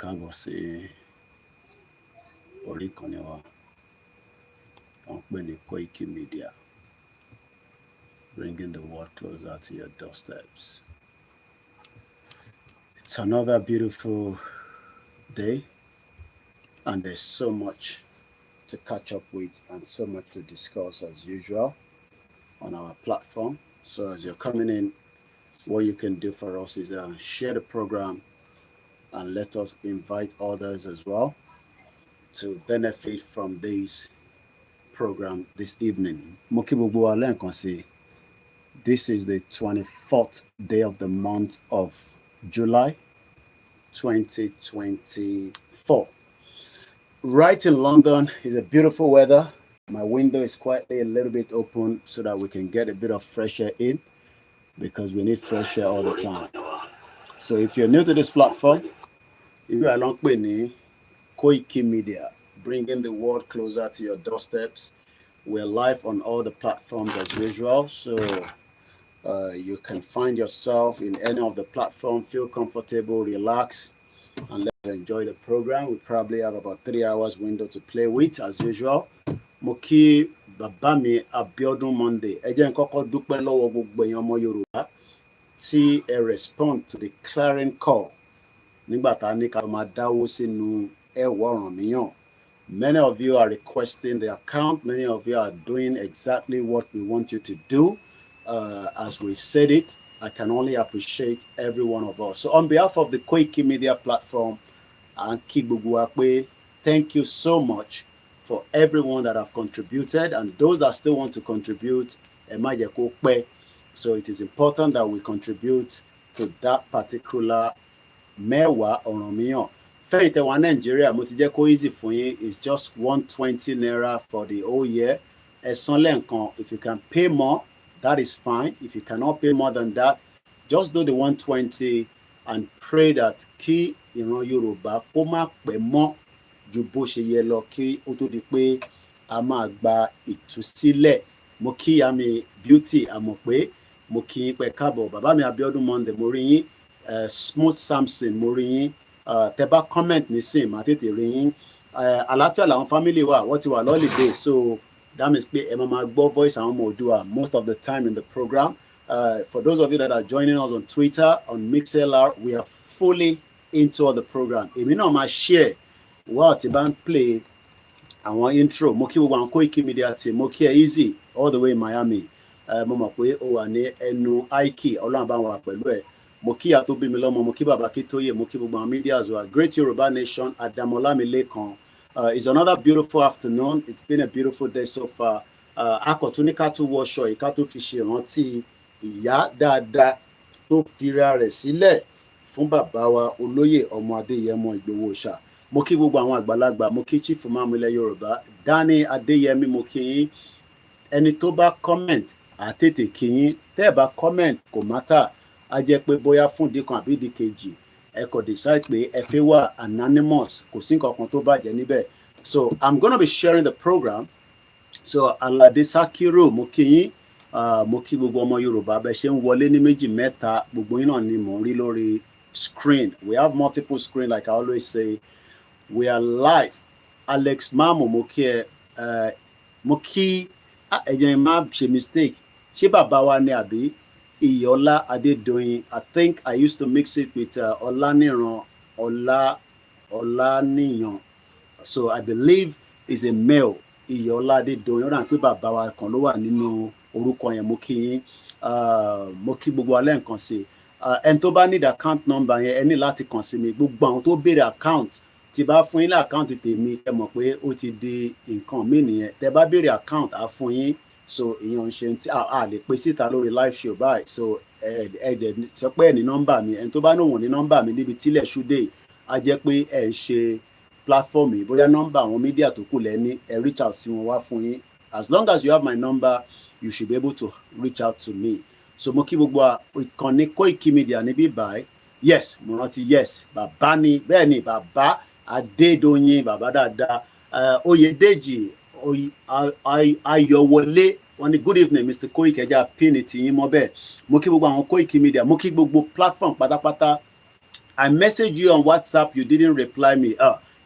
káàbọ̀ sí orí ìkànnì wa tó ń pè ní Koikimedia, bringing the world closer to your doorsteps. It's another beautiful day, and there's so much to catch up with and so much to discuss as usual on our platform. So as you're coming in, what you can do for us is share the program and let us invite others as well to benefit from this program this evening. This is the 24th day of the month of July 2024. Right in London is a beautiful weather. My window is quietly a little bit open so that we can get a bit of fresh air in, because we need fresh air all the time. So if you're new to this platform, if you are long Koikimedia, bringing the world closer to your doorsteps. We're live on all the platforms as usual, so you can find yourself in any of the platforms. Feel comfortable, relax, and let's enjoy the program. We probably have about 3 hours window to play with as usual. Moki Babami Abiodun Monday. Ejen koko dúpẹ́ lọ́wọ́ gbogbo èèyàn ọmọ Yorùbá tí ẹ respond to the clarion call nígbà tá ní ká máa dáwó sínú ẹ̀wọ̀ Ọ̀rànmíyàn. Many of you are requesting the account. Many of you are doing exactly what we want you to do. As we've said it, I can only appreciate every one of us. So on behalf of the Koikimedia platform and Kibugwakwe, thank you so much for everyone that have contributed, and those that still want to contribute. So it is important that we contribute to that particular Mewa Ọ̀rànmíyàn. Fẹ́yìntẹ́ wa Nigeria, mo ti jẹ́ kó easy fún yín, is just 120 naira for the whole year. Ẹ̀san lẹ́ǹkan, if you can pay more, that is fine. If you cannot pay more than that, just do the 120 and pray that kí ìran Yorùbá kó má pẹ́ mọ́ ju bó ṣe yẹ lọ, kí ó tó di pé a máa gba ìtúsílẹ̀. Mo kí Yami Beauty àmọ̀ pé mo kí yín pé káàbọ̀. Bàbá mi Abiodun Monday mo rí yín, Smooth Samson mo rí yín. Tẹ́ bá comment nísìn máa tètè rí yín. Àlàáfíà làwọn family wa, wọ́n ti wà holiday, so that means pé ẹ máa gbọ́ voice àwọn ọmọ Oòduà most of the time in the program. For those of you that are joining us on Twitter, on MixLR, we are fully into all the program. Èmi náà máa share while tí bá ń play àwọn intro. Mo kí gbogbo àwọn Koikimedia team, mo kí ẹ Easy all the way in Miami. Mo mọ̀ pé ó wà ní ẹnu Ike, Ọlọ́run bá wà pẹ̀lú ẹ̀. Mo kí ìyá tó bí mi lọ́mọ, mo kí bàbá Kítóyè, mo kí gbogbo àwọn media as well. Great Yoruba Nation, Adamolamilekan. It's another beautiful afternoon. It's been a beautiful day so far. Akọ̀tún ní ká tún wọṣọ yìí, ká tún fi ṣe ìrántí ìyá dáadáa tó fira rẹ̀ sílẹ̀ fún bàbá wa Olóyè Ọmọ Adéyẹmọ Ìgbòho Òòṣà. Mo kí gbogbo àwọn àgbàlagbà, mo kí Chief Imam ilẹ̀ Yorùbá, Dani Adéyẹmí, mo kí yín. Ẹni tó bá comment àtètè kí yín, tẹ́ ẹ bá comment kò matter. A jẹ́ pé bóyá fún ìdí kan àbí ìdí kejì ẹ kò decide pé ẹ fẹ́ wà anonymous, kò sí nǹkan kan tó bàjẹ́ níbẹ̀. So I'm gonna be sharing the program. So Alade Sakiru, mo kí yín, mo kí gbogbo ọmọ Yorùbá bẹ ṣe ń wọlé ní méjì mẹ́ta, gbogbo yín náà ni mò ń rí lórí screen. We have multiple screen, like I always say. We are live. Alex Mamo, mo kí ẹ, mo kí ẹ̀jẹ̀ má ṣe mistake. Ṣé bàbá wa ni àbí Iyola Adedoyin? I think I used to mix it with Olaniran Olaniyan. So I believe it's a male. Iyola Adedoyin. Ó dà pé bàbá wa kan ló wà nínú orúkọ yẹn. Mo kí yín, mo kí gbogbo alẹ́ nǹkan sí. Ẹni tó bá need account number yẹn, ẹ ní láti kàn sí mi. Gbogbo àwọn tó béèrè account, tí bá fún yín ní account tèmi, ẹ mọ̀ pé ó ti di nǹkan mí nìyẹn. Tẹ́ bá béèrè account, á fún yín. So ìyẹn ṣe tí a lè pè síta lórí live show báyìí. So ẹ̀ẹ́dẹ̀ sọ pé ẹ̀ ní nọ́mbà mi, ẹni tó bá níwọ̀n ní nọ́mbà mi níbi tílẹ̀ ṣúdé, á jẹ́ pé ẹ̀ ń ṣe platform yìí, bóyá nọ́mbà àwọn media tó kù lẹ́ni, ẹ reach out sí wọn wá fún yín. As long as you have my number, you should be able to reach out to me. So mo kí gbogbo ìkànnì Koikimedia níbí báyìí. Yes, mo rántí, yes, bàbá ni, bẹ́ẹ̀ ni bàbá Adédoyin, bàbá dáadáa. Oyèdèjì Ayọ̀wọlé, wọ́n ní good evening Mr. Koiki, ẹja pin ti yín mọ́ bẹ́ẹ̀. Mo kí gbogbo àwọn Koikimedia, mo kí gbogbo platform pátápátá. I message you on WhatsApp, you didn't reply me.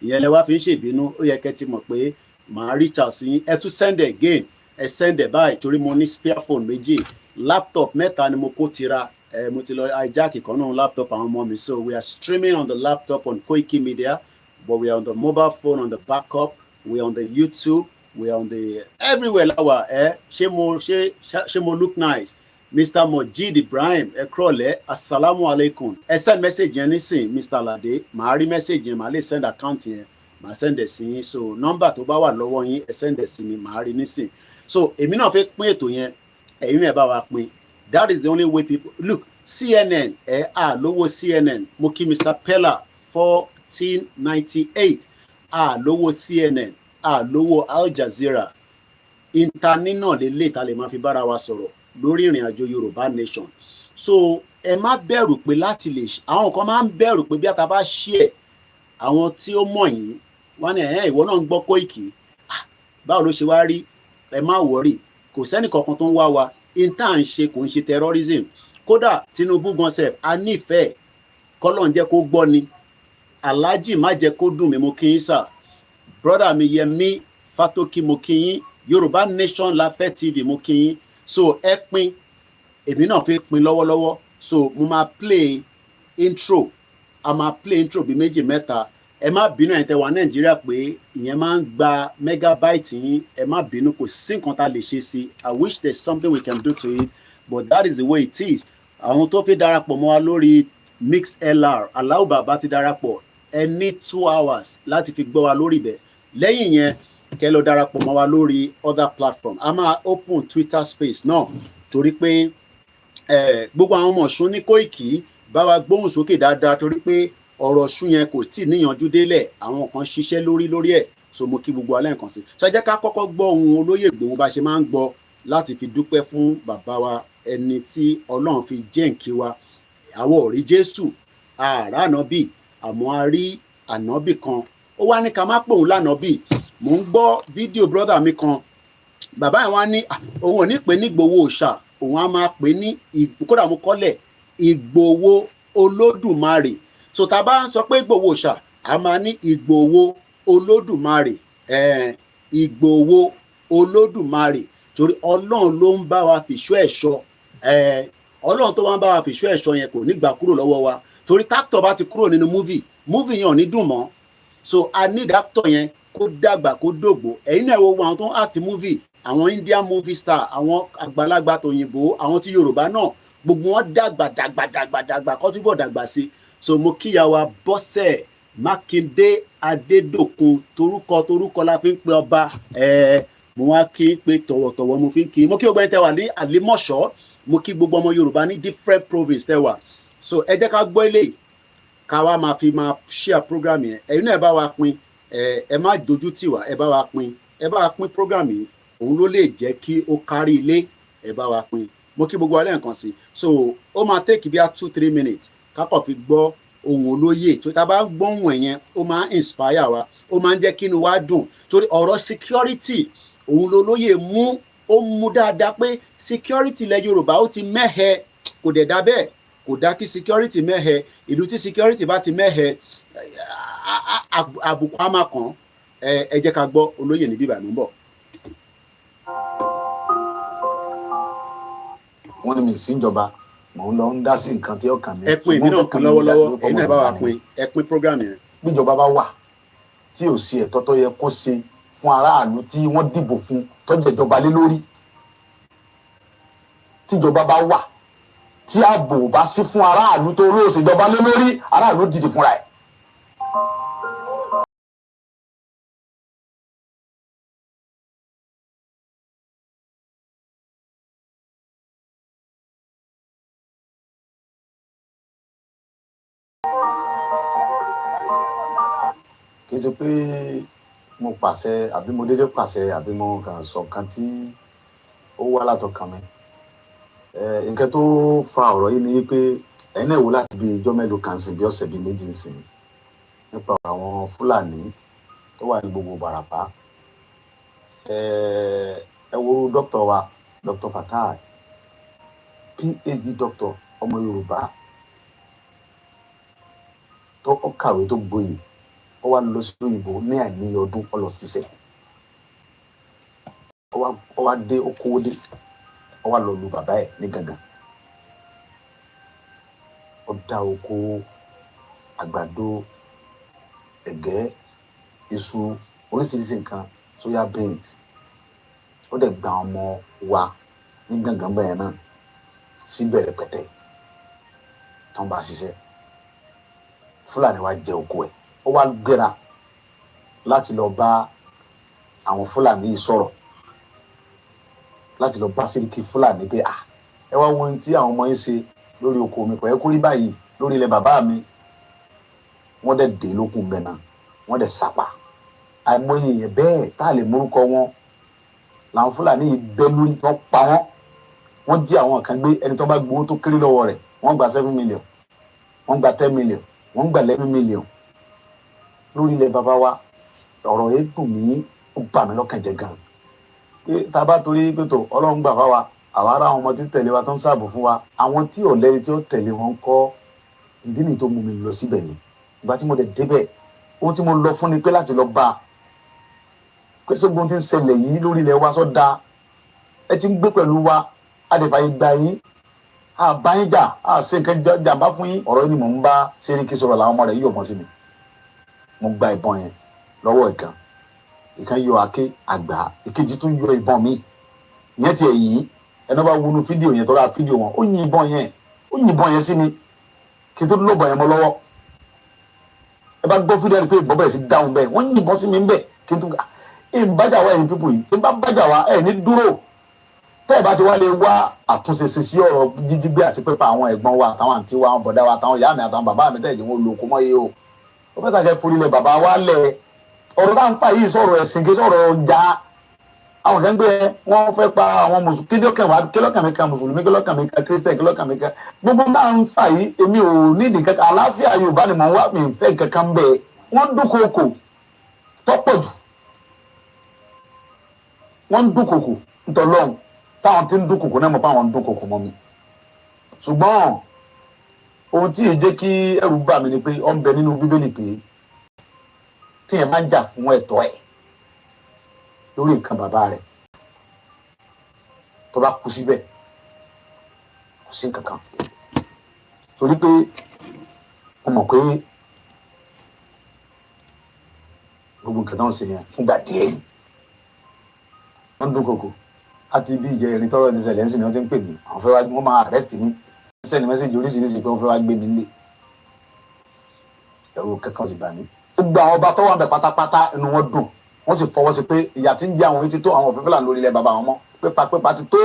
Ìyẹn lẹ wá fi ń ṣèbínú, ó yẹ kẹ́ ti mọ̀ pé màá reach out sí yín. Ẹ tún send it again, ẹ send it báyìí torí mo ní spare phone méjì, laptop mẹ́ta ni mo kó tira, mo ti lọ hijack kan náà laptop àwọn ọmọ mi. So we are streaming on the laptop on Koikimedia, but we are on the mobile phone on the backup, we are on the YouTube, we are on the everywhere lawa. Ṣé mo look nice? Mr. Mojid Ibrahim ẹ kúrọ̀lẹ́, assalamu alaikum. Ẹ send message yẹn nísìn Mr. Lade, màá rí message yẹn, màá lè send account yẹn, màá send ẹ̀ sí yín. So number tó bá wà lọ́wọ́ yín ẹ send ẹ̀ sí mi, màá rí nísìn. So èmi náà fẹ́ pín ètò yẹn, ẹ̀yin náà bá wa pín. That is the only way people look. CNN lówó CNN. Mo kí Mr. Pella 1498 lówó CNN, lówó Al Jazeera. Internet náà lè ta lè máa fi bára wa sọ̀rọ̀ lórí ìrìn àjò Yorùbá nation. So ẹ má bẹ̀rù pé láti lè àwọn kan máa ń bẹ̀rù pé bí a ta bá share àwọn tí ó mọ̀ yín wọ́n ní ìwọ náà ń gbọ́ Koiki, báwo ló ṣe wá rí, ẹ má worry, kò sẹ́ni kankan tó ń wá wa, inta ń ṣe kò ń ṣe terrorism. Kódà Tinubu gan sef a nífẹ̀ẹ́ kọ́lọ́n jẹ́ kó gbọ́ ni, Alhaji má jẹ́ kó dùn mí, mo kí yín sà, brother mi Yẹmí Fatoki mo kí yín, Yorùbá Nation Láfẹ́ TV mo kí yín. So ẹ pín, èmi náà fi pín lọ́wọ́lọ́wọ́. So mo máa play intro, a máa play intro bí méjì mẹ́ta. Ẹ má bínú ẹ̀yin tẹ́ wà Nàìjíríà pé ìyẹn máa ń gba megabyte yín, ẹ má bínú, kò sí nǹkan tá lè ṣe sí. I wish there's something we can do to it, but that is the way it is. Àwọn tó fi darapọ̀ mọ́ wa lórí MixLR, Aláwọ̀ Bàbá ti darapọ̀, ẹ ní 2 hours láti fi gbọ́ wa lórí ibẹ̀. Lẹ́yìn yẹn kẹ́ lọ darapọ̀ mọ́ wa lórí other platform. A máa open Twitter space náà torí pé gbogbo àwọn ọmọ Ọ̀ṣun ní Koiki bá wa gbóhùn sókè dáadáa torí pé ọ̀rọ̀ Ọ̀ṣun yẹn kò tí ì níyanjú délẹ̀, àwọn kan ṣiṣẹ́ lórí ẹ̀. So mo kí gbogbo alẹ́ nǹkan sí. So ẹ jẹ́ ká kọ́kọ́ gbọ́ ohun olóyè Ìgbòho bá ṣe máa ń gbọ́ láti fi dúpẹ́ fún bàbá wa, ẹni tí Ọlọ́run fi jẹ́ǹkí wa. Àwọn ò rí Jésù, àrà ànábì, àmọ́ a rí ànábì kan. Ó wá ní ká má pòun lánàbì. Mo ń gbọ́ fídíò brother mi kan, bàbá yẹn wá ní òun ò ní pè ní Ìgbòho òòṣà, òun á máa pè ní kódà mo kọ́lẹ̀ Ìgbòho Olódùmarè. So tá a bá ń sọ pé Ìgbòho òòṣà, a máa ní Ìgbòho Olódùmarè, Ìgbòho Olódùmarè, torí Ọlọ́run ló ń bá wa fìṣọ́ ẹ̀ṣọ́. Ọlọ́run tó wá ń bá wa fìṣọ́ ẹ̀ṣọ́ yẹn kò ní gbà kúrò lọ́wọ́ wa, torí táktọ̀ bá ti kúrò nínú múvì yẹn ò ní dùn mọ́. So a ní táktọ̀ yẹn kó dàgbà kó dògbò. Ẹ̀yin náà wo àwọn tó ń act movie, àwọn Indian movie star, àwọn àgbàlagbà tòyìnbó, àwọn tí Yorùbá náà, gbogbo wọn dàgbà kó túbọ̀ dàgbà sí. So mo kíyàwó Bọ́sẹ̀ Mákindé Adédòkun, torúkọ la fi ń pe ọba. Mo wá kí pé tọ̀wọ̀tọ̀wọ̀ mo fi ń kí. Mo kí gbogbo ẹni tẹ́ wà ní Àlímọ̀ṣọ́, mo kí gbogbo ọmọ Yorùbá ní different province tẹ́ wà. So ẹ jẹ́ ká gbọ́ ilé ká wá máa fi máa share program yẹn. Ẹ̀yin náà ẹ bá wa pín, ẹ má dojú tì wá, ẹ bá wa pín program yìí, òun ló lè jẹ́ kí ó kárí ilé, ẹ bá wa pín. Mo kí gbogbo alẹ́ nǹkan sí. So ó máa take bí i 2-3 minutes kápọ̀ fi gbọ́ ohun olóyè, tó tá bá ń gbóhùn ẹ̀yẹn ó máa ń inspire wa, ó máa ń jẹ́ kí inú wa dùn, torí ọ̀rọ̀ security òun lolóyè mú dáadáa pé security ilẹ̀ Yorùbá ó ti mẹ́hẹ, kò dẹ̀ dá bẹ́ẹ̀, kò dá kí security mẹ́hẹ. Ìlú tí security bá ti mẹ́hẹ, àbùkù á máa kàn. Ẹ jẹ́ ká gbọ́ olóyè ní bíbá, mò ń bọ̀. Wọ́n ní mi sí ìjọba, mò ń lọ ń dá sí nǹkan tí ó kàn mí. Ẹ pín èmi náà pín lọ́wọ́lọ́wọ́, ẹ̀yin náà bá wa pín, ẹ pín program yẹn. Bíjọba bá wà tí ò sí ẹ̀tọ́ tó yẹ kó ṣe fún aráàlú tí wọ́n dìbò fún tó jẹ́ ìjọba lé lórí, tíjọba bá wà tí ààbò bá sí fún aráàlú tó ló ṣèjọba lé lórí, aráàlú dìde fúnra ẹ̀. Kì í ṣe pé mo pàṣẹ àbí mo dédé pàṣẹ àbí mo kàn sọ nǹkan tí ó wá látọkàn mi. Nǹkan tó fa ọ̀rọ̀ yìí ni pé ẹ̀yin náà wò láti bí ijọ́ mélòó kan sí bí ọ̀sẹ̀ bí méjì ń sìn nípa àwọn Fúlàní tó wà ní gbogbo Bàràpá. Ẹ wo dókítà wa, Dr. Fatai, PhD doctor, ọmọ Yorùbá. tó kàwé tó gboyè ó wá lọ sí òyìnbó ní àìní ọdún ó lọ ṣiṣẹ́ ó wá dé ó kówó dé ó wá lọ lu bàbá ẹ̀ ní gangan ó dá oko àgbàdo ẹ̀gẹ́ iṣu oríṣiríṣi nǹkan soya beans ó dẹ̀ gba ọmọ wa ní gangan bẹ́ẹ̀ náà síbẹ̀ rẹpẹtẹ tó ń bá ṣiṣẹ́ Fúlàní wa jẹ oko ẹ̀ ó wá gbéra láti lọ bá àwọn Fúlàní yìí sọ̀rọ̀ láti lọ bá Sẹ́ríkì Fúlàní pé ẹ wá wo ohun tí àwọn ọmọ yín ṣe lórí oko mi kò yẹ kó rí báyìí lórí ilẹ̀ bàbá mi wọ́n dẹ̀ dé lókun bẹ̀ náà wọ́n dẹ̀ sàpà àìmọye èèyàn bẹ́ẹ̀ tá a lè mórúkọ wọn làwọn Fúlàní yìí bẹ́ lórí wọ́n pa wọ́n jí àwọn kan gbé ẹni tó bá gbowó tó kéré lọ́wọ́ rẹ̀ wọ́n gba 7 million wọ́n gba 10 million wọ́n gba 11 million lórí ilẹ̀ bàbá wa ọ̀rọ̀ yẹn dùn mí ó bà mí lọ́kàn jẹ́ gan pé tá a bá torí pé tó Ọlọ́run gbà fáwa àwa ará àwọn ọmọ tí tẹ̀lé wa tó ń ṣààbò fún wa àwọn tí ò lẹ́ni tí ó tẹ̀lé wọn kọ́ ìdí nìyí tó mú mi lọ síbẹ̀ yẹn ìgbà tí mo dẹ̀ débẹ̀ ohun tí mo lọ fún ni pé láti lọ bá pé sógun tí ń ṣẹlẹ̀ yìí lórí ilẹ̀ wa sọ da ẹ ti ń gbé pẹ̀lú wa adìfàyè gbà yín àbáyín jà àṣẹ nǹkan jàmbá fún yín ọ̀rọ̀ yìí ni mò ń bá Sẹ́ríkì sọ̀rọ̀ làwọn ọmọ rẹ̀ yóò mọ̀ sí mi mo gba ìbọn yẹn lọ́wọ́ ìkan yọ àáké àgbà ìkejì tún yọ ìbọn mi ìyẹn ti ẹ̀yìn ẹni bá wọnú fídíò yẹn tó ra fídíò wọn ó yin ìbọn yẹn sí mi kí n tó lọ́bọ̀ yẹn mọ́ lọ́wọ́ ẹ bá gbọ́ fídíò yẹn pé ìbọn bẹ̀rẹ̀ sí dáhùn bẹ́ẹ̀ wọ́n yin ìbọn sí mi ń bẹ̀ kí n tó bájà wá ẹ̀yin pípò yìí tí n bá bájà wá ẹ̀ ní dúró tẹ́ ẹ̀ bá ti wá lè wá àtúnṣe sí ọ̀rọ̀ jíjígbé àti pípa àwọn ẹ̀gbọ́n wa àtàwọn àǹtí wa àwọn bọ̀dá wa àtàwọn ìyá mi àtàwọn bàbá mi tẹ́lẹ̀ wọn lò kó mọ́ yé o ó fẹ́ tàkẹ́ forí lẹ̀ bàbá wa lẹ̀ ọ̀rọ̀ náà ń fà yìí sọ̀rọ̀ ẹ̀sìn kí sọ̀rọ̀ ọjà àwọn kan gbé wọn fẹ́ pa àwọn mùsùlùmí kílọ̀kàn mi kan mùsùlùmí kílọ̀kàn mi kan kírísítẹ̀ kílọ̀kàn mi kan gbogbo náà ń fà yìí èmi ò nídìí kankan àlàáfíà Yorùbá ni mò ń wá mi fẹ́ kankan bẹ́ẹ̀ wọ́n dúnkokò tọ́pọ̀ jù wọ́n dúnkokò ntọ́lọ́hún táwọn tí ń dúnkokò náà mọ̀ pé àwọn ń dúnkokò mọ́ mi ṣùgbọ́n ohun tí èyí jẹ́ kí ẹ̀rù bà mí ni pé ó ń bẹ nínú Bíbélì pé tí ẹ bá ń jà fún ẹ̀tọ́ ẹ̀ lórí nǹkan bàbá rẹ̀ tó bá kú síbẹ̀ kò sí nǹkan kan torí pé mo mọ̀ pé gbogbo nǹkan tó ń ṣe yẹn fúngbà díẹ̀ wọ́n dúnkokò àti bí ìjẹ ìrìn tọrọ ní ṣẹlẹ̀ ń sìn ní wọ́n ti ń pè mí àwọn fẹ́ wá wọ́n máa arrest mi sẹ́ni mẹ́sẹ̀jì oríṣiríṣi pé wọ́n fẹ́ wá gbé mi nílé ẹ̀rù kẹ́kọ̀ọ́ sì bà mí. gbogbo àwọn ọba tó wà bẹ̀ pátápátá inú wọn dùn wọ́n sì fọwọ́ sí pé ìyà tí ń jẹ àwọn yìí ti tó àwọn òfin Fúlàní lórí ilẹ̀ bàbá wọn mọ́ pépà ti tó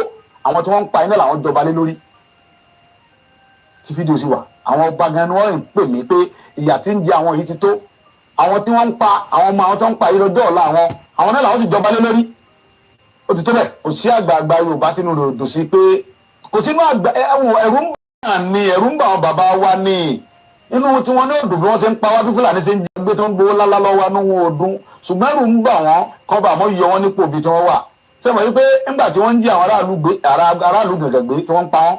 àwọn tí wọ́n ń pa iná làwọn jọba lé lórí tí fídíò sì wà àwọn ọba gan ni wọ́n ń pè mí pé ìyà tí ń jẹ àwọn yìí ti tó àwọn tí wọ́n ń pa àwọn ọmọ àwọn tó ń pa yìí lọ́jọ́ ọ̀la àwọn náà làwọn sì jọba lé lórí ó ti tó bẹ́ẹ̀ kò sí àgbààgbà Yorùbá tínú rẹ̀ dùn sí pé kò sínú àgbà ẹ̀rù ń bà àwọn bàbá wa ní inú tí wọ́n ní òdùn bí wọ́n ṣe ń pa wá bí Fúlàní ṣe ń jẹ gbé tó ń gbowó lálá lọ́wọ́ inú wọn òdùn ṣùgbọ́n ẹ̀rù ń bà wọ́n kọ́ bá mọ́ yọ wọ́n nípò bí tí wọ́n wà sẹ́wọ̀n yìí pé nígbà tí wọ́n ń jí àwọn aráàlú gàngàn gbé tí wọ́n ń pa wọ́n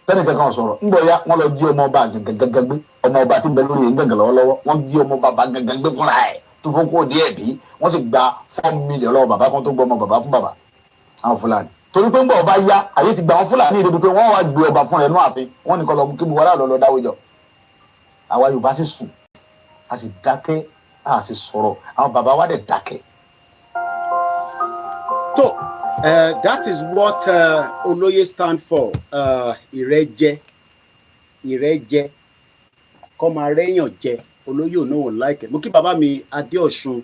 tẹ́nì kankan sọ̀rọ̀ ń bọ̀ ya wọ́n lọ jí ọmọ ọba gàngàn gbé ọmọ ọba tí ń bẹ lórí yẹn gàngàn lọ́wọ́lọ́wọ́ wọ́n jí ọmọ bàbá gàngàn gbé fúnra ẹ̀ tó fún kó díẹ̀ bí wọ́n sì gba 4 million lọ́wọ́ bàbá kan tó gbọ́ ọmọ bàbá fún bàbá àwọn Fúlàní torí pé ń bọ̀ ọba ya àyè ti gba àwọn Fúlàní ìdòdò pé wọ́n wá gbé ọba fún ẹ̀ nú ààfin wọ́n nìkan lọ kí buwọ́lá lọ dáwọ́jọ àwa Yorùbá sì sùn a sì dákẹ́ a sì sọ̀rọ̀ àwọn bàbá wa dẹ̀ dákẹ́. So that is what Olóyè stand for. Ìrẹ́jẹ kọ́ máa rẹ́yàn jẹ Olóyè ò náà like mo kí bàbá mi Adéọ̀ṣun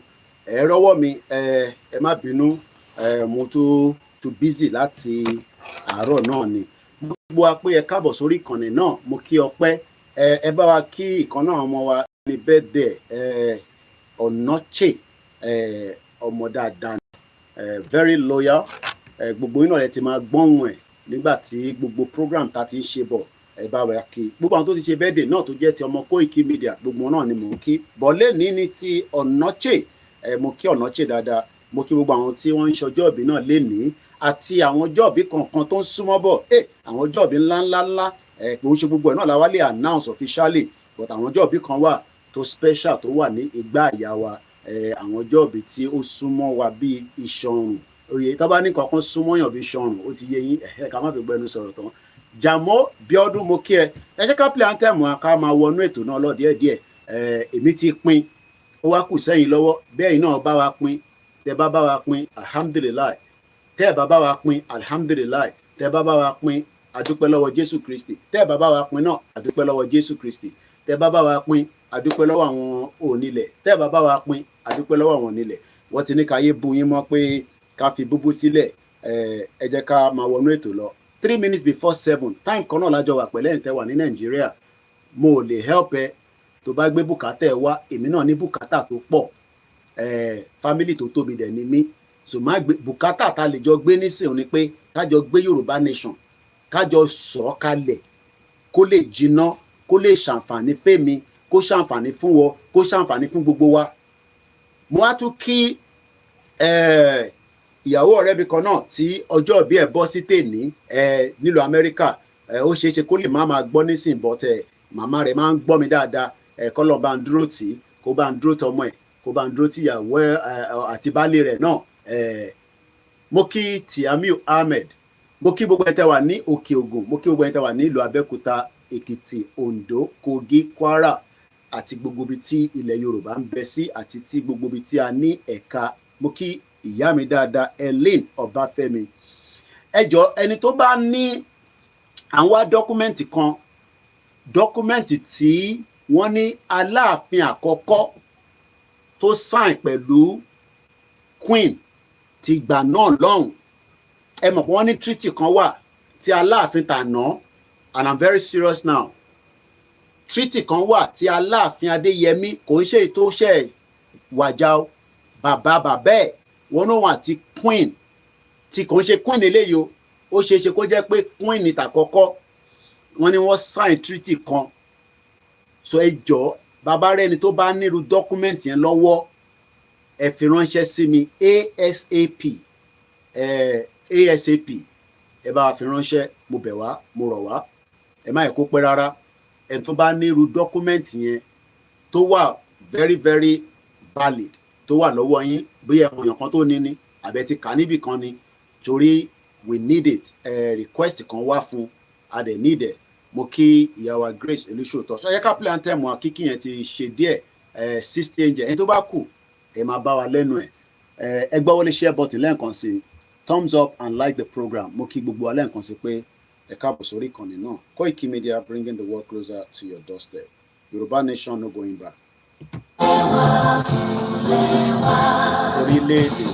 rọ́wọ́ mi ẹ má bínú mo tún busy láti àárọ̀ náà ni gbogbo apẹ́yẹ káàbọ̀ sórí ìkànnì náà mo kí ọpẹ́ ẹ bá wa kí ìkan náà ọmọ wa ní birthday Ọ̀nàchè ọmọ dáadáa very loyal gbogbo iná rẹ ti máa gbọ́hùn ẹ̀ nígbà tí gbogbo program ta ti ń ṣe bọ̀ ẹ bá wa kí gbogbo àwọn tó ti ṣe birthday náà tó jẹ́ ti ọmọ Koikimedia gbogbo náà ni mò ń kí bọ́lé ní ti Ọ̀nàchè mo kí Ọ̀nàchè dáadáa mo kí gbogbo àwọn tí wọ́n ń ṣọjọ́ ìbí náà lénìí àti àwọn ọjọ́ ìbí kankan tó ń súnmọ́ bọ̀ àwọn ọjọ́ ìbí ńláńlá kò ń ṣe gbogbo ẹ̀ náà la wá lè announce officially but àwọn ọjọ́ ìbí kan wà tó special tó wà ní ìgbà àyà wa, àwọn ọjọ́ ìbí tí ó súnmọ́ wa bí iṣan ọrùn. Oyè tó bá ní kankan súnmọ́ yàn bí iṣan ọrùn, ó ti yé yín, ká má fi gbẹnu sọ̀rọ̀ tán. Jàmọ́ Bíọ́dún mo kí ẹ jẹ́ ká play anthem wa ká máa wọnú ètò náà lọ díẹ̀díẹ̀. Èmi ti pín, ó wá kù sẹ́yìn lọ́wọ́, bẹ́ẹ̀ náà bá wa pín, tẹ́ bá wa pín alhamdulilayi, tẹ́ bá wa pín alhamdulilayi, tẹ́ bá wa pín adúpẹ́ lọ́wọ́ Jésù Kristi, tẹ́ bá wa pín náà adúpẹ́ lọ́wọ́ Jésù Kristi, tẹ́ bá wa pín adúpẹ́ lọ́wọ́ àwọn onílẹ̀, tẹ́ bá wa pín adúpẹ́ lọ́wọ́ àwọn onílẹ̀. Wọ́n ti ní káyé bu yín mọ́ pé ká fi búbú sílẹ̀. Ẹ jẹ́ ká máa wọnú ètò lọ. 3 minutes before 7 time kan náà lájọ wà pẹ̀lẹ́ ìtẹ́ wà ní Nàìjíríà. Mo ò lè help ẹ tó bá gbé bùkátà ẹ wá, èmi náà ní bùkátà tó pọ̀, family tó tóbi dẹ̀ ni mí, so má gbé bùkátà tá lè jọ gbé nísìnyí ni pé kájọ gbé Yorùbá nation, kájọ sọ kalẹ̀ kó lè jiná, kó lè ṣàǹfààní fẹ́mi, kó ṣàǹfààní fún wọ, kó ṣàǹfààní fún gbogbo wa. Mo wá tún kí ìyàwó ọ̀rẹ́ mi kan náà tí ọjọ́ ìbí ẹ̀ bọ́ sí tèní nílùú Amẹ́ríkà. Ó ṣeé ṣe kó lè má máa gbọ́ nísìnyí, but màmá rẹ̀ máa ń gbọ́ mi dáadáa. Kọ́ lọ́ọ́ bá ń dúró tì í, kó bá ń dúró tọmọ ẹ̀, kó bá ń dúró tí ìyàwó àti baálé rẹ̀ náà. Mo kí Tiamiu Ahmed, mo kí gbogbo ẹ̀ tẹ́ wà ní Òkè Ògùn, mo kí gbogbo ẹ̀ tẹ́ wà ní ìlú Abẹ́òkúta, Èkìtì, Oǹdó, Kogi, Kwara àti gbogbo ibi tí ilẹ̀ Yorùbá ń bẹ sí àti tí gbogbo ibi tí a ní ẹ̀ka. Mo kí ìyá mi dáadáa Ellen Ọbáfẹ́mi. Ẹ jọ̀ọ́ ẹni tó bá ní àwọn dọ́kúmẹ́ǹtì kan, dọ́kúmẹ́ǹtì tí wọ́n ní Aláàfin àkọ́kọ́ tó sign pẹ̀lú Queen ti gbà náà lọ́hùn. Ẹ mọ̀ pé wọ́n ní treaty kan wà tí Aláàfin tàná, and I'm very serious now. Treaty kan wà tí Aláàfin Adéyẹmí, kò ń ṣe ìtòṣẹ́ wàjà o, bàbá ẹ̀ wọ́n náà wà tí Queen tí kò ń ṣe Queen eléyìí o, ó ṣeé ṣe kó jẹ́ pé Queen ní tàkọ́kọ́, wọ́n ní wọ́n sign treaty kan. So ẹ jọ̀ọ́ bàbá rẹ̀ ni tó bá nírú document yẹn lọ́wọ́, ẹ fi ránṣẹ́ sí mi ASAP, ẹ bá fi ránṣẹ́, mo bẹ̀ wá, mo rọ̀ wá, ẹ má yẹ kó pẹ́ rárá. Ẹni tó bá nírú document yẹn tó wà very very valid, tó wà lọ́wọ́ yín, bóyá ẹ̀wọ̀n èèyàn kan tó ní ní àbẹ̀ ti kà níbì kan ni, torí we need it. Request kan wá fún a dẹ̀ need it. Mo kí ìyàwó Grace Olúṣòótọ́. So ẹ ká play anthem wa, kíkí yẹn ti ṣe díẹ̀. 60 angel ẹni tó bá kù ẹ máa bá wa lẹ́nu ẹ̀. Ẹ gbọ́ wọlé share button lẹ́ẹ̀kan sí, thumbs up and like the program. Mo kí gbogbo wa lẹ́ẹ̀kan sí pé ẹ káàbọ̀ sórí ìkànnì náà. Koikimedia, bringing the world closer to your doorstep. Yorùbá nation, no going back. Orílẹ̀-èdè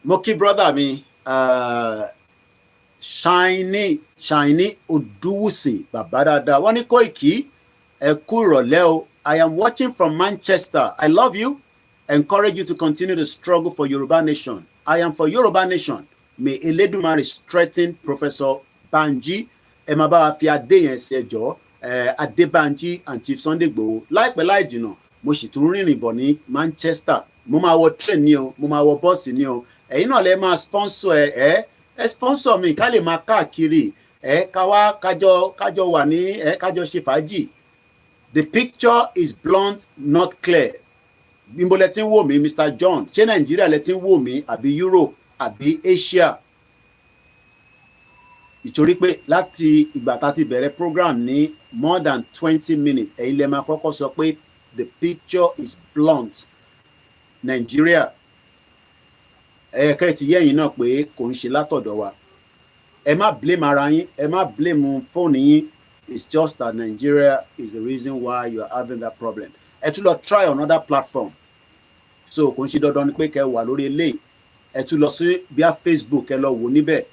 mo kí brother mi Shiny Oduwusi bàbá dáadáa, wọ́n ní Koiki ẹ kú ìrọ̀lẹ́ o. I am watching from Manchester. I love you. Encourage you to continue the struggle for Yoruba nation. I am for Yoruba nation. May Eledumare strengthen Professor Banji. Ẹ máa bá wa fi adé yẹn sí ẹjọ́, Adébánjí and Chief Sunday Igboho. Láìpẹ́ láì jìnnà mo sì tún rìnrìn bọ̀ ní Manchester. Mo máa wọ train ni o, mo máa wọ bọ́ọ̀sì ni o. Ẹ̀yin náà lè máa sponsor ẹ sponsor mi ká lè máa káàkiri. kájọ wà ní kájọ ṣe fàájì. The picture is blunt, not clear. Bímbo lẹ ti ń wò mí, Mr. John, ṣé Nàìjíríà lẹ ti ń wò mí àbí Europe àbí Asia? Ìtorí pé láti ìgbà tá ti bẹ̀rẹ̀ program ní more than 20 minutes, ẹ̀yin lẹ máa kọ́kọ́ sọ pé the picture is blunt. Nàìjíríà, ẹ̀ẹ̀kẹ́ ti yẹ́yìn náà pé kò ń ṣe látọ̀dọ̀ wa. Ẹ má blame ara yín, ẹ má blame fóònù yín. It's just that Nigeria is the reason why you are having that problem. Ẹ tún lọ try another platform. So kò ń ṣe dandan ni pé kẹ́ wà lórí eléyìí. Ẹ tún lọ sí bíi Facebook ẹ lọ wò níbẹ̀.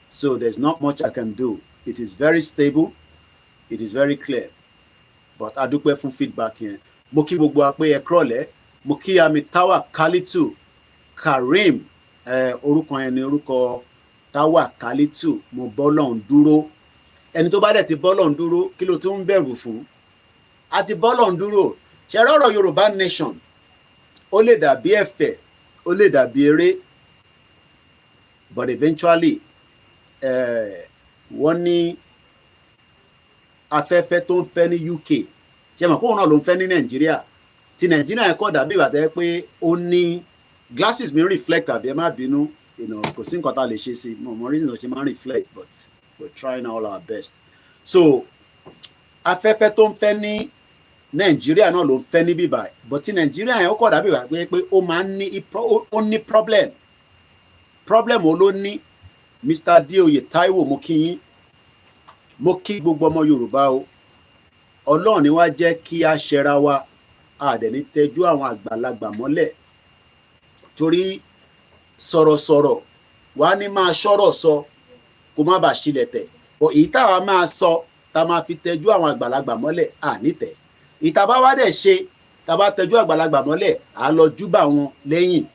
So there's not much I can do. It is very stable. It is very clear. But a dúpẹ́ fún feedback yẹn. Mo kí gbogbo wa pé ẹ kúrọ̀lẹ́. Mo kí Amitawa Kalitu Karim. Orúkọ yẹn ni orúkọ Tawa Kalitu. Mo bọ́lọ̀ ń dúró. Ẹni tó bá dẹ̀ ti bọ́lọ̀ ń dúró, kí ló tún ń bẹ̀rù fún? A ti bọ́lọ̀ ń dúró. Ṣé ọ̀rọ̀ Yorùbá nation? Ó lè dàbí ẹ̀fẹ̀, ó lè dàbí eré. But eventually, wọ́n ní afẹ́fẹ́ tó ń fẹ́ ní UK. Ṣé mọ̀ pé òun náà ló ń fẹ́ ní Nàìjíríà? Ti Nàìjíríà ẹ̀kọ́ dàbí ìgbà tẹ́ pé ó ní glasses mi reflect àbí ẹ má bínú. Kò sí nǹkan tá a lè ṣe sí. Mo mọ reason ṣe máa ń reflect, but we're trying all our best. So afẹ́fẹ́ tó ń fẹ́ ní Nàìjíríà náà ló ń fẹ́ ní bíbá, but ti Nàìjíríà yẹn ó kọ̀ dàbí ìgbà pé ó máa ń ní problem. Problem wo ló ní? Mr. Dioye Taiwo, mo kí yín. Mo kí gbogbo ọmọ Yorùbá o. Ọlọ́run ni wá jẹ́ kí a ṣẹra wa, a dẹ̀ ní tẹjú àwọn àgbàlagbà mọ́lẹ̀. Torí sọ̀rọ̀sọ̀rọ̀ wá ní máa ṣọ́rọ̀ sọ kó má bàa ṣílẹ̀ tẹ̀. Èyí táwa máa sọ tá máa fi tẹjú àwọn àgbàlagbà mọ́lẹ̀ à nítẹ̀. Ìtàbá wá dẹ̀ ṣe tá bá tẹjú àgbàlagbà mọ́lẹ̀ à lọ júbà wọn lẹ́yìn.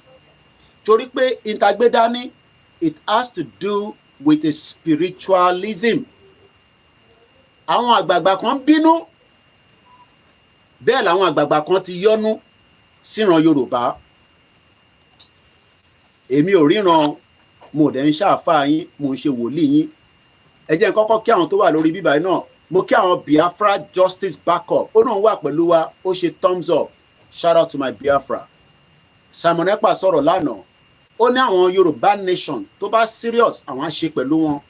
Torí pé ìtagbé dání, it has to do with a spiritualism. Àwọn àgbààgbà kan bínú, bẹ́ẹ̀ làwọn àgbààgbà kan ti yọ́nú síran Yorùbá. Èmi ò ríran, mo dẹ̀ ń ṣàfáà yín, mo ń ṣe wòlíì yín. Ẹ jẹ́ n kọ́kọ́ kí àwọn tó wà lórí bíbá náà. Mo kí àwọn Biafra Justice Backup. Ó náà wà pẹ̀lú wa, ó ṣe thumbs up. Shout out to my Biafra. Simon Ekpa sọ̀rọ̀ lánàá. Ó ní àwọn Yorùbá nation tó bá serious, àwọn á ṣe pẹ̀lú wọn.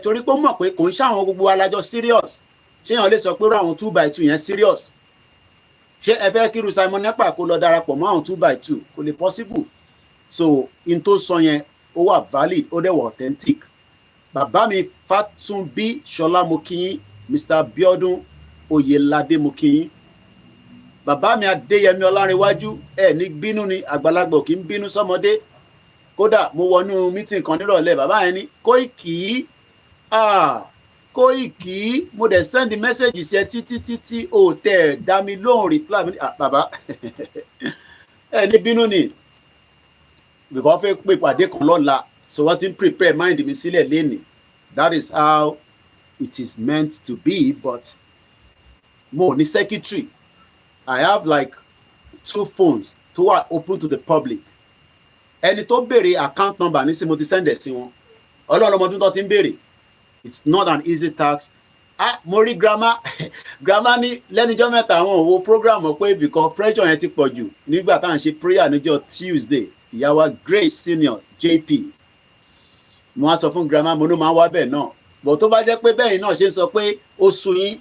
Torí pé ó mọ̀ pé kò ń ṣàwọn gbogbo alájọ serious. Ṣé èèyàn lè sọ pé àwọn 2x2 yẹn serious? Ṣé ẹ fẹ́ kí irú Simon Ekpa kó lọ darapọ̀ mọ́ àwọn 2x2? Kò lè possible. So in tó sọ yẹn ó wà valid, ó dẹ̀ wà authentic. Bàbá mi Fatunbi Ṣọlá mo kí yín, Mr. Biodun Oyelade mo kí yín. Bàbá mi Adéyẹmí Ọlárẹ̀wájú, ní bínú ni, àgbàlagbà kì í bínú sọ́mọdé. Kódà mo wọnú meeting kan nírọ̀lẹ́, bàbá yẹn ní Koiki, Koiki, mo dẹ̀ send message sí ẹ títí ó tẹ̀ dá mi lóhùn reply mi. Bàbá ní bínú ni, because fẹ́ pé pàdé kan lọ́la, so wọ́n ti ń prepare mind mi sílẹ̀ lénìí. That is how it is meant to be, but mo ní secretary. I have like 2 phones tó wà open to the public. Ẹni tó béèrè account number ní sí mo ti send ẹ̀ sí wọn. Ọlọ́run ọmọdún tó ti ń béèrè. It's not an easy task. Mo rí grandma ní lẹ́nijọ́ mẹ́ta àwọn òwò program pé because pressure yẹn ti pọ̀ jù nígbà tá à ń ṣe prayer níjọ́ Tuesday. Ìyàwó Grace Senior JP. Mo wá sọ fún grandma mo ní máa wá bẹ́ẹ̀ náà. But tó bá jẹ́ pé bẹ́ẹ̀ náà ṣe ń sọ pé ó sú yín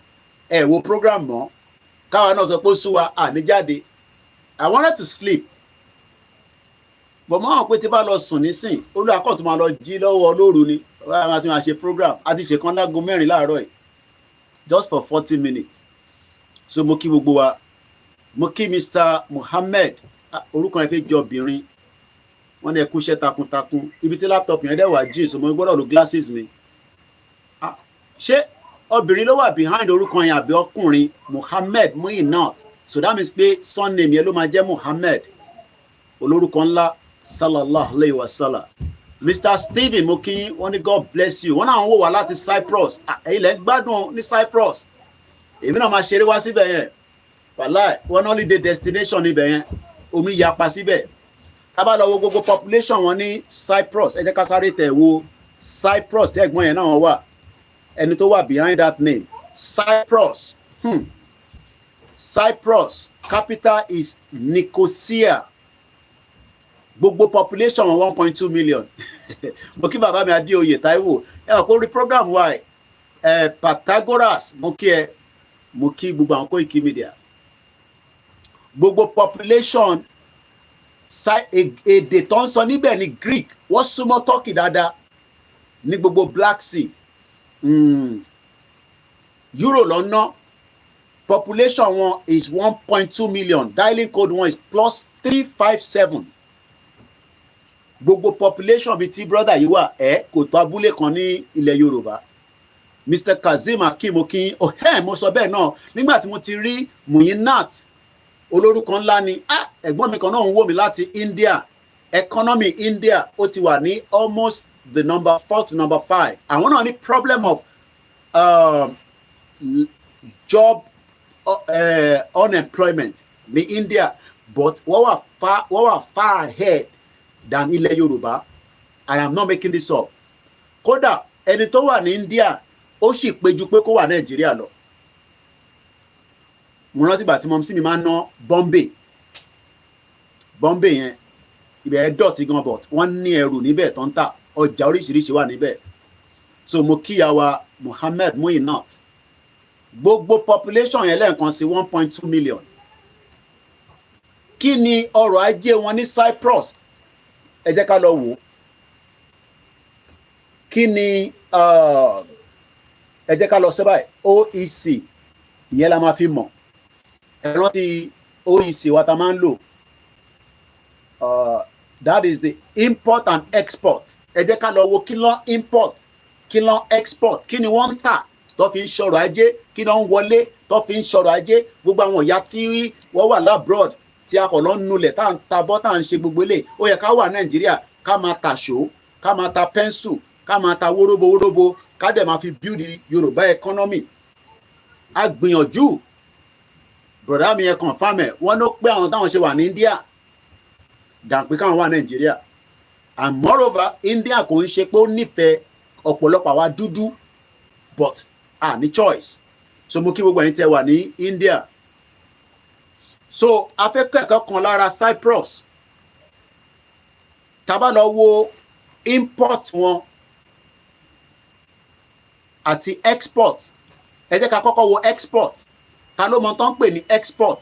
ẹ wo program mọ́. Káwa náà sọ pé ó sú wa ní jáde. I wanted to sleep. But mo hàn pé tí bá lọ sùn nísìn, olùkọ́ tó máa lọ jí lọ́wọ́ lóru ni. Wọ́n máa tún máa ṣe program. A ti ṣe kan lágo 4 láàárọ̀ yìí. Just for 40 minutes. So mo kí gbogbo wa. Mo kí Mr. Muhammad. Orúkọ yẹn fẹ́ jọ obìnrin. Wọ́n ní ẹ kú iṣẹ́ takuntakun. Ibi tí laptop yẹn dẹ̀ wà jí, so mo gbọ́dọ̀ lo glasses mi. Ṣé obìnrin ló wà behind orúkọ yẹn àbí ọkùnrin? Muhammad Muinat. So that means pé surname yẹn ló máa jẹ́ Muhammad. Olórúkọ ńlá sallallahu alayhi wa sallam. Mr. Stephen Mokin, wọ́n ní God bless you. Wọ́n náà wò wá láti Cyprus. Ẹ̀yin lẹ́ ń gbádùn ní Cyprus. Èmi náà máa ṣeré wá síbẹ̀ yẹn. Wàláì, one holiday destination níbẹ̀ yẹn. Omi yapa síbẹ̀. Tá bá lọ wo gbogbo population wọn ní Cyprus. Ẹ jẹ́ ká sáré tẹ̀ wo Cyprus ẹ̀gbọ́n yẹn náà wà. ẹni tó wà behind that name Cyprus. Cyprus capital is Nicosia. Gbogbo population 1.2 million. Mo kí bàbá mi Adéoyè Táíwò ẹ kò rí program wa Pythagoras mo kí gbogbo àwọn Koikimedia. Gbogbo population èdè tó ń sọ níbẹ̀ ní Greek wọ́n súnmọ́ Turkey dáadáa ní gbogbo Black Sea. Euro lọ́nà population wọn is 1.2 million. Dialing code wọn is +357. Gbogbo population bíi tí brother yìí wà kò tó abúlé kan ní ilẹ̀ Yorùbá. Mr. Kazeem Akimokin mo sọ bẹ́ẹ̀ náà nígbà tí mo ti rí Muyinat olórúkọ ńlá ni ẹ̀gbọ́n mi kan náà ń wò mí láti India. Economy India ó ti wà ní almost the number 4 to number 5. Àwọn náà ní problem of job unemployment ní India, but wọ́n wà far ahead than ilẹ̀ Yorùbá. I am not making this up. Kódà ẹni tó wà ní India ó sì péjú pé kó wà Nàìjíríà lọ. Mo rántí ìgbà tí mo sì mi máa ń ná Bombay yẹn ibẹ̀ dọ̀tí gan, but wọ́n ní ẹrù níbẹ̀ tó ń tà, ọjà oríṣiríṣi wà níbẹ̀. So mo kíyàwó Mohammed Muyinat. Gbogbo population yẹn lẹ́ẹ̀kan sí 1.2 million. Kí ni ọrọ̀ ajé wọn ní Cyprus? Ẹ jẹ́ ká lọ wò. Kí ni ẹ jẹ́ ká lọ sọ báyìí OEC ìyẹn la máa fi mọ̀. Ẹ rántí OEC wa ta máa ń lò. That is the import and export. Ẹ jẹ́ ká lọ wo kí ló import, kí ló export, kí ni wọ́n ń tà tó fi ń ṣọrọ̀ ajé, kí ló ń wọlé tó fi ń ṣọrọ̀ ajé. Gbogbo àwọn ìyá tí wọ́n wà labroad tí a kọ̀ lọ ń nulẹ̀ tá à ń ta bọ́ tá à ń ṣe gbogbo ilé. Ó yẹ ká wà Nàìjíríà ká máa ta ṣó, ká máa ta pẹ́ńsù, ká máa ta wóróbo ká dẹ̀ máa fi build Yorùbá economy. A gbìyànjú bọ̀dá mi yẹn confirm ẹ̀ wọ́n ló pé àwọn táwọn ṣe wà ní India dàpé káwọn wà Nàìjíríà. And moreover India kò ń ṣe pé ó nífẹ̀ẹ́ ọ̀pọ̀lọpọ̀ àwa dúdú, but ní choice. So mo kí gbogbo ẹ̀yin tẹ́ wà ní India. So afẹ́kẹ́kọ̀ọ́ kan lára Cyprus. Tá bá lọ wo import wọn àti export. Ẹ jẹ́ ká kọ́kọ́ wo export. Ta ló mọ̀ tán pè ní export?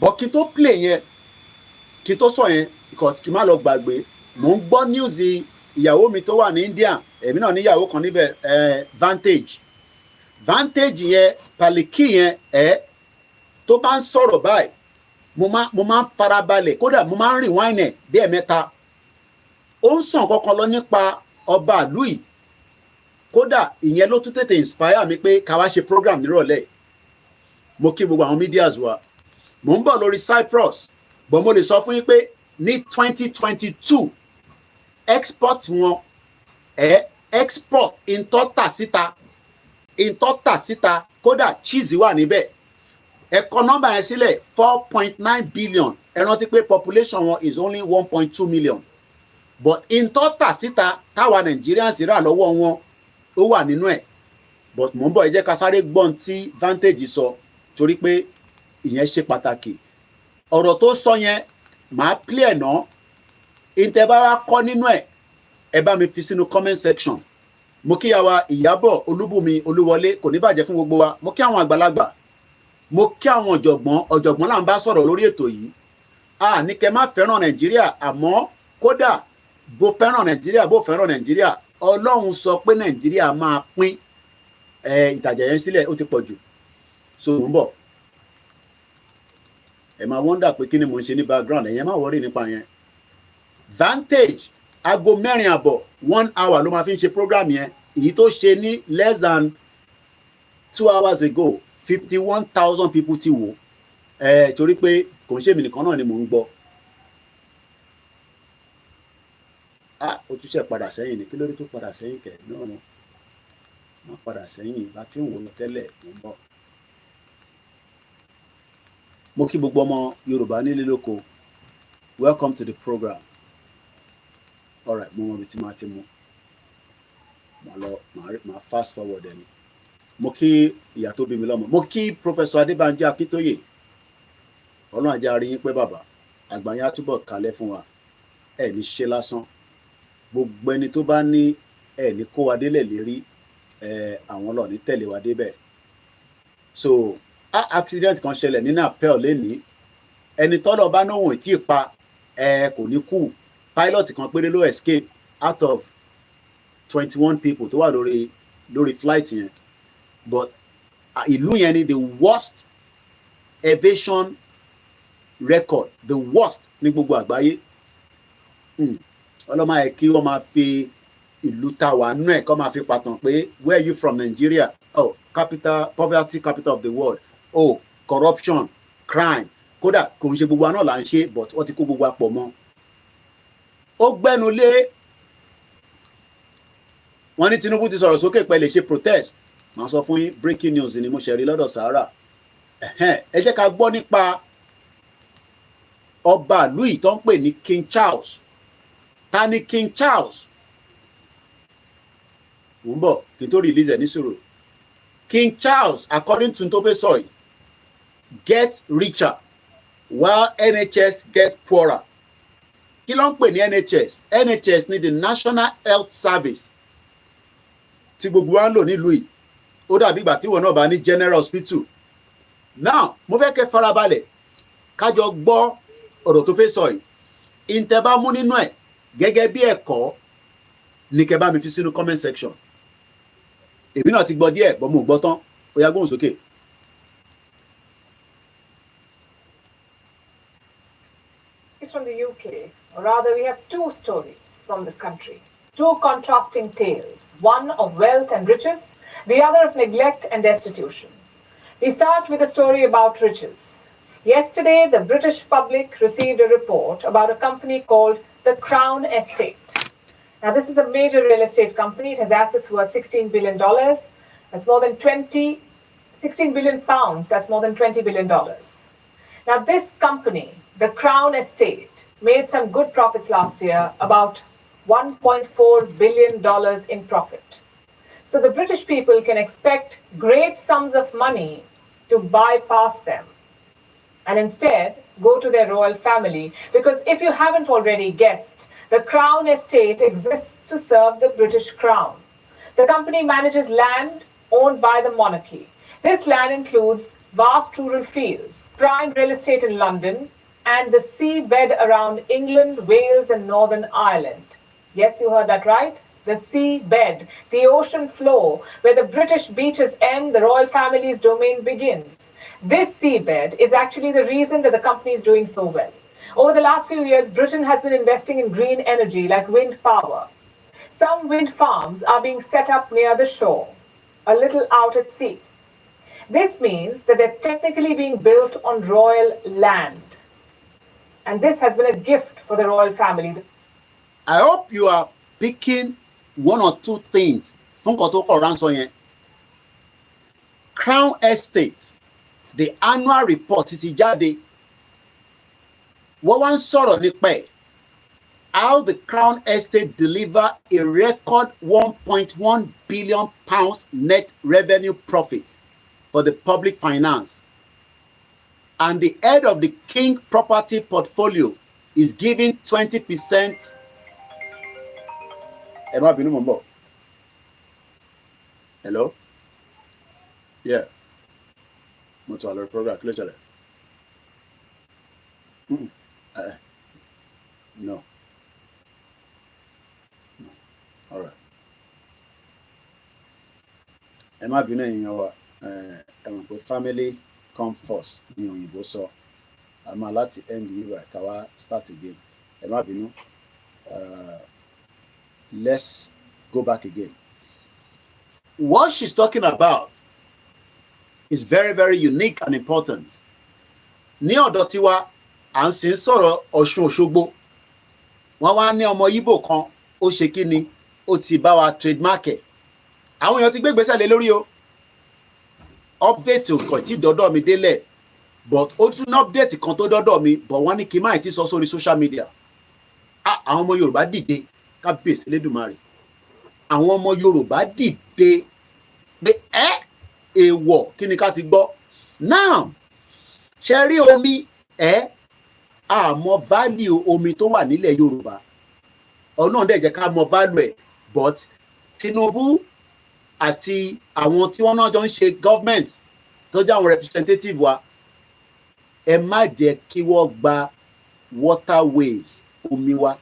But kí n tó play yẹn, kí n tó sọ yẹn, because kí n má lọ gbàgbé, mò ń gbọ́ news ìyàwó mi tó wà ní India. Èmi náà ní ìyàwó kan níbẹ̀, Vantage yẹn, Paliki yẹn, tó bá ń sọ̀rọ̀ báyìí, mo máa ń farabalẹ̀, kódà mo máa ń rewind ẹ̀ bí ẹ̀mẹ́ta. Ó ń sàn kankan lọ nípa ọba ìlú yìí. Kódà ìyẹn ló tún tètè inspire mi pé ká wá ṣe program nírọ̀lẹ́. Mo kí gbogbo àwọn medias wa. Mo ń bọ̀ lórí Cyprus, but mo lè sọ fún yín pé ní 2022 export wọn export ìtọ́tà síta kódà cheese wà níbẹ̀. Ẹ kọ nọ́mbà yẹn sílẹ̀ 4.9 billion. Ẹ rántí pé population wọn is only 1.2 million. But ìtọ́tà síta táwa Nigerians rà lọ́wọ́ wọn ó wà nínú ẹ̀. But mò ń bọ̀ ẹ jẹ́ ká sáré gbọ́n tí Vantage sọ torí pé ìyẹn ṣe pàtàkì. Ọ̀rọ̀ tó sọ yẹn màá play ẹ̀ náà. Ìtẹ́ bá wá kọ́ nínú ẹ̀ ẹ bá mi fi sínú comment section. Mo kí àwa Ìyábọ̀ Olúbùnmi Olúwọlé, kò ní bàjẹ́ fún gbogbo wa. Mo kí àwọn àgbàlagbà, mo kí àwọn ọ̀jọ̀gbọ́n là ń bá sọ̀rọ̀ lórí ètò yìí. Ní kẹ́ má fẹ́ràn Nàìjíríà, àmọ́ kódà bó fẹ́ràn Nàìjíríà Ọlọ́run sọ pé Nàìjíríà máa pín ìtàjà yẹn sílẹ̀, ó ti pọ̀ jù. So mo ń bọ̀. Ẹ máa wonder pé kí ni mo ń ṣe ní background, ẹ̀yẹn má worry nípa yẹn. Vantage aago 4:30 1 hour ló máa fi ń ṣe program yẹn. Èyí tó ṣe ní less than 2 hours ago 51,000 people ti wò. Torí pé kò ń ṣe èmi nìkan náà ni mò ń gbọ́. Ó tún ṣe padà sẹ́yìn ni, kí ló dé tó padà sẹ́yìn kẹ̀? náà má padà sẹ́yìn láti ń wò lọ tẹ́lẹ̀ mò ń bọ̀. Mo kí gbogbo ọmọ Yorùbá nílé lóko. Welcome to the program. All right, mo mọ ibi tí màá ti mú. Màá màá fast forward ẹni. Mo kí ìyá tó bí mi lọ́mọ, mo kí Professor Adébánjí Akíntóyè, Ọlọ́run á jẹ́ a rí yín pé bàbá, àgbà yín á túbọ̀ kalẹ̀ fún wa, ẹ̀ ní ṣe lásán. Gbogbo ẹni tó bá ní ẹ̀ ní kó wa délẹ̀ lérí, àwọn Ọlọ́run ní tẹ̀lé wa débẹ̀. So accident kan ṣẹlẹ̀ ní Napel lénìí, ẹni tọ́lọ̀ bá náà wọ̀n tí ì pa kò ní kú. Pilot kan péré ló escape out of 21 people tó wà lórí flight yẹn. But ìlú yẹn ni the worst aviation record, the worst ní gbogbo àgbáyé. Ọlọ́mọ ẹ̀ kí wọ́n máa fi ìlú ta wà nú ẹ̀ kọ́ máa fi pàtàn pé where are you from? Nigeria? Oh, poverty capital of the world. Oh, corruption, crime. Kódà kò ń ṣe gbogbo àná là ń ṣe, but wọ́n ti kó gbogbo àpọ̀ mọ́. Ó gbẹ́nu lé, wọ́n ní Tinubu ti sọ̀rọ̀ sókè pé lè ṣe protest. Màá sọ fún yín, breaking news ni mo ṣe rí lọ́dọ̀ Sahara. Ẹ jẹ́ ká gbọ́ nípa ọba ìlú yìí tó ń pè ní King Charles. Ta ni King Charles? Mo ń bọ̀ kí n tó release ẹ̀ ní sùúrù. King Charles, according to Ntofesoy, get richer while NHS get poorer. Kí ló ń pè ní NHS? NHS ni the National Health Service tí gbogbo wa ń lò nílùú yìí. Ó dàbí ìgbà tí wọn náà bá ní General Hospital. Now, mo fẹ́ kẹ́ farabalẹ̀ kájọ gbọ́ ọ̀rọ̀ tó fẹ́ sọ yìí. Ìǹtẹ̀ bá mú nínú ẹ̀ gẹ́gẹ́ bí ẹ̀kọ́ ní kẹ́ bá mi fi sínú comment section. Èmi náà ti gbọ́ díẹ̀ bọ́ mo gbọ́ tán. Ó yá gbóhùn sókè. It's from the UK, or rather we have two stories from this country. Two contrasting tales, one of wealth and riches, the other of neglect and destitution. We start with a story about riches. Yesterday, the British public received a report about a company called the Crown Estate. Now, this is a major real estate company. It has assets worth $16 billion. That's more than 16 billion pounds. That's more than $20 billion. Now, this company, the Crown Estate, made some good profits last year, about $1.4 billion in profit. So the British people can expect great sums of money to bypass them and instead go to their royal family, because if you haven't already guessed, the Crown Estate exists to serve the British Crown. The company manages land owned by the monarchy. This land includes vast rural fields, prime real estate in London, and the seabed around England, Wales, and Northern Ireland. Yes, you heard that right. The seabed, the ocean floor, where the British beaches end, the royal family's domain begins. This seabed is actually the reason that the company is doing so well. Over the last few years, Britain has been investing in green energy like wind power. Some wind farms are being set up near the shore, a little out at sea. This means that they're technically being built on royal land. And this has been a gift for the royal family. I hope you are picking one or two things. Crown Estate, the annual report ti jáde. Wọ́n wá ń sọ̀rọ̀ nípa ẹ̀. How the Crown Estate deliver a record 1.1 billion pounds net revenue profit for the public finance. And the head of the King property portfolio is giving 20%. Hello? Yeah. Motor alert program. No. All right. Ẹ má bínú ẹ̀yin wa, ẹ mọ̀ pé family come first ní òyìnbó sọ. A máa láti end yìí ká wá start again. Ẹ má bínú. Let's go back again. What she's talking about is very, very unique and important. Ní ọ̀dọ̀ tiwa, à ń sì ń sọ̀rọ̀ Ọ̀ṣun Òṣogbo. Wọ́n wá ní ọmọ Yíbò kan, ó ṣe kí ni, ó ti bá wa trademark ẹ̀. Àwọn èèyàn ti gbé ìgbésẹ̀ lé lórí o. Update kò tí dọ́dọ̀ mi délẹ̀, but ó tún update kan tó dọ́dọ̀ mi, but wọ́n ní kí n má ti sọ sórí social media. Àwọn ọmọ Yorùbá dìde kábíyèsí Elédùmarè. àwọn ọmọ Yorùbá dìde pé èèwọ̀ kí ni ká ti gbọ́. Now ṣe rí omi àmọ́ value omi tó wà nílẹ̀ Yorùbá ọ̀nà dẹ̀ jẹ́ ká mọ value ẹ̀, but Tinubu àti àwọn tí wọ́n náà jọ ń ṣe government tó jẹ́ àwọn representative wa, ẹ má jẹ́ kí wọ́n gba waterways omi wa.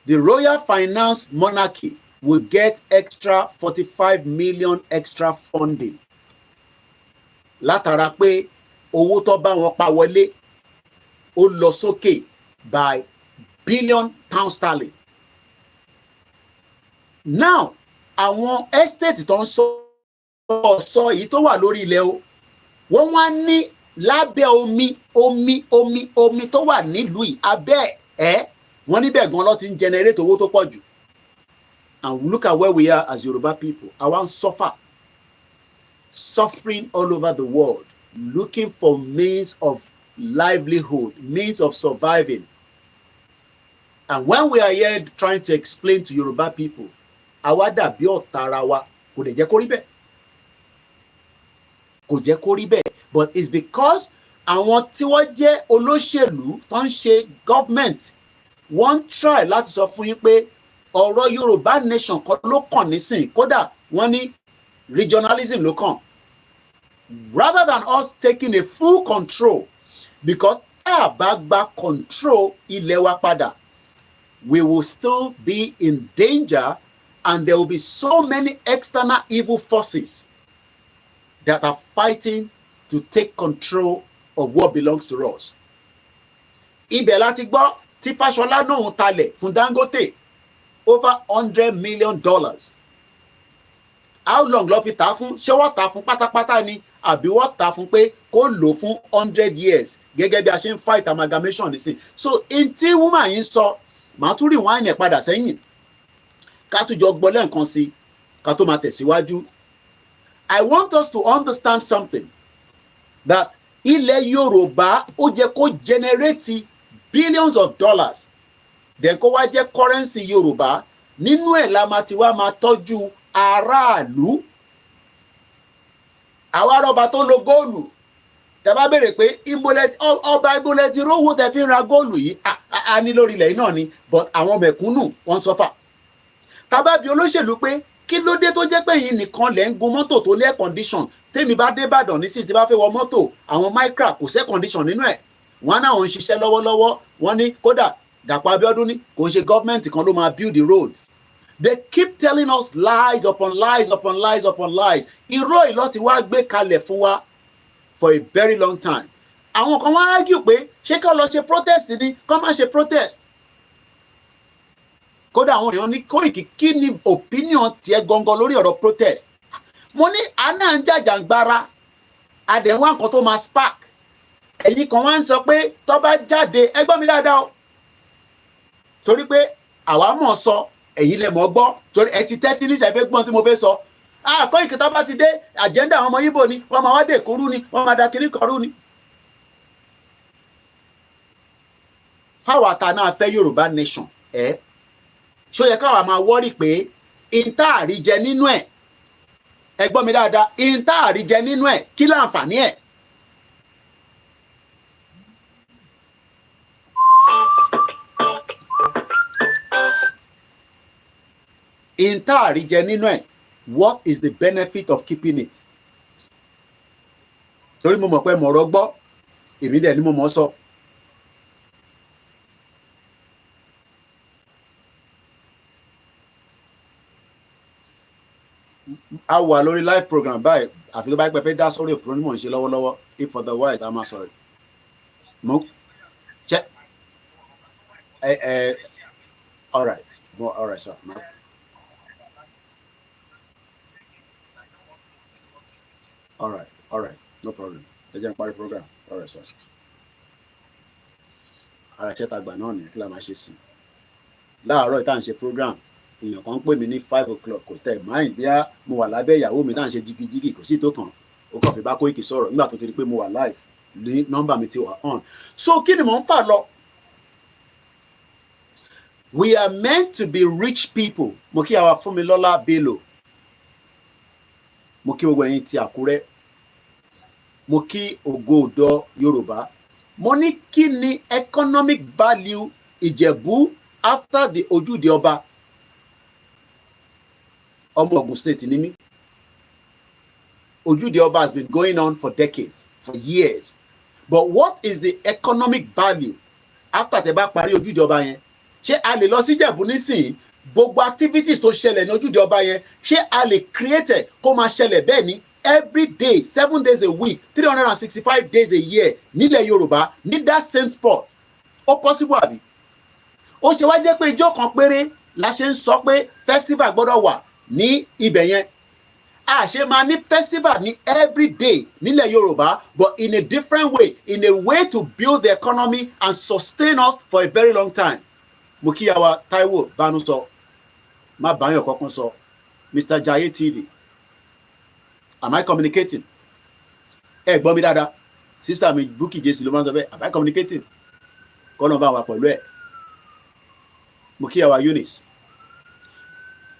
The Royal Finance Monarchy will get extra 45 million extra funding látara pé owó tó bá wọn pa wọlé ó lọ sókè by billion pound sterling. Now àwọn estate tó ń sọ èyí tó wà lórí ilẹ̀ o, wọ́n wá ní lábẹ́ omi tó wà nílùú yìí abẹ́ wọ́n níbẹ̀ gan ló ti ń generate owó tó pọ̀ jù. And look at where we are as Yoruba people. Àwa ń suffering all over the world, looking for means of livelihood, means of surviving. And when we are here trying to explain to Yoruba people, àwa dàbí ọ̀tá ara wa, kò dẹ̀ jẹ́ kó rí bẹ́ẹ̀. Kò jẹ́ kó rí bẹ́ẹ̀. But it's because àwọn tí wọ́n jẹ́ olóṣèlú tó ń ṣe government, wọ́n try láti sọ fún yín pé ọ̀rọ̀ Yorùbá nation kan ló kàn nísìn, kódà wọ́n ní regionalism ló kàn. Rather than us taking a full control, because tá a bá gba control ilẹ̀ wa padà, we will still be in danger, and there will be so many external evil forces that are fighting to take control of what belongs to us. Ibẹ̀ láti gbọ́ tí Fáṣọlá náà ń talẹ̀ fún Dangote over $100 million. How long ló fi tà fún? Ṣé wọ́n tà fún pátápátá ni àbí wọ́n tà fún pé kó lò fún 100 years gẹ́gẹ́ bí a ṣe ń fight amalgamation nísìn? So in tí woman yìí ń sọ, màá tún rí wọ́n àyàn padà sẹ́yìn ká tún jọ gbọ́ lẹ́ǹkan sí ká tó máa tẹ̀síwájú. I want us to understand something, that ilẹ̀ Yorùbá ó jẹ́ kó generate billions of dollars, then kó wá jẹ́ currency Yorùbá, nínú ẹ̀ la máa ti wá máa tọ́jú aráàlú. Àwa rọ́bà tó lo góòlù, tẹ́ bá béèrè pé ọba ìbólẹ̀ ti rówó tẹ́ fi ń ra góòlù yìí, a ní lórí ilẹ̀ yìí náà ni, but àwọn mẹ̀kúnnù wọ́n sọ́fà. Tá bá bi olóṣèlú pé kí ló dé tó jẹ́ pé yìí nìkan lẹ́ ń gun mọ́tò tó lẹ́ condition, tèmi bá dé Ìbàdàn nísìnyí tí bá fẹ́ wọ mọ́tò àwọn Micra kò sẹ́ condition nínú ẹ̀, wọ́n náà ń ṣiṣẹ́ lọ́wọ́lọ́wọ́, wọ́n ní kódà Dàpọ̀ Abíọ́dún ní kò ń ṣe gọ́ọ̀mẹ̀ntì kan ló máa build the roads. They keep telling us lies upon lies upon lies upon lies. Irọ́ ìlọ́ ti wá gbé kalẹ̀ fún wa for a very long time. Àwọn kan wá argue pé ṣé ká lọ ṣe protest ni, kó má ṣe protest. Kódà àwọn èèyàn ní Koiki, kí ni opinion tiẹ̀ gangan lórí ọ̀rọ̀ protest? Mo ní àná ń jàjàngbara, àdéhùn nǹkan tó máa spark. Ẹ̀yin kan wá ń sọ pé tó bá jáde, ẹ gbọ́ mi dáadáa o. Torí pé àwa mọ̀ sọ, ẹ̀yin lẹ mọ̀ gbọ́, torí ẹ ti tẹ́tí ní ìṣẹ̀fẹ́ gbọ́n tí mo fẹ́ sọ. Koiki tó bá ti dé agenda àwọn ọmọ Yíbò ni, wọ́n máa wá dé kúrú ni, wọ́n máa da kiri kọrú ni. Fáwọn àtà náà fẹ́ Yorùbá nation, ṣó yẹ káwa máa wọ́rì pé ìntáàrí jẹ nínú ẹ̀, ẹ gbọ́ mi dáadáa, ìntáàrí jẹ nínú ẹ̀, kí láǹfààní ẹ̀? Ìntáàrí jẹ nínú ẹ̀, what is the benefit of keeping it? Torí mo mọ̀ pé mọ̀rọ̀ gbọ́, èmi dẹ̀ ni mo mọ̀ sọ. A wà lórí live program báyìí, àfi tó bá pẹ́ fẹ́ dá sórí òfurufú ní mò ń ṣe lọ́wọ́lọ́wọ́, if otherwise a máa sọ̀rọ̀. Mo ṣe all right, sir. All right, no problem. Ẹ jẹ́ n parí program. All right, sir. Ara ṣẹ́ ta gbà náà ni kí la máa ṣe sí. Láàárọ̀ ìta ń ṣe program, èèyàn kan pè mí ní 5 o'clock, kò tẹ̀ mind bí mo wà lábẹ́ ìyàwó mi tá à ń ṣe jigijigi, kò sí tó kàn. Ó kàn fi bá Koiki sọ̀rọ̀ nígbà tó ti rí pé mo wà live ní nọ́mbà mi ti wà on. So kí ni mò ń fà lọ? We are meant to be rich people. Mo kí àwa Fúnmilọ́lá Bello. Mo kí gbogbo ẹ̀yin ti Àkúrẹ́. Mo kí Ògo Ọ̀dọ́ Yorùbá. Mo ní kí ni economic value Ìjẹ̀bú after the Ojúde Ọba. Ọmọ Ògùn State ni mí. Ojúde Ọba has been going on for decades, for years. But what is the economic value after tẹ́ bá parí Ojúde Ọba yẹn? Ṣé a lè lọ sí Ìjẹ̀bú nísìnyí? Gbogbo activities tó ṣẹlẹ̀ ní Ojúde Ọba yẹn, ṣé a lè create kó máa ṣẹlẹ̀ bẹ́ẹ̀ ni every day, 7 days a week, 365 days a year nílẹ̀ Yorùbá ní that same spot? Ó possible àbí? Ó ṣe wá jẹ́ pé ijọ́ kan péré la ṣe ń sọ pé festival gbọ́dọ̀ wà ní ibẹ̀ yẹn. A ṣe máa ní festival ní every day nílẹ̀ Yorùbá, but in a different way, in a way to build the economy and sustain us for a very long time. Mo kí àwa Táíwò Bánú sọ, má báyọ̀ kankan sọ, Mr. Jaye TV. Am I communicating? Ẹ gbọ́ mi dáadáa. Sister mi Bukky Jesse ló máa ń sọ bẹ́ẹ̀. Am I communicating? Kọ́nà bá wa pẹ̀lú ẹ̀. Mo kí àwa Eunice.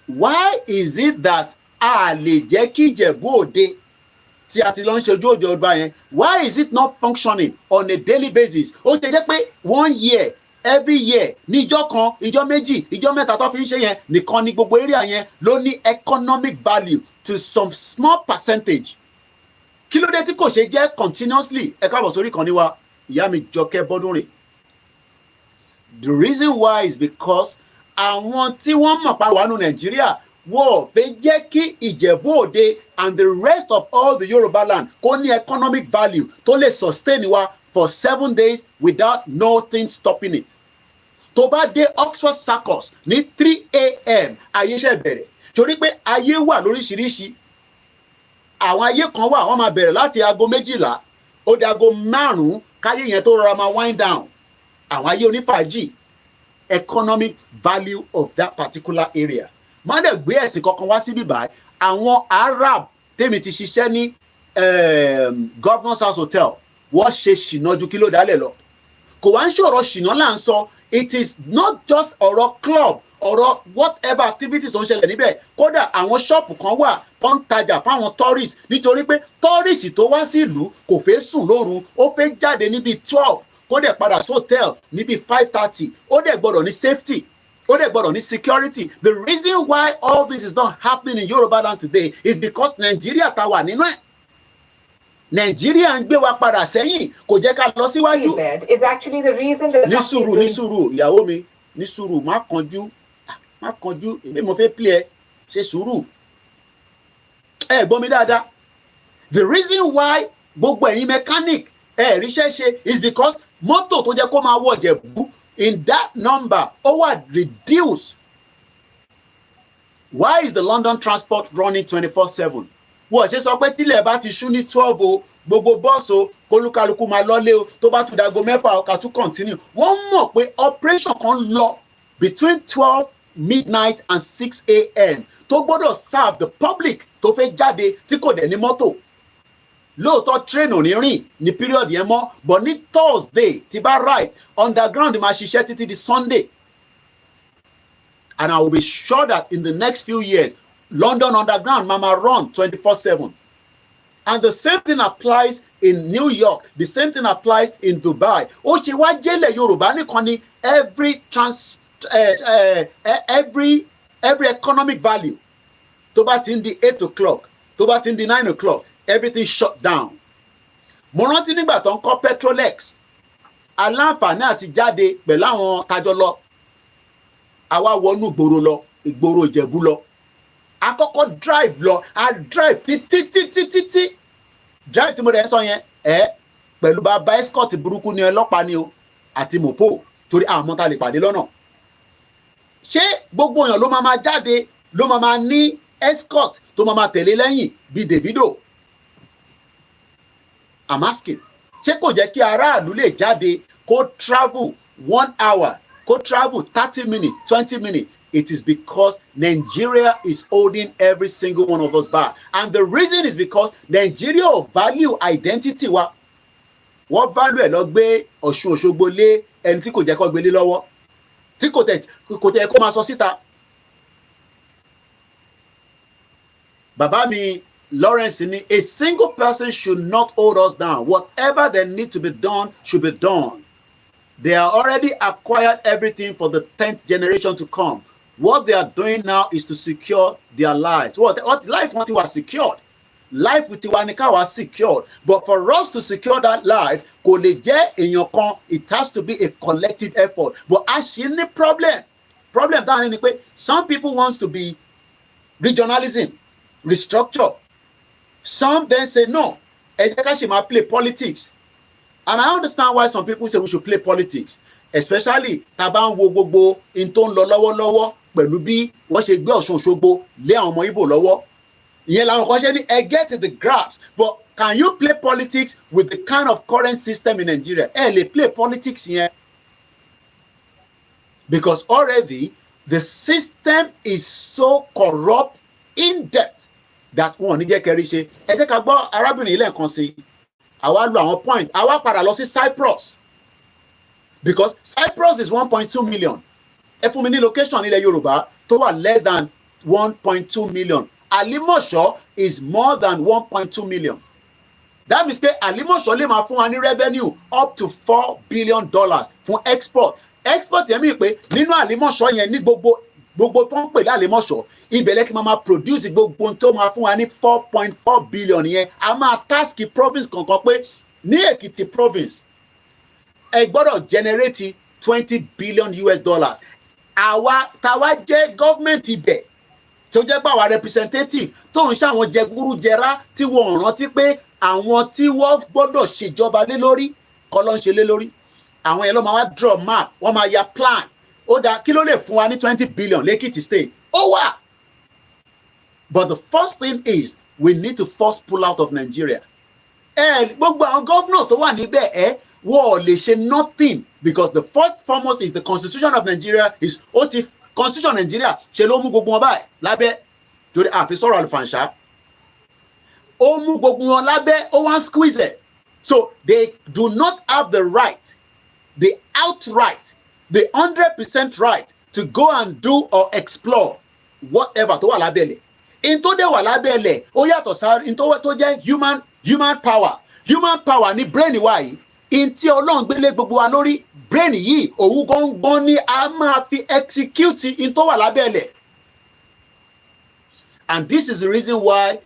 Why is it that a lè jẹ́ kí Ìjẹ̀bú Òde tí a ti lọ ń ṣe ojú òde ọba yẹn, why is it not functioning on a daily basis? Ó ṣe jẹ́ pé 1 year every year ní ìjọ kan, ìjọ méjì, ìjọ mẹ́ta tó fi ń ṣe yẹn nìkan ni gbogbo area yẹn ló ní economic value to some small percentage. Kí ló dé tí kò ṣe jẹ́ continuously? Ẹ káàbọ̀ sórí ìkànnì wa, ìyá mi Jọkẹ́ Bọ́dúnrìn. The reason why is because àwọn tí wọ́n mọ̀ pa wà nù Nàìjíríà wọ́n fẹ́ jẹ́ kí Ìjẹ̀bú Òde and the rest of all the Yoruba land kó ní economic value tó lè sustain wa for 7 days without nothing stopping it. Tó bá dé Oxford Circus ní 3 a.m. ayé ṣe bẹ̀rẹ̀, torí pé ayé wà lóríṣiríṣi. Àwọn ayé kan wà wọ́n máa bẹ̀rẹ̀ láti aago 12 ó di aago 5 káyé yẹn tó rọra máa wind down. Àwọn ayé onífàájì, economic value of that particular area. Má dẹ̀ gbé ẹ̀sìn kankan wá síbí báyìí. Àwọn Arab tèmi ti ṣiṣẹ́ ní Governor's House Hotel, wọ́n ṣe ṣìnà ju kí ló dálẹ̀ lọ. Kò wá ń ṣọ̀rọ̀ ṣìnà là ń sọ. It is not just ọ̀rọ̀ club, ọ̀rọ̀ whatever activities tó ń ṣẹlẹ̀ níbẹ̀. Kódà àwọn ṣọ́ọ̀pù kan wà tó ń tajà fáwọn tourists, nítorí pé tourists tó wá sí ìlú kò fẹ́ sùn lóru, ó fẹ́ jáde níbi 12 kó dẹ̀ padà sí hotel níbi 5:30, ó dẹ̀ gbọ́dọ̀ ní safety, ó dẹ̀ gbọ́dọ̀ ní security. The reason why all this is not happening in Yoruba land today is because Nigeria ta wà nínú ẹ̀. Nigeria ń gbé wa padà sẹ́yìn, kò jẹ́ ká lọ síwájú. Is actually the reason that ní sùúrù ìyàwó mi, ní sùúrù, má kánjú, èmi mo fẹ́ play ẹ, ṣe sùúrù. Ẹ gbọ́ mi dáadáa. The reason why gbogbo ẹ̀yin mechanic ríṣẹ́ ṣe is because mọ́tò tó jẹ́ kó máa wọ Ìjẹ̀bú in that number ó wà reduced. Why is the London transport running 24/7? Wọ́n ṣe sọ pé tílẹ̀ bá ti ṣú ní 12 o, gbogbo bọ́ọ̀sì o, kólúkálukú máa lọ́lé o, tó bá tún dago 6 ká tún continue. Wọ́n mọ̀ pé operation kan lọ between 12 midnight and 6 a.m. tó gbọ́dọ̀ serve the public tó fẹ́ jáde tí kò dẹ̀ ní mọ́tò. Lóòótọ́ train ò ní rìn ní period yẹn mọ́, but ní Thursday tí bá right underground máa ṣiṣẹ́ títí di Sunday. And I will be sure that in the next few years London Underground mama run 24/7. And the same thing applies in New York. The same thing applies in Dubai. Ó ṣe wá jẹ́lẹ̀ Yorùbá nìkan ni every economic value. Tó bá ti ń di 8 o'clock, tó bá ti ń di 9 o'clock, everything shut down. Mo rántí nígbà tó ń kọ́ Petrolex, aláǹfààní àti jáde pẹ̀lú àwọn tajọ lọ. Àwa wọnú ìgboro lọ, ìgboro Ìjẹ̀bú lọ. A kọ́kọ́ drive lọ, a drive títí. Drive tí mo dẹ̀ ń sọ yẹn, pẹ̀lú bàbá escort burúkú ni ọlọ́pàá ni o, àti mopo, torí àwọn ta lè pàdé lọ́nà. Ṣé gbogbo èèyàn ló máa jáde, ló máa ní escort tó máa tẹ̀lé lẹ́yìn bí Davido? I'm asking. Ṣé kò jẹ́ kí aráàlú lè jáde kó travel 1 hour, kó travel 30 minutes, 20 minutes? It is because Nigeria is holding every single one of us back. And the reason is because Nigeria value identity wa. Wọ́n value ẹ̀ lọ gbé Ọ̀ṣun Òṣogbo lé ẹni tí kò jẹ́ kó gbélé lọ́wọ́. tí kò tẹ̀ kó máa sọ síta. Bàbá mi Lawrence ni, a single person should not hold us down. Whatever that need to be done should be done. They are already acquired everything for the 10th generation to come. What they are doing now is to secure their lives. What life want was secured. Life with Tiwanika was secured. But for us to secure that life, it has to be a collective effort. But actually, the problem down in the some people wants to be regionalism, restructure. Some then say no, Ejekashima play politics. And I understand why some people say we should play politics, especially taban wo gbogbo in tó ń lọ lọ́wọ́lọ́wọ́ pẹ̀lú bí wọ́n ṣe gbé Ọ̀ṣun Òṣogbo lé àwọn ọmọ Ìgbò lọ́wọ́. Ìyẹn làwọn kan ṣe ní ẹ get the grasp, but can you play politics with the kind of current system in Nigeria? Ẹ lè play politics yẹn, because already the system is so corrupt in depth that wọn ò ní jẹ́ kẹrí ṣe. Ẹ jẹ́ ká gbọ́ arábìnrin ilé nǹkan sí i. Àwa lo àwọn point, àwa padà lọ sí Cyprus, because Cyprus is 1.2 million. Ẹ fún mi ní location ilẹ̀ Yorùbá tó wà less than 1.2 million. Alimosho is more than 1.2 million. That means pé Alimosho lè máa fún wa ní revenue up to $4 billion fún export. Export yẹn mi pé nínú Alimosho yẹn ní gbogbo tó ń pè ní Alimosho, ibẹ̀lẹ̀ tí máa produce gbogbo tó máa fún wa ní 4.4 billion yẹn. A máa task province kankan pé ní Èkìtì province ẹ gbọ́dọ̀ generate $20 billion. Àwa táwa jẹ́ government ibẹ̀ tó jẹ́ pé àwa representative tó ń ṣàwọn jẹgúrú jẹrá tí wọ́n rántí pé àwọn tí wọ́n gbọ́dọ̀ ṣèjọba lé lórí kọ́ ló ń ṣe lé lórí. Àwọn yẹn ló máa wá draw map, wọ́n máa ya plan. Ó dá kí ló lè fún wa ní 20 billion lẹ́kìtì state. Ó wà. But the first thing is we need to first pull out of Nigeria. Gbogbo àwọn governor tó wà níbẹ̀ wọ́n lè ṣe nothing, because the first foremost is the constitution of Nigeria is constitution Nigeria ṣe ló mú gbogbo wọn báyìí lábẹ́ torí àfi sọ̀rọ̀ àlùfànṣá. Ó mú gbogbo wọn lábẹ́, ó wá squeeze it. So they do not have the right, the outright, the 100% right to go and do or explore whatever tó wà lábẹ́lẹ̀. In tó dé wà lábẹ́lẹ̀ ó yàtọ̀ sáré in tó jẹ́ human power. Human power ní brain wa yìí. In tí Ọlọ́run gbélé gbogbo wa lórí brain yìí, òun gangan ni a máa fi execute in tó wà lábẹ́lẹ̀. And this is the reason why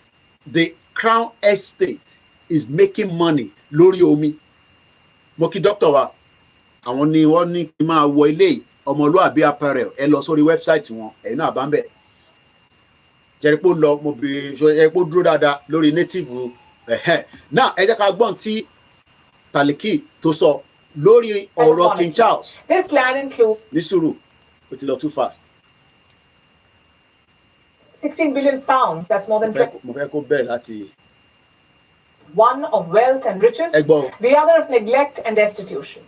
the Crown Estate is making money lórí omi. Mo kí doctor wa, àwọn ni wọ́n ní kí n máa wọ ilé Ọmọlúàbí apparel, ẹ lọ sórí website wọn, ẹ̀yin náà bá ń bẹ̀. Jẹ́rìpó lọ, mo bèrè jẹ́rìpó dúró dáadáa lórí native. Now ẹ jẹ́ ká gbọ́n tí Taliki tó sọ lórí ọ̀rọ̀ King Charles. This land includes Nisuru, ó ti lọ too fast. 16 billion pounds, that's more than Mo fẹ́ kó bẹ́ẹ̀ láti. One of wealth and riches, the other of neglect and destitution.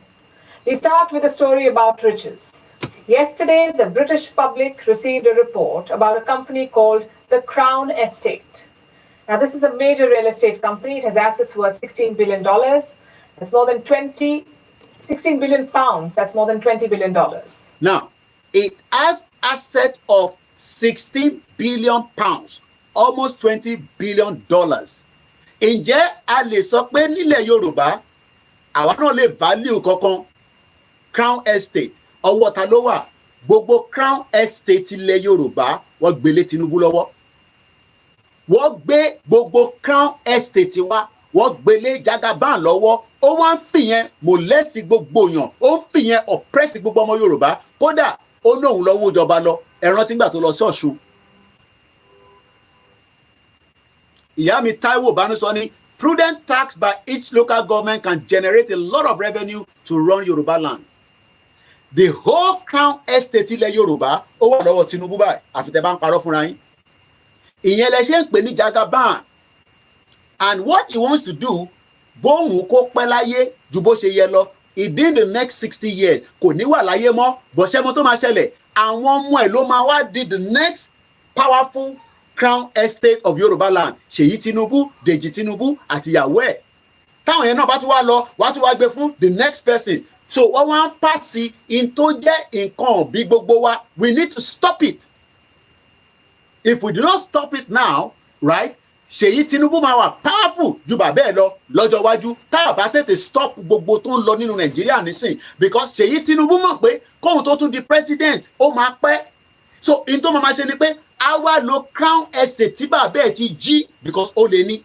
We start with a story about riches. Yesterday, the British public received a report about a company called the Crown Estate. Now, this is a major real estate company. It has assets worth $16 billion. That's more than 16 billion pounds. That's more than $20 billion. Now, it has assets of 16 billion pounds, almost $20 billion. Ǹjẹ́ a lè sọ pé nílẹ̀ Yorùbá àwa náà lè value kankan Crown Estate ọwọ́ ta ló wà? Gbogbo Crown Estate ilẹ̀ Yorùbá wọ́n gbélé Tinubu lọ́wọ́. Wọ́n gbé gbogbo Crown Estate wa, wọ́n gbélé Jagaban lọ́wọ́. Ó wá ń fìyẹn molest gbogbo èèyàn, ó ń fìyẹn oppress gbogbo ọmọ Yorùbá. Kódà ó lóun lọ́wọ́ ìjọba lọ, ẹ rántí nígbà tó lọ sí Ọ̀ṣun. Ìyá mi Táíwò Bánúsọ ní prudent tax by each local government can generate a lot of revenue to run Yoruba land. The whole Crown Estate ilẹ̀ Yorùbá ó wà lọ́wọ́ Tinubu báyìí, àfi tẹ́ bá ń parọ́ fúnra yín. Ìyẹn lẹ ṣe ń pè ní Jagaban. And what he wants to do, bóun kó pẹ́ láyé ju bó ṣe yẹ lọ, within the next 60 years kò ní wà láyé mọ́, bọ̀ṣẹ́ mọ́ tó máa ṣẹlẹ̀, àwọn ọmọ ẹ̀ ló máa wá di the next powerful Crown Estate of Yoruba land. Ṣèyí Tinubu, Dèjì Tinubu àti ìyàwó ẹ̀. Táwọn yẹn náà bá tún wá lọ, wá tún wá gbé fún the next person. So wọ́n wá ń pàṣẹ in tó jẹ́ nǹkan bí gbogbo wa, we need to stop it. If we do not stop it now, right, Ṣèyí Tinubu máa wà powerful ju bàbá ẹ̀ lọ lọ́jọ́ iwájú tá a bá tètè stop gbogbo tó ń lọ nínú Nàìjíríà nísìn, because Ṣèyí Tinubu mọ̀ pé kóhun tó tún di president ó máa pẹ́. So in tó máa ṣe ni pé a wá lo Crown Estate tí bàbá ẹ̀ ti jí, because ó lè ní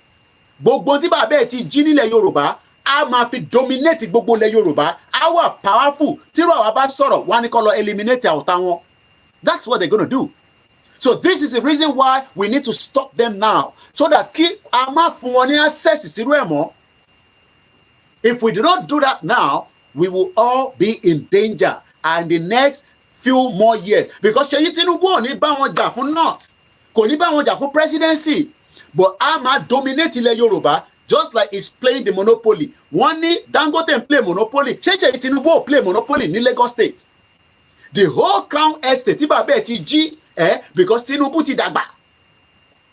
gbogbo tí bàbá ẹ̀ ti jí nílẹ̀ Yorùbá a máa fi dominate gbogbo ilẹ̀ Yorùbá, a wà powerful tírú àwa bá sọ̀rọ̀ wá ní kó lọ eliminate ọ̀tá wọn. That's what they're gonna do. So this is the reason why we need to stop them now, so that kí a má fún wọn ní access sírú ẹ̀ mọ́. If we do not do that now, we will all be in danger and the next few more years, because Ṣèyí Tinubu ò ní bá wọn jà fún north, kò ní bá wọn jà fún presidency, but a máa dominate ilẹ̀ Yorùbá just like he's playing the monopoly. Wọ́n ní Dangote ń play monopoly, ṣé Ṣèyí Tinubu ò play monopoly ní Lagos State? The whole Crown Estate tí bàbá ẹ̀ ti jí because Tinubu ti dàgbà,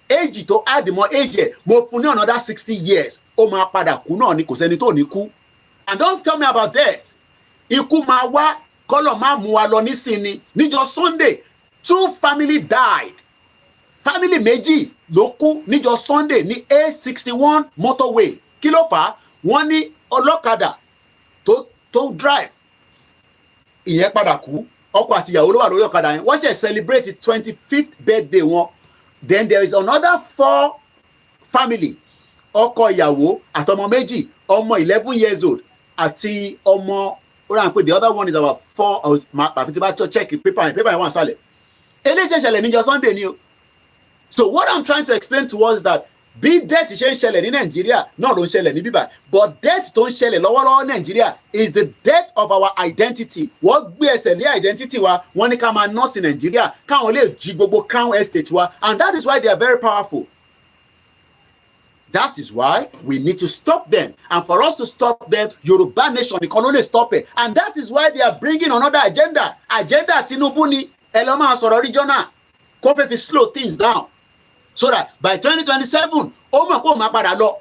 age tó add mọ́ age ẹ̀, mo fún ní another 60 years ó máa padà kú náà ni, kò sẹ́ni tó ní kú. And don't tell me about that. Ikú máa wá kọ́lọ̀ máa mú wa lọ nísìnyí. Níjọ́ Sunday 2 family died, family méjì ló kú níjọ́ Sunday ní A61 motorway. Kí ló fà á? Wọ́n ní ọlọ́kadà tó drive ìyẹn padà kú, ọkọ àti ìyàwó ló wà lórí ọ̀kadà yẹn, wọ́n ṣe celebrate 25th birthday wọn. Then there is another 4 family, ọkọ ìyàwó àtọmọ méjì, ọmọ 11 years old àti ọmọ, ó rà ń pé the other one is about 4, àfi tí bá tó check paper yẹn wà sálẹ̀. Eléyìí ṣe ṣẹlẹ̀ níjọ́ Sunday ni o. So what I'm trying to explain to us is that bí death ṣe ń ṣẹlẹ̀ ní Nàìjíríà náà ló ń ṣẹlẹ̀ ní bíbá, but death tó ń ṣẹlẹ̀ lọ́wọ́lọ́wọ́ Nàìjíríà is the death of our identity. Wọ́n gbé ẹsẹ̀ lé identity wa, wọ́n ní ká máa nọ́ọ̀sì Nàìjíríà káwọn lè jí gbogbo Crown Estate wa, and that is why they are very powerful. That is why we need to stop them, and for us to stop them, Yoruba nation nìkan ló lè stop it, and that is why they are bringing another agenda. Agenda Tinubu ni ẹ lọ máa sọ̀rọ̀ regional kó fẹ́ fi slow things down, so that by 2027 ó mọ̀ kó máa padà lọ,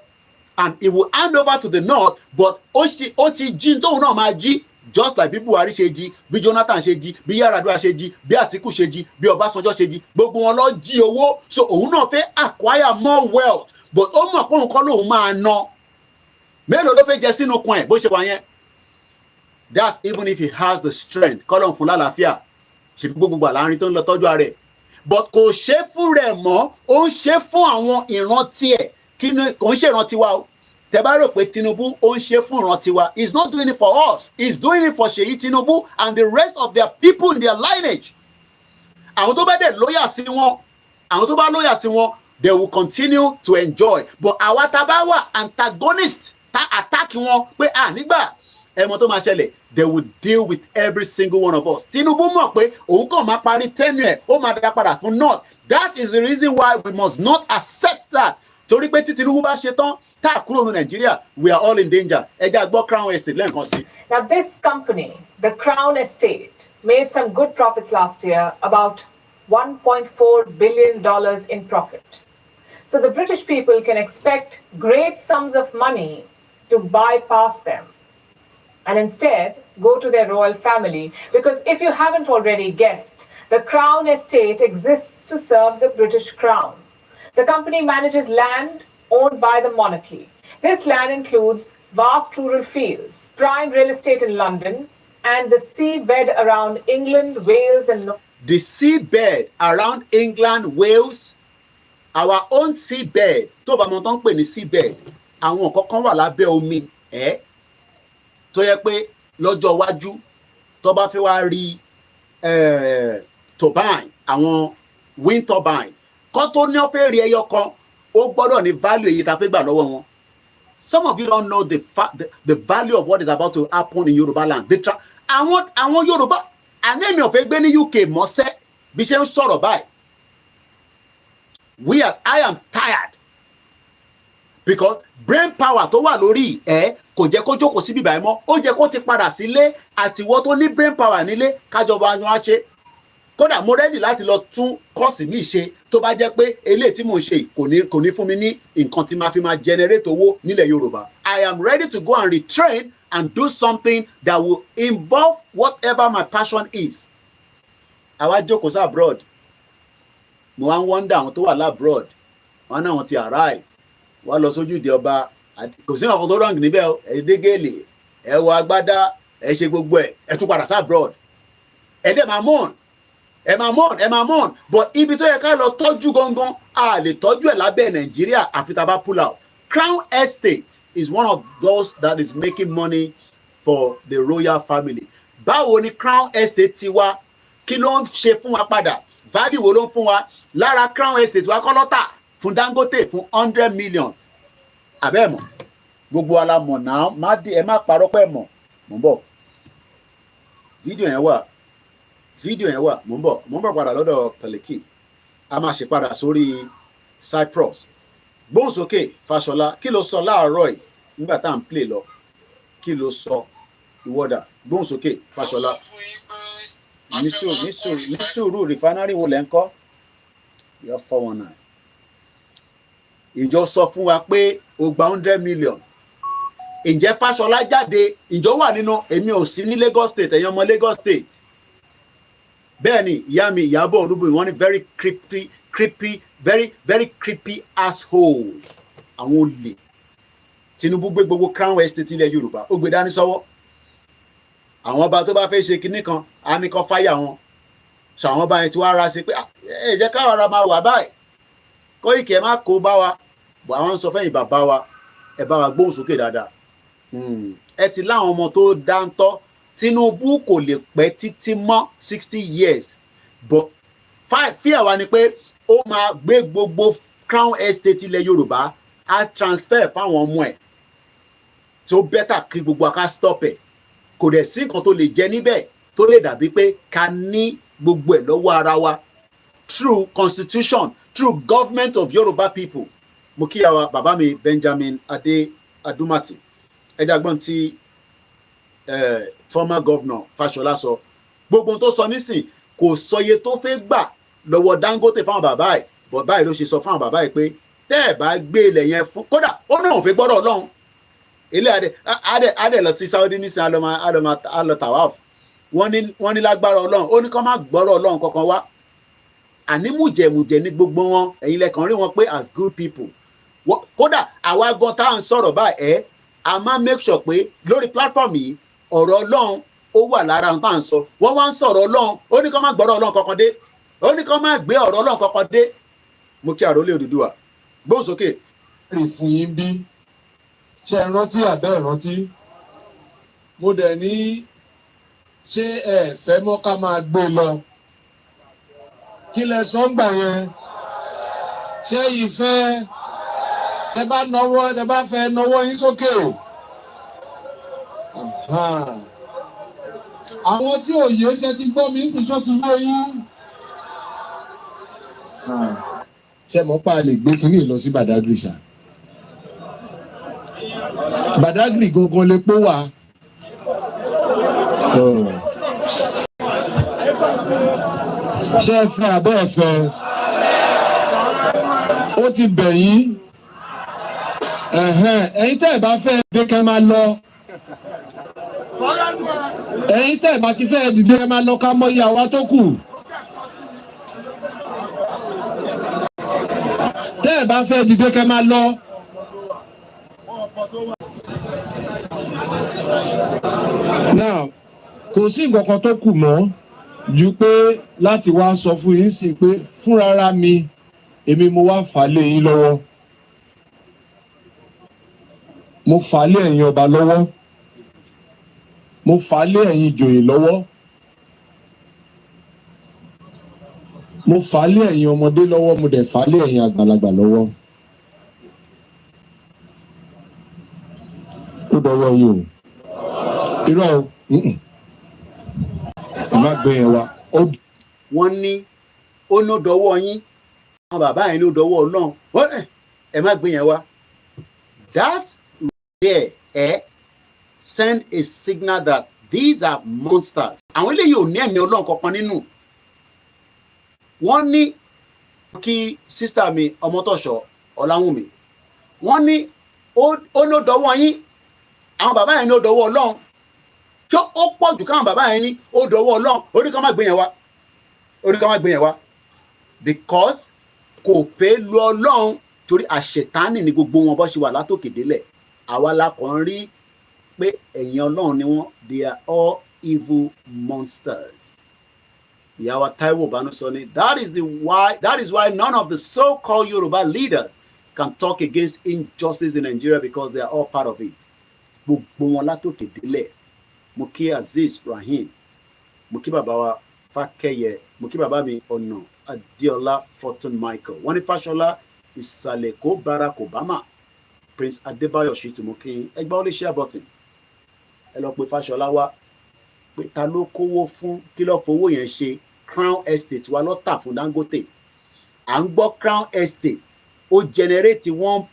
and it will hand over to the north. But ó ti jí tóun náà máa jí, just like bí Buhari ṣe jí, bí Jonathan ṣe jí, bí Yar'Adua ṣe jí, bí Atiku ṣe jí, bí Ọbásanjọ́ ṣe jí, gbogbo wọn lọ jí owó, so òun náà fẹ́ acquire more wealth, but ó mọ̀ pé òun kọ́ lòun máa ná. Mélòó ló fẹ́ jẹ sínú kun ẹ̀ bó ṣe wà yẹn? That's even if he has the strength. Kọ́lọ̀ fún lálàáfíà, ṣe gbogbo àlárin tó ń lọ tọ́jú ara ẹ̀, but kò ṣe fún rẹ̀ mọ́, ó ń ṣe fún àwọn ìrántí ẹ̀. Kò ń ṣe ìrántí wa o. Tẹ́ bá rò pé Tinubu ó ń ṣe fún ìrántí wa, he's not doing it for us, he's doing it for Ṣèyí Tinubu and the rest of their people in their lineage. Àwọn tó bá dẹ̀ lóyà sí wọn, àwọn tó bá lóyà sí wọn, they will continue to enjoy. But àwa tá bá wà antagonist, tá attack wọn pé nígbà ẹmọ tó máa ṣẹlẹ̀, they will deal with every single one of us. Tinubu mọ̀ pé òun kàn máa parí tenure, ó máa dá padà fún north. That is the reason why we must not accept that. Torí pé tí Tinubu bá ṣe tán, tá a kúrò ní Nàìjíríà, we are all in danger. Ẹ jẹ́ gbọ́ Crown Estate lẹ́ẹ̀kan sí. Now this company, the Crown Estate, made some good profits last year, about $1.4 billion in profit. So the British people can expect great sums of money to bypass them and instead go to their royal family, because if you haven't already guessed, the Crown Estate exists to serve the British Crown. The company manages land owned by the monarchy. This land includes vast rural fields, prime real estate in London, and the seabed around England, Wales, and the seabed around England, Wales, our own seabed. Tó bá mọ̀ tán pè ní seabed, àwọn nǹkan kan wà lábẹ́ omi tó yẹ pé lọ́jọ́ iwájú tó bá fẹ́ wá rí turbine, àwọn wind turbine, kó tó ní ó fẹ́ rí ẹyọ kan, ó gbọ́dọ̀ ní value èyí tá fẹ́ gbà lọ́wọ́ wọn. Some of you don't know the value of what is about to happen in Yoruba land. Àwọn Yoruba, àní mi ò fẹ́ gbé ní UK mọ́sẹ́ bí ṣe ń sọ̀rọ̀ báyìí. I am tired, because brain power tó wà lórí kò jẹ́ kó jókòó síbí báyìí mọ́, ó jẹ́ kó ti padà sílé, àtiwọ́ tó ní brain power nílé kájọba yan á ṣe. Kódà mo ready láti lọ tún kọ́ọ̀sì mi ṣe tó bá jẹ́ pé eléyìí tí mo ṣe kò ní fún mi ní nǹkan tí máa fi máa generate owó nílẹ̀ Yorùbá. I am ready to go and retrain and do something that will involve whatever my passion is. Àwa jókòó sí abroad. Mo wá ń wonder àwọn tó wà labroad. Wọ́n náà wọ́n ti arrive. Wọ́n lọ sójú ìdí ọba. Kò sí ọkọ̀ tó rọ̀ǹgì níbẹ̀ o. Ẹ dé gèlè. Ẹ wọ agbádá. Ẹ ṣe gbogbo ẹ̀. Ẹ tún padà sí abroad. Ẹ dẹ̀ máa mọ̀n. Ẹ máa mọ̀n. But ibi tó yẹ ká lọ tọ́jú gangan, a lè tọ́jú ẹ̀ lábẹ́ Nàìjíríà àfi tá a bá pull out. Crown Estate is one of those that is making money for the royal family. Báwo ni Crown Estate ti wá? Kí ló ń ṣe fún wa padà? Value wo ló ń fún wa? Lára Crown Estate wa kọ́ lọ́tà fún Dangote fún 100 million. Àbẹ́ mọ̀, gbogbo ala mọ̀ náà, ẹ má parọ́ pẹ́ mọ̀, mò ń bọ̀. Fídíò yẹn wà, mò ń bọ̀ padà lọ́dọ̀ Pẹ̀lẹ́kì. A máa ṣe padà sórí Cyprus. Gbóhùnsókè Fáṣọlá, kí ló sọ láàárọ̀ yìí nígbà tá à ń play lọ? Kí ló sọ ìwọ́dà? Gbóhùnsókè Fáṣọlá. Ní sùúrù rìfánárì wo lẹ́ ń kọ́? Yọ 419. Ìjọ sọ fún wa pé o gba 100 million. Ǹjẹ́ Fáṣọlá jáde? Ìjọ wà nínú èmi ò sí ní Lagos State, ẹ̀yin ọmọ Lagos State. Bẹ́ẹ̀ ni ìyá mi Ìyábọ̀ Olúbùnmi wọ́n ní very creepy assholes. Àwọn olè. Tinubu gbé gbogbo Crown Estate ilẹ̀ Yorùbá. Ó gbé dání sọ́wọ́. Àwọn ọba tó bá fẹ́ ṣe kinní kan, a ní kan fáyà wọn. Ṣé àwọn ọba yẹn tí wàá ra sí pé ẹ jẹ́ káwọn ara máa wà báyìí. Kóìkì ẹ má kó bá wa. Bọ̀ àwọn sọ fẹ́yìn bàbá wa. Ẹ bá wa gbóhùn sókè dáadáa. Ẹ ti láwọn ọmọ tó dáńtọ́. Tinubu kò lè pẹ́ títí mọ́ 60 years. But fíà wa ni pé ó máa gbé gbogbo Crown Estate ilẹ̀ Yorùbá á transfer fáwọn ọmọ ẹ̀. Tó bẹ́tà kí gbogbo aká stop ẹ̀. Kò dẹ̀ sí nǹkan tó lè jẹ níbẹ̀ tó lè dàbí pé ká ní gbogbo ẹ̀ lọ́wọ́ ara wa through constitution, through government of Yoruba people. Mo kí àwa bàbá mi Benjamin Adumati. Ẹja gbọ́n tí former governor Fáṣọlá sọ. Gbogbo tó sọ nísìn kò sọye tó fẹ́ gbà lọ́wọ́ Dangote fáwọn bàbá ẹ̀. Bọ̀ báyìí ló ṣe sọ fáwọn bàbá ẹ̀ pé tẹ́ ẹ̀ bá gbé ilẹ̀ yẹn fún kódà ó náà fẹ́ gbọ́dọ̀ Ọlọ́run. Ilé adé lọ sí Saudi nísìn alọ tawaf. Wọ́n ní lágbára Ọlọ́run. Ó ní kó má gbọ́rọ̀ Ọlọ́run kankan wá. Àní mùjẹ̀mùjẹ̀ ní gbogbo wọn. Ẹ̀yin lẹ́kàn rí wọn pé as good people. Kódà àwa gan tá à ń sọ̀rọ̀ báyìí a máa make sure pé lórí platform yìí ọ̀rọ̀ Ọlọ́run ó wà lára ohun tá à ń sọ. Wọ́n wá ń sọ̀rọ̀ Ọlọ́run. Ó ní kó má gbọ́rọ̀ Ọlọ́run kankan dé. Ó ní kó má gbé ọ̀rọ̀ Ọlọ́run kankan dé. Mo kí àròlé Odùduwà. Gbóhùn sókè. Rí fún yín bí ṣe rántí àbẹ́ rántí. Mo dẹ̀ ní ṣé ẹ fẹ́ mọ́ ká máa gbé lọ. Kí lẹ sọ ń gbà yẹn? Ṣé ìfẹ́ tẹ bá fẹ́ nawọ́ yín sókè o? Àwọn tí òye ṣe ti gbọ́ mi sì ṣọ́ ti wé yín. Ṣé mo pa lè gbé kínní lọ sí Badagry ṣá? Badagry gangan lè pó wà. Ṣé ẹ fẹ́ abẹ́ ẹ fẹ́? Ó ti bẹ̀ yín. Ẹ̀yin tẹ́ ẹ bá fẹ́ dé kẹ́ máa lọ. Ẹ̀yin tẹ́ ẹ bá ti fẹ́ dìde kẹ́ máa lọ ká mọ iye àwa tó kù. Tẹ́ ẹ bá fẹ́ dìde kẹ́ máa lọ. Now, kò sí nǹkan kan tó kù mọ́ ju pé láti wá sọ fún yín sí pé fúnrara mi èmi mo wá fà lé yín lọ́wọ́. Mo fà lé ẹ̀yin ọba lọ́wọ́. Mo fà lé ẹ̀yin ìjòyè lọ́wọ́. Mo fà lé ẹ̀yin ọmọdé lọ́wọ́, mo dẹ̀ fà lé ẹ̀yin àgbàlagbà lọ́wọ́. Ó dọwọ́ yìí o. Irọ́ o. Ẹ má gbé yẹn wá. Wọ́n ní ó ló dọwọ́ yín. Àwọn bàbá yẹn ló dọwọ́ Ọlọ́run. Ẹ má gbé yẹn wá. That there send a signal that these are monsters. Àwọn eléyìí ò ní ẹ̀mí Ọlọ́run kankan nínú. Wọ́n ní kí sísítà mi Ọmọtọ́ṣọ̀ Ọláwùnmí. Wọ́n ní ó ló dọwọ́ yín. àwọn bàbá yẹn ní ó dọwọ́ Ọlọ́run tí ó pọ̀ jù káwọn bàbá yẹn ní ó dọwọ́ Ọlọ́run orí kan má gbé yẹn wá because kò fẹ́ lu Ọlọ́run torí àṣetánì ni gbogbo wọn bó ṣe wà látòkè délẹ̀ àwa la kàn rí pé ẹ̀yin Ọlọ́run ni wọ́n they are all evil monsters. Ìyàwó Táíwò Bánúsọ ni that is why none of the so-called Yoruba leaders can talk against injustice in Nigeria because they are all part of it. Gbogbo wọn látòkè délẹ̀ mo kí Azeez Rahim mo kí bàbá wa Fákẹ́yẹ mo kí bàbá mi Ọ̀nà Adéọlá Fortune Michael wọ́n ní Fáṣọlá Ìsàlẹ̀kó Barack Obama Prince Adébáyọ̀ Ṣítù mo kí ẹgbẹ́ olè share button ẹ lọ pé Fáṣọlá wá pé ta ló kówó fún kí ló fowó yẹn ṣe Crown Estate wa lọ́tà fún Dangote à ń gbọ́ Crown Estate ó generate 1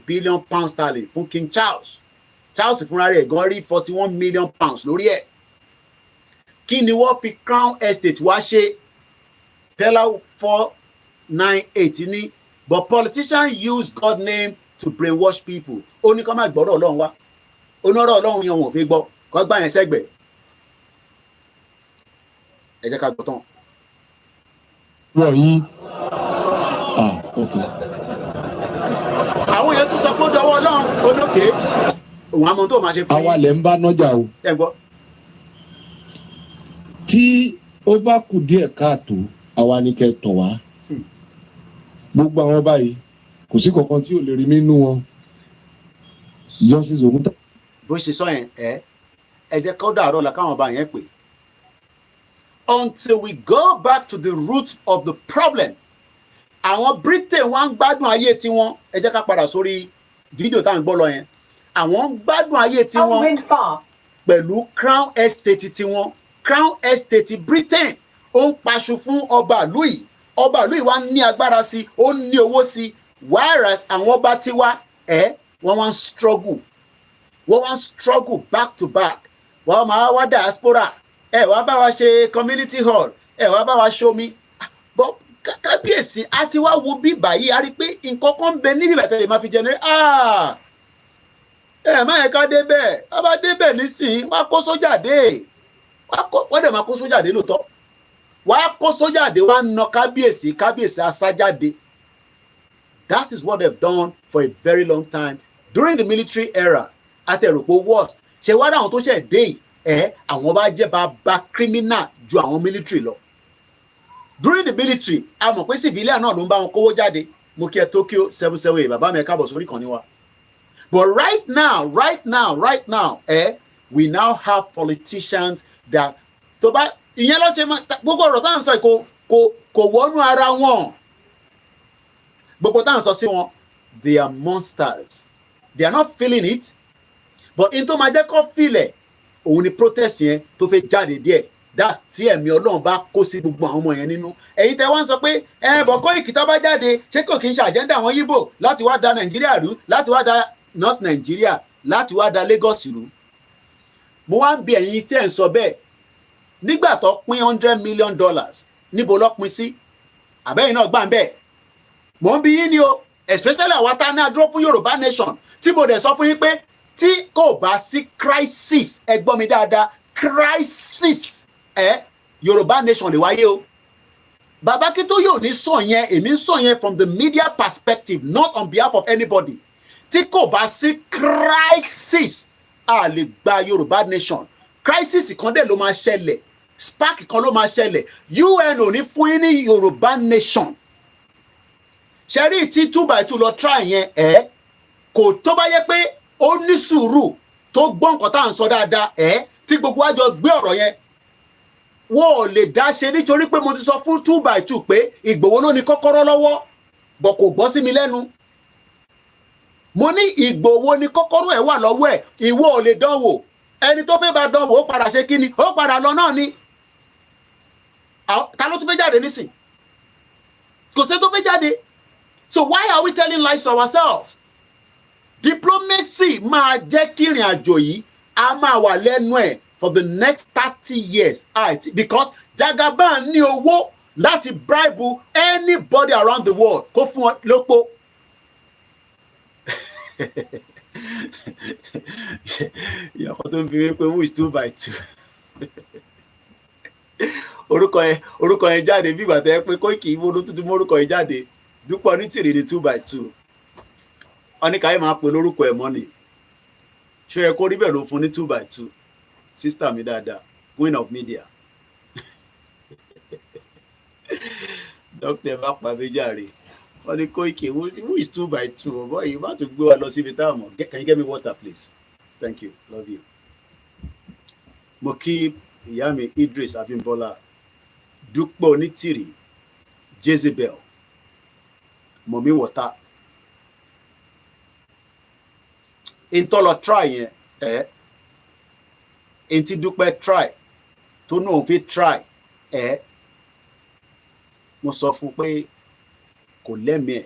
billion pounds sterling fún King Charles fúnra rẹ̀ gan rí 41 million pounds lórí ẹ̀ kí ni wọ́n fi Crown Estate wá ṣe Pella 498 ní but politicians use God name to brainwash people ó ní kó má gbọ́rọ̀ Ọlọ́run wá onírọ̀ Ọlọ́run yẹn wọn ò fi gbọ́ kó gbá yẹn sẹ́gbẹ̀ẹ́ ẹ jẹ́ ká gbọ́ tán. wọ́n yí ok. àwọn èèyàn tún sọ pé ó dọwọ́ Ọlọ́run olókè òun àmọ́ tó máa ṣe fún yín. àwa lẹ̀ ń bá nọ́jà o. ẹ gbọ́. tí ó bá kù díẹ̀ káàtó àwa ni kẹ́ tọ̀ wá. gbogbo àwọn báyìí kò sí kankan tí ò lè rí nínú wọn. justice Ògúntà. bó ṣe sọ yẹn ẹ jẹ́ kó dàárọ̀ la káwọn ọba yẹn pè. Until we go back to the root of the problem. Àwọn Britain wá ń gbádùn ayé tiwọn. Ẹ jẹ́ ká padà sórí fídíò tá à ń gbọ́ lọ yẹn. Àwọn ń gbádùn ayé tiwọn pẹ̀lú Crown Estate tiwọn. Crown Estate Britain ó ń paṣu fún ọba ìlú yìí. Ọba ìlú yìí wá ní agbára sí, ó ní owó sí. Whereas àwọn ọba tiwa wọ́n wá ń struggle. Wọ́n wá ń struggle back to back. Wọ́n máa wá diaspora. Ẹ wá bá wa ṣe community hall ẹ wá bá wa ṣomi bọ kábíyèsí a ti wá wo bí báyìí a rí i pé nǹkan kan ń bẹ níbi ìbẹ̀tẹ̀ lè máa fi generate ẹ má yẹ ká débẹ̀ a bá débẹ̀ nísìnyí wá kó sójà dé wọ́n dẹ̀ máa kó sójà dé lóòótọ́ wá kó sójà dé wá na kábíyèsí asájáde. That is what they've done for a very long time during the military era àtẹ̀rọ̀pọ̀ worst ṣe wá dáhùn tó ṣẹ̀ dé yìí àwọn bá jẹ́ bá criminal ju àwọn military lọ. During the military a mọ̀ pé civilian náà ló ń bá wọn kówó jáde mo kí ẹ Tokyo 778 bàbá mi ẹ káàbọ̀ sórí kan ní wa. But right now we now have politicians that tó bá ìyẹn ló ṣe gbogbo ọ̀rọ̀ táwọn sọ kò wọnú ara wọn gbogbo táwọn sọ sí wọn they are monsters they are not feeling it but in tó máa jẹ́ kó feel ẹ̀ òun ni protest yẹn tó fẹ́ jáde díẹ̀ that's tí ẹ̀mí Ọlọ́run bá kó sí gbogbo àwọn ọmọ yẹn nínú ẹ̀yin tẹ́ wọ́n sọ pé bọ̀ Koiki tó bá jáde ṣé kò kí n ṣe àjẹ́ndà àwọn Yíbò láti wá da Nàìjíríà rú láti wá da North Nàìjíríà láti wá da Lagos rú. Mo wá ń bi ẹ̀yin tẹ́ ń sọ bẹ́ẹ̀ nígbà tó pín $100 million níbo ló pín sí àbẹ́yìn náà gbà ń bẹ́ẹ̀ mò ń bi yín ni o especially àwa tá a ní adúró fún Yorùbá nation tí mo dẹ̀ sọ fún yín pé tí kò bá sí crisis ẹ gbọ́ mi dáadáa crisis Yorùbá nation lè wáyé o. Bàbá Akíntóyè ò ní sọ yẹn èmi ń sọ yẹn from the media perspective not on behalf of anybody. Tí kò bá sí crisis a lè gba Yorùbá nation crisis kan dẹ̀ ló máa ṣẹlẹ̀ spark kan ló máa ṣẹlẹ̀ UN ò ní fún yín ní Yorùbá nation. Ṣẹ́rí tí 2x2 lọ try yẹn kò tó bá yẹ pé ó ní sùúrù tó gbọ́ nǹkan tá à ń sọ dáadáa tí gbogbo àjọ gbé ọ̀rọ̀ yẹn wọ́n ò lè dá ṣe nítorí pé mo ti sọ fún 2x2 pé Ìgbòho ló ní kọ́kọ́rọ́ lọ́wọ́ bọ̀ kò gbọ́ sí mi lẹ́nu. Mo ní Ìgbòho ní kọ́kọ́rọ́ ẹ̀ wà lọ́wọ́ ẹ̀ ìwọ ò lè dánwò ẹni tó fẹ́ bá dánwò ó padà ṣe kí ni ó padà lọ náà ni. Ta ló tún fẹ́ jáde nísìn kò sí tó fẹ́ jáde. So why are we telling lies to ourselves? Diplomacy máa jẹ́ kí ìrìn àjò yìí a máa wà lẹ́nu ẹ̀ for the next 30 years because Jagaban ní owó láti bribe anybody around the world kó fún wọn lópo. ìyàwó tó ń fi wípé who is 2x2 orúkọ yẹn jáde bí ìgbà tẹ́ pé Koiki ìwọ ló tuntun mú orúkọ yẹn jáde Dúpẹ́ Onítìrì ní 2x2 wọn ní káyé máa pè lórúkọ ẹ̀ mọ́ ni ṣé ẹ kó rí bẹ́ẹ̀ ló fún ní 2x2 sísítà mi dáadáa queen of media dókítà bá pa méjàre wọn ní Koiki who is 2x2 ọ̀bọ̀ yìí má tún gbé wa lọ síbi táwọn mọ̀ can you get me water please thank you love you. mo kí ìyá mi Idris Abimbola Dúpẹ́ Onítìrì Jezebel mọ̀mí wọ̀ta ìtọ́lọ try yẹn ètí Dúpẹ́ try tó náà fi try mo sọ fún pé kò lẹ́mìí ẹ̀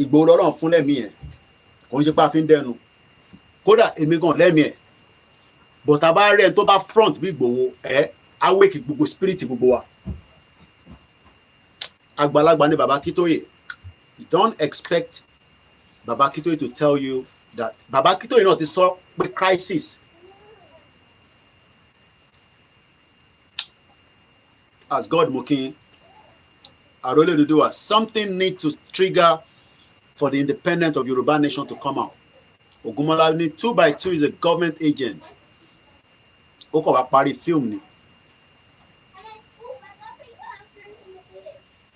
Ìgbòho lọ́rọ̀ fún lẹ́mìí ẹ̀ kò ń ṣe pé a fi ń dẹnu kódà èmi gan lẹ́mìí ẹ̀ but a bá rẹ̀ tó bá front bí Ìgbòho awake gbogbo spirit gbogbo wa àgbàlagbà ni Baba Akintoye don't expect Baba Akintoye to tell you that Baba Akintoye náà ti sọ pé crisis as God mokin Arole Oduduwa something needs to trigger for the independence of Yoruba nation to come out. Ogunmola ni 2x2 is a government agent. Ó kọ̀ wá parí film ni.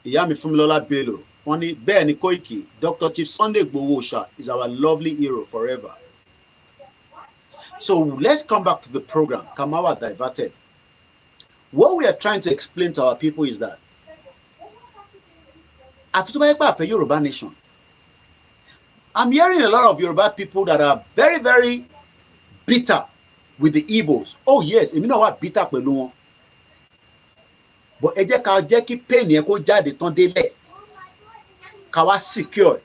Ìyá mi Fúnmilọ́lá Bello wọ́n ní bẹ́ẹ̀ ni Koiki Dr. Chief Sunday Igboho Oòṣà is our lovely hero forever. So let's come back to the program. Kamawa diverted. What we are trying to explain to our people is that after Yoruba nation, I'm hearing a lot of Yoruba people that are very, very bitter with the Igbos. Oh yes, èmi náà wà bitter pẹ̀lú wọn. But ẹ jẹ́ ká jẹ́ kí pain yẹn kó jáde tán délẹ̀. Ká wá secure,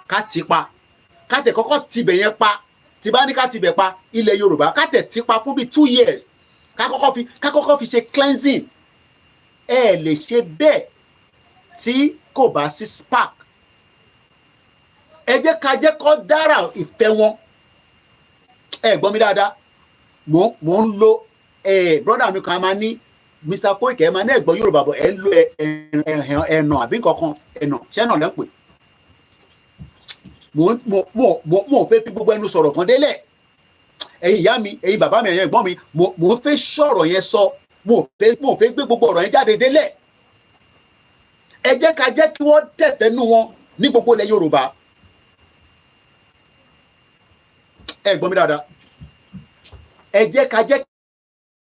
ká ti pa, ká tẹ̀ kọ́kọ́ tibẹ̀ yẹn pa, tí bá ní ká tibẹ̀ pa ilẹ̀ Yorùbá, ká tẹ̀ ti pa fún bí 2 years. Ká kọ́kọ́ fi ṣe cleansing. Ẹ lè ṣe bẹ́ẹ̀ tí kò bá sí spark. Ẹ jẹ́ ká jẹ́ kó dára ìfẹ́ wọn. Ẹ gbọ́ mi dáadáa. Mo ń lo brother mi kan máa ní Mr. Koiki ẹ máa ní ẹ̀gbọ́n Yorùbá bọ̀ ẹ ń lo ẹ̀nà àbí nǹkan ẹ̀nà ṣẹ́nà lẹ́ ń pè. Mo fẹ́ fi gbogbo ẹnu sọ̀rọ̀ kan délẹ̀. Ẹ̀yin ìyá mi, ẹ̀yin bàbá mi, ẹ̀yin ẹ̀gbọ́n mi, mo fẹ́ sọ̀rọ̀ yẹn sọ. Mo fẹ́ gbé gbogbo ọ̀rọ̀ yẹn jáde délẹ̀. Ẹ jẹ́ ká jẹ́ kí wọ́n tẹ̀fẹ́nu wọn ní gbogbo ilẹ̀ Yorùbá. Ẹ gbọ́ mi dáadáa. Ẹ jẹ́ ká jẹ́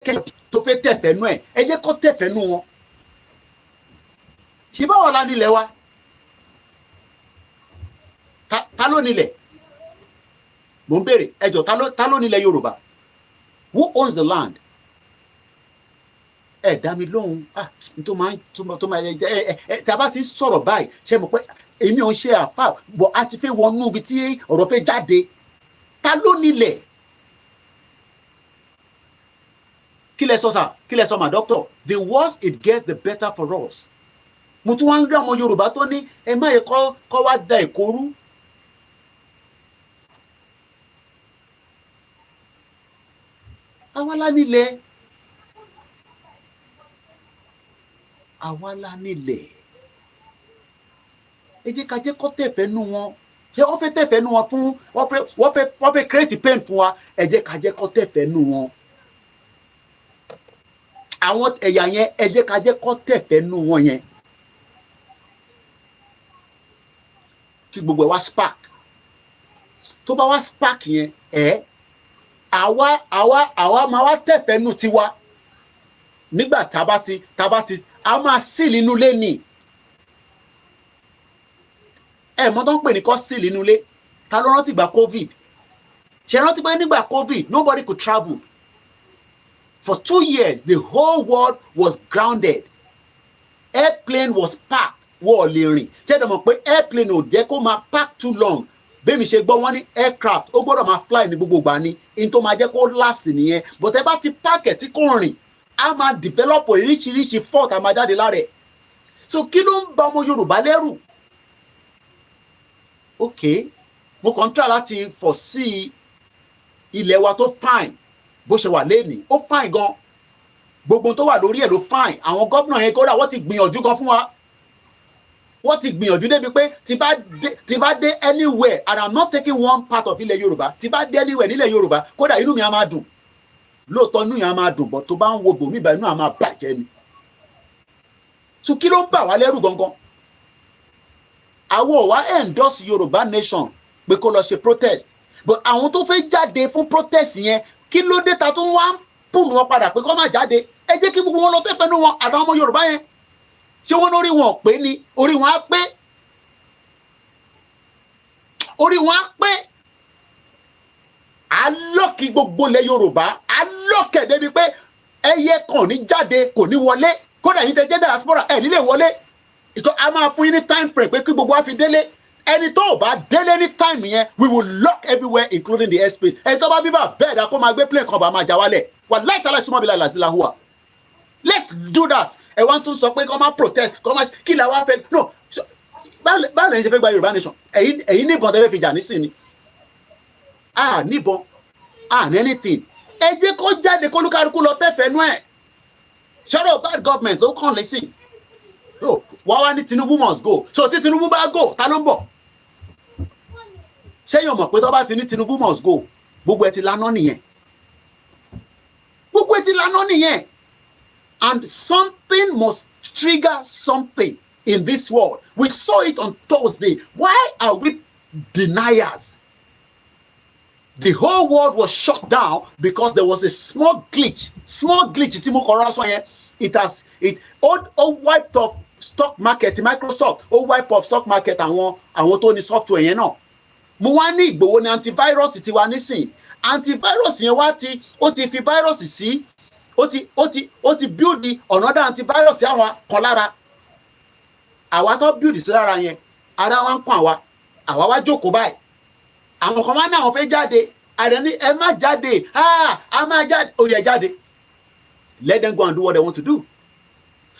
kí tó fẹ́ tẹ̀fẹ́nu ẹ̀ ẹ jẹ́ kó tẹ̀fẹ́nu wọn. Ṣé báwo la nílẹ̀ wa? Ta ló nílẹ̀? Mo ń béèrè ẹjọ́ ta ló nílẹ̀ Yorùbá? Who owns the land? Ẹ dá mi lóhùn tó máa tí a bá ti ń sọ̀rọ̀ báyìí ṣe mọ̀ pé èmi ò ń ṣe àfà bọ̀ a ti fẹ́ wọnú ibi tí ọ̀rọ̀ fẹ́ jáde. Ta ló nílẹ̀? Kí lẹ sọ sà? Kí lẹ sọ mà doctor? The worse it gets, the better for us. Mo tún wá ń rí ọmọ Yorùbá tó ní ẹ má yẹ kọ́ wá da Èkó rú. Àwa la nílẹ̀. Àwa la nílẹ̀. Ẹ jẹ́ ká jẹ́ kó tẹ̀fẹ́nu wọn. Ṣé wọ́n fẹ́ tẹ̀fẹ́nu wọn fún wọ́n fẹ́ create pain fún wa? Ẹ jẹ́ ká jẹ́ kó tẹ̀fẹ́nu wọn. Àwọn ẹ̀yà yẹn ẹ jẹ́ ká jẹ́ kó tẹ̀fẹ́nu wọn yẹn. Kí gbogbo ẹ̀ wá spark. Tó bá wá spark yẹn àwa máa wá tẹ̀fẹ́nu tiwa. Nígbà tá bá ti a máa sílì inú ilé ni. Mọ́ tó ń pè ní kọ́ sílì inú ilé. Ta ló rántí ìgbà COVID? Ṣé rántí pé nígbà COVID nobody could travel. For 2 years the whole world was grounded. Airplane was parked. Wọ́n ò lè rìn. Ṣé ẹ mọ̀ pé airplane ò jẹ́ kó máa park too long. Bẹ́ẹ̀mi ṣe gbọ́ wọ́n ní aircraft ó gbọ́dọ̀ máa fly ní gbogbo ìgbà ni. In tó máa jẹ́ kó last nìyẹn. But ẹ bá ti park ẹ̀ tí kò rìn. A máa develop oríṣiríṣi fault a máa jáde lára ẹ̀. So kí ló ń ba ọmọ Yorùbá lẹ́rù? okay mo kàn try láti foresee ilẹ̀ wa tó fine bó ṣe wà lẹ́nìí ó fine gan gbogbo tó wà lórí ẹ̀ ló fine àwọn gómìnà yẹn kódà wọ́n ti gbìyànjú gan fún wa wọ́n ti gbìyànjú débi pé tí bá dé anywhere and I'm not taking one part of ilẹ̀ Yorùbá tí bá dé anywhere nílẹ̀ Yorùbá kódà inú mi á máa dùn lóòótọ́ inú yẹn á máa dùn bọ̀ tó bá ń wo bòmí ìbá inú á máa bàjẹ́ ni so kí ló ń bà wá lẹ́rù gangan àwọn ò wá endorse Yorùbá nation pé kó lọ ṣe protest but àwọn tó fẹ́ jáde fún protest yẹn kí ló dé ta tó ń wá pùlù wọn padà pé kó má jáde ẹ jẹ́ kí gbogbo wọn lọ tẹ́fẹ̀ẹ́nu wọn àtàwọn ọmọ Yorùbá yẹn ṣé wọ́n lórí wọn pé ni orí wọn á pé orí wọn á pé alọ́kì gbogbo ilẹ̀ Yorùbá alọ́kẹ̀ débi pé ẹyẹ kan ní jáde kò ní wọlé kódà yìí tẹ jẹ́ diaspora ẹ̀ nílé wọlé ìtọ́ a máa fún yín ní time frame pé kí gbogbo wa fi délé ẹni tó bá délé ní time yẹn we will lock everywhere including the airspace ẹni tó bá bíbá bẹ́ẹ̀ dá kó máa gbé plane kan bá máa já wálẹ̀ wà láìtàlá ìsúnmọ́ bí láìlà sí làhùwà let's do that ẹ wá tún sọ pé kó máa protest kó máa kí la wá fẹ́ no báwo lẹ́yìn ṣe fẹ́ gba Yorùbá nation ẹ̀yin níbọn tẹ́fẹ́ fi jà nísìnyí níbọn ní anything ẹ jẹ́ kó jáde kó lúkálukú lọ tẹ́fẹ̀ẹ́ nú ẹ̀ ṣọ́rọ̀ bad government ó kàn lẹ́sìn wá ní Tinubu must go so tí Tinubu bá go ta ló ń bọ̀ ṣé yóò mọ̀ pé tó bá ti ní Tinubu must go gbogbo ẹ ti laná nìyẹn and something must trigger something in this world we saw it on Thursday why are we deniers the whole world was shut down because there was a small glitch tí mo kọ́ rásán yẹn it wiped off stock market Microsoft ó wipe off stock market àwọn tó ní software yẹn náà mo wá ní Ìgbòho ní antivirus ti wá nísìn antivirus yẹn ó ti fi virus sí ó ti build another antivirus sí àwọn kan lára àwa tó build sí lára yẹn ara wa ń kàn àwa wá jókòó báyìí àwọn kan máa ní àwọn fẹ́ jáde àdání ẹ má jáde a máa jáde ó yẹ jáde let them go and do what they want to do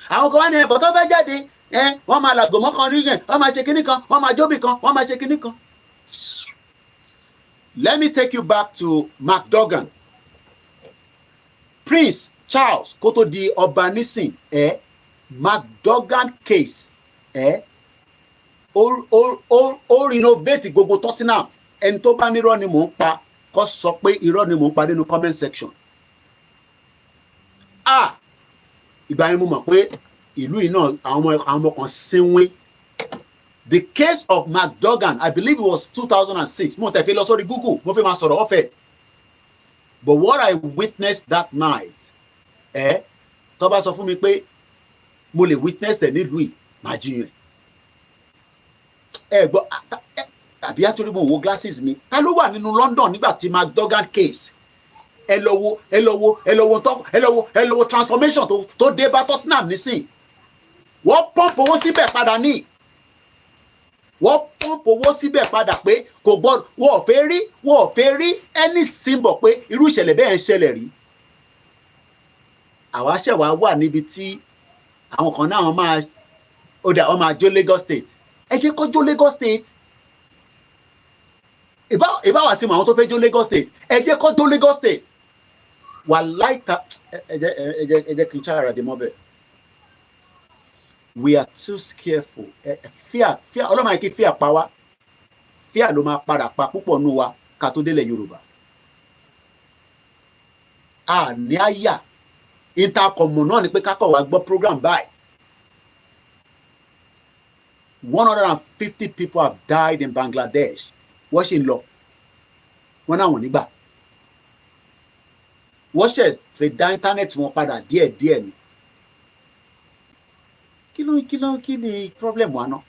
àwọn kan wá ní ẹ̀bọ̀ tó fẹ́ jáde wọ́n máa làgò mọ́kàn rí yẹn wọ́n máa ṣe kinní kan wọ́n máa jóbì kan wọ́n máa ṣe kinní kan. Let me take you back to McDogan Prince Charles kó tó di ọba nísìn McDogan case ó renovate gbogbo Tottenham ẹni tó bá nírọ́ ni mò ń pa kó sọ pé irọ́ ni mò ń pa nínú comment section. Ìgbà yẹn mo mọ̀ pé ìlú yìí náà àwọn ọmọ kan sínwín. The case of McDogan, I believe it was 2006. Mo tẹ̀ fi lọ sórí Google, mo fi máa sọ̀rọ̀ ọ̀fẹ́. But what I witnessed that night, tó bá sọ fún mi pé mo lè witness ẹ̀ nílùú yìí, màá jiyàn. Gbọ́ àbí àtúndì mo wo glasses mi. Ta ló wà nínú London nígbà tí McDogan case? Ẹ lọ wo transformation tó dé bá Tottenham nísìn. Wọ́n pọ́ǹpù owó síbẹ̀ padà ní. Wọ́n pọ́ǹpù owó síbẹ̀ padà pé kò gbọ́dọ̀ wọ́n ò fẹ́ rí any symbol pé irú ìṣẹ̀lẹ̀ bẹ́ẹ̀ ń ṣẹlẹ̀ rí. Àwa ṣẹ̀wá wà níbi tí àwọn kan náà wọ́n máa jó Lagos State. Ẹ jẹ́ kó jó Lagos State. Ìbáwá tí àwọn tó fẹ́ jó Lagos State. Ẹ jẹ́ kó jó Lagos State. Wà láìka ẹ jẹ́ kí n ṣàrà dé mọ́bẹ̀. We are too scareful. Fear ọlọ́mọ yẹn kí fear pa wá. Fear ló máa padà pa púpọ̀ nù wa ká tó délẹ̀ Yorùbá. Ní àyà intercommon náà ni pé kákọ̀ wá gbọ́ program báyìí. 150 people have died in Bangladesh. Wọ́n ṣe ń lọ. Wọ́n náà wọ̀n nígbà. Wọ́n ṣe fẹ́ dá íńtánẹ́ẹ̀tì wọn padà díẹ̀díẹ̀ ni. Kí ni problem wa náà?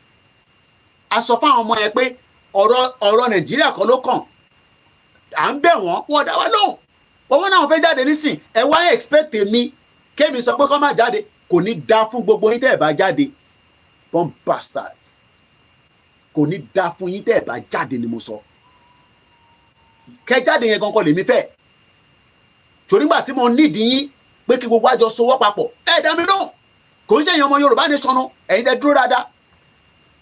A sọ fáwọn ọmọ yẹn pé ọ̀rọ̀ Nàìjíríà kan ló kàn. À ń bẹ̀ wọ́n dá wa lóhùn. Owó náà fẹ́ jáde nísìn. Ẹ wá expect mi kémi sọ pé kó má jáde. Kò ní dá fún gbogbo yín tẹ́ ẹ̀ bá jáde. Bomb bastard. Kò ní dá fún yín tẹ́ ẹ̀ bá jáde ni mo sọ. Kẹ́ jáde yẹn gangan lèmi fẹ́. Torí gbà tí mo nídìí yín pé kí gbogbo àjọ sowọ́ papọ̀. Ẹ dá mi lóhùn. Kò ń ṣe èèyàn ọmọ Yorùbá ní sọnù. Ẹ̀yin tẹ́ dúró dáadáa.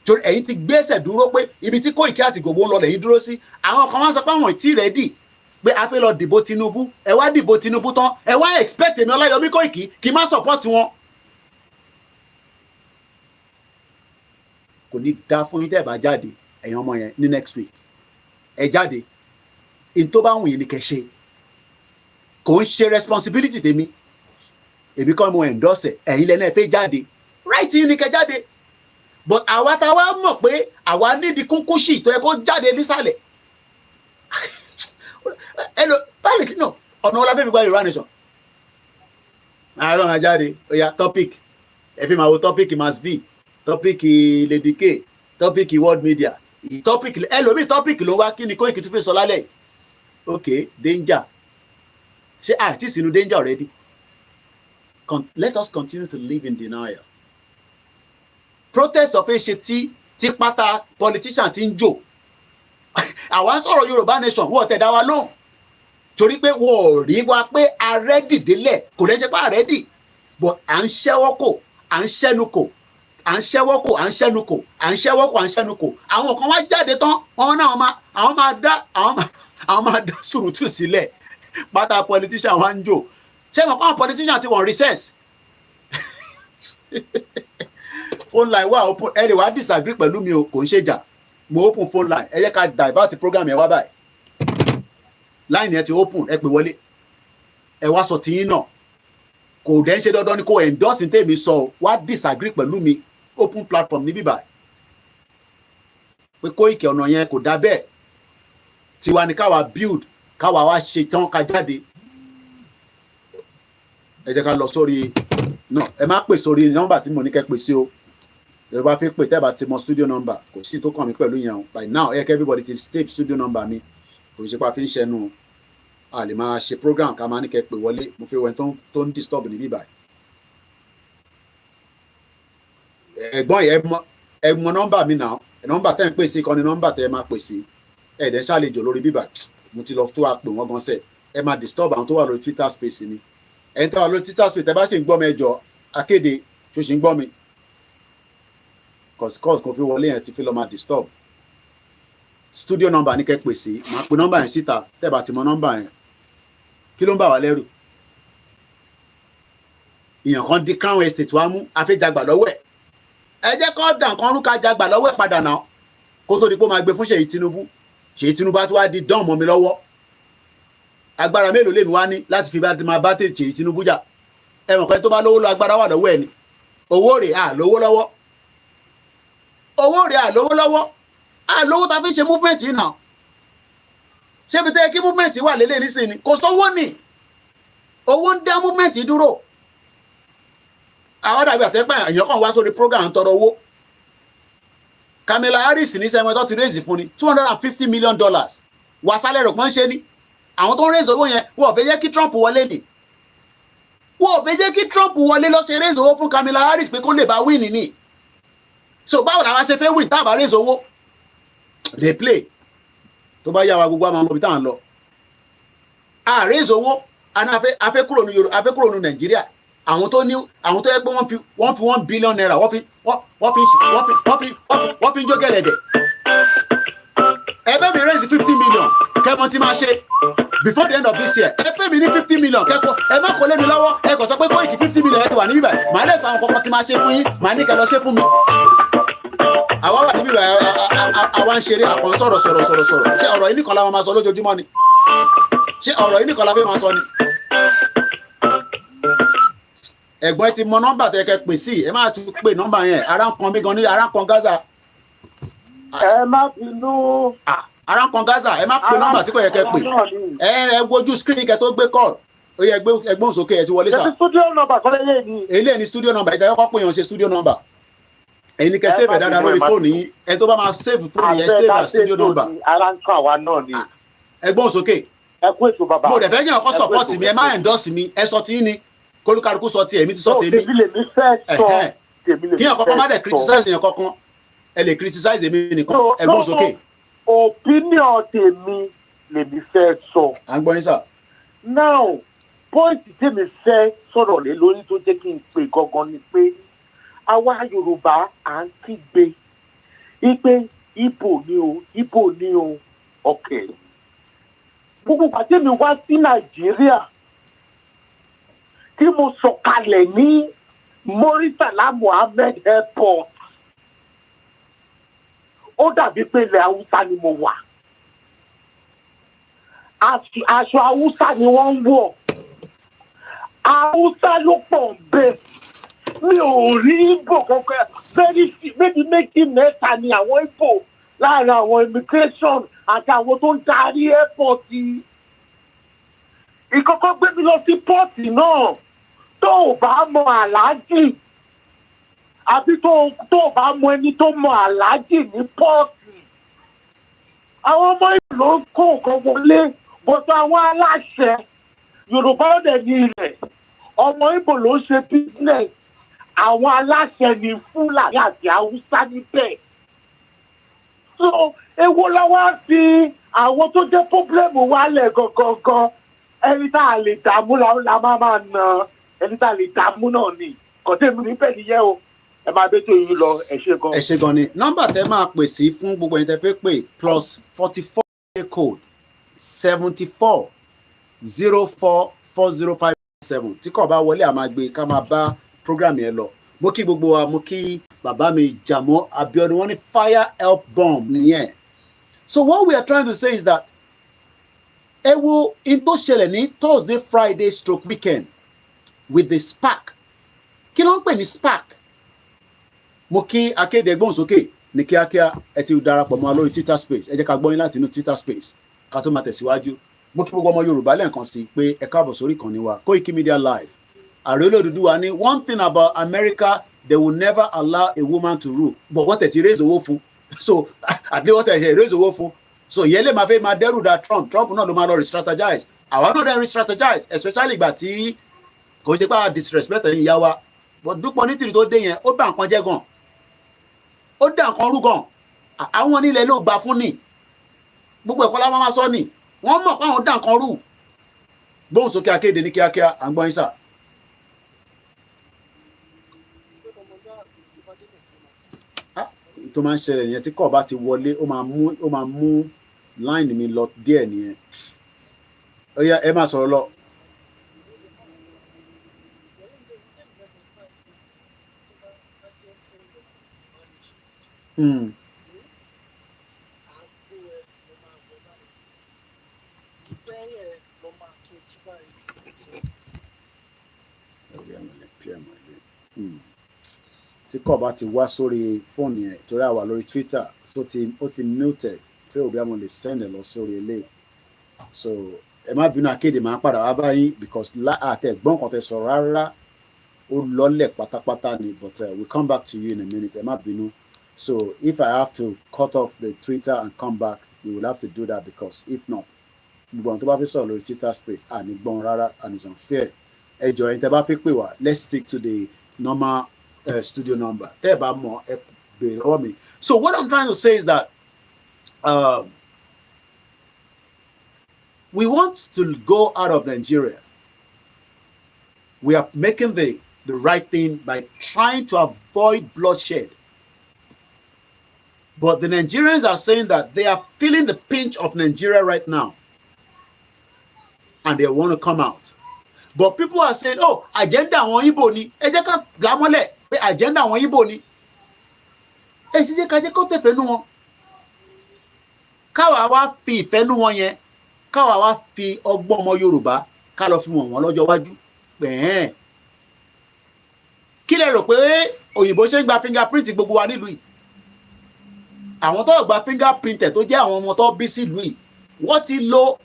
torí ẹ̀yin ti gbéṣẹ̀ dúró pé ibi tí Koiki àti Igboho lọ lẹ́yìn dúró sí àwọn kan wá sọ pé àwọn tí rẹ́dì pé a fẹ́ lọ dìbò Tinubu ẹ wá dìbò Tinubu tán ẹ wá expect èmi Ọláyọmí Koiki kí n má support wọn. kò ní dá fún yín tẹ́ ẹ bá jáde ẹ̀yin ọmọ yẹn ní next week ẹ jáde in tó bá wù yín ni kẹ́ ṣe kò ń ṣe responsibility tèmi èmi kọ́ mo endorse ẹ̀yin lẹ́nu ẹ̀ fẹ́ jáde right yín ni kẹ́ jáde but àwa tá a wá mọ̀ pé àwa nídìí kúnkún sí tó yẹ kó jáde nísàlẹ̀ ẹlò báyìí tí náà ọ̀nà ọlábẹ́ mi gba Yorùbá nation àárọ̀ àjáde oya topic ẹ fi máa wo topic must be topic Lady K topic world media topic ẹlòmíì topic ló wá kí ni Koiki tún fi sọ lálẹ́ okay danger ṣé àti sínú danger already let us continue to live in denial protest of ṣe tí pátá politician ti ń jò àwa ń sọ̀rọ̀ Yorùbá nation wọ́n tẹ̀ dá wa lóhùn torí pé wọ́n ò rí wa pé ààrẹ dìdélẹ̀ kò lè ṣe pé ààrẹ dì but à ń ṣẹ́wọ́ kò à ń ṣẹ́nu kò à ń ṣẹ́wọ́ kò à ń ṣẹ́nu kò à ń ṣẹ́wọ́ kò à ń ṣẹ́nu kò àwọn kan wá jáde tán wọn náà àwọn máa dá sùrùtù sílẹ̀ pátá politician wa ń jò ṣé mo kọ́ àwọn politician ti wọ̀n recess phone line wà open ẹ lè wá disagree pẹ̀lú mi o kò ń ṣèjà mo open phone line ẹ yẹ ká divert program yẹn wá báyìí line yẹn ti open ẹ pè wọlé ẹ wá sọ tiyín náà kò dẹ́ ń ṣe dandan ni kò endorse ní tèmi sọ wá disagree pẹ̀lú mi open platform níbí báyìí pé Koiki ọ̀nà yẹn kò dá bẹ́ẹ̀ tiwa ni káwa build káwa wá ṣe tán ká jáde ẹ jẹ́ ká lọ sórí náà ẹ má pè sórí nọ́mbà tí mo ní kẹ́ pè sí o ẹ bá fi pè tẹ́ bá ti mọ studio number kò sí tó kàn mí pẹ̀lú yẹn o by now ẹ kẹ́ everybody ti save studio number mi kò ṣe pa fi ń ṣẹnu a lè máa ṣe program ká máa ní kẹ́ pè wọlé mo fi wẹ́n tó ń disturb níbí báyìí ẹ̀gbọ́n yẹn ẹ mọ nọ́mbà mi náà nọ́mbà tẹ́ ń pè sí kan ní nọ́mbà tẹ́ ẹ máa pè sí ẹ̀ẹ́dẹ̀ ṣàlejò lórí bíbà mo ti lọ tó a pè wọ́n gan sẹ̀ ẹ máa disturb àwọn tó wà lórí Twitter space mi ẹ̀yin tó wà lórí Twitter space tẹ́ bá ṣe ń gbọ́ mi ẹjọ́ akéde tó ṣe ń gbọ́ mi kò fi wọlé yẹn ti fi lọ máa disturb studio number ní kẹ́ pè sí máa pe nọ́mbà yẹn síta tẹ́ bá ti mọ nọ́mbà yẹn kí ló ń bà wá lẹ́rù ìyàn kan di Crown Estate wa mú afẹ́jàgbà lọ́wọ́ ẹ̀ ẹ jẹ́ kó dà nǹkan rúkà jàgbà lọ́wọ́ ẹ̀ padà náà kó tó di pé ó máa gbé fún Ṣèyí Tinubu Ṣèyí Tinubu á tún wá di dán mọ́ mi lọ́wọ́ agbára mélòó lèmi wá ní láti fi máa bá tè Ṣèyí Tinubu jà ẹ mọ̀ pé tó bá lówó lọ agbára wà lọ́wọ́ ẹ̀ ni owó rẹ̀ à lówó lọ́wọ́ owó rẹ̀ à lówó lọ́wọ́ à lówó ta fi ń ṣe movement yìí náà ṣé bí tẹ́ kí movement wà lélẹ̀ nísìnyí kò sówó ni owó ń dá movement dúró àwọn dàbí àtẹ́pẹ́ èèyàn kan wá sórí program tọrọ owó Kamala Harris ní sẹ́wọ̀n tó ti raise fún ni $250 million wà sálẹ̀ rẹ̀ pọ́n ṣe ni àwọn tó ń raise owó yẹn wọ́n ò fẹ́ jẹ́ kí Trump wọlé ni wọ́n ò fẹ́ jẹ́ kí Trump wọlé lọ ṣe raise owó fún Kamala Harris pé kó lè bá win ni so báwo làwọn ṣe fẹ́ win tá a bá raise owó dey play tó bá yá wa gbogbo àwọn ọmọ ibi táwọn lọ a raise owó afẹ́ kúrò ní Nàìjíríà àwọn tó yẹ pé wọ́n fi $1 billion wọ́n fi ń jó gẹ̀lẹ̀dẹ̀ ẹgbẹ́ mi raise 50 million kẹ́mọ́ tí máa ṣe before the end of this year ẹ pè mí ní 50 million kẹ́kọ̀ọ́ ẹ má kọ́ lé mi lọ́wọ́ ẹ kò sọ pé Koiki 50 million ẹ ti wà níbí báyìí màá lè sọ àwọn kọ̀ọ̀kan tí máa ṣe fún yín màá ní kẹ́ lọ ṣe fún mi àwa wà níbí báyìí àwa ń ṣeré àkàn sọ̀rọ̀ ṣé ọ̀rọ̀ yìí nìkan la máa sọ lójoojúmọ́ ni ṣé ọ̀rọ̀ yìí nìkan la fẹ́ máa sọ ni ẹ̀gbọ́n ẹ ti mọ nọ́mbà tẹ́ kẹ́ pè sí ẹ máa tún pè nọ́mbà yẹn ara ń kan mí gan ní ara ń kan Gaza. ẹ má bínú. ara ń kan Gaza ẹ má pè nọ́mbà tí kò yẹ kẹ́ pè ẹ wojú screen kẹ́ tó gbé call ó yẹ ẹgbọ́n sókè ẹ ti wọlé sá. ṣe studio number kọ́lé yé ni. eléyìí ni studio number ìtàn ẹ̀kọ́ pé yàn ṣe studio number ẹ̀yin ni kẹ́ save ẹ̀ dáadáa lórí fóònù yín ẹ tó bá máa save fóònù yẹn save ẹ̀ studio number. ara ń kan àwa náà ni. ẹgbọ́n sókè. ẹ kú ètò bàbá. mo dẹ̀ fẹ́ yàn kọ́ support mi ẹ má endorse mi ẹ sọ tí yín ni kólúkálukú sọ tiẹ̀ mi ti sọ tèmi. tèmi lèmi fẹ́ sọ kí yàn kankan má dẹ̀ criticize yàn kankan ẹ lè criticize èmi nìkan ẹgbọ́n sókè. opinion tèmi lèmi fẹ́ sọ. à ń gbọ́ yín sà. now point tèmi fẹ́ sọ̀rọ̀ lé lórí tó jẹ́ kí n pè gangan ni pé àwa Yorùbá à ń kígbe ipe Ibo ni o okay. Gbogbo pàtẹ́ mi wá sí Nàìjíríà tí mo sọ̀kalẹ̀ ní Murtala Muhammed Airport. Ó dàbí pé ilẹ̀ Haúsá ni mo wà. Aṣọ Haúsá ni wọ́n ń wọ̀. Haúsá ló pọ̀ bẹ́ẹ̀. Mi ò rí Igbo kankan. Maybe méjì mẹ́ta ni àwọn Igbo láàrin àwọn immigration àti àwọn tó ń darí airport. Ìkọ́kọ́ gbé mi lọ sí pọ́ọ̀tì náà. Tó o bá mọ Aláàjì àbí tó o bá mọ ẹni tó mọ Aláàjì ní pọ́ọ̀tì. Àwọn ọmọ ìlú ló ń kó nǹkan wọlé. Bọ̀dọ̀ àwọn aláṣẹ Yorùbá ọ̀dẹ̀ ní ilẹ̀. Ọmọ Ìgbò ló ń ṣe business. Àwọn aláṣẹ ní Fúlàní àti Haúsá níbẹ̀. So èwo la wá fi àwọn tó jẹ́ pọ́blẹ́mù wálẹ̀ gangan. Ẹni tá a lè dààmú la máa na. Ẹni tá a lè dààmú náà ni. Kọ̀tẹ́mi níbẹ̀ nìyẹn o. Ẹ máa bẹ́ tó yín lọ, ẹ ṣé gan. Ẹ ṣé gan ni. Nọ́mbà tẹ́ máa pè sí fún gbogbo ẹni tẹ́ fẹ́ pè +44 code 74 04 40557 tí kò bá wọlé a máa gbé ká máa bá program yẹn lọ. Mo kí gbogbo wa, mo kí bàbá mi Jàmọ́ Abíọ́dún, wọ́n ní fire help bomb nìyẹn. So what we are trying to say is that ẹ wo in tó ṣẹlẹ̀ ní Thursday Friday stroke weekend with the spark. Kí ló ń pè ní spark? Mo kí akéde gbóhùnsókè ní kíákíá ẹ ti darapọ̀ mọ́ lórí Twitter space. Ẹ jẹ́ ká gbọ́ yín láti inú Twitter space ká tó máa tẹ̀síwájú. Mo kí gbogbo ọmọ Yorùbá lẹ́ẹ̀kan sí pé ẹ káàbọ̀ sórí ìkànnì wa Koikimedia live. Ààrẹ Odùduwà ní one thing about America, they will never allow a woman to rule. But wọ́n tẹ̀ ti raise owó fún. So àdé wọ́n tẹ̀ ṣe raise owó fún. So ìyẹn lè máa fẹ́ máa dẹ́rù da Trump náà ló máa lọ re-strategize. Àwa náà dẹ̀ re-strategize especially ìgbà tí kò ṣe pé a disrespect ẹ̀yin ìyá wa. But Dúpọ̀ Onítìrì tó dé yẹn ó bá nǹkan jẹ́ gan. Ó dá nǹkan rú gan. Àwọn onílẹ̀ ló gbà fún ni. Gbogbo ẹ̀kọ́ la máa sọ ni. Wọ́n mọ̀ pé àwọn dá nǹkan rú. Gbóhùn sókè akéde ní kíákíá à ń gbọ́ yín sà. Tó máa ń ṣẹlẹ̀ nìyẹn tí kò bá ti wọlé ó máa mú line mi lọ díẹ̀ nìyẹn. Ó yá ẹ máa sọ̀rọ̀ lọ. Tí kò bá ti wá sórí fóònù yẹn torí àwa lórí Twitter so ó ti muted fẹ́ òbí àmọ́ lè send ẹ̀ lọ sórí ilé. So ẹ má bínú akéde máa padà wá báyìí because àtẹ̀gbọ́n kan tẹ sọ̀rọ̀ rárá ó lọ́lẹ̀ pátápátá ni but we come back to you in a minute. Ẹ má bínú. So if I have to cut off the Twitter and come back, we will have to do that because if not, gbogbo àwọn tó bá fi sọ̀rọ̀ lórí Twitter space ní gbọ́n rárá and it's unfair. Ẹ jọ̀ọ́ ẹ̀yin tẹ́ bá fi pè wá, let's stick to the normal studio number. Tẹ́ ẹ bá mọ̀ ẹ béèrè lọ́wọ́ mi. So what I'm trying to say is that we want to go out of Nigeria. We are making the right thing by trying to avoid bloodshed. But the Nigerians are saying that they are feeling the pinch of Nigeria right now. And they want to come out. But people are saying, oh, agenda àwọn Igbo ni. Ẹ jẹ́ ká gbámọ́lẹ̀ pé agenda àwọn Igbo ni. Ẹ sì jẹ́ ká jẹ́ kó tẹ̀fẹ́nú wọn. Káwa wá fi ìfẹ́nú wọn yẹn. Káwa wá fi ọgbọ́n ọmọ Yorùbá ká lọ fi wọ̀n wọn lọ́jọ́ iwájú. Pẹ̀hẹ́n. Kí lẹ rò pé òyìnbó ṣe ń gba fingerprint gbogbo wa nílùú yìí? Àwọn tó gba fingerprint tó jẹ́ àwọn ọmọ tó bí sílùú yìí. Wọ́n ti lo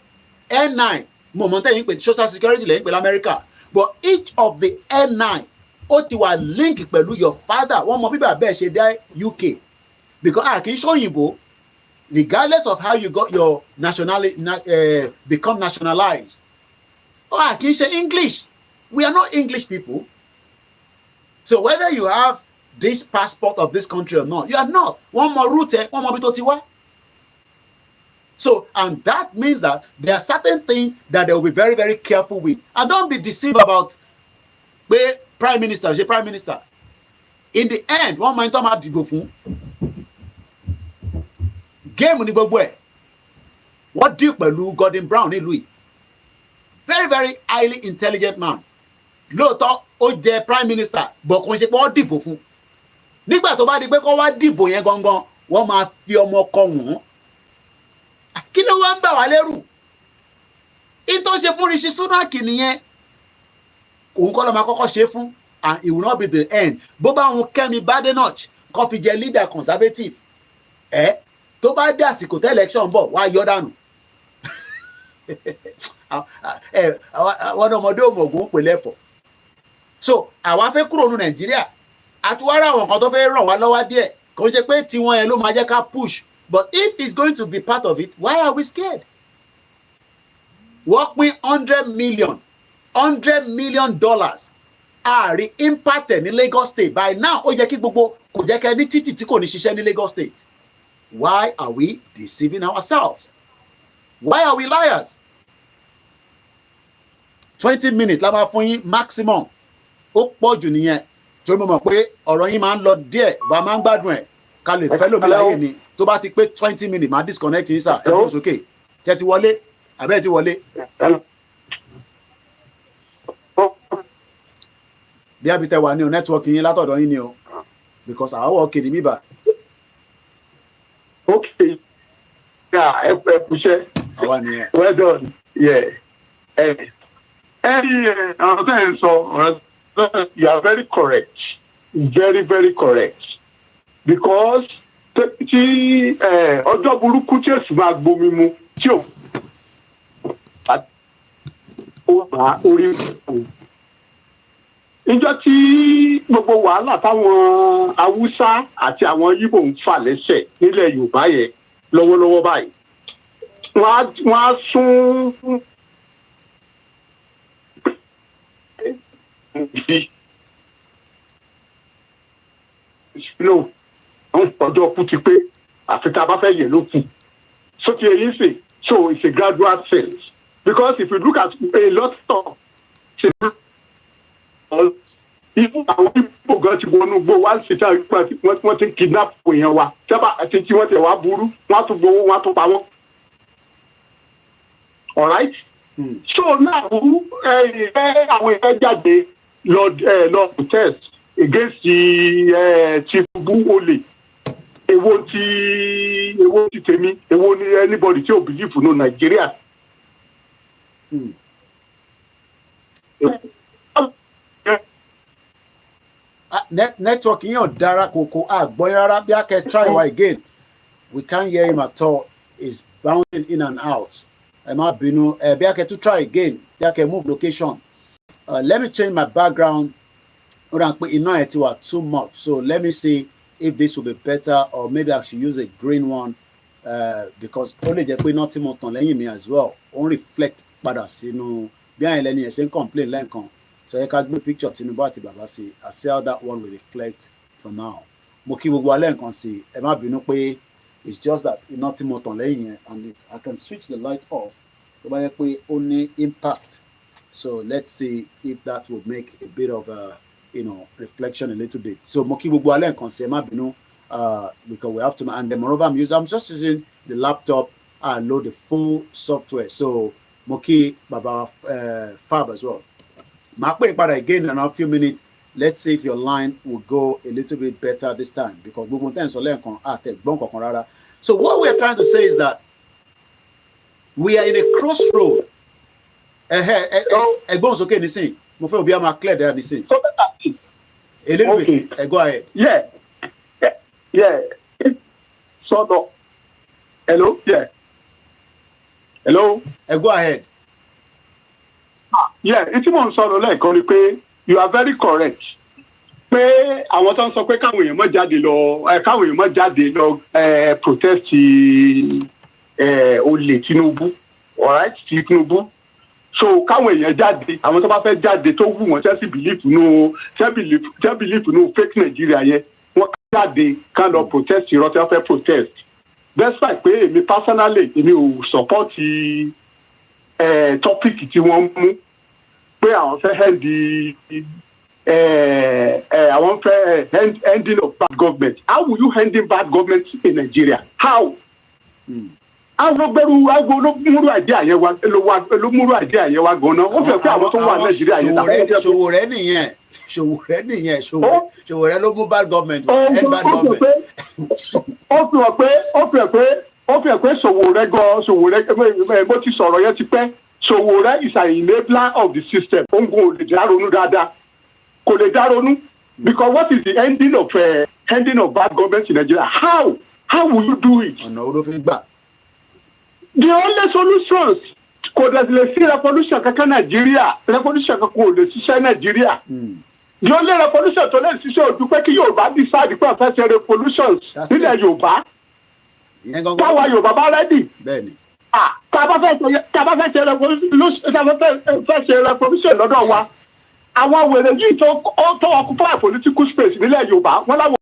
N9. Mo mọ̀ tẹ́yìn pé social security lẹ́yìn pẹ̀lú America. But each of the N9 ó ti wà link pẹ̀lú your father. Wọ́n mọ bíbá bẹ́ẹ̀ ṣe dé UK. Because kì í ṣòyìnbó. Regardless of how you got your nationality become nationalized. Kì í ṣe English. We are not English people. So whether you have this passport of this country or not, you are not. One more route, one more bitotiwa. So, and that means that there are certain things that they will be very, very careful with. And don't be deceived about the prime minister. In the end, one mind to dìbò fún. Game ní gbogbo ẹ̀. Wọ́n deal pẹ̀lú Gordon Brown nílùú yìí. Very very highly intelligent man. Lóòótọ́ ó jẹ́ prime minister bọ̀ kò ń ṣe pé wọ́n dìbò fún. Nígbà tó bá di pé kó wá dìbò yẹn gangan wọ́n máa fi ọmọ kọ wọ́n. Kí ló wá ń bà wá lẹ́rù? Ìtọ́ ṣe fún Rishi Sunak nìyẹn. Òun kọ́ ló máa kọ́kọ́ ṣe fún, and it will not be the end. Bó bá wọn Kẹ́mi Badenoch kó fi jẹ leader conservative. Tó bá dé àsìkò tẹ́ election bọ̀ wá yọ dànù. Àwọn ọmọdé òmùgún pè lẹ́fọ̀. So àwa fẹ́ kúrò ní Nàìjíríà. Àtiwárà àwọn kan tó fẹ́ ràn wá lọ́wọ́ díẹ̀. Kò ṣe pé tiwọn yẹn ló máa jẹ́ ká push. But if it's going to be part of it, why are we scared? Wọ́n pín $100 million. Ààrí impact ní Lagos State. By now, ó yẹ kí gbogbo kò jẹ́ kẹ́ ní títì tí kò ní ṣiṣẹ́ ní Lagos State. Why are we deceiving ourselves? Why are we liars? 20 minutes la máa fún yín maximum. Ó pọ̀ jù nìyẹn. Torí mo mọ̀ pé ọ̀rọ̀ yín máa ń lọ díẹ̀, bá máa ń gbádùn ẹ̀. Ká lè fẹ́ lómi láyé ni. Tó bá ti pé 20 minutes, máa disconnect yín sà. Ẹ kúrò sókè. Tẹ́ ti wọlé. Àbẹ́ ti wọlé. Bí a bí tẹ wà ní o network yín látọ̀dọ̀ yín ni o. Because àwọ̀ òkè ní bíbà. Okay. Yeah, ẹ kúṣẹ́. Àwa nìyẹn. Well done. Yeah. Ọ̀rọ̀ tẹ́ ń sọ, you are very correct. Very, very correct. Because tí ọjọ́ burúkú tí èsì máa gbomi mu tí ò bá orí mu. Níjọ́ tí gbogbo wàhálà táwọn Haúsá àti àwọn Yíbò ń fà lẹ́sẹ̀ nílẹ̀ Yorùbá yẹn lọ́wọ́lọ́wọ́ báyìí. Wọ́n á sún no ọjọ́ kú ti pé àfi tá a bá fẹ́ yẹ̀ ló kù. So ti èyí sè, so it's a gradual thing because if you look at a lot of even àwọn people gan ti wọnú gbó wá sí ta wọ́n ti kidnap èèyàn wa sábà àti tí wọ́n tẹ̀ wá burú wọ́n á tún gbowó wọ́n á tún pa wọ́n. All right? So now àwọn èèyàn jáde lọ protest against the Tinubu olè. Èwo ti tèmi, èwo ni anybody tí ò believe no Nigeria. Network yín dára kòkó àgbọ̀n rárá bí a kẹ́ try wa again. We can't hear him at all. He's bouncing in and out. Ẹ má bínú. Bí a kẹ́ tún try again. Bí a kẹ́ move location. Let me change my background. Ó dà pé iná ẹ̀ ti wà too much. So let me see if this will be better or maybe I should use a green one because ó lè jẹ́ pé iná tí mo tàn lẹ́yìn mi as well. Ó ń reflect padà sínú bí àyìn lẹ́ni ẹ̀ ṣe ń complain lẹ́ǹkan. So ẹ ká gbé picture Tinubu àti bàbá sí. I see how that one will reflect for now. Mo kí gbogbo alẹ́ nǹkan sí. Ẹ má bínú pé it's just that iná tí mo tàn lẹ́yìn yẹn and I can switch the light off. Tó bá yẹ pé ó ní impact. So let's see if that would make a bit of a reflection a little bit. So mo kí gbogbo alẹ́ nǹkan sí. Ẹ má bínú because we have to, and then moreover I'm just using the laptop and load the full software. So mo kí bàbá Fab as well. Màá pè padà again in a few minutes. Let's see if your line will go a little bit better this time because gbogbo nǹkan sọ lẹ́ẹ̀kan àtẹ̀gbọ́n kankan rárá. So what we are trying to say is that we are in a crossroad. Ẹgbọ́n sókè nísìn. Mo fẹ́ òbí a máa clear there nísìn. A little bit. Go ahead. Yeah. Sort of. Hello? Yeah. Hello? Go ahead. Yeah, it's more sọ̀rọ̀ lẹ́ẹ̀kan ni pé you are very correct. Pé àwọn tó ń sọ pé káwọn èèyàn má jáde lọ protest olè Tinubu, all right, Tinubu. So káwọn èèyàn jáde, àwọn tó bá fẹ́ jáde tó wù wọ́n tẹ́sí belief no fake Nigeria yẹn, wọ́n jáde kán lọ protest irọ́ tí wọ́n fẹ́ protest. Despite pé èmi personally èmi ò support topic tí wọ́n mú pé àwọn fẹ́ àwọn fẹ́ ending of bad government. How will you end bad government in Nigeria? How? àwọn gbẹrù aago ló múrú àjẹ àyẹwà ló múrú àjẹ àyẹwà ganan ó fẹ́ pé àwọn tó wà Nàìjíríà yẹn Ṣòwòrẹ́ nìyẹn Ṣòwòrẹ́ ló mú bad government end bad government. ó fi hàn pé Ṣòwòrẹ́ bó ti sọ̀rọ̀ yẹn ti pẹ́ Ṣòwòrẹ́ is an enabler of the system ogun ò lè dá ronú dáadáa kò lè dá ronú because what is the ending of bad government in Nigeria how will you do it. ọ̀nà wo ló fi gbà. The only solutions kò dẹ̀ lè sí revolution kankan Nàìjíríà revolution kankan ò lè ṣiṣẹ́ Nàìjíríà. The only revolution tó lè ṣiṣẹ́ ojú pé kí Yorùbá decide pé ọ̀fẹ́ ṣe revolutions nílẹ̀ Yorùbá. Táwa Yorùbá bá rẹ́dì. Tá a bá fẹ́ ṣe revolution lọ́dọ̀ wa. Àwọn wèrè yìí tó occupy political space nílẹ̀ Yorùbá wọ́n láwọn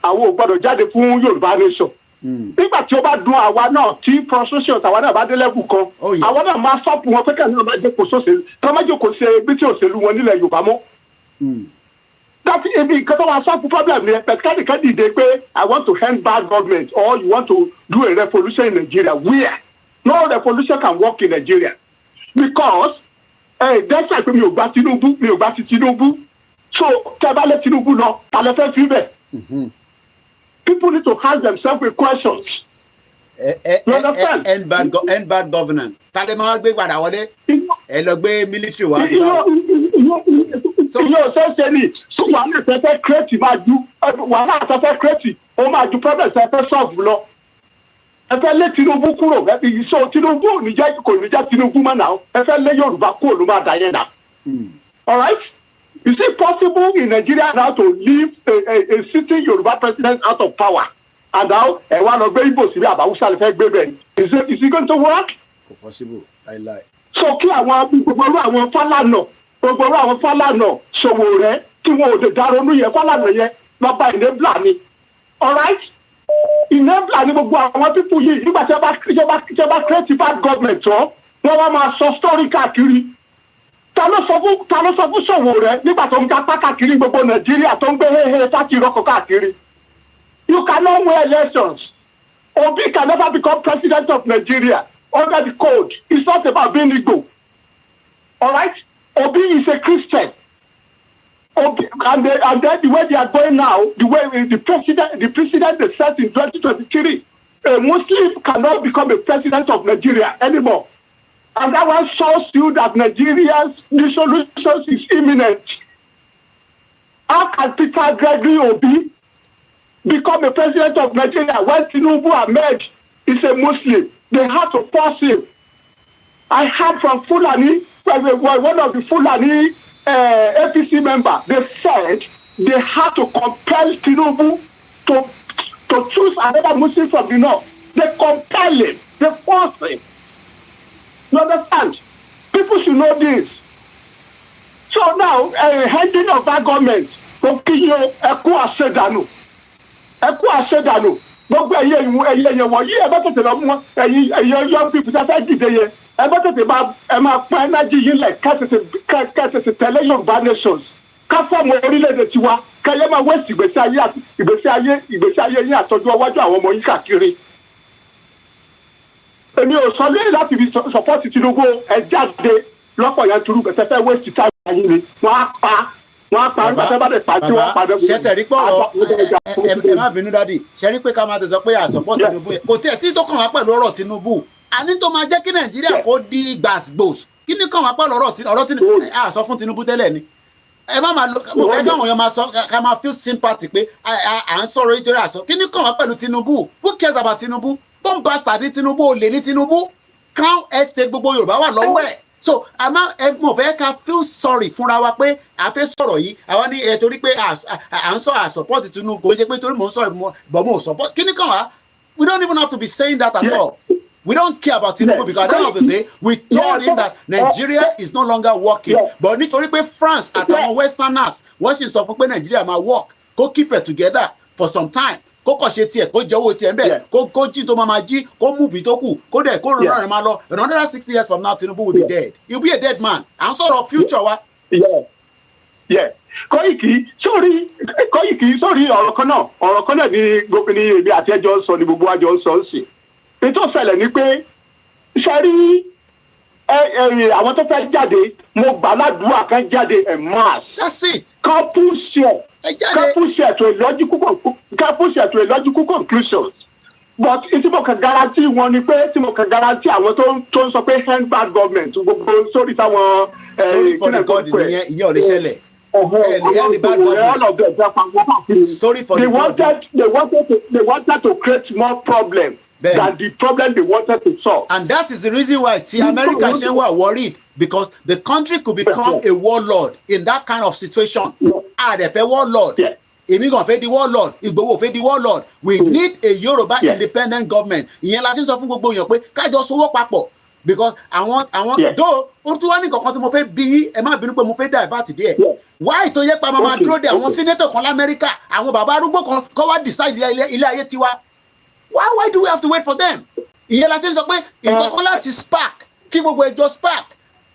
ò gbọ́dọ̀ jáde fún Yorùbá nation. Nígbà tí ó bá dùn àwa náà tí frustration àwa náà bá dé level kan àwa náà máa stop wọn pé kẹ́hìn náà máa jókòó sóṣèlú kí wọ́n máa jókòó ṣe bí tí òṣèlú wọn nílẹ̀ Yorùbá mọ́. That's ibi nǹkan tó máa stop problem ni ẹ̀ka dìde pé I want to end bad government or you want to do a revolution in Nigeria where no revolution can work in Nigeria because dẹ́sẹ̀ pé mi ò gba ti Tinubu so tẹ́ bá lé Tinubu lọ alẹ́ fẹ́ fi bẹ̀. People need to ask themselves questions. You understand? End bad governance. Tade máa gbé padà wọlé. Ẹ lọ gbé military wá. Yóò ṣe ni wàhálà àtẹ̀fẹ́ kírẹ́tì máa ju wàhálà àtẹ̀fẹ́ kírẹ́tì ó máa ju problem ṣẹ̀fẹ́ solve lọ. Ẹ fẹ́ lé Tinubu kúrò so Tinubu kò ní jẹ́ Tinubu mọ́ náà ẹ fẹ́ lé Yorùbá kúrò ló máa dà yẹn náà. All right? Is it possible in Nigeria now to leave a sitting Yoruba president out of power and now one of the Igbo síbi àbáwúsá lè fẹ́ gbé bẹ́ẹ̀ is it going to work? Possible, I lie. So kí gbogbo àwọn Fálànà Ṣòwòrẹ́ kí wọn ò lè dá ronú yẹn Fálànà yẹn lọ́ba enabler ni. All right? Enabler ni gbogbo àwọn pípù yìí nígbà tí wọ́n bá create bad government tán wọ́n wá máa sọ story káàkiri. Ta ló sọ fún Ṣòwòrẹ́ nígbà tó ń gapá káàkiri gbogbo Nàìjíríà tó ń gbé hehe fáti rọ́kọ̀ káàkiri. You cannot win elections. Obi can never become president of Nigeria under the code. It's not about being Igbo. All right? Obi is a Christian. Obi, and then the way they are going now, the way the president they set in 2023, a Muslim cannot become a president of Nigeria anymore. And that one shows you that Nigeria's dissolution is imminent. How can Peter Gregory Obi become a president of Nigeria when Tinubu Ahmed is a Muslim? They had to force him. I heard from Fulani, one of the Fulani APC members, they said they had to compel Tinubu to choose another Muslim from the north. They compel him, they force him. You understand? People should know this. So now, heading of that government, ẹkú àṣẹdànù gbogbo ẹ̀yẹ wọ̀nyí ẹ bá tètè lọ mú ẹ̀yẹ young people tẹ́tẹ́ dìde yẹn ẹ bá tètè máa pọ́n energy yìí lẹ̀ kẹ́tètè tẹ̀lé Yorùbá nations ká fọ́ọ̀mù orílẹ̀-èdè tiwa kẹ́yẹ́ máa wẹ́sì ìgbésí ayé yín àtọ́jú ọwájú àwọn ọmọ yín káàkiri. Èmi ò sọ lẹ́yìn láti fi support Tinubu ẹ jáde lọ́pọ̀ yẹn turu bẹ̀tẹ̀ fẹ́ waste time ayé ni wọ́n á pa nígbà tẹ́ bá dẹ̀ pa tí wọ́n padà. Ṣẹ́tẹ̀rí pọ̀ ẹ má bínú dádì ṣẹ́rí pé ká máa tẹ̀sán pé support Tinubu yẹn kò tiẹ̀ sí tó kàn wá pẹ̀lú ọ̀rọ̀ Tinubu àní tó máa jẹ́ kí Nàìjíríà kó di gbàgbòs kí ni kàn wá pẹ̀lú ọ̀rọ̀ Tinubu sọ fún Tinubu tẹ́lẹ̀ ni ẹ má máa lo mo fẹ́ káwọn èèyàn máa sọ ká máa feel sympathy pé à ń sọ̀rọ̀ ìjọra àṣọ kí ni kàn wá pẹ̀lú Tinubu who cares about Tinubu bomb bastard ní Tinubu olè ní Tinubu Crown Estate gbogbo Yorùbá wà lọ́wọ́ ẹ̀ so mo fẹ́ ká feel sorry fúnra wa pé a fẹ́ sọ̀rọ̀ yìí àwa ní torí pé à ń sọ support Tinubu kò ṣe pé torí mò ń sọ̀rọ̀ but mo support kí ni kàn wá we don't even have to be saying that at all. We don't care about Tinubu because at the end of the day, we told him that Nigeria is no longer working. But nítorí pé France àtàwọn Westerners wọ́n sì sọ pé Nigeria máa work kó keep it together for some time. Kó kàn ṣe tiẹ̀ kó jẹ́ owó tiẹ̀ ń bẹ̀ kó jí tó máa jí kó move tó kù kó dẹ̀ kó rọrùn rẹ̀ máa lọ. Another 60 years from now Tinubu will be dead. He will be a dead man. À ń sọ̀rọ̀ future wa. Koiki sórí ọ̀rọ̀ kan náà ni èmi àti ẹjọ́ ń sọ ni gbogbo àjọ ń sọ ń sìn. ètò ìṣẹ̀lẹ̀ ni pé ṣe rí àwọn tó fẹ́ jáde mo gbà ládùúgbò kan jáde en masse. That's it. Can push to a logical conclusions. But tí mo kàn guarantee wọn ni pé tí mo kàn guarantee àwọn tó ń sọ pé hand bad government gbogbo sórí táwọn story for the god ìyẹn ò lè ṣẹlẹ̀. Story for the god. They wanted to create more problem than the problem they wanted to solve. And that is the reason why America were worried, because the country could become a warlord in that kind of situation. They fẹ́ warlord. Èmi gan fẹ́ di warlord, Ìgbòho fẹ́ di warlord. We need a Yoruba independent government. Ìyẹn la ti sọ fún gbogbo èèyàn pé kájọ sowọ́ papọ̀, because àwọn though ó tún wá ní kankan tí mo fẹ́ bí ẹ má bínú pé mo fẹ́ divert díẹ̀. Why tó yẹ pa máa dúró de àwọn senator kan l'Amẹ́ríkà, àwọn bàbá arúgbó kan kọ́ wá decide ilé ayé tiwa. Why do we have to wait for them? Ìyẹn la ti sọ pé nǹkan kan láti spark kí gbogbo ẹjọ́ spark.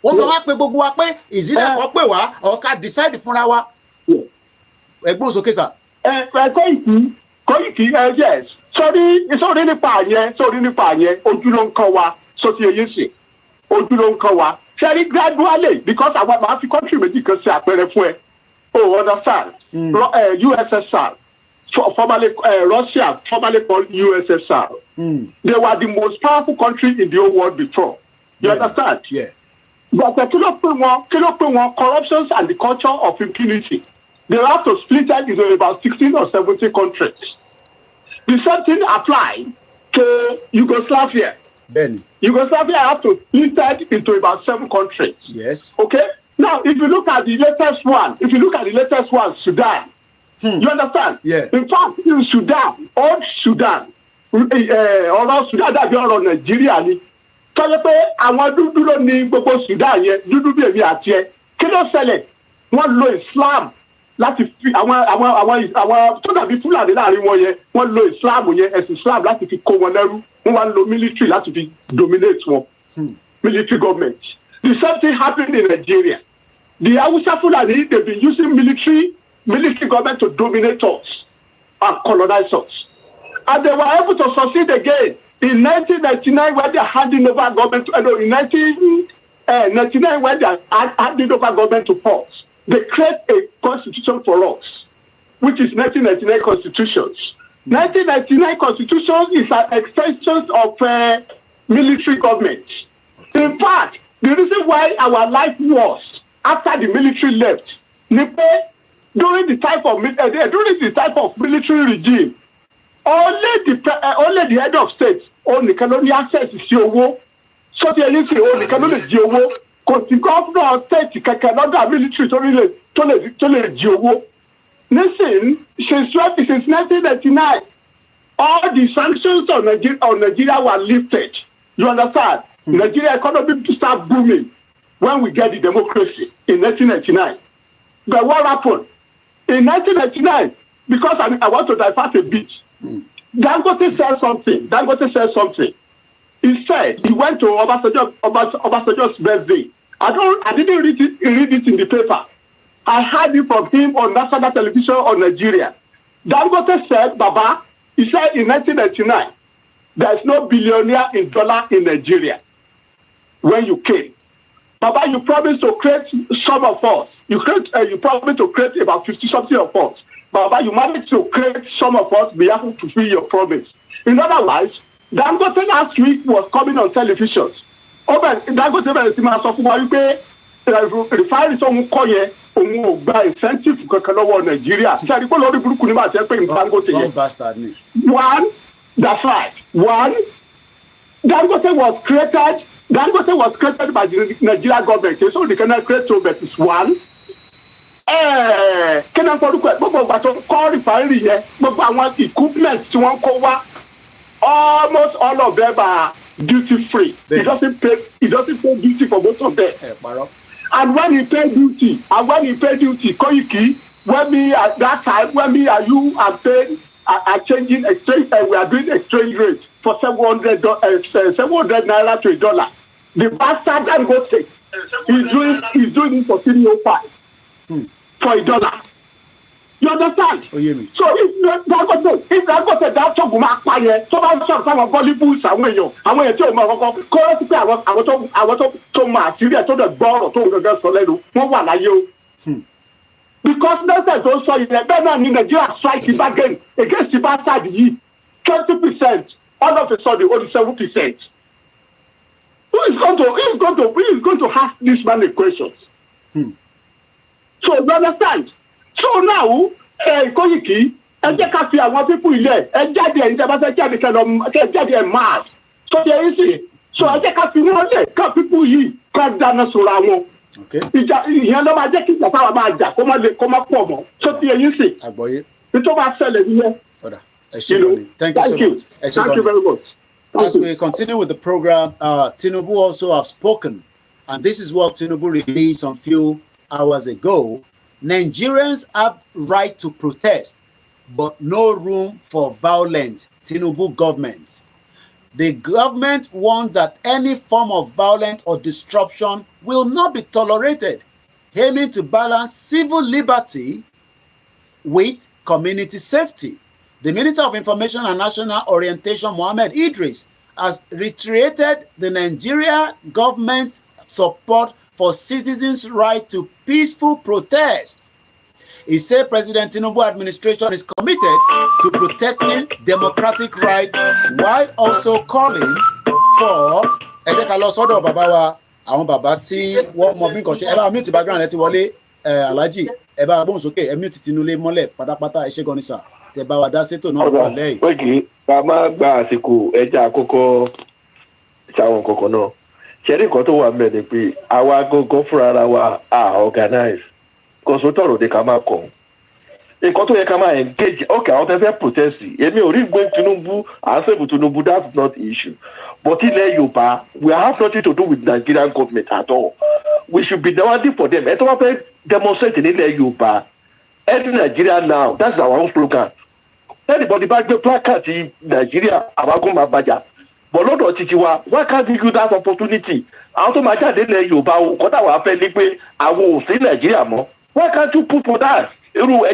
Wọ́n máa wá pé gbogbo wa pé ìzílẹ̀ kan pè wá or ká decide fúnra wa. Ẹ̀gbọ́n sókè sà. Koiki, yes. Sórí nípa yẹn ojú ló ń kọ́ wa sóti èyí sì ojú ló ń kọ́ wa. Ṣẹ́rí gradually because àwọn máa fi country méjì kan ṣe àpẹẹrẹ fún ẹ. Oh, understand? USSR, formerly Russia, formerly called USSR. They were the most powerful country in the whole world before. You understand? Yeah. But kí ló pè wọ́n corruptions and the culture of impunity. They have to split it into about 16 or 17 countries. The same thing applied to Yugoslavia. Then Yugoslavia have to split it into about 7 countries. Yes. Okay? Now, if you look at the latest one, Sudan, you understand? Yeah. In fact, in Sudan, old Sudan, ọ̀rọ̀ Sudan dàbí ọ̀rọ̀ Nàìjíríà ni. Tọ́jú pé àwọn dúdú ló ní gbogbo Sudan yẹn, dúdú bí èmi àti ẹ. Kí ló ṣẹlẹ̀? Wọ́n lo Islam láti fi àwọn tó dàbí Fúlàní láàrin wọn yẹn, wọ́n lo Islam yẹn, ẹ̀sìn Islam láti fi kó wọn lẹ́rú. Wọ́n wá lo military láti fi dominate wọn. Military government. The same thing happened in Nigeria. The Hausa Fulani, they've been using military government to dominate us and colonize us. And they were able to succeed again in 1999 when they are handing over government to, in 1999 when they are handing over government to force. They create a constitution for us, which is 1999 constitutions. 1999 constitution is an extension of military government. In fact, the reason why our life was after the military left, during the type of military regime, only the head of state only can only access the owó. So the only can only di owó. Because the governor of state cannot have military to le di owó. Listen, since 1999, all the sanctions on Nigeria were lifted. You understand? Nigeria economy start booming when we get the democracy in 1999. But what happened? In 1999, because I want to divert a bit, Dangote said something. He said he went to Obasanjo's birthday. I didn't read it in the paper. I heard it from him on national television on Nigeria. Dangote said, Baba, he said in 1999, there is no billionaire in dollar in Nigeria when you came. Baba, you promised to create some of us. You promised to create about 50-something of us. Baba, you managed to create some of us be able to fulfill your promise. In other words, Dangote last week was coming on television. Dangote bẹ̀rẹ̀ sí máa sọ fún wa wípé refinery tó ń kọ́ yẹn òun ò gba incentive kankan lọ́wọ́ Nàìjíríà. Ṣé àdìpọ̀ lórí burúkú ni màá ṣe pé Dangote yẹn? That's right. Dangote was created by the Nigerian government. So they cannot create two but it's one. Kí ni wọ́n fọdún pẹ̀ gbogbo ìgbà tó kọ́ refinery yẹn gbogbo àwọn equipment tí wọ́n kó wá almost all of them are duty free. He doesn't pay duty for most of them. And when he pay duty, Koiki, when me at that time, when me and you are paying, are changing exchange, and we are doing exchange rate for 700 naira to $1. The bastard Dangote is doing it for 305 for $1. You understand? Oh, yeah, me. So if Dangote that talk ma pa yẹn, tó bá sọ sáwọn Bollywood àwọn èèyàn tí ò mọ kankan, kó rántí pé àwọn tó máa sírí ẹ̀ tó dẹ̀ gbọ́ ọ̀rọ̀ tó ń gẹ́gẹ́ sọ lẹ́nu, wọ́n wà láyé o. Because nọ́ọ̀sẹ̀ tó sọ ilẹ̀ bẹ́ẹ̀ náà ní Nigeria strike bargain against the bad side yìí 20%, all of a sudden only 7%. Who is going to ask this man the questions? So you understand? So now, Koiki, ẹ jẹ́ ká fi àwọn people ilẹ̀ ẹ jáde ẹ̀yin tẹ́ bá fẹ́ jáde kẹ́ jáde ẹ̀ máa so there is it. So ẹ jẹ́ ká fi wọ́n lẹ̀ ká people yìí ká dáná sọ̀rọ̀ àwọn. Ìjà ìyẹn ló máa jẹ́ kí ìjà táwa máa jà kó má pọ̀ mọ́ so ti ẹ̀yin sì. Àgbọ̀yé. Nítorí máa ṣẹlẹ̀ nìyẹn. Thank you so much. Thank you very much. As we continue with the program, Tinubu also have spoken, and this is what Tinubu released a few hours ago. Nigerians have right to protest, but no room for violence. Tinubu government. The government warns that any form of violence or disruption will not be tolerated, aiming to balance civil liberty with community safety. The Minister of Information and National Orientation, Mohammed Idris, has reiterated the Nigeria government's support for citizens' right to peaceful protest. He said President Tinubu administration is committed to protecting democratic rights while also calling for àwọn bàbá tí wọ́n mọ bí nǹkan ṣe ẹ bá mute background ẹ ti wọlé Alhaji ẹ bá gbóhùn sókè ẹ mute Tinúlé mọ́lẹ̀ pátápátá ẹ ṣé gan ni sà tẹ bá wa dá sétò náà wà lẹ́yìn. Pẹ́kì ká má gba àsìkò ẹja àkọ́kọ́ ṣàwọn kankan náà ṣẹ́rí nǹkan tó wà mẹ́rin pé àwa gangan fúnra ara wa organize consultor òde ká máa kọ̀ nǹkan tó yẹ ká máa engage okay àwọn tẹ́ fẹ́ protest èmi ò rí gbé Tinubu àṣẹ́bù Tinubu that's not the issue but ilẹ̀ Yorùbá we have nothing to do with Nigerian government at all we should be demanding for them ẹ tó wá fẹ́ demonstrate nílẹ̀ Yorùbá every Nigeria now that's our own slogan anybody bá gbé placard ti Nigeria àwágún máa bàjá but lọ́dọ̀ títí wa why can't we use that opportunity àwọn tó máa jáde nílẹ̀ Yorùbá o kọ́tà wàá fẹ́ ní pé àwọn ò sí Nigeria mọ́ why can't you put for that irú ẹ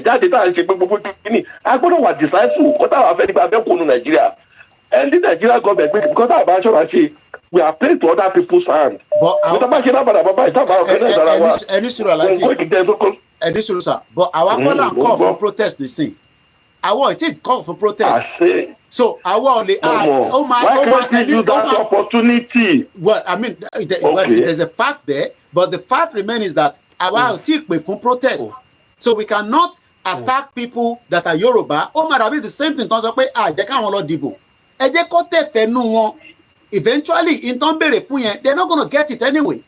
jáde tá à ń ṣe gbogbo kíní agbọ́dọ̀ wà decisive kọ́tà wàá fẹ́ nípa abẹ́kùnú Nigeria and the Nigeria government because our bank ṣe we are playing to other people's hands. but bá ṣe lábàdà bàbá ìtàbà ọ̀fẹ́ náà dára wa ẹni sùúrù Alhaji ẹni sùúrù sà but àwọn akọ́là ń call for protest nísìn àwọn ò tí call for protest so àwọn ò lè why can't we use that opportunity. well I mean there's a fact there but the fact remains is that àwa ò tí pè fún protest so we cannot attack people that are Yoruba ó máa dàbí the same thing tó ń sọ pé àjẹ́ káwọn lọ dìbò ẹ jẹ́ kó tẹ̀fẹ́ nú wọn eventually in tó ń béèrè fún yẹn they're not gonna get it anyway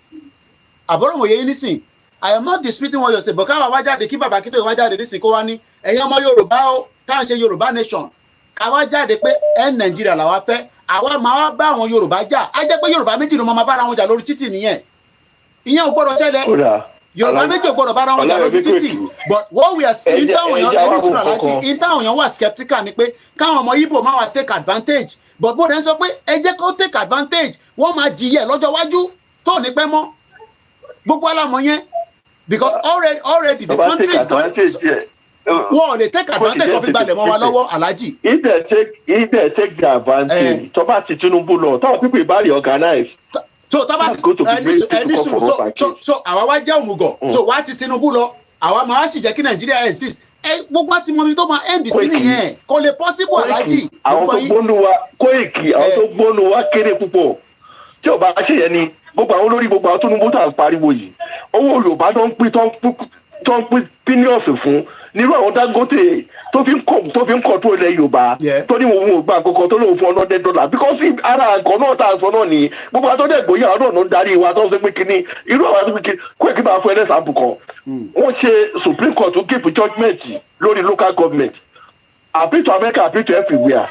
àbúrò wòye yín nísìn I am not disputing what you say but káwa wá jáde kí bàbá kí tó wá jáde nísìn kó wá ní ẹ̀yin ọmọ Yorùbá ó táwọn ṣe Yorùbá nation káwa jáde pé ẹ̀ Nàìjíríà làwa fẹ́ àwa máa wá bá àwọn Yorùbá jà á jẹ́ pé Yorùbá méjì ló máa bára wọn jà lórí títì nìyẹn ìyẹn ò gbọ́dọ̀ ṣẹlẹ̀ Yorùbá méjì ò gbọ́dọ̀ bára wọn jà lórí títì but what we are ìtàwọn èèyàn wà skeptical ni pé káwọn ọmọ Igbo máa wá take advantage but bó dẹ́n sọ pé ẹ jẹ́ kó take advantage wọ́n máa jìyẹ lọ́jọ́ iwájú tó ní pẹ́ mọ́ gbogbo alámọ̀ yẹn because already the country is going wọ́n ò lè take advantage tó fi gbalẹ̀ mọ́ wa lọ́wọ́ Alhaji. if they take the advantage tó bá ti Tinubu lọ táwọn people bá rí organize. so tábà ẹni sùn so àwa wá jẹ́ òmùgọ̀ so wá ti Tinubu lọ àwa máa sì jẹ́ kí Nàìjíríà exist gbogbo àti mọ̀mí tó máa end sí nìyẹn kò lè possible Alhaji. àwọn tó gbónú wa Koiki àwọn tó gbónú wa kéré púpọ̀ tí ò bá ṣe yẹn ni gbogbo àwọn olórí gbogbo àwọn Tinubu tá à ń pariwo yìí owó Yorùbá tó ń pín billions fún nírú àwọn Dangote tó fi ń kọ̀ tó ilẹ̀ Yorùbá tó ní òun ò gba àkọ́kọ́ tó lóun fún $100 because ara àgọ́ náà tá a sọ náà ni gbogbo àtọ́jọ́ ìgbòye àwọn náà ló ń darí wa tó ń sọ pé kíní irú àwọn àti pé Koiki bá fún ẹlẹ́sàbù kan wọ́n ṣe Supreme Court tó give judgement lórí local government appeal to America appeal to everywhere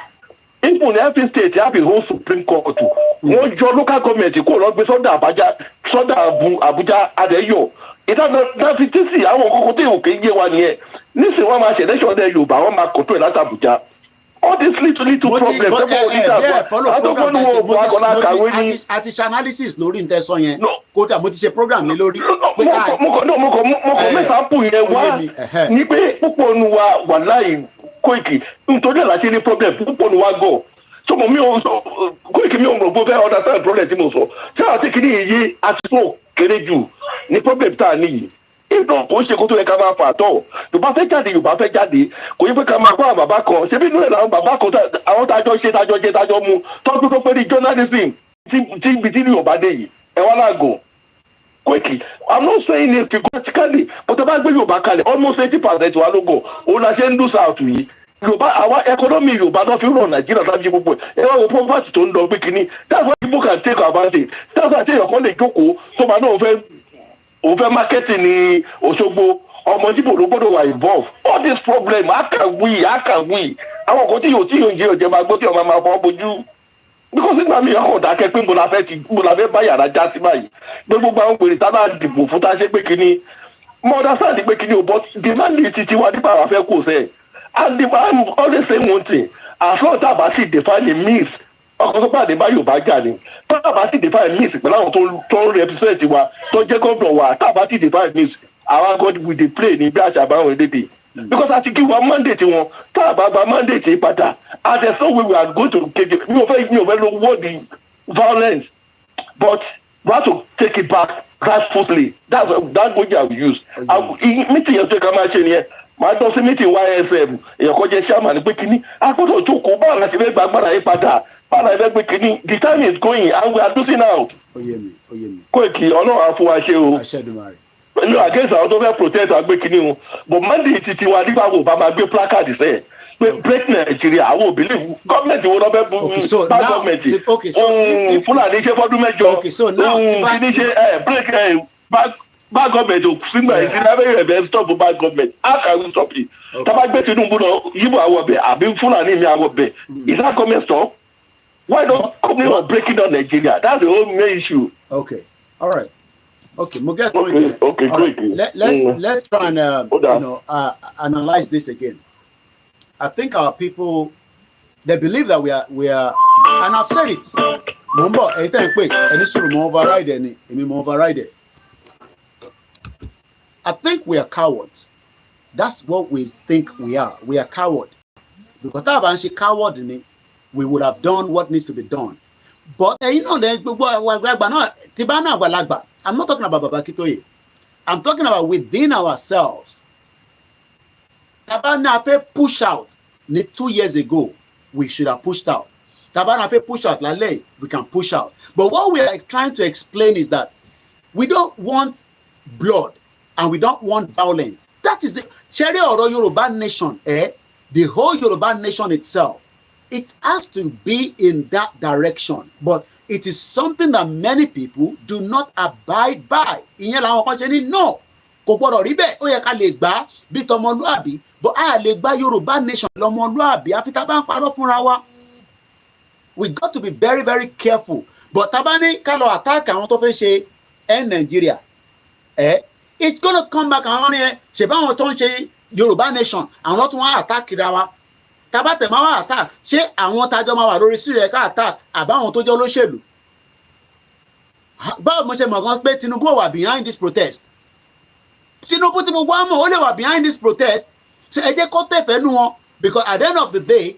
even in every state have a whole Supreme Court wọ́n jọ local government kó lọ gbé sọ́dà Abuja adẹ́yọ̀ ìdáná fi tí sí àwọn kókó tí òkè yé wa nìyẹn nísìnyí wọ́n máa ṣe election ní Yorùbá wọ́n máa kọ̀tún ẹ̀ láti Abuja all these little problems ẹ bọ oníṣà àtọkọnu wo ògùn akọlá kàwé ní. àti ṣe analysis lórí ntẹsán yẹn kódà mo ti ṣe program mi lórí. mo kọ mẹ́sàn-án yẹn wá ní pé púpọ̀ nu wa wà láì Koiki nítorí ẹ̀ láti ní problem púpọ̀ nu wa gọ̀ so mo mi ò sọ Koiki mi ò rò bó fẹ́ understand problem tí mo sọ ṣé àti kìíní yìí àti tó kéré jù ní problem tá a níyì ìdán kò ṣe kó tó yẹ ká máa fà tọ̀ Yorùbá fẹ́ jáde kò yẹ pé ká máa kó àwọn bàbá kan ṣebí inú ẹ̀ làwọn bàbá kan àwọn tájọ́ mu tọ́jú tó pé ní journalism tí ibi tí Yorùbá dé yìí ẹ wá láàgò Koiki I'm not saying it figuratively but ẹ bá gbé Yorùbá kalẹ̀ almost 80% wa lógo òun la ṣe ń lose out yìí Yorùbá àwa economy Yorùbá tó fi ń ràn Nàìjíríà láti gbogbo ẹ wá wo poverty tó ń lọ pé kínní that's why people can take advantage that's why àtẹ̀yọ̀ kan lè jókòó tó máa náà òun fẹ́ marketing ní Òṣogbo ọmọ jíbò ló gbọ́dọ̀ wà involve all this problem how can we àwọn kan tí yóò ń jẹ ọ̀jẹ̀ máa gbọ́ tí ọmọ máa fọ́ bójú because nígbà míì ọkọ̀ dákẹ́ pé mo la fẹ́ bá yàrá já sí báyìí pé gbogbo àwọn pèrè tá a dìbò fún tá a ṣe pé kínní mo understand pé kínní o but demand ti tiwa nípa àwọn afẹ́ kò sẹ́ẹ̀ and I'm always saying one thing as long as tá a bá sì define a means ọkọ̀ tó pàdé bá Yorùbá jà ní tá a bá sì define means pẹ̀lú àwọn tó ń represent wa tó jẹ́ gómìnà wa tá a bá sì define means our God will dey play ní bí àṣà àbáwọn èdèdè because àti kí wa mandate wọn tá a bá gba mandate yìí padà and there's no way we are going to keje mi ò fẹ́ lo word violence but we have to take it back rightfully that's what I will use meeting yẹn tó ká máa ṣe nìyẹn màá tọ́ sí meeting YSM èèyàn kan jẹ́ chairman pé kínní agbọ́dọ̀ jókòó báwo la ti fẹ́ gba agbára yìí padà báwo la ti fẹ́ gbé kínní the time is going and we are losing out. Oyemi. Koiki ọlọ́run á fún wa ṣe o. Aṣẹ́dùmarè. No, against àwọn tó fẹ́ protest àgbé kínní o but mandate ti wa nípa wo bá máa gbé placard sẹ́ẹ̀ pé break Nigeria àwọn believe gọ́ọ̀mẹ̀ntì wo lọ́ fẹ́ bú bá gọ́ọ̀mẹ̀ntì Fúlàní ṣe fọ́dún mẹ́jọ kìíní ṣe break bad government o sígbà yìí lábẹ́ ìrẹ̀bẹ̀ stop bad government how can we stop it tábà gbé Tinubu lọ yíbo àwọ̀ bẹ̀ àbí Fúlàní mi àwọ̀ bẹ̀ is that government stop why don't company of breaking down Nigeria that's the whole main issue. Okay, all right. Okay, we'll get going. Okay, great. Let's try and analyze this again. I think our people, they believe that we are, and I've said it. Remember, anytime wait, any sort of override any override. I think we are cowards. That's what we think we are. We are coward. Because if I'm a coward, we would have done what needs to be done. But I'm not talking about Baba Kitoye. I'm talking about within ourselves. Tabana push out 2 years ago. We should have pushed out. Tabana push out Lale, we can push out. But what we are trying to explain is that we don't want blood and we don't want violence. That is the Sharia or Yoruba nation, the whole Yoruba nation itself. It has to be in that direction. But it is something that many people do not abide by. Ìyẹn làwọn kan ṣe ní no. Kò gbọdọ̀ rí bẹ́ẹ̀, ó yẹ ká lè gbà bí tọmọlúàbí, but a lè gba Yorùbá nation lọmọlúàbí àfi tá bá ń parọ́ fúnra wa. We got to be very, very careful. But tá bá ní ká lọ attack àwọn tó fẹ́ ṣe Nigeria. It's gonna come back àwọn ní ṣe báwọn tó ń ṣe Yorùbá nation, àwọn tó wọ́n attack ra wa. Tabate máa wá attack ṣé àwọn tájọ́ máa wà lórí sílẹ̀ ká attack àbáwọn tó jẹ́ olóṣèlú. Báwo mo ṣe mọ̀ gan pé Tinubu wà behind this protest? Tinubu tí mo wá mọ̀ ó lè wà behind this protest. So ẹ jẹ́ kó tẹ̀fẹ́ nú wọn because at the end of the day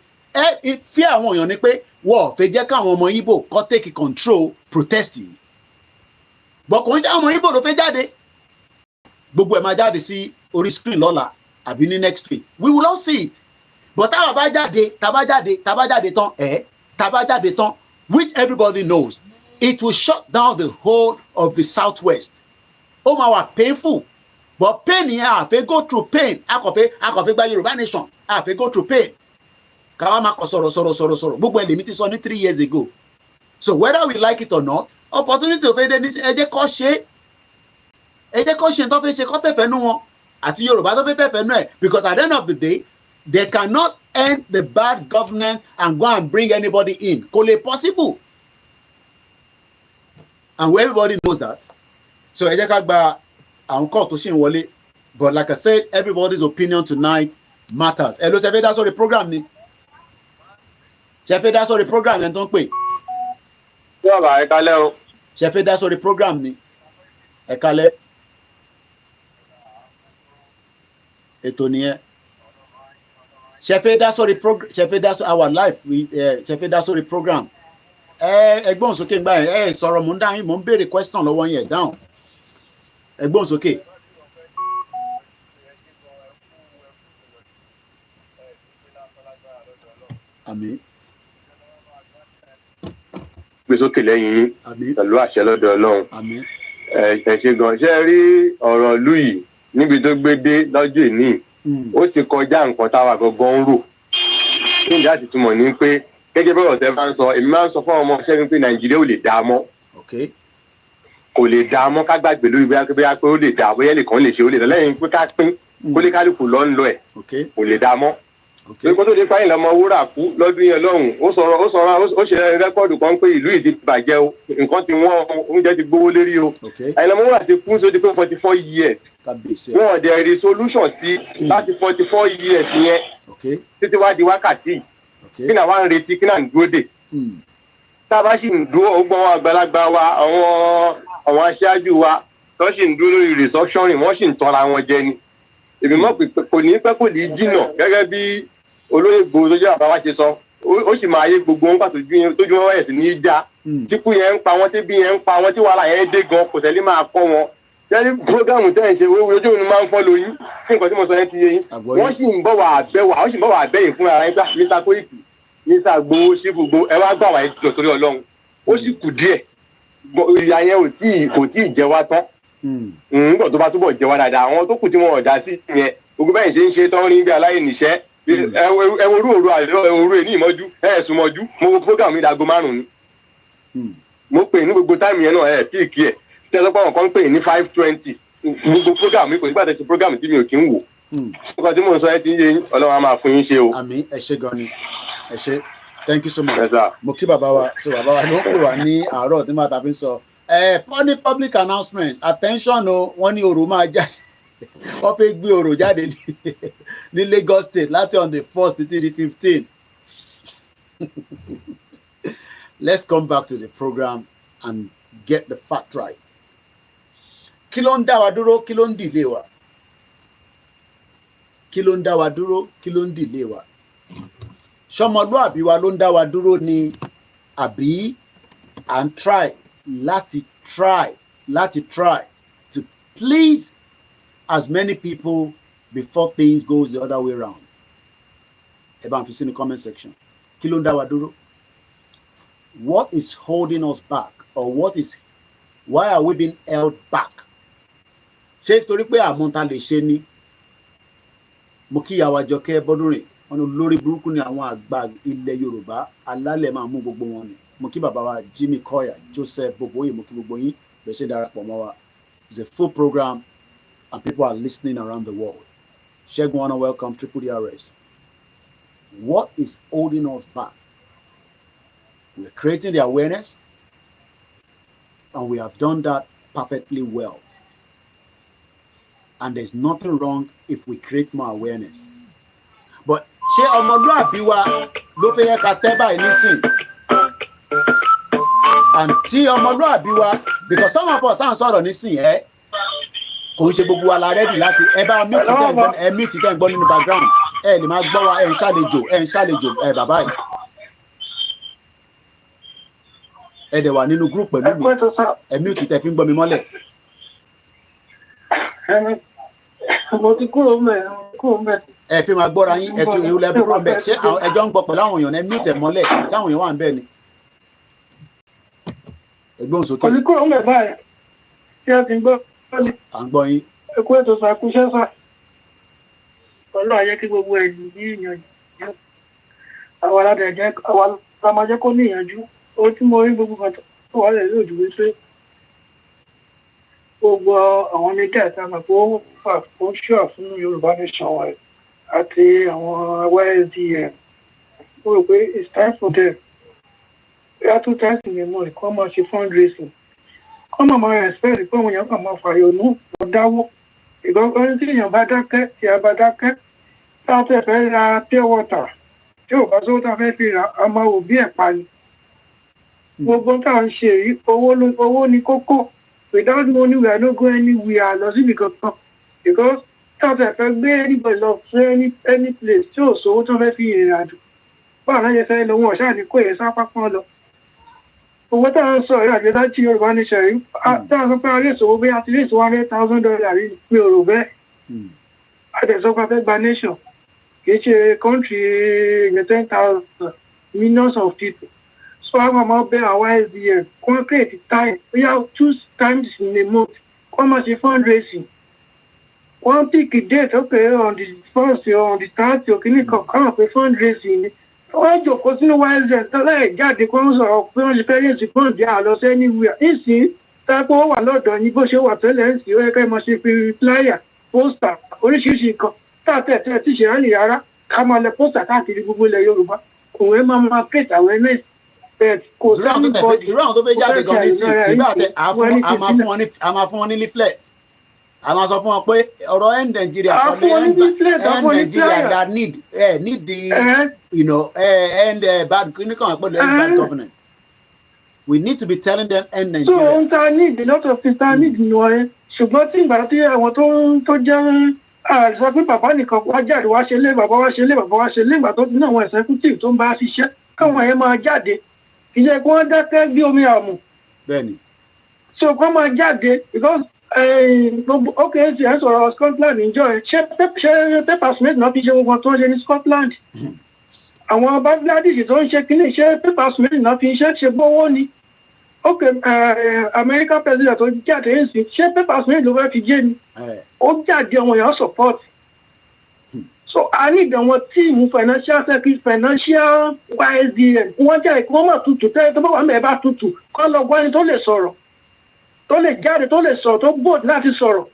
fi àwọn èèyàn ni pé wọ́n fẹ́ jẹ́ káwọn ọmọ Igbo kó take control protest yìí. But kò ń jẹ́ àwọn ọmọ Igbo ló fẹ́ jáde. Gbogbo ẹ̀ máa jáde sí orí screen lọ́la àbí ní next week. We will all see it. But tábà jáde tán, which everybody knows, it will shut down the whole of the Southwest. Ó máa wà painful, but pain yẹn a fẹ́ go through pain. A kò fẹ́ gba Yorùbá nation, a fẹ́ go through pain. Káwá máa kọ sọ̀rọ̀. Gbogbo ẹlẹ́mi ti sọ ní 3 years ago. So whether we like it or not, opportunity of ẹ jẹ́ kó ṣe tó fẹ́ ṣe kó tẹ̀fẹ́ nú wọn àti Yorùbá tó fẹ́ tẹ̀fẹ́ nú ẹ̀ because at the end of the day, they cannot end the bad governance and go and bring anybody in. Kò lè possible. And everybody knows that. So ẹ jẹ́ ká gba àwọn call tó ṣì ń wọlé. But like I said, everybody's opinion tonight matters. Hello, tẹ́fẹ́ dá sórí program ni. ṣe fẹ́ dá sórí program yẹn tó ń pè. Ṣé ọ̀bà ẹ kálẹ́ o? Ṣe fẹ́ dá sórí program ni ẹ kálẹ́. Ètò nìyẹn. Ṣe fẹ́ dá sórí program, ṣe fẹ́ dá sórí our life, ṣe fẹ́ dá sórí program. Ẹgbọ́n sókè ń gbà yẹn, sọ̀rọ̀ mò ń dáhùn, mò ń béèrè question lọ́wọ́ yẹn dáhùn. Ẹgbọ́n sókè. Àmín. Gbé sókè lẹ́yìn yín Àmín. pẹ̀lú àṣẹ lọ́dọ̀ Ọlọ́run. Àmín. Ẹ ṣe gan. Ṣé ẹ rí ọ̀rọ̀ ìlú yìí níbi tó gbé dé lọ́jọ́ ìní? Ó ti kọjá nǹkan táwa gangan ń rò. Kí ni láti túmọ̀ ní pé gẹ́gẹ́ bí ọ̀sẹ̀ máa ń sọ, èmi máa ń sọ fún ọmọ ọ̀ṣẹ́ mi pé Nàìjíríà ò lè dá a mọ́. Okay. Kò lè dá a mọ́ ká gbàgbé lórí bóyá pé ó lè dá a bóyá lè kàn lè ṣe ó lè dá lẹ́yìn pé ká pín kólíkálùkù lọ́ ń lọ ẹ̀. Okay. Kò lè dá a mọ́. Okay. Pé kó tó di fáyìn lọ́mọ wúrà kú lọ́dún yẹn lọ́hùn, ó ṣe rẹ́kọ́ọ̀dù kan pé ìlú yìí ti bàjẹ́ o, nǹkan ti wọ́n, oúnjẹ ti gbówó lérí o. Okay. Àyìnlọ́mọ wúrà ti kú sóti pé 44 years. Kábíyèsí. Wọ́n ọ̀dẹ̀ rí solution sí láti 44 years yẹn Okay. títí wá di wákàtí. Okay. Kí náà wá ń retí, kí náà ń dúró dè. Tá a bá sì ń dúró, ó gbọ́n àgbàlagbà wa, àwọn aṣáájú wa tó sì ń dúró lórí restructuring, wọ́n sì ń tọ́ra wọn jẹ ni. Èmi mọ̀ pé kò ní pẹ́ kò ní jìnnà gẹ́gẹ́ bí olóyè gbòó tó jẹ́ bàbá wa ṣe sọ, ó sì máa yé gbogbo wọn pàtó tójú wọn wáyé sí ní í já. Tíkú yẹn ń pa wọn, tíbi yẹn ń pa wọn, tí wàhálà yẹn dé gan, kò tẹ́lẹ̀ máa kọ́ wọn. Jẹ́rí prógámù tẹ́ ẹ̀ ń ṣe ojú òun máa ń fọ́ lóyún, kí nǹkan tí mo sọ yẹn ti yé yín. Wọ́n sì ń bọ̀ wà àbẹ̀yìn fúnra yín gbà Mr. Koiki, Mr. Gbowó síbù gbó, ẹ wá gbà wá ẹjọ́ torí Ọlọ́run. Ó sì kù díẹ̀. Ìyá yẹn kò tí ì jẹ wá tán. Nígbà tó bá túbọ̀ jẹ wá dáadáa, àwọn tó kù tí wọn ò dá sí yẹn, gbogbo bẹ́ẹ̀ ṣe ń ṣe tán rí bí aláìníṣẹ́. Ẹwọ́rú òru ẹ̀ ní ìmọ́jú, ẹ̀sùn mọ́jú, mo wo program mi dago 5 ni. Mo pè ní gbogbo táìmù yẹn náà píìkì ẹ̀. Tí ẹ lọ́pọ̀ kan pè ní 5:20. Gbogbo program mi kò nígbà tẹ̀sí program tí mi ò kí ń wò. Nǹkan tí mo sọ ẹ ti ń yé yín, Ọlọ́run á máa fún yín ṣe o. Àmín, ẹ ṣé gan ni. Ẹ ṣé. Thank you so much. Yes, sir. Mo kí bàbá wa, so bàbá wa ló ń pè wá ní àárọ̀ tí màá ta fi ń sọ. Ní public announcement, attention o, wọ́n ní òrò máa jáde. Wọ́n fẹ́ gbé òrò jáde ní Lagos State láti on the 1st títí di 15. Let's come back to the program and get the fact right. Kí ló ń dá wa dúró, kí ló ń delay wa? Kí ló ń dá wa dúró, kí ló ń delay wa? Ṣọmọlúàbí wa ló ń dá wa dúró ni àbí à ń try to please as many people before things goes the other way around? Ẹ bá ń fi sínú comment section. Kí ló ń dá wa dúró? What is holding us back, or why are we being held back? Ṣé torí pé àmọ́ta lè ṣe ni? Mo kí ìyá wa Jọkẹ́ Bọ́dúnrìn, wọn ní olórí burúkú ni àwọn àgbà ilẹ̀ Yorùbá, alálẹ̀ máa mú gbogbo wọn ni. Mo kí bàbá wa Jimmy Koya, Joseph Boboye, mo kí gbogbo yín bẹ́ẹ̀ ṣe darapọ̀ mọ́ wa. It's a full program and people are listening around the world. Ṣẹ́gun wanna welcome Triple DRS. What is holding us back? We're creating the awareness, and we have done that perfectly well. And there's nothing wrong if we create more awareness. But ṣé ọmọlúàbí wa ló fẹ́ yẹ ká tẹ́ báyìí nísìn? And tí ọmọlúàbí wa, because some of us tá à ń sọ̀rọ̀ nísìn kò ń ṣe gbogbo wa la ready láti bá meet tẹ́ ń gbọ́ nínú background, lè máa gbọ́ wa, ń ṣàlejò bàbá yìí. Dẹ̀ wà nínú group pẹ̀lú mi, mute tẹ́ fi ń gbọ́ mi mọ́lẹ̀. Mo ti kúrò mẹ́. Ẹ fi máa gbọ́ra yín, ẹ̀tù ìwúlẹ̀ fi kúrò mẹ́. Ṣé ẹjọ́ ń gbọ́ pẹ̀lú àwọn èèyàn mute mọ́lẹ̀ tí àwọn èèyàn wà ń bẹ̀ ni? Ẹgbọ́n sókè. Kò ní kúrò mẹ́ báyìí. Ṣé ẹ ti gbọ́? À ń gbọ́ yín. Ẹ kú ètò ṣàkúṣẹ́ sà. Ọlọ́run á jẹ́ kí gbogbo ẹ̀yìn ní ìyànjú. Àwọn aládẹ̀jẹ́, àwọn alámájẹ́ kó ní ìyànjú. Ohun tí mo rí gbogbo kan tó wà lẹ̀ lójú wípé gbogbo àwọn mídíà tí a mọ̀ pé ó fà ó ṣùà fún Yorùbá nation wa àti àwọn YSDM. Mo rò pé it's time for them. Bóyá 2 times in a month kọ́ máa ṣe fundraising. Kọ́ máa respect pé àwọn èèyàn kàn máa fàyọ̀nù lọ dáwọ́. Ìgbọ́n tí èèyàn bá dákẹ́, tí a bá dákẹ́, táwọn tẹ̀ fẹ́ ra pure water tí ò bá sówó tá a fẹ́ fi rà á máa wò bí ẹ̀pà ni. Gbogbo tá à ń ṣe yìí owó ni kókó. Without money we are not going anywhere lọ síbi kankan because tá a fẹ́ gbé anybody lọ sí any place tí ò sówó tó fẹ́ fi ìrìn àjò. Báwo náà yẹ fẹ́ lọ wọn ṣáà ní kó yẹ sápá pọ́n lọ. Owó tá à ń sọ ìrìn àjò láti Yorùbá ní ṣẹ̀rí tá a sọ pé a lè sòwò bí a ti lè sọ $100,000 rí mi ò rò bẹ́ẹ̀. A dẹ̀ sọ pé a fẹ́ gba nation kì í ṣe country 10,000 millions of people. So I'm about better YSDM. Come create time. We have 2 times in a month. Come as a fundraising. One pick a date, okay, on the 1st or on the 30th, okay, come up with fundraising. Why do you know YSDM? Tell her, God, the cons of parents, you can't get lost anywhere. You see, that all a lot on you, but you want to learn, you can must be flyer, poster, or you start at teacher, and the other come on the poster, can't you Google Yoruba? Whoever my create awareness. Irú àwọn tó fẹ́ jáde gan ní sí ìbáàdẹ a máa fún wọn ní leaflet a máa sọ fún wọn pé ọ̀rọ̀ end Nigeria kọ́lé end Nigeria that need the end bad bad governance. We need to be telling them end Nigeria. So ohun tá a need a lot of things tá a need nù ẹ ṣùgbọ́n tí ìgbà tí àwọn tó jẹ́ sọ pé bàbá nìkan wá jáde wá ṣe lé bàbá wá ṣe lé bàbá wá ṣe lé ìgbà tó ní àwọn executive tó ń bá ṣiṣẹ́ káwọn yẹn máa jáde. Ìjẹ́ kí wọ́n dákẹ́ bí omi àmù. Bẹ́ẹ̀ni. So kí wọ́n máa jáde because okay ti ẹ̀ sọ̀rọ̀ Scotland níjọ́ ẹ̀ ṣé paper cement náà fi ṣe gbogbo tó ń ṣe ní Scotland. Àwọn Bangladesh tó ń ṣe kínní ṣé paper cement náà fi ṣe gbówó ni. Okay American president tó jáde ń sìn ṣé paper cement ló fẹ́ fi jẹ́ ni. Ó jáde àwọn èèyàn support. So I need àwọn team financial secretary financial YSDM wọ́n jẹ́ ìkọ́ mọ̀ tutù tẹ́lẹ̀ tó bá wà mẹ́ẹ̀ bá tutù kọ́ lọ gbọ́ ẹni tó lè sọ̀rọ̀ tó lè jáde tó lè sọ̀rọ̀ tó bold láti sọ̀rọ̀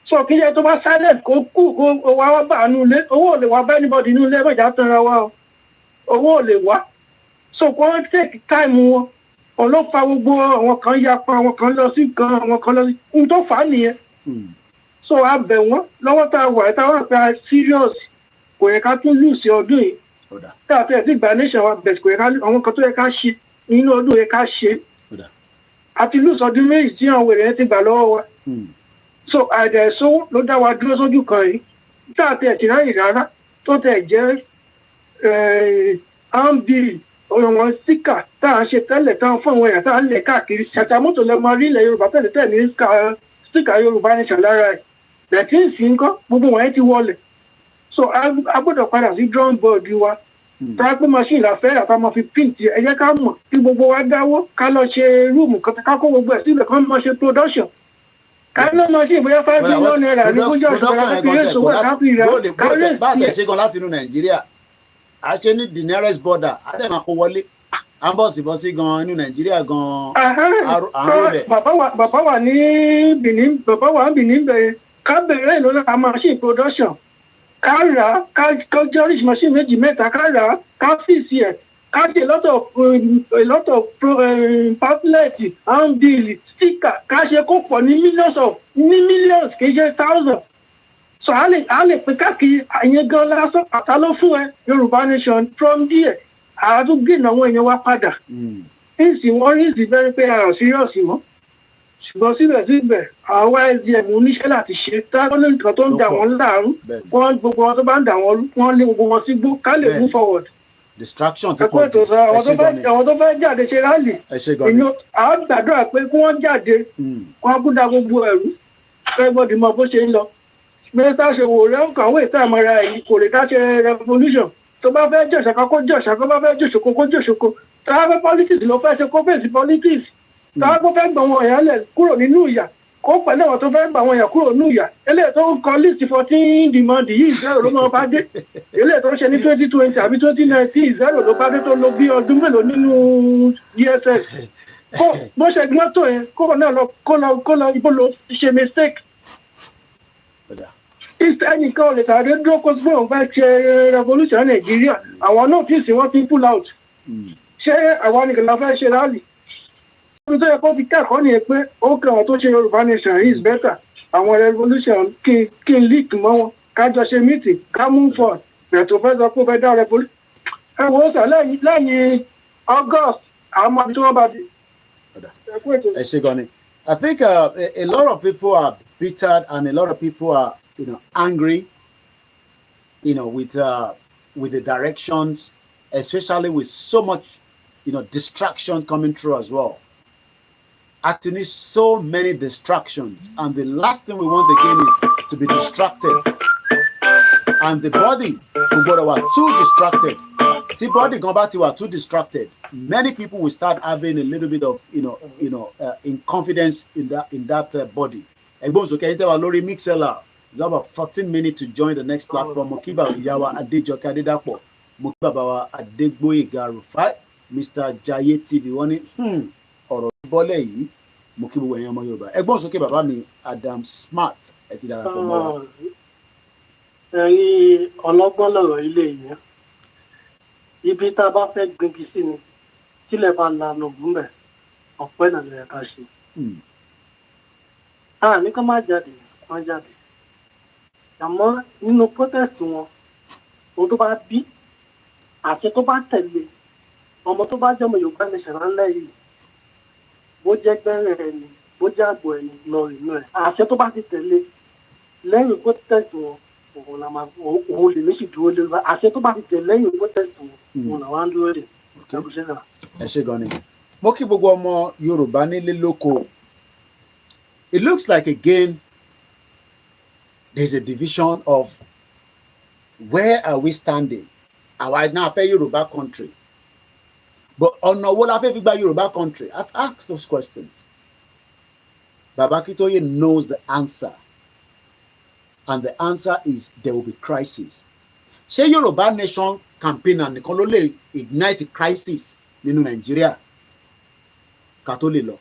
so kí jẹ́ tó bá silent kó kú kó wá bá nínú ilé owó ò lè wá bá anybody nínú ilé ẹgbẹ̀já tanra wa o owó ò lè wá so kó wọ́n take time wọn ọlọ́pàá gbogbo àwọn kan yapa àwọn kan lọ sí kan àwọn kan lọ sí ohun tó fà á nìyẹn so a bẹ̀ wọ́n lọ́wọ́ tá a wà tá a wà pé a serious kò yẹ ká tún lù sí ọdún yìí táàtọ̀ ẹ̀ tí gba nation wa bẹ̀rẹ̀ kò yẹ ká àwọn kan tó yẹ ká ṣe nínú ọdún yẹ ká ṣe àti lù sọdún méjì tí àwọn èrè yẹn ti gbà lọ́wọ́ wa so àìdẹ̀sówó ló dá wa dúró sójú kan yìí táàtọ̀ ẹ̀ tí ráyè rárá tó tẹ̀ jẹ́ ambil ọ̀rọ̀ síkà tá à ń ṣe tẹ́lẹ̀ tá à ń fún àwọn èèyàn tá à ń lẹ̀ káàkiri ṣàtàmọ́tò lẹ́ máa rí ilẹ̀ Yorùbá tẹ́lẹ̀ tẹ́lẹ̀ ní síkà Yorùbá nation lára ẹ̀ bẹ̀tí ìsìn nǹkan gbogbo wọ̀nyẹn ti wọlẹ̀ so a gbọ́dọ̀ padà sí drum board wa tọ́lápẹ́ machine la fẹ́ àtàwọn máa fi print ẹ jẹ́ ká mọ̀ kí gbogbo wa dáwó ká lọ ṣe rúùmù kan ká kó gbogbo ẹ̀ sílẹ̀ ká máa ṣe production ká lọ́ machine bóyá $5 million ní kójọ́ ìṣòro káfí rẹ̀ sọ́wọ́ káfí rẹ̀ ká rẹ̀ bá a tẹ̀ ṣe gan láti inú Nàìjíríà a ṣe ní the nearest border a dẹ̀ máa kó wọlé à ń bọ̀ sí bọ́ sí gan inú Nàìjíríà gan àrùn rẹ̀. bàbá wà ní Benin bẹ̀rẹ̀ ká bẹ̀rẹ̀ ìlú náà máa ṣe production ká rà á ká jẹ́ oríṣi machine méjì mẹ́ta ká rà á ká fìsì ẹ̀ ká ṣe a lot of pamphlet handbill sticker ká ṣe kó pọ̀ ní millions kì í ṣe thousands so a lè pín káàkiri àyẹn gan lásán àtàlọ́ fún ẹ Yorùbá nation from there àádúgbò àwọn èèyàn wá padà ìsìn wọ́n rí ìsìn bẹ́ẹ̀ pé àrùn serious mọ́ ṣùgbọ́n síbẹ̀síbẹ̀ àwọn YSDM oníṣẹ́ láti ṣe táwọn nǹkan tó ń dà wọ́n láàrú wọ́n gbogbo wọn tó bá ń dà wọ́n lé gbogbo wọn sí gbó ká lè move forward. Distraction ti pọ̀ jù àwọn tó fẹ́ jáde ṣe rálì èèyàn àwọn gbàdúrà pé kí wọ́n jáde wọ́n kú da gbogbo ẹ̀rú everybody mọ bó ṣe ń lọ. mínísítà ṣe wò rẹ́ nǹkan àwọn ètò àmọ́ra ẹ̀yìn kò lè dá ṣe revolution tó bá fẹ́ jọ̀ṣàkọ́ kó jọ̀ṣàkọ́ bá fẹ́ jọ̀ṣòkò kó jọ̀ṣòkò tó bá fẹ́ politics ló fẹ́ ṣe kó fèsì politics táwọn tó fẹ́ gbà wọn èèyàn lẹ̀ kúrò nínú ìyà kó pẹ̀lú àwọn tó fẹ́ gbà wọn èèyàn kúrò nínú ìyà eléyìí tó ń kọ list 14 demand yìí zero ló máa bá dé eléyìí tó ń ṣe ní 2020 àbí 2019 zero ló bá dé tó lọ bí ọdún mélòó nínú DSS bó ṣe gbọ́n tó yẹn kó náà lọ kó lọ ibo ló ṣe mistake ẹnìkan ò lè tàbí dúró kó gbé òun fẹ́ ṣe revolution Nàìjíríà àwọn náà tí ì sí wọ́n ti pull out ṣé àwọn nìkan la fẹ́ ṣe rally tó yẹ kó fi kẹ́kọ̀ọ́ nìyẹn pé ó kẹ́ àwọn tó ṣe Yorùbá nation is better àwọn revolution kí n leak mọ́ wọn ká jọ ṣe meeting ká move forward bẹ̀rẹ̀ tó fẹ́ sọ pé ó fẹ́ dá revolution ẹ wo sà lẹ́yìn August àwọn ọmọ tí wọ́n bá di. I think a lot of people are bitter and a lot of people are, angry, with the directions, especially with so much, distraction coming through as well. Actually, so many distractions, and the last thing we want again is to be distracted. And the body, were too distracted. See, body were too distracted. Many people will start having a little bit of, in confidence in that body. Okay, Lori Mixella. You have about 14 minutes to join the next platform. Mokiba Yawa Adejoke Adedapo. Mokiba Bawa Adegboyega Rufai. Mr. Jaye TV. Wani ọ̀rọ̀ bọ́lẹ̀ yìí mo kí gbogbo ẹ̀yin ọmọ Yorùbá. Ẹ̀gbọ́n sókè bàbá mi Adam Smart ẹ ti darapọ̀ mọ́ wa. Ẹ̀yin ọlọ́gbọ́n lọ̀rọ̀ ilé yẹn. Ibi tá a bá fẹ́ gbingi sí ni tílẹ̀ bá lanu gúnbẹ̀ ọ̀pẹ́ náà lè ká ṣe. Ní ká má jáde wọ́n jáde. Àmọ́ nínú protest wọn ohun tó bá bí àṣẹ tó bá tẹ̀lé ọmọ tó bá jẹ́ ọmọ Yorùbá nation ńlẹ̀ yìí bó jẹ́ gbẹ́rẹ́ ẹni bó jẹ́ àgbò ẹni lọ rìn náà àṣẹ tó bá ti tẹ̀lé lẹ́yìn protest wọn òun lè méjì dúró lé àṣẹ tó bá ti tẹ̀lé lẹ́yìn protest wọn òun làwọn á dúró lè. Ẹ ṣé gan ni mo kí gbogbo ọmọ Yorùbá nílé lóko. It looks like again there's a division of where are we standing. Àwa náà fẹ́ Yorùbá country. But ọ̀nà wo la fẹ́ fi gba Yorùbá country? I've asked those questions. Baba Akintoye knows the answer. And the answer is there will be crisis. Ṣé Yorùbá nation campaign nìkan ló lè ignite crisis nínú Nàìjíríà ká tó lè lọ?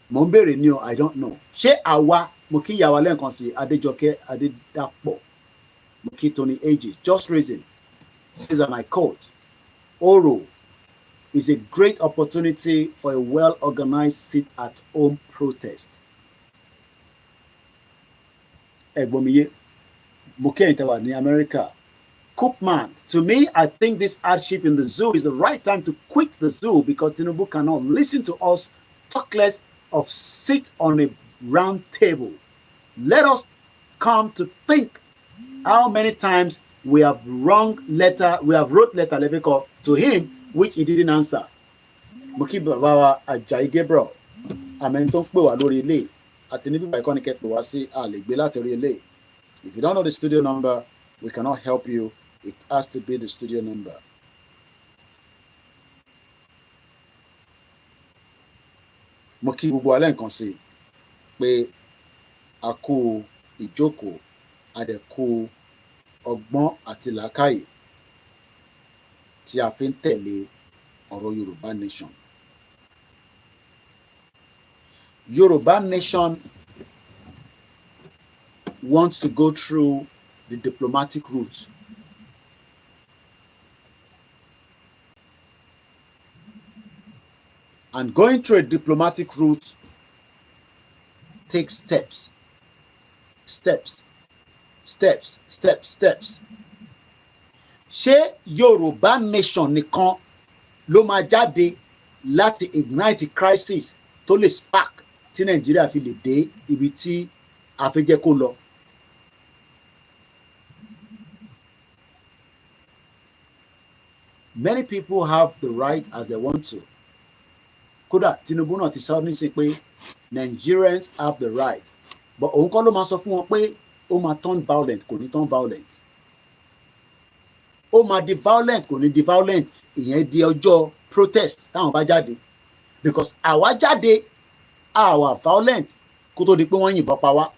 Mo ń béèrè ni o, I don't know. Ṣé àwa mo kí ìyàwó lẹ́ẹ̀kan sí Adéjọkẹ́ Adédàpọ̀ mo kí Tony Age just reason says and I quote Oro is a great opportunity for a well-organized sit-at-home protest. Egbomiye, Mukentawa in America. Coopman, to me, I think this hardship in the zoo is the right time to quit the zoo because Tinubu cannot listen to us talk less of sit on a round table. Let us come to think how many times we have wrote letter to him which he didn't answer. Muki Babawa Ajayi Gabriel. Amen tó ń pè wá lórí ilé àti níbi báyìí kọ́ ni kẹ́ pè wá sí àlègbé láti rí ilé. If you don't know the studio number, we cannot help you. It has to be the studio number. Mo kí gbogbo alẹ́ nǹkan sí pé a kú ìjókòó a dẹ̀ kú ọgbọ́n àti làákàyè tí a fi ń tẹ̀lé ọ̀rọ̀ Yorùbá nation. Yorùbá nation wants to go through the diplomatic route. And going through a diplomatic route takes steps. Ṣé Yorùbá nation nìkan ló máa jáde láti ignite crisis tó lè spark tí Nàìjíríà fi lè dé ibi tí a fẹ́ jẹ́ kó lọ? Many people have the right as they want to. Kódà Tinubu náà ti sọ nísìnyí pé Nigerians have the right, but òun kọ́ ló máa sọ fún wọn pé ó máa turn violent, kò ní turn violent. Ó máa di violent, kò ní di violent. Ìyẹn di ọjọ́ protest táwọn bá jáde, because àwa jáde àwa violent kó tó di pé wọ́n yìnbọn pa wá.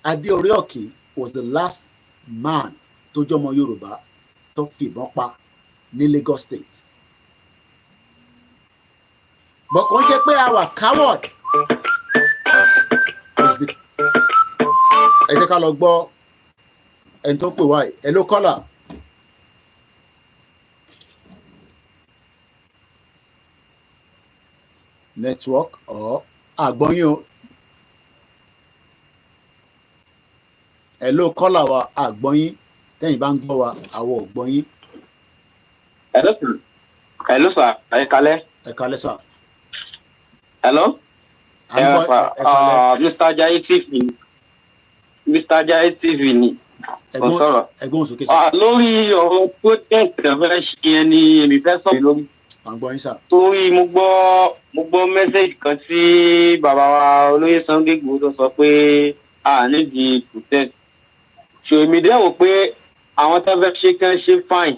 Adé-Orí Ọ̀kín was the last man tó jọmọ Yorùbá tó fìbọn pa ní Lagos State. But kò ń ṣe pé àwa coward. Ẹ jẹ́ ká lọ gbọ́ ẹni tó pè wá yìí. Hello caller. Network or àgbọ̀nyìn o. Hello caller wa àgbọ́yín tẹ́yìn bá ń gbọ́ wa àwọ̀ ògbọ́yín. Hello sir. Hello sir. Ẹ kálẹ́. Ẹ kálẹ́ sà. Hello. À ń gbọ́ ẹ kálẹ́. Mr. Jai TV. Mr. Jai TV ni. Ẹ̀gbọ́n sókè sà. Lórí ọ̀rọ̀ protest ẹ̀fẹ́ ṣe yẹn ni èmi fẹ́ sọ̀rọ̀ lórí. À ń gbọ́ yín sà. Torí mo gbọ́ mẹ́sẹ̀gì kan tí bàbá wa olóyè Sunday Igboho tó sọ pé a nídìí protest. So èmi dẹ́ wò pé àwọn tó fẹ́ ṣe kán ṣe fine.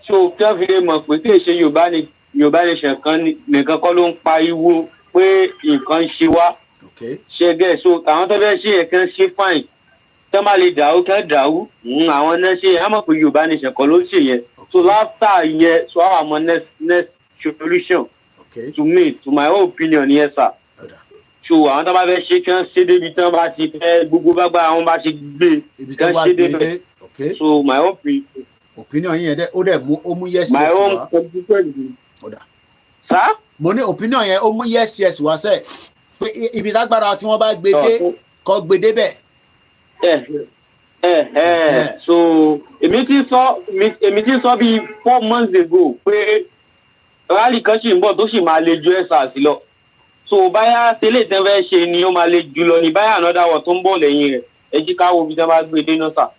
So kí wọ́n fi lè mọ̀ pé kí èṣe Yorùbá nation kan nìkan kọ́ ló ń pariwo pé nǹkan ń ṣe wá. Ṣe gẹ́ so àwọn tó fẹ́ ṣe yẹn kán ṣe fine. Tó máa lè dàrú kán dàrú. Àwọn náà ṣe yẹn á mọ̀ pé Yorùbá nation kan ló ṣe yẹn. So after yẹn so àwọn àmọ́ next solution to me to my own opinion yes sir. So àwọn tó bá fẹ́ ṣe kí wọ́n ṣe débi tí wọ́n bá ti fẹ́ gbogbo bágbá àwọn bá ṣe gbé kí wọ́n ṣe débi. So my own opinion yín yẹn ó dẹ̀ mú ó mú yes my yes own wá. Ọ̀dà. Sir? Mo ní opinion yẹn ó mú yes yes wá sẹ́ẹ̀ pé ibi tágbára tí wọ́n bá gbé dé kọ́ gbé débẹ̀. So èmi ti sọ bíi 4 months ago pé rally kan ṣì ń bọ̀ tó sì máa le ju ẹ̀sà sí lọ. So báyà tẹ́lẹ̀ tẹ́ fẹ́ ṣe ni ó máa le jù lọ ní báyà another one tó ń bọ̀ lẹ́yìn rẹ̀ ẹ jí ká wo bí wọ́n bá gbé dé náà sà.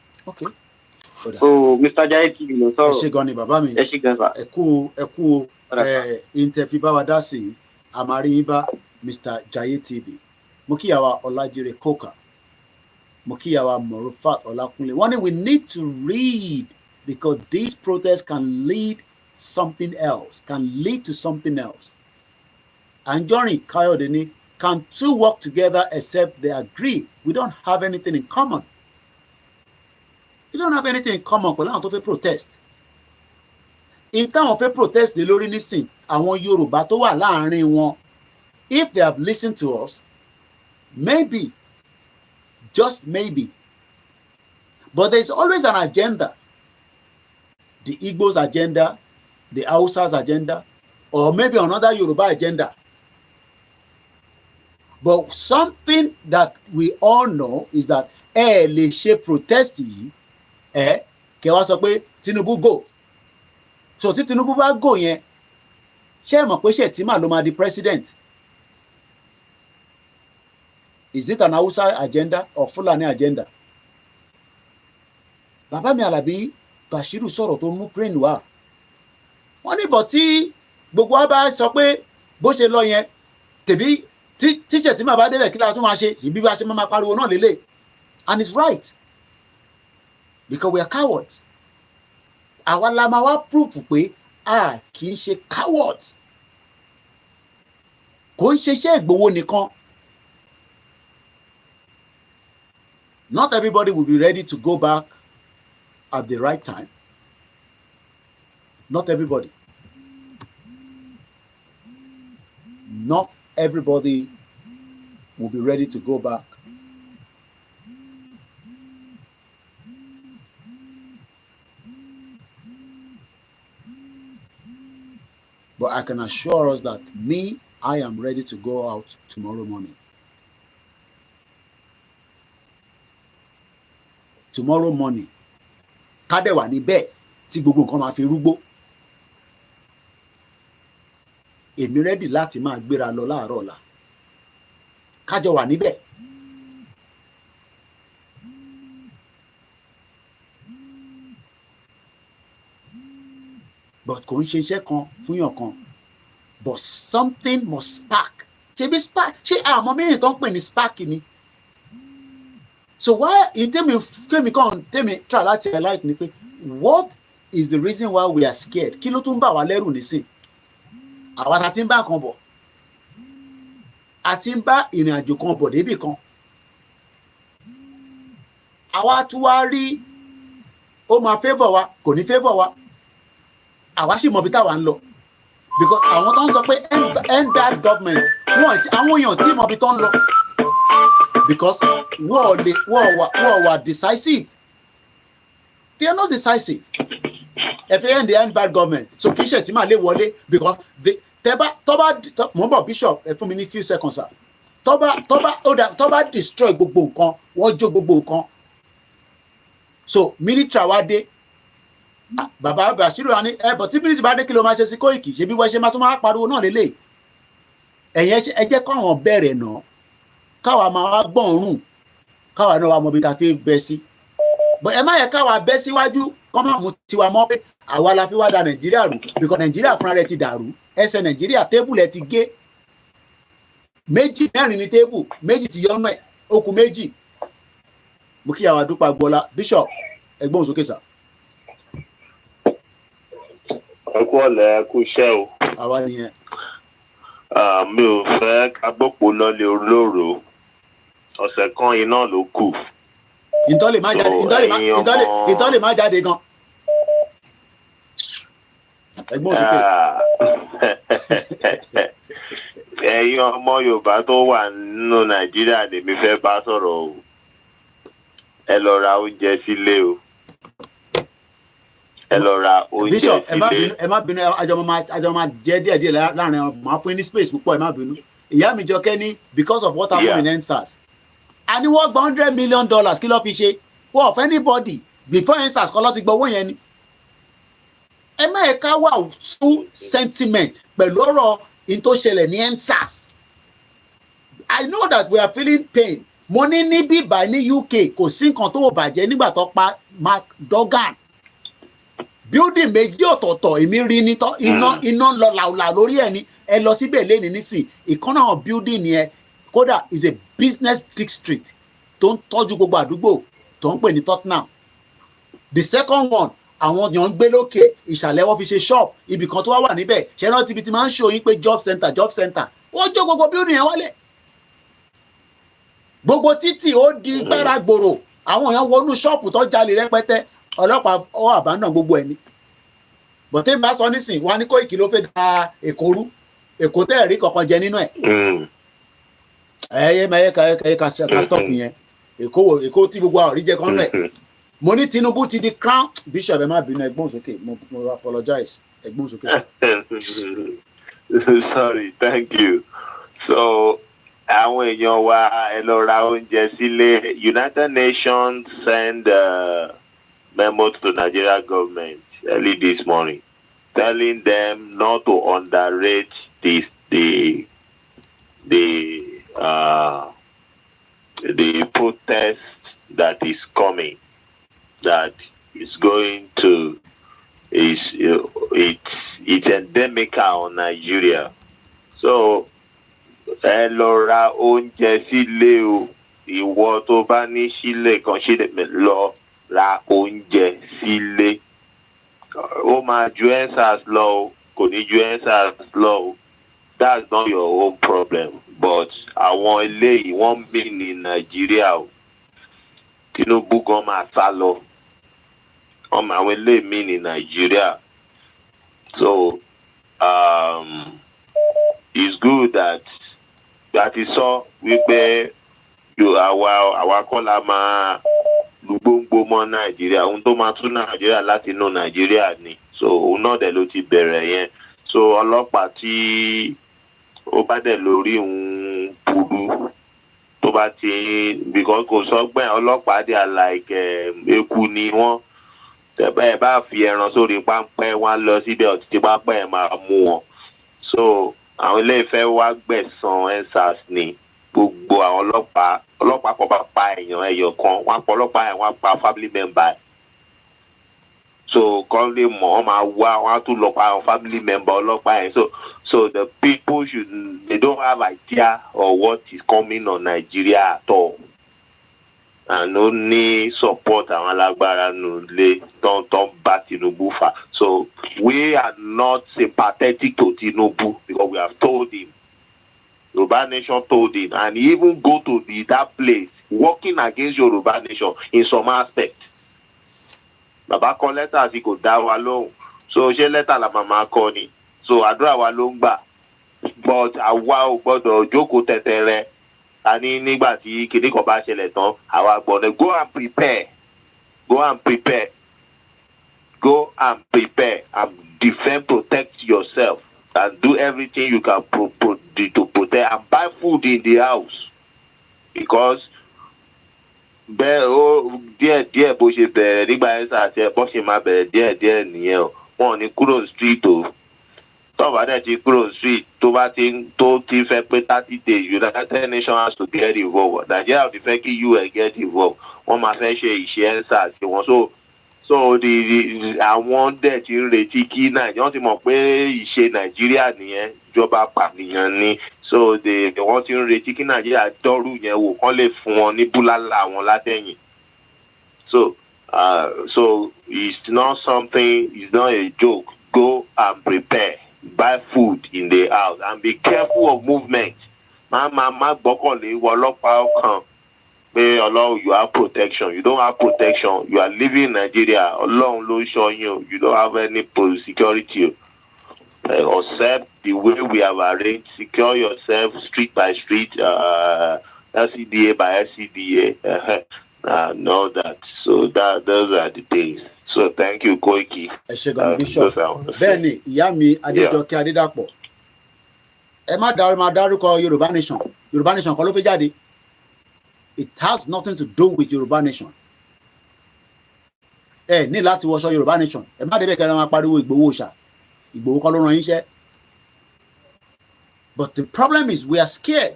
So Mr. Jai TV ló sọ̀rọ̀. Ẹ ṣé gan ni bàbá mi. Ẹ ṣé gan sà. Ẹ kú ìntẹ̀fí bá wa dá sí àmàrí yín bá Mr. Jai TV. Mo kíyàwó Ọlájírè Kókà. Mo kíyàwó Morufat Ọlákúnlé. Wọ́n ní we need to read because these protests can lead to something else. Anjorin Kayode ni, can two work together except they agree? We don't have anything in common. We don't have anything in common pẹ̀lú àwọn tó fẹ́ protest. In táwọn fẹ́ protest lé lórí nísìn, àwọn Yorùbá tó wà láàárín wọn, if they have listened to us, maybe, just maybe, but there's always an agenda. The Igbo's agenda, the Hausa's agenda, or maybe another Yoruba agenda. But something that we all know is that lè ṣe protest yìí kẹ wá sọ pé Tinubu go. So tí Tinubu bá go yẹn, ṣé ẹ mọ̀ pé Shettima ló máa di president? Is it an Hausa agenda or Fulani agenda? Bàbá mi Àlàbí Bashiru sọ̀rọ̀ tó mú brain wá. Wọ́n ní bọ̀ tí gbogbo wa bá sọ pé bó ṣe lọ yẹn tèbí tí Shettima bá débẹ̀ kí la tún máa ṣe ìbí bá ṣe máa pariwo náà lélẹ̀. And it's right because we are cowards. Àwa la máa wá proof pé a kì í ṣe cowards. Kò ń ṣeṣẹ́ Ìgbòho nìkan. Not everybody will be ready to go back at the right time. Not everybody. Not everybody will be ready to go back. But I can assure us that I am ready to go out tomorrow morning. Tomorrow morning. Kádẹ̀ wà níbẹ̀ tí gbogbo nǹkan máa fi rúgbó. Èmi ready láti máa gbéra lọ láàárọ̀ ọ̀la. Kájọ wà níbẹ̀. But kò ń ṣe iṣẹ́ kan fúnyàn kan. But something must spark. Ṣebí spark ṣé àmọ́ mẹ́rin tó ń pè ní spark ni? So why in tell me try láti highlight ni pé what is the reason why we are scared? Kí ló tún bà wá lẹ́rù nísìn? Àwa ta ti ń bá kan bọ̀. A ti ń bá ìrìn àjò kan bọ̀ débì kan. Àwa tún wá rí ó máa favour wa, kò ní favour wa. Àwa sì mọ bí táwa ń lọ. Because àwọn tó ń sọ pé end bad government, àwọn èèyàn tí mọ bí tó ń lọ. Because wọ́n wà decisive. They are not decisive. If you end bad government, so kì í ṣe tí máa lé wọlé because tọ́ba bishop ẹ fún mi ní few seconds sir. Tọ́ba destroy gbogbo nǹkan, wọ́n jó gbogbo nǹkan. so military wá dé bàbá Bashiru wa ní but tí military bá dé kí ló máa ṣe sí Koiki ṣe bí wọ́n ṣe máa tún máa pariwo náà lélẹ̀ ẹ jẹ́ káwọn bẹ̀rẹ̀ náà káwa máa wá gbọ̀n rùn káwa náà wá mọ bí ta fi bẹ́ sí but ẹ má yẹ káwa bẹ́ síwájú kọ́ máa mú tiwa mọ́ pé àwa la fi wá da Nàìjíríà rú because Nàìjíríà fúnra rẹ̀ ti dàrú ẹsẹ̀ Nàìjíríà tébùlù ẹ̀ ti gé méjì mẹ́rin ní tébù méjì ti yọnu ẹ̀ okùn méjì mo kí àwọn àdúpà gbọ́lá Bishop ẹgbọ́n sókè sà. ẹ kú ọ̀lẹ́ ẹ kú iṣẹ́ o. àwa nìyẹn. mi ò fẹ́ kágbópo lọ́lẹ̀ olóró ọ̀sẹ̀ kan iná ló kù. ìtọ́ lè má jáde ìtọ́ lè má jáde gan. ẹgbọ́n sókè. ẹ̀yin ọmọ Yorùbá tó wà nínú Nàìjíríà lèmi fẹ́ bá sọ̀rọ̀ o ẹ lọ ra oúnjẹ sílé o ẹ lọ ra oúnjẹ sílé. Bishop ẹ má bínú àjọ máa jẹ díẹ̀díẹ̀ láàrin ọ máa fún ní space púpọ̀ ẹ má bínú ìyá mi Jọkẹ́ ní because of what happened in EndSARS a ní wọ́n gba $100 million kí ló fi ṣe wọ́n of anybody before EndSARS kọ́ ló ti gbọ́ owó yẹn ni ẹ má ẹ̀ka wà two sentiment pẹ̀lú ọ̀rọ̀ in tó ṣẹlẹ̀ ní EndSARS. I know that we are feeling pain mo ní bíbá ní UK kò sí nǹkan tó bàjẹ́ nígbà tó pa Mark Dogan building méjì ọ̀tọ̀ọ̀tọ̀ èmi rí ní iná lọ làwùlà lórí ẹ̀ ní ẹ lọ síbẹ̀ lẹ́ni nísìn ìkànnà àwọn building yẹn kódà is a business district tó ń tọ́jú gbogbo àdúgbò tó ń pè ní Tottenham. The second one àwọn èèyàn ń gbé lókè ìsàlẹ̀ wọ́n fi ṣe shop ibì kan tó wá wà níbẹ̀ ṣẹ́ náà ti máa ń ṣòyìn pé job center wọ́n jó gbogbo building yẹn wálẹ̀ gbogbo títì ó di gbára gbòòrò àwọn èèyàn wọnú ṣọ́ọ̀pù tó jalè rẹpẹtẹ ọlọ́pàá ó àbádàn gbogbo ẹ̀ ní bọ̀tẹ́ bá sọ nísìn wọn ní Koiki ló fẹ́ da Èkó rú Èkó tẹ́ rí kankan jẹ nínú ẹ̀ ẹ̀yẹ ká stop yẹn Èkó tí gbogbo àwọn òrìjẹ kan rẹ̀ mo ní Tinubu ti di crown Bishop ẹ má bínú ẹgbọ́n sókè mo apologize ẹgbọ́n sókè. Sorry, thank you. So àwọn èèyàn wa ẹ lọ ra oúnjẹ sílé. United Nations send memo to Nigeria government early this morning telling them not to underrate the protest that is coming, that is going to it's endemic on Nigeria. So ẹ lọ ra oúnjẹ sílé o ìwọ tó bá ní sílé kan sílé lọ ra oúnjẹ sílé ó máa ju EndSARS lọ o kò ní ju EndSARS lọ o that's not your own problem but àwọn eléyìí wọ́n mí ní Nàìjíríà o Tinubu gan máa sá lọ ọmọ àwọn eléyìí mí ní Nàìjíríà so it's good that is sọ wípé àwa kọ́ la máa lùgbòǹgbò mọ́ Nàìjíríà ohun tó máa tún Nàìjíríà láti inú Nàìjíríà ni so òun náà dẹ̀ ló ti bẹ̀rẹ̀ yẹn so ọlọ́pàá tí ó bá dẹ̀ lórí òun burú tó bá ti because kò sọ́gbẹ́ ọlọ́pàá dẹ̀ like eku ni wọ́n tẹ́bẹ́ bá fi ẹran sórí páńpẹ́ wọn lọ síbẹ̀ ọtí páńpẹ́ ẹ̀ máa mú wọn so àwọn ilé ìfẹ́ wa gbẹ̀san EndSARS ni gbogbo àwọn ọlọ́pàá kò bá pa èèyàn ẹyọ kan wọ́n pa ọlọ́pàá yẹn wọ́n pa family member so kọ́ lè mọ̀ wọ́n máa wá wọ́n á tún lọ pa àwọn family member ọlọ́pàá yẹn so the people they don't have idea of what is coming on Nigeria at all and ó ní support àwọn alágbára nulẹ̀ tó bá Tinubu fà so we are not sympathetic to Tinubu because we have told him Yoruba Nation told him and he even go to that place working against Yoruba Nation in some aspect bàbá kọ lẹ́tà sí kò dá wa lóhùn so ṣé lẹ́tà la màmá kọ ni so àdúrà wa ló ń gbà but àwa ò gbọ́dọ̀ jókòó tẹ̀tẹ̀rẹ̀ a ní nígbà tí kìnìún kan bá ṣẹlẹ̀ tán àwa gbọ́dọ̀ go and prepare and defend protect yourself and do everything you can to protect and buy food in the house because bẹ́ẹ̀ díẹ̀ bó ṣe bẹ̀rẹ̀ nígbà yẹn àti ẹ̀ bó ṣe máa bẹ̀rẹ̀ díẹ̀ nìyẹn o wọn ò ní kúrò street o tọ́ba dẹ̀ ti kúrò street tó ti fẹ́ pé 30 days United Nations has to get involved Nigeria ò ti fẹ́ kí UN get involved wọ́n máa fẹ́ ṣe ìṣe ẹ̀ńsà àti wọn so àwọn dẹ̀ ti ń retí kí Nàìjíríà wọ́n ti mọ̀ pé ìṣe Nàìjíríà nìyẹn ìjọba pànìyàn ni so wọ́n ti ń retí kí Nàìjíríà dọ́rù yẹn wò kán lè fún wọn ní búlálà wọn látẹ̀yìn so it's not something it's not a joke go and prepare buy food in the house and be careful of movement má gbọ́kànlé wọ ọlọ́pàá ọkàn pé Ọlọ́run you have protection you don't have protection you are living in Nigeria Ọlọ́run ló ṣọ́ yín o you don't have any security except the way we have arranged secure yourself street by street LCDA by LCDA know that so those are the things. So thank you, Koiki. Bishop. Bẹ́ẹ̀ni, ìyá mi Adéjọkẹ́ Adédàpọ̀. Ẹ má dárúkọ Yoruba Nation. Yoruba Nation kọ́ ló fẹ́ jáde. It has nothing to do with Yoruba Nation. Ẹ ní láti wọṣọ Yoruba Nation. Ẹ má débẹ̀ kẹ́rin máa pariwo Ìgbòho ṣá. Ìgbòho kọ́ ló ràn yín ṣẹ́. But the problem is we are scared.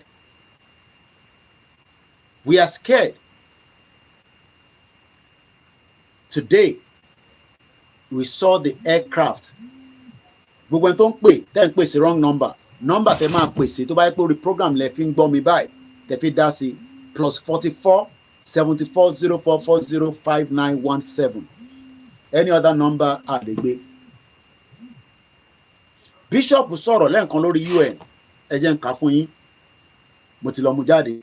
We are scared. Today, we saw the aircraft. Gbogbo ẹni tó ń pè tẹ́ ń pèsè wrong number tẹ́ máa pèsè tó bá yẹ pé orí program lẹ fi ń gbọ́ mi báyìí tẹ́ fi dá sí +44 74 0440 5917 any other number àdégbé. Bishop sọ̀rọ̀ lẹ́ẹ̀kan lórí UN ẹ jẹ́ n kà fún yín mo ti lọ mú jáde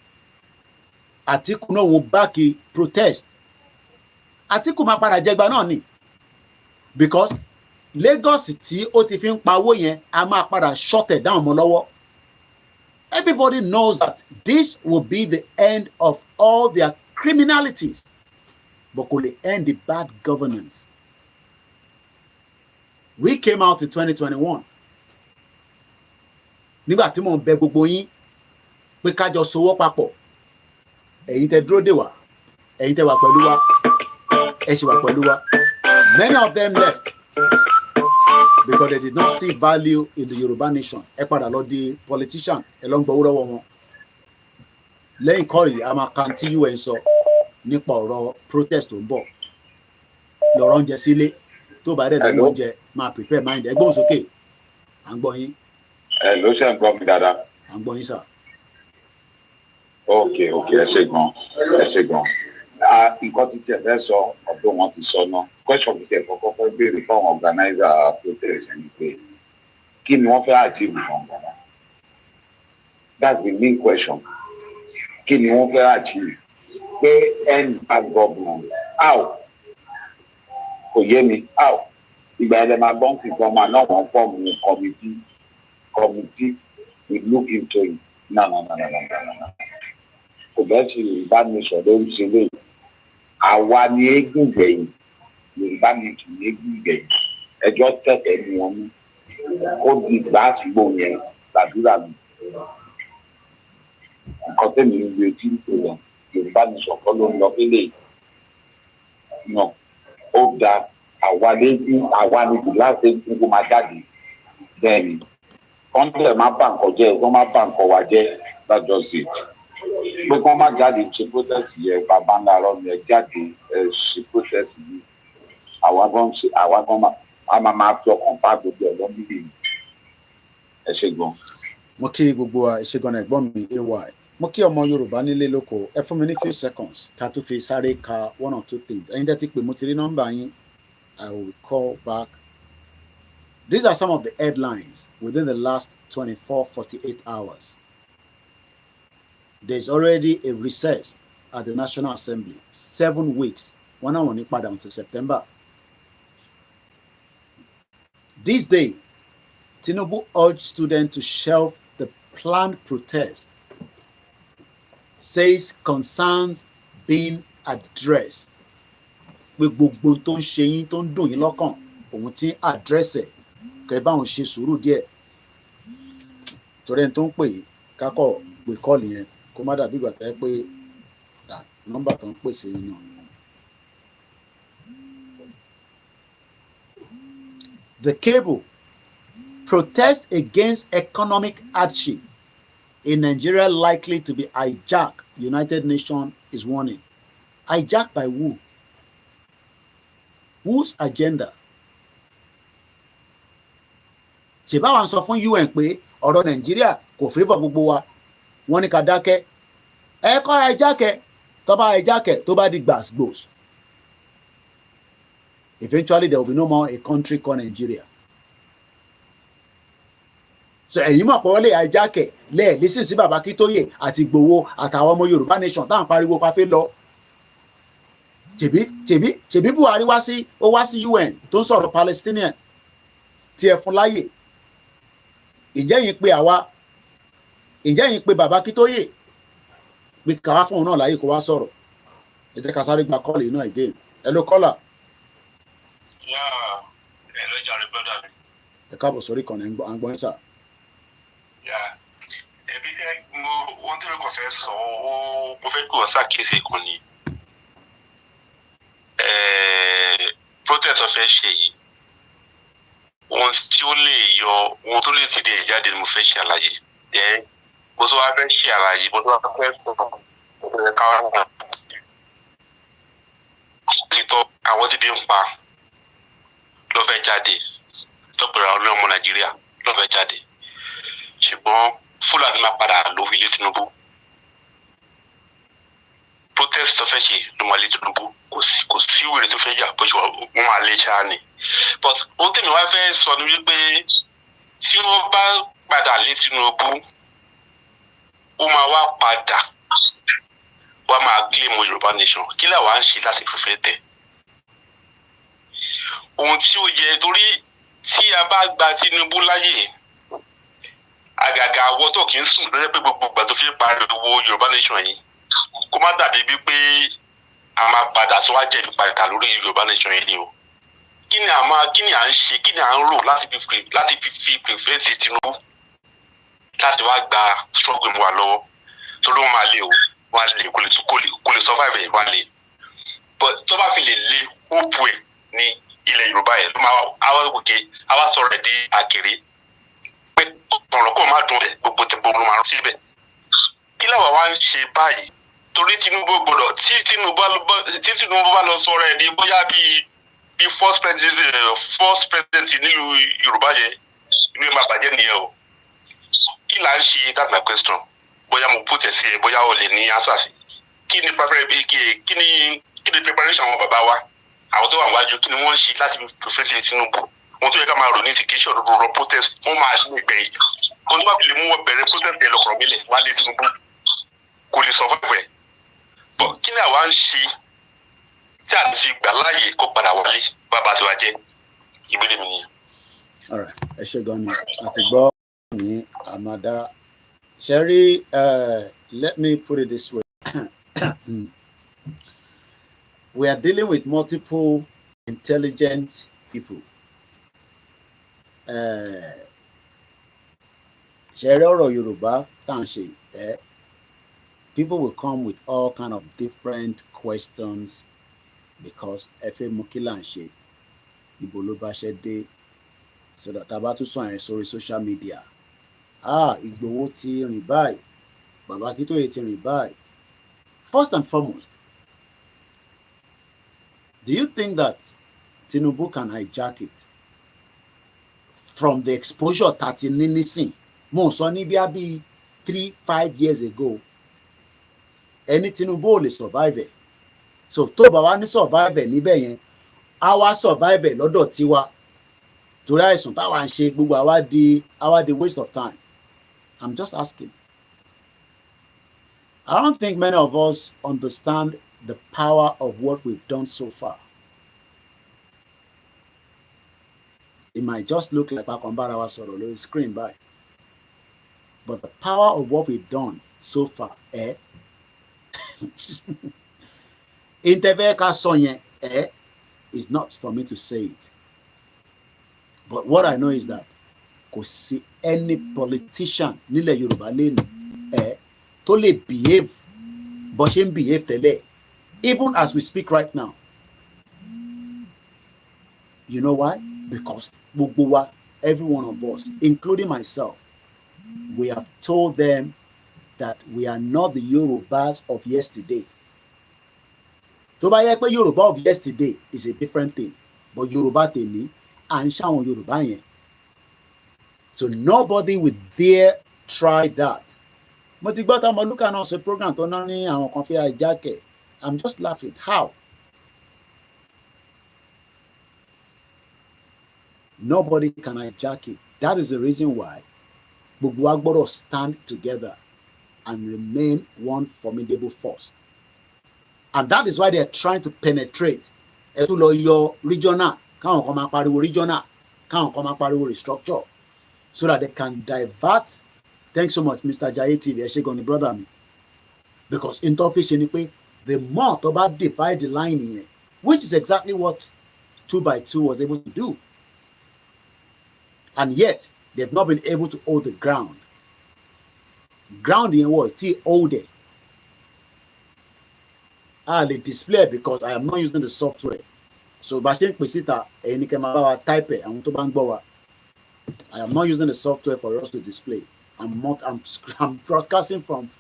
Àtíkù náà wo báàkì protest Àtíkù máa padà jẹgba náà ni because Lagos tí ó ti fi ń pawó yẹn a máa padà shut it down mọ́ lọ́wọ́. Everybody knows that this will be the end of all their criminalities but kò lè end the bad governance. We came out in 2021 nígbà tí mò ń bẹ gbogbo yín pé kájọ sowọ́ papọ̀ ẹ̀yin tẹ́ dúró dè wá ẹ̀yin tẹ́ wà pẹ̀lú wa ẹ ṣì wà pẹ̀lú wa. Many of them left because they did not see value in the Yoruba Nation. Ẹ padà lọ di politician ẹ lọ ń gbowó lọ́wọ́ wọn. Lẹ́yìn kọ́rì a máa kan tí UN sọ nípa ọ̀rọ̀ protest tó ń bọ̀. Lọ́rọ̀ oúnjẹ sílé tó bá dẹ̀ lọ́wọ́ oúnjẹ máa prepare mind ẹ gbóhùn sókè à ń gbọ́ yín. Ẹ ló ṣe ń gbọ́ mi dáadáa. À ń gbọ́ yín sà. Ok ẹ ṣe gan. Nǹkan tí tiẹ̀ fẹ́ sọ ọ̀dọ́ wọn ti sọ náà question tí tiẹ̀ kọ́kọ́ fẹ́ béèrè fáwọn organizer protest ẹni pé kí ni wọ́n fẹ́ achieve gangan that's the main question kí ni wọ́n fẹ́ achieve pé end bad government how kò yé mi how ìgbà yẹn lè máa gbọ́n sí gan máa náà wọ́n fọ́ọ̀mù committee we look into it no kò bẹ́ẹ̀ sì Yorùbá nation ló ń ṣe léyìí àwa ni eégún gbẹ̀yìn Yorùbá nation ni eégún gbẹ̀yìn ẹjọ́ tẹ̀tẹ̀ ni wọ́n mú ó di ìgbà àsìgbò yẹn gbàdúrà mi nǹkan tẹ̀mí ń retí tó lọ Yorùbá nation kọ́ ló ń lọ sílé náà ó da àwa léégún àwa ni kò láti eégún kó máa jáde bẹ́ẹ̀ ni kọ́ńtẹ̀ má bà nǹkan jẹ́ kó má bà nǹkan wá jẹ́ lájọ́ sí pé kí wọ́n má jáde ṣe protest yẹn bàbá ńlá rọ mi ẹ jáde ṣe protest yìí àwa gan máa fi ọkàn bá gbogbo ẹ̀ lọ́mí lè ẹ ṣe gan. Mo kí gbogbo wa ẹ ṣe gan ẹ̀gbọ́n mi ay mo kí ọmọ Yorùbá nílé lóko ẹ fún mi ní few seconds ká tó fi sáré ka one or two things ẹ̀yin tẹ́ ti pè mo ti rí nọ́mbà yín I will call back. These are some of the headlines within the last 24-48 hours. There's already a recess at the National Assembly, 7 weeks. One hour until September. This day, Tinubu urged students to shelve the planned protest, says concerns being addressed. With gbogbo tó ń ṣe yín tó ń dùn yín lọ́kàn, òun ti address ẹ̀ kẹ́ bá òun ṣe sùúrù díẹ̀. Torí ẹni tó ń pè kákọ̀ pé kọ́ọ̀lì yẹn kó má dàbí ìgbà tẹ́ pé nọ́mbà tó ń pèsè yín náà The cable. Protest against economic hardship in Nigeria likely to be hijacked. United Nations is warning. Hijacked by who? Whose agenda? Ṣé báwa ń sọ fún UN pé ọ̀rọ̀ Nàìjíríà kò favour gbogbo wa, wọ́n ní ká dákẹ́. Ẹ kọ́ hijack tó bá hijack tó bá di gbàsgbòs. Eventually there will be no more a country called Nigeria. So ẹ̀yin mọ̀ pé wọ́n lè hijack lẹ́ẹ̀lẹ́sìn sí bàbá Akíntóyè àti Ìgbòho àtàwọn ọmọ Yorùbá nation táwọn pariwo pa fẹ́ lọ. Ṣèbí Buhari wá sí UN tó ń sọ̀rọ̀ Palestinian tí ẹ fún láyè. Ǹjẹ́ yín pé àwa, ǹjẹ́ yín pé bàbá Akíntóyè pé káwá fún òun náà láyè kó wá sọ̀rọ̀? Ẹ jẹ́ ká sáré gba kọ́ọ̀lù yìí náà again. Hello caller. Hello jàre brother mi. Ẹ káàbọ̀ sórí kan à ń gbọ́ yín sà. Ẹbí mo ohun tí mo kàn fẹ́ sọ mo fẹ́ kí wọ́n ṣàkíyèsí kan ni protest ọ̀fẹ́ ṣe yìí ohun tí ó lè yọ ohun tó lè ti dé ìjáde ni mo fẹ́ ṣe àlàyé bó tó wá fẹ́ ṣe àlàyé bó tó wá fẹ́ sọ ọ̀rẹ́ káwọn náà títọ́ àwọn tí bí ń pa ló fẹ́ jáde lọ́gbẹ̀rẹ̀ àwọn ọmọ Nàìjíríà ló fẹ́ jáde ṣùgbọ́n Fúlàní máa padà lò ilé Tinubu protest tó fẹ́ ṣe ló máa lé Tinubu kò sí wèrè tó fẹ́ jà bó ṣe wọ́n máa lé ṣáá ni but ohun tèmi wá fẹ́ sọ ni wípé tí wọ́n bá padà lé Tinubu ó máa wá padà wá máa claim Yorùbá nation kí làwa ń ṣe láti fífẹ́ tẹ̀ ohun tí ó yẹ torí tí a bá gba Tinubu láyè àgàgà àwọ tó kì í sùn lórí pé gbogbo ìgbà tó fi pariwo Yorùbá nation yìí kó má dàbí wípé a máa padà tó wá jẹ̀bi padà lórí Yorùbá nation yìí ni o kí ni à ń ṣe kí ni à ń rò láti fi prevent Tinubu láti wá gba struggle mu wa lọ́wọ́ torí wọ́n máa lé o wọ́n á lè kò lè survive ẹ̀ wọ́n á lè but tó bá fi lè lé hope ẹ̀ ní ilẹ̀ Yorùbá yẹn ló máa wá sọ̀rọ̀ ẹ̀ di àkèrè pé ọ̀rọ̀ kò má dùn ẹ̀ gbogbo gbogbo máa rún síbẹ̀ kí làwọn wá ń ṣe báyìí torí Tinubu gbọ́dọ̀ tí Tinubu bá lọ sọ̀rọ̀ ẹ̀ di bóyá bíi first president nílùú Yorùbá yẹn ìlú ẹ̀ máa bàjẹ́ nìyẹn o kí là ń ṣe that's my question bóyá mo put ẹ̀ sí ẹ bóyá o lè ní answer sí kí ni preparation àwọn bàbá wa àwọn tó wà wájú kí ni wọ́n ṣe láti prevent Tinubu wọn tó yẹ ká máa rò ní education lọ́rọ̀ protest wọ́n máa ṣe ìgbẹ́ yìí wọn tó bá fi lè mú wọn bẹ̀rẹ̀ protest yẹn lọ́kọ̀ọ́ mílẹ̀ wá lé Tinubu kò lè survive ẹ̀ bọ̀ kí ni àwa ń ṣe tí a fi gbà láàyè kó padà wọlé bàbá tí wàá jẹ́ ìbéèrè mi nìyẹn. Alright, ẹ ṣe gan ni àti gbọ́ ní àmàdá ṣẹ́rí let me put it this way we are dealing with multiple intelligent people. Ṣẹ̀rí ọ̀rọ̀ Yorùbá tá à ń ṣe people will come with all kind of different questions because ẹ fẹ́ mú kí là ń ṣe ibo ló bá ṣe dé so that tá bá tún sọ yẹn sórí social media Ìgbòho ti rìn báyìí bàbá Akíntóyè ti rìn báyìí. First and foremost, do you think that Tinubu can hijack it from the exposure that in nísìn mo sọ ní bí 3-5 years ago ẹni Tinubu ò lè survive ẹ̀ so tó bá wá ní survive ẹ̀ níbẹ̀ yẹn á wá survive ẹ̀ lọ́dọ̀ tiwa torí àìsàn táwa ń ṣe gbogbo àwa di waste of time. I'm just asking. I don't think many of us understand the power of what we've done so far. It might just look like Pakombara was sort of screen by. But the power of what we've done so far, is not for me to say it. But what I know is that kò sí any politician nílẹ̀ Yorùbá lẹ́nu tó lè behave bó ṣe ń behave tẹ́lẹ̀ even as we speak right now. You know why? because every one of us, including myself, we have told them that we are not the Yorubas of yesterday. Tó bá yẹ pé Yoruba of yesterday is a different thing, but Yoruba tèmi à ń ṣàwọn Yoruba yẹn. So nobody would dare try that. Mo ti gbọ́ táwọn olùkà náà ṣe program tó náà ní àwọn kan fi hijack. I'm just laughing. How? Nobody can hijack it. That is the reason why gbogbo wa gbọ́dọ̀ stand together and remain one formidable force. And that is why they are trying to penetrate. Ẹ tún lọ yọ regional, káwọn kan máa pariwo regional, káwọn kan máa pariwo restructure, so that they can divert. Thanks so much, Mr. Jaye TV. Ẹ ṣé gan ni brother mi. Because interface ni pé the more tó bá divide the line yẹn, which is exactly what 2x2 was able to do. And yet, they've not been able to hold the ground. Ground in what? Still hold it. They display because I am not using the software. So, type it. I am not using the software for us to display. I'm broadcasting from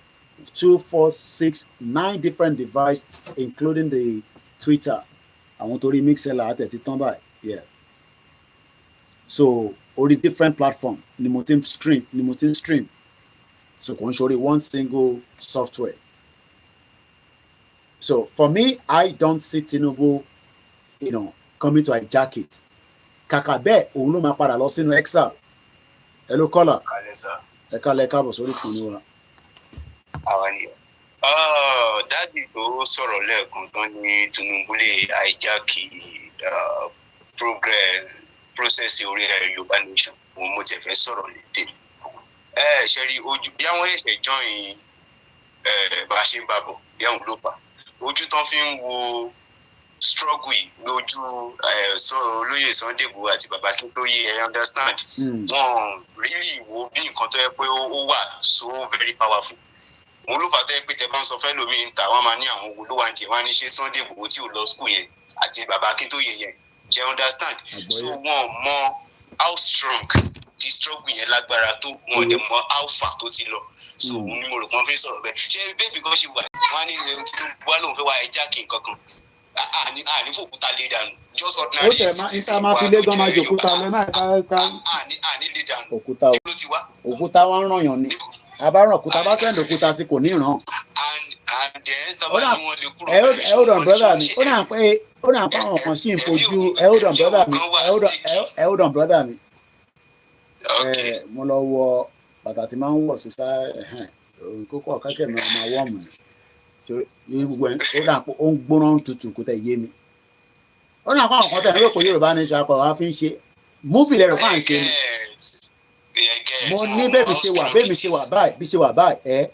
2, 4, 6, 9 different devices, including the Twitter. I want to remix it. Yeah. So, all the different platforms, Nimutin stream. So, can show you one single software. So, for me, I don't see Tinubu, coming to hijack it. Kakabe, Ulu Mapada, lost in Excel. Hello, caller. Eka sorry for you. Daddy tó sọ̀rọ̀ lẹ́ẹ̀kan tán ní Tinubu lè hijack process orí Yorùbá nation. Òun mo tiẹ̀ fẹ́ sọ̀rọ̀ lédè. Ṣe rí ojú bí àwọn ẹ̀ṣẹ̀ join bá a ṣe ń bàbọ̀ bí àwọn ló pa. Ojú tán fi ń wo struggle yìí lójú olóyè Sunday Igboho àti bàbá Akintoye, I understand. Wọ́n really wo bí nǹkan tó yẹ pé ó wà so very powerful. Òun ló fà tẹ́ pé tẹ bá ń sọ fẹ́ lómi ń ta wọ́n máa ní àwọn owó ló wà ní tiẹ̀ wọ́n á ní ṣe Sunday Igboho tí ò lọ school yẹn àti bàbá Akintoye yẹn. You understand? So wọ́n mọ how strong the struggle yẹn lágbára tó, wọ́n dẹ̀ mọ how far tó ti lọ. So òun ni mo rò pé wọ́n fi sọ̀rọ̀ bẹ́ẹ̀. Ṣé bébì kan ṣì wà? Wọ́n á ní Tinubu wá lóun fẹ́ wá hijacking kankan. Àní fòkúta lé dànù. Just ordinary citizen wa ló jẹ́ Yorùbá. Àní lé dànù. Òkúta wa ń ràn yàn ni. Abáràn òkúta bá sẹ́ndì òkúta sí kò ní ràn. And then tọ́ba ni wọ́n lè kúrò. Hold on brother mi. Ó náà pé àwọn kan sì ń fojú. Hold on brother mi. Hold on brother mi. Mo lọ wọ bàtà tí máa ń wọ̀ sí kókó ọ̀kẹ́kẹ́ mi máa wọ̀ mù ní gbogbo ẹ̀. Ó náà pé ó ń gbóná tutù kó tẹ̀ yé mi. Ó náà pé àwọn kan tẹ̀ ní lóko Yorùbá ní ṣe akọ̀ wá fi ń ṣe múfì lẹ́rọ̀ fún àǹṣe ni. Mo ní bẹ́ẹ̀ mi ṣe wà báyìí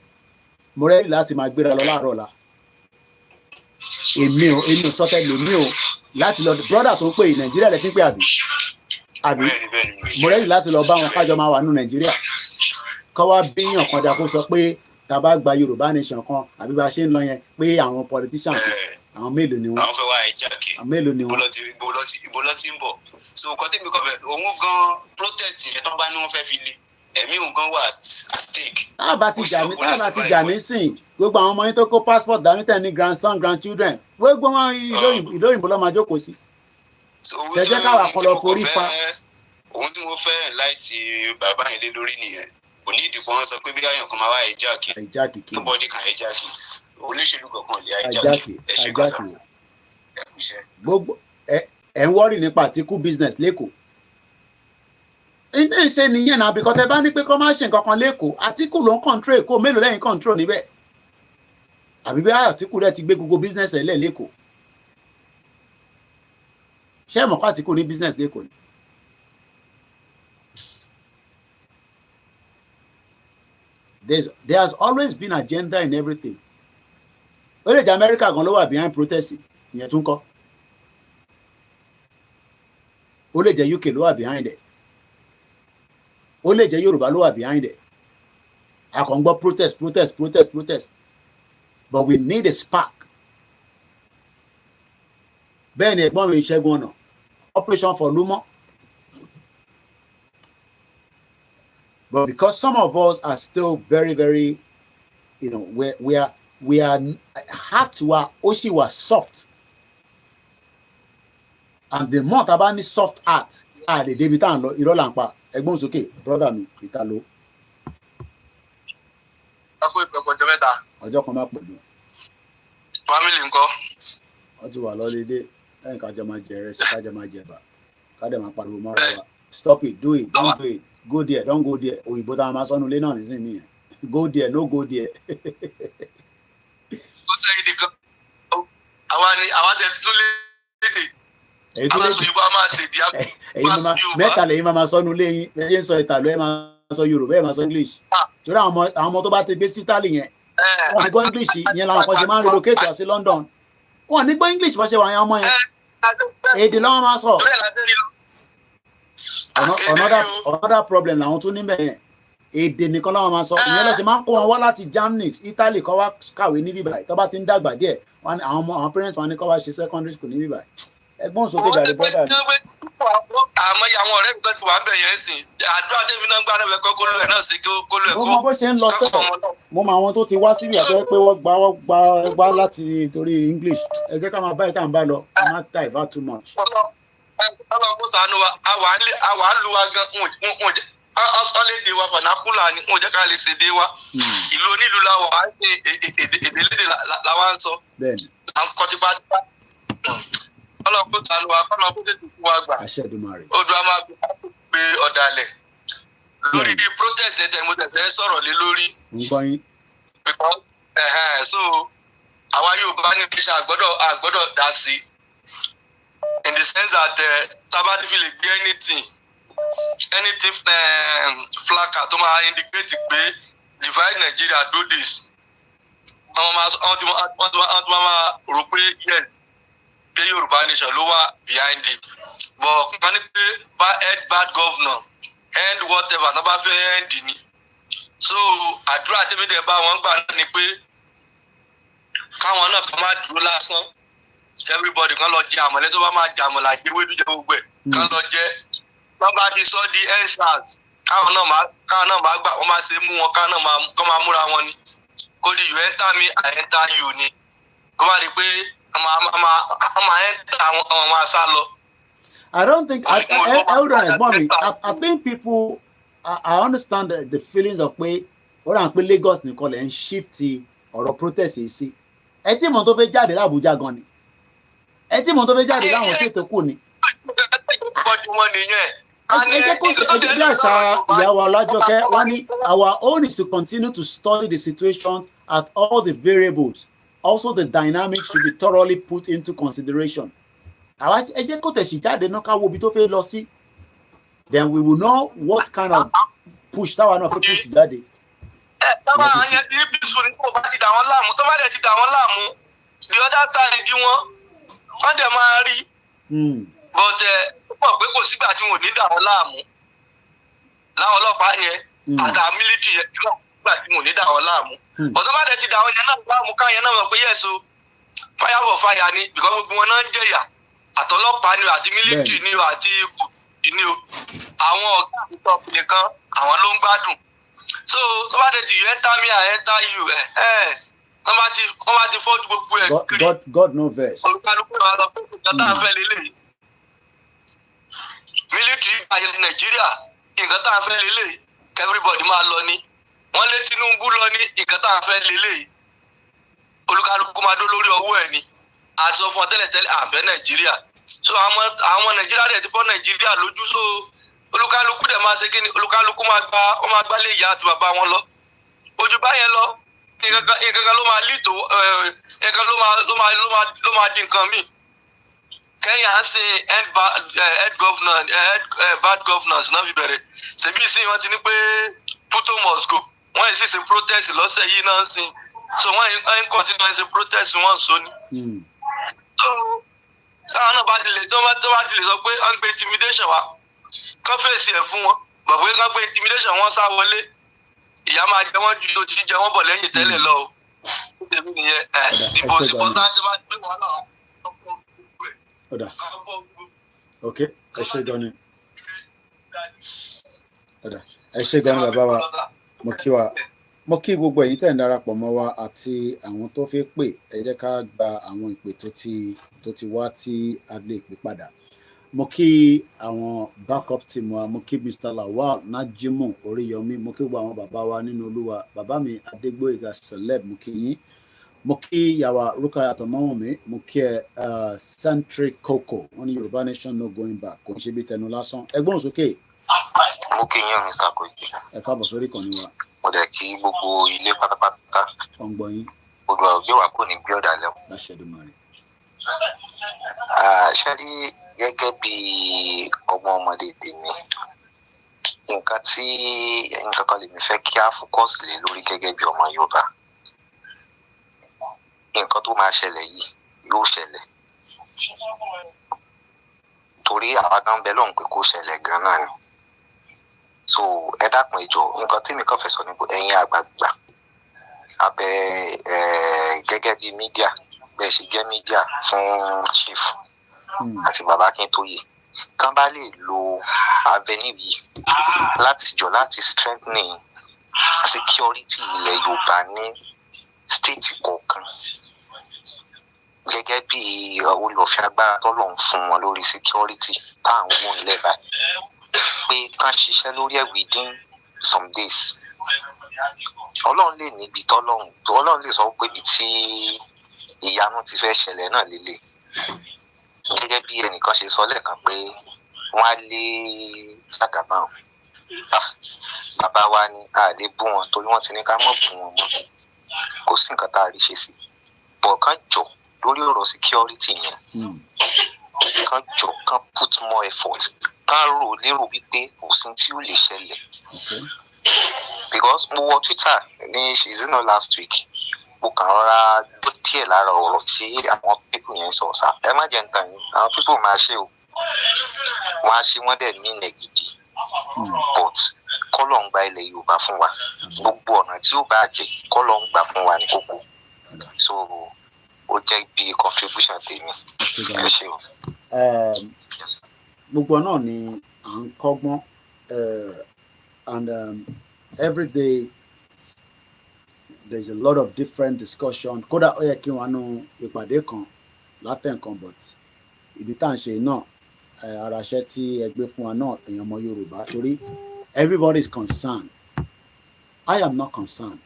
mo rẹ́ẹ̀dì láti máa gbéra lọ láàárọ̀ ọ̀la. Èmi ò sọ́tẹ́ lèmi ò láti lọ brọ́dà tó ń pè Nàìjíríà lẹ́tí pé àbí mo rẹ́ẹ̀dì láti lọ bá wọn kájọ máa wà nínú Nàìjíríà kọ́ wá bíyàn kan dà kó sọ pé tá a bá gba Yorùbá nation kan àbí bá a ṣe ń lọ yẹn pé àwọn politicians àwọn mélòó ni wọn. Àwọn fẹ́ wá hijack. Àwọn mélòó ni wọn. Ibo ló ti ń bọ̀. So nǹkan tí mi kọ́ bẹ̀ òun gan protest yẹn tán bá ní wọ́n fẹ́ fi lé ẹ̀mí òun gan wà at stake. Táàbà ti jà nísìn gbogbo àwọn ọmọ yín tó kó passport dání tẹ̀ ní grandson grandchildren gbogbo wọn ìlú òyìnbó ló máa jókòó sí. Ṣẹ̀jẹ̀ káwa kan lọ forí fa. Ohun tí mo fẹ́ láti bàbá yẹn lé lórí nìyẹn. Kò ní ìdìbò wọn sọ pé bí àyàn kan máa wá hijack it. Nobody can hijack it. Olóṣèlú kankan lè hijack it. Ẹ ṣe kọ́sà. Gbogbo ẹ̀ ń wọ́rì nípa Àtíkù business lẹ́kọ̀ọ́. Ilé ìṣe nìyẹn náà bìkọ́ tẹ bá ní pé kọ́ máa ṣe nǹkan kan lẹ́kọ̀ọ́ Àtíkù ló ń control Èkó mélòó lẹ́yìn control níbẹ̀. Àbí bí Àtíkù rẹ̀ ti gbé gbogbo business ẹ̀ lẹ̀ lẹ́kọ̀ọ́. Ṣé ẹ mọ̀ kó Àtíkù ní business lẹ́kọ̀ọ́ ni? There has always been agenda in everything. Ó lè jẹ́ America gan ló wà behind protest ìyẹn tún kọ́. Ó lè jẹ́ UK ló wà behind it. Ó lè jẹ́ Yorùbá ló wà behind it. A kàn gbọ́ protest. But we need a spark. Bẹ́ẹ̀ ni ẹ̀gbọ́n mi Ṣẹ́gun Ọ̀nà Operation for Lumo But because some of us are still very, very, you know, we are heart wa oshi was soft. And the more about this soft heart, the David and Irolampa, Egbon's okay, brother me, Italo. Ọjọ́ kan máa pẹ̀lú. Family ńkọ́. Ọjọ́ wà lọ́lẹ́dẹ́ ẹ̀yìn kájọ máa jẹ ẹrẹsì kájọ máa jẹ ẹ̀bà kájọ máa pariwo mọ́ra wa. Stop it, do it, don't do it. Go there, don't go there. Òyìnbó táwọn máa sọ́nu ilé náà nísìnyí nìyẹn. Go there, no go there. Ó tẹ́ ìdí kan. Àwa tẹ̀ tún lédè. Èyí tó lédè. Ẹ̀yin mẹ́ta lẹ́yìn máa sọ́nu ilé yín. Ẹ̀yin sọ ìtàlọ́ ẹ̀ máa sọ Yorùbá ẹ̀ máa sọ English. Torí àwọn ọmọ tó bá ti gbé sítálì yẹn wọn ní gbọ́ English yẹn làwọn kan ṣe máa ń relocate wá sí London wọn ní gbọ́ English bá ṣe wà yẹn ọmọ yẹn èdè làwọn máa sọ. Another problem làwọn tún níbẹ̀ yẹn èdè nìkan làwọn máa sọ ìyẹn lọ́sẹ̀ máa ń kó wọn wá láti Germany Italy kọ́ wá kàwé níbí báyìí tó bá ti ń dàgbà díẹ̀ àwọn parents wọn ní kọ́ wá ṣe secondary school níbí báyìí ẹ̀gbọ́n sókè jàre brother mi. Àmọ́ àwọn ọ̀rẹ́ mi tó ti wà ń bẹ̀ yẹn sìn àdúrà tẹ́mi náà gbára bẹ̀ kọ́ kó lù ẹ̀ náà sí kó lù ẹ̀ kó. mo mọ bó ṣe ń lọ sẹ́ẹ̀ mo mọ àwọn tó ti wá síbi àtọ́ pé wọ́n gbá láti torí English ẹ jẹ́ ká máa bá ìta ń bá lọ ká má divert too much. Ọlọ́run kó ṣàánú wa àwa ń lu wa gan ọ̀lẹ́dẹ̀ wa fanakula ni wọ́n jẹ́ ká lè ṣèdè wa ìlú onílù la wà á ṣe èdèlédè la wá ń sọ à ń kọ́ tipátipá. Ọlọ́run kó ṣàánú wa kọ́nà kó tètè kú wa gbà. Odò a máa gbé ọ̀dàlẹ̀ lórí protest ẹ̀tẹ̀ mo tẹ̀fẹ́ sọ̀rọ̀ lé lórí. So àwa Yorùbá ní iṣẹ́ àgbọ́dọ̀ dá sí in the sense that tabati fi lè gbé anything flaka tó máa indicate pé divide Nigeria do this. Wọ́n ti máa rò pé yes pé Yorùbá nation ló wà behind it but wọ́n ní pé bad governor end whatever tó bá fẹ́ end ni so àdúrà tẹ́mi dẹ̀ bá wọn gbà náà ni pé káwọn náà kàn máa dúró lásán everybody kan lọ jẹ àmọ̀lẹ́ tó bá máa jẹ àmọ̀là ìgbéwé dúdú gbogbo ẹ̀ kan lọ jẹ wọ́n bá ti sọ di endsars káwọn náà máa gbà wọ́n máa ṣe mú wọn káwọn náà máa múra wọn ni kó di you enter me I enter you ni kó má di pé I don't think I think people I understand the feelings of pé ó rà ń pé Lagos nìkan lè ń shift ọ̀rọ̀ protest yìí sí ẹ tí mo tó fẹ́ jáde l'Abuja gan ni ẹ tí mo tó fẹ́ jáde láwọn ṣètò kù ni. ẹ jẹ́ kó ṣe bí àṣà ìyàwó Ọlájọkẹ́ wọ́n ní our own is to continue to study the situation at all the variables. Also, the dynamics should be thoroughly put into consideration. Ẹ jẹ́ kó tẹ̀sí jáde náà ká wo ibi tó fẹ́ lọ sí. Then we will know what kind of push táwa náà fẹ́ push jáde. Táwa àyẹ̀ tí peaceful ní kò bá ti dà wọ́n láàmú tó bá dẹ̀ ti dà wọ́n láàmú the other side wọ́n dẹ̀ máa rí. But púpọ̀ pé kò sígbà tí wọn ò ní dà wọ́n láàmú. Láwọn ọlọ́pàá yẹn àtà military yẹn nígbà tí wọn ò ní dà wọ́n láàmú. Bọ̀dọ̀ bá dẹ̀ ti dà wọ́n yẹn náà láàmú káyẹn náà mọ̀ pé yẹ̀ so fire for fire ni because gbogbo wọn náà ń jẹ̀yà àtọlọ́pàá ni àti military ni àti ikú ni o àwọn ọ̀gá àti top nìkan àwọn ló ń gbádùn so tó bá dẹ̀ ti you enter me I enter you wọ́n bá ti fọ́jú gbogbo ẹ̀ kiri God no vex. olùkàlùkù wa lọ fún ìjọba fẹ́ lélẹ̀ military ayé Nàìjíríà nǹkan tá a fẹ́ lélẹ̀ everybody máa lọ ní wọ́n lé Tinubu lọ ní nǹkan tá a fẹ́ lélẹ̀ olùkàlùkù máa dó lórí ọwọ́ ẹ̀ ni àṣọ fún ọ tẹ́lẹ̀tẹ́lẹ̀ àfẹ́ Nàìjíríà so àwọn Nàìjíríà dẹ̀ ti fọ́ Nàìjíríà lójú so olùkàlùkù dẹ̀ máa ṣe kí ni olùkàlùkù máa gbálé ìyá àti bàbá wọn lọ ojú báyẹn lọ nǹkan ló máa lítò nǹkan ló máa di nǹkan míì Kenya ń ṣe bad governance náà fi bẹ̀rẹ̀ ṣèbí ìsìn wọn ti ní pé Puto must go wọ́n yìí sì ṣe protest lọ́sẹ̀ yìí náà ń sìn so wọ́n ń continue ṣe protest wọ́n so ni. Táwọn náà bá ti lè sọ pé wọ́n ń gbé intimidation wa kán fèsì ẹ̀ fún wọn bàbá kán gbé intimidation wọn sá wọlé ìyá máa jẹ wọ́n ju tó ti jẹ wọ́n bọ̀ lẹ́yìn tẹ́lẹ̀ lọ o. Ìdèmí nìyẹn ìbò tá a ti máa gbé wọn náà. Ok, ẹ ṣe gan ni. ẹ ṣé gan ni bàbá wa mo kí wa mo kí gbogbo ẹ̀yin tẹ́ ń darapọ̀ mọ́ wa àti àwọn tó fẹ́ pè ẹ jẹ́ ká gba àwọn ìpè tó ti wá tí a lè pè padà mo kí àwọn backup team wa mo kí Mr. Lawal Najimu Oríyọmí mo kí gbogbo àwọn bàbá wa nínú Olúwa bàbá mi Adégbóyèga Celeb mo kí yín mo kí yàwá Rukayat Ọmọwùnmí mo kí ẹ Centric Coco wọn ní Yorùbá Nation no going back kò ń ṣe bí tẹnu lásán ẹgbọn sókè. mo kí yín Mr. Koiki. ẹ káàbọ̀ sórí ìkànnì wa. mo dẹ̀ kí gbogbo ilé pátápátá. ọ̀ngbọ̀n yín. gbogbo ògbé wa kò ní gbé ọ̀dà lẹ́wọ̀n. láṣẹ̀dùmarè. ṣé rí gẹ́gẹ́ bí ọmọdé tèmi nǹkan kan lèmi fẹ́ kí á fókọ́sì lé lórí gẹ́gẹ́ bí ọmọ Yorùbá nǹkan tó máa ṣẹlẹ̀ yìí yóò ṣẹlẹ̀ torí àwa gan bẹ lọ́hùn pé kó ṣẹlẹ̀ gan náà ni so ẹ dákun ẹ jọ̀ọ́ nǹkan tèmi kan fẹ́ sọ ní ẹ̀yin àgbààgbà abẹ gẹ́gẹ́ bí mídíà bẹ́ẹ̀ ṣe jẹ́ mídíà fún chief àti bàbá Akíntóyè tán bá lè lo avenue yìí láti strengthening security ilẹ̀ Yorùbá ní state kọ̀ọ̀kan gẹ́gẹ́ bí olùfẹ́ agbára tọ́lọ̀ ń fún wọn lórí security táwọn wò nílẹ̀ báyìí pé kán ṣiṣẹ́ lórí ẹ̀ within some days Ọlọ́run lè níbi Ọlọ́run lè sọ pé ibi tí ìyanu ti fẹ́ ṣẹlẹ̀ náà lélẹ̀ gẹ́gẹ́ bí ẹnìkan ṣe sọ lẹ́ẹ̀kan pé wọ́n á lé ṣàgàbà bàbá wa ní àlè bú wọn torí wọ́n ti ní ká mọ̀ bú wọn mọ́ kò sí nǹkan tá a rí ṣe sí bọ̀ kán jọ lórí ọ̀rọ̀ security yẹn kán jọ kán put more effort kán rò lérò wípé kò sí tí ó lè ṣẹlẹ̀ because mo wọ Twitter ní ṣìṣínà last week mo kàn rọra gbọ́ díẹ̀ lára ọ̀rọ̀ tí àwọn people yẹn sọ sá ẹ má jẹ́ ń tàn yín àwọn people máa ṣe o wọ́n á ṣe wọ́n dẹ̀ mí nẹ̀ gidi but kọ́lọ̀ ń gba ilẹ̀ Yorùbá fún wa gbogbo ọ̀nà tí ó bá jẹ́ kọ́lọ̀ ń gbà fún wa ní kókó so ó jẹ́ bí contribution tèmi ẹ ṣe o. gbogbo náà ni à ń kọ́gbọ́n and every day there's a lot of different discussion kódà ó yẹ kí wọn nu ìpàdé kan látẹ̀ǹkan but ibi tá à ń ṣe náà ara iṣẹ́ tí ẹ gbé fún wa náà èèyàn ọmọ Yorùbá torí everybody is concerned I am not concerned.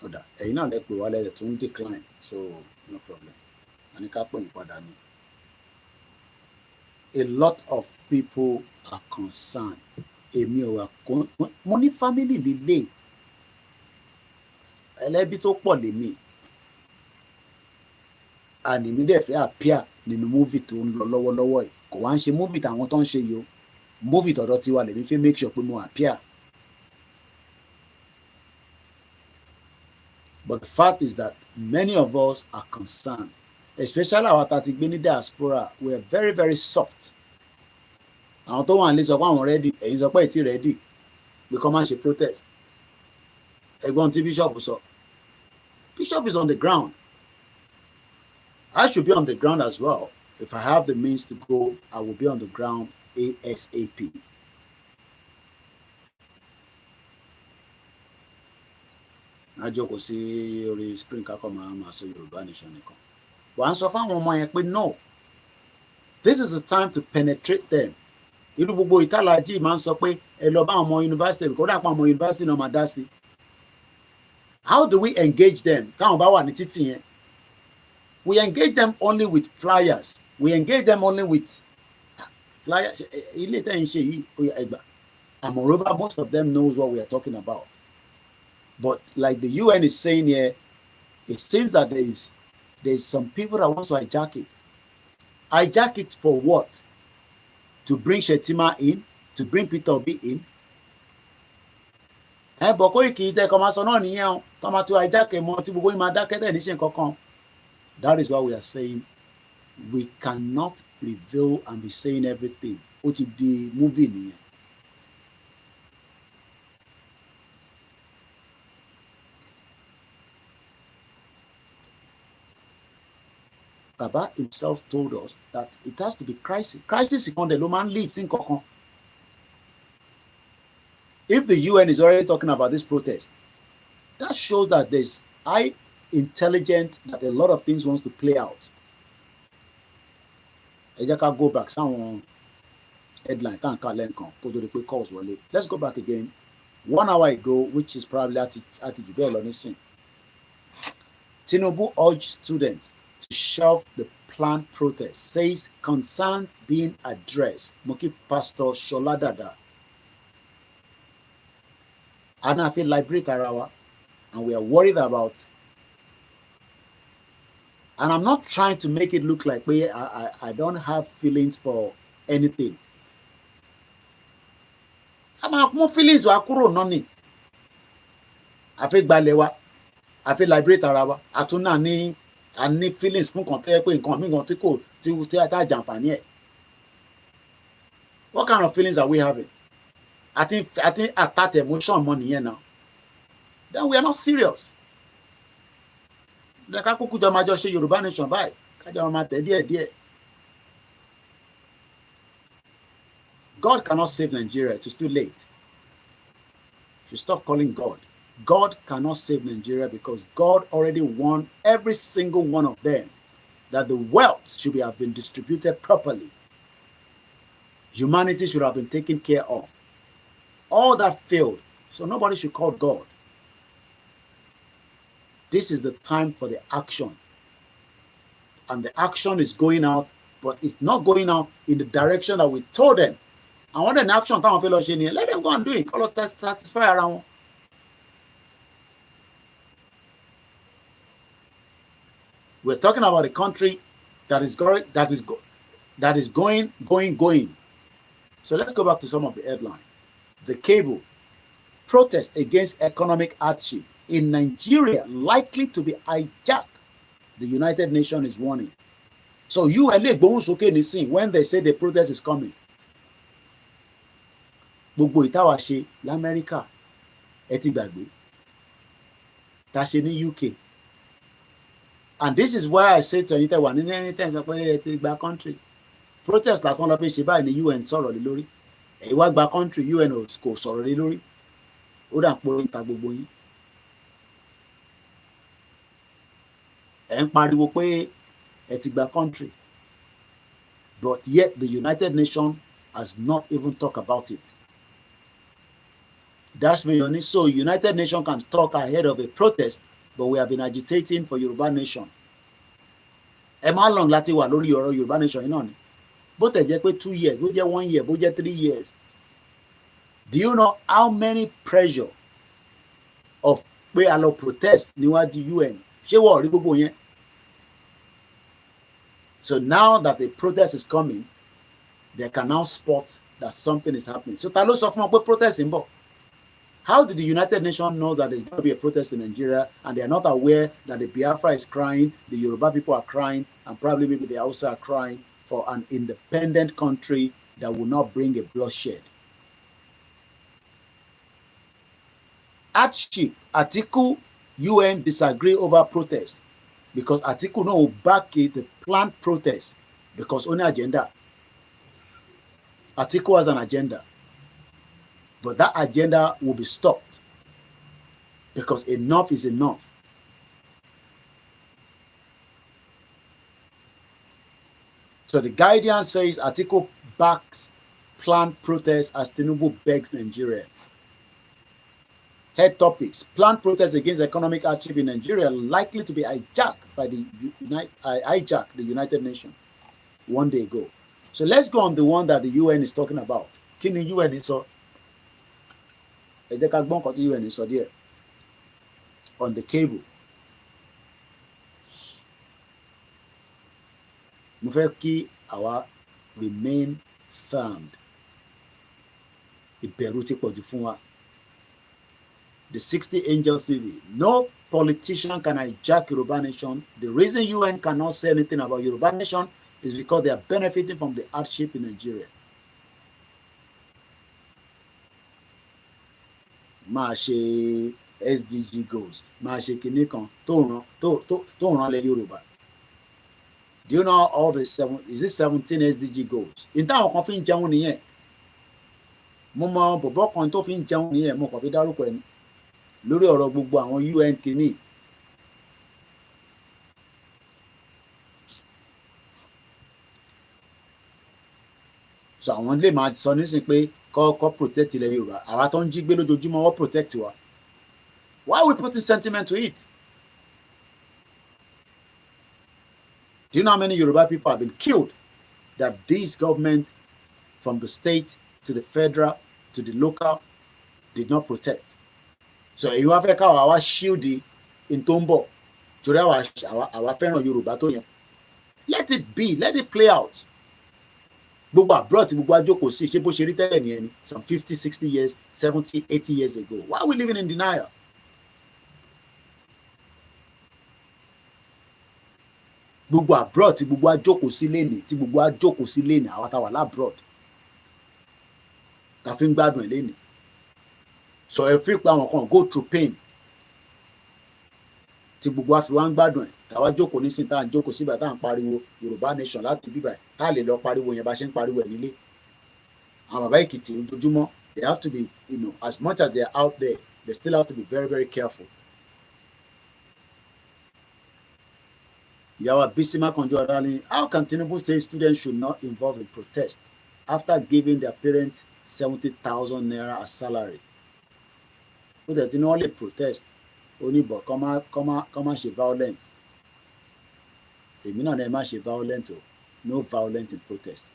ọ̀dà ẹ̀yin náà lẹ pè wá lẹ́yìn tó ń decline so no problem àní ká pè yín padà ní. A lot of people are concerned èmi ò wà mo ní family líle ẹlẹ́bí tó pọ̀ lèmi àní mi dẹ̀ fẹ́ appear nínú movie tó ń lọ lọ́wọ́lọ́wọ́ yìí kò wá ń ṣe movie tàwọn tó ń ṣe yìí o movie tọ̀dọ̀ tiwa lèmi fẹ́ make sure pé mo appear. But the fact is that many of us are concerned, especially our Tatigbeni diaspora. We are very, very soft. Àwọn tó wà nílé sọ pé àwọn ready, ẹ̀yin sọ pé ẹ̀ tí ready, we come and ṣe protest. Ẹ̀gbọ́n tí Bishop sọ, Bishop is on the ground. I should be on the ground as well. If I have the means to go, I will be on the ground ASAP. Àjọkò sí orí screen kakọ máa sọ Yorùbá Nation nìkan wà á sọ fáwọn ọmọ yẹn pé no, this is the time to penetrate them. Irú gbogbo ìtàlájì máa ń sọ pé ẹ lọ bá ọmọ yunifásitì kó dàpọ̀ ọmọ yunifásitì náà máa dá sí. How do we engage them táwọn bá wà ní títì yẹn? We engage them only with flyers. We engage them only with flyers. Ilé tẹ́ ń ṣe yìí ó yà ẹgbà. And moreover, most of them knows what we are talking about. But like the UN is saying here, it seems that there's some people that want to hijack it. Hijack it for what? To bring Shetima in? To bring Peter Obi in? But Koiki tẹ́ kọ́ máa sọ náà nìyẹn o. Tọ́ máa tún hijack ẹ̀ mọ́ tí gbogbo yín máa dákẹ́ tẹ̀ níṣẹ́ kankan. That is why we are saying we cannot reveal and be saying everything. Ó ti di movie nìyẹn. Baba himself told us that it has to be crisis. Crisis is on the Roman lead. If the UN is already talking about this protest, that shows that there's high intelligence that a lot of things wants to play out. Go back some headline. Calls. Let's go back again. 1 hour ago, which is probably at the Tinubu urged students to shelve the planned protest, says concerns being addressed. Moki Pastor Sholadada. And I feel liberate Arawa, and we are worried about. And I'm not trying to make it look like I don't have feelings for anything. I'm more feelings I feel balewa. I feel liberate Arawa. Atuna ni feelings fún kan tẹ́ pé nǹkan mi gan tí kò tí ata jàǹfààní ẹ̀. What kind of feelings are we having? I think at that emotion money here now. Then we are not serious. Like I could just Yoruba nation by. God cannot save Nigeria. It's too late. You should stop calling God. God cannot save Nigeria because God already won every single one of them. That the wealth should have been distributed properly. Humanity should have been taken care of. All that failed. So nobody should call God. This is the time for the action. And the action is going out, but it's not going out in the direction that we told them. I want an action, let them go and do it. Call it satisfy around. We're talking about a country that is going. So let's go back to some of the headlines. The Cable, protest against economic hardship in Nigeria likely to be hijacked. The United Nations is warning. So you and when they say the protest is coming. Gbogbo ìtawà ṣe l'Amẹ́ríkà ẹ ti gbàgbé tá ṣe ní UK. And this is why I say to anyone wà ní anytime sọ pé ẹ ti gba country. Protest lásán lọ fi ṣe báyìí ní UN sọ̀rọ̀ lé lórí. Èyí wá gba country UN kò sọ̀rọ̀ lé lórí. Ó dà pé ń ta gbogbo yín. Ẹ ń pariwo pé ẹ ti gba country. But yet the United Nations has not even talked about it. That's me. So United Nations can talk ahead of a protest, but we have been agitating for Yoruba Nation. Ẹ má long láti wà lórí ọ̀rọ̀ Yoruba Nation náà ni. Bó tẹ̀ jẹ́ pé 2 years, bó jẹ́ 1 year, bó jẹ́ 3 years. Do you know how many pressure of pé a lọ protest níwájú UN? Ṣé wọ́n rí gbogbo yẹn? So now that the protest is coming, they can now spot that something is happening. So ta ló sọ fún wọn pé protest ń bọ̀? How did the United Nations know that there's going to be a protest in Nigeria and they are not aware that the Biafra is crying, the Yoruba people are crying, and probably maybe the Hausa are crying for an independent country that will not bring a bloodshed? Hardship, Atiku, UN disagree over protest because Atiku no back it, the planned protest because only agenda. Atiku has an agenda. But that agenda will be stopped because enough is enough. So the Guardian says Atiku backs planned protest as Tinubu begs Nigeria. Head topics: planned protest against economic hardship in Nigeria likely to be hijacked by the United Nations 1 day ago. So let's go on the one that the UN is talking about. Can the UN is so? On the Cable. Mo fẹ́ kí àwa remain firm. Ìbẹ̀rù ti pọ̀jù fún wa. The 60 Angels TV. No politician can hijack Yoruba Nation. The reason UN cannot say anything about Yoruba Nation is because they are benefiting from the hardship in Nigeria. Máa ṣe SDG goals, máa ṣe kinní kan tó ràn lé Yorùbá. Do you know all the 17 SDG goals? In táwọn kan fi ń jẹun nìyẹn. mo mọ bọ̀bọ́ kan tó fi ń jẹun nìyẹn, mo kàn fi dárúkọ ẹni lórí ọ̀rọ̀ gbogbo àwọn UN kìíní. So àwọn lè máa sọ nísìnyí pé kọ́ protect ilẹ̀ Yorùbá, àwa tó ń jí gbé lójoojúmọ́ wọ́n protect wa. Why are we putting sentiment to it? Do you know how many Yoruba people have been killed that this government, from the state to the federal to the local, did not protect? So you have a cow, our shieldy in Tombo. Our friend of Yoruba to you. Let it be, let it play out. Gbogbo abroad gbogbo ajoko sí ṣe bó ṣe rí tẹ́lẹ̀ nìyẹn ni some 50, 60 years, 70, 80 years ago. Why are we living in denial? Gbogbo abroad tí gbogbo ajoko sí lẹ́nìí tí gbogbo ajoko sí lẹ́nìí àwa tá wà labroad ta fi ń gbádùn ẹ̀ lẹ́nìí. So ẹ fi pé àwọn kan go through pain tí gbogbo àfi wá ń gbádùn ẹ̀ tàwa jókòó nísìnyí tá à ń jókòó síbẹ̀ tá à ń pariwo Yorùbá nation láti bíbà tá lè lọ pariwo yẹn bá ṣe ń pariwo ẹ̀ nílé. Àwọn bàbá Èkìtì ojoojúmọ́ they have to be, you know, as much as they are out there, they still have to be very, very careful. Yawa Bisima Konjo, how can Tinubu say students should not involve in protest after giving their parents 70,000 naira as salary? So that they only protest, only but come on, she violent. Èmi náà ní ẹ má ṣe violent o, no violent in protest.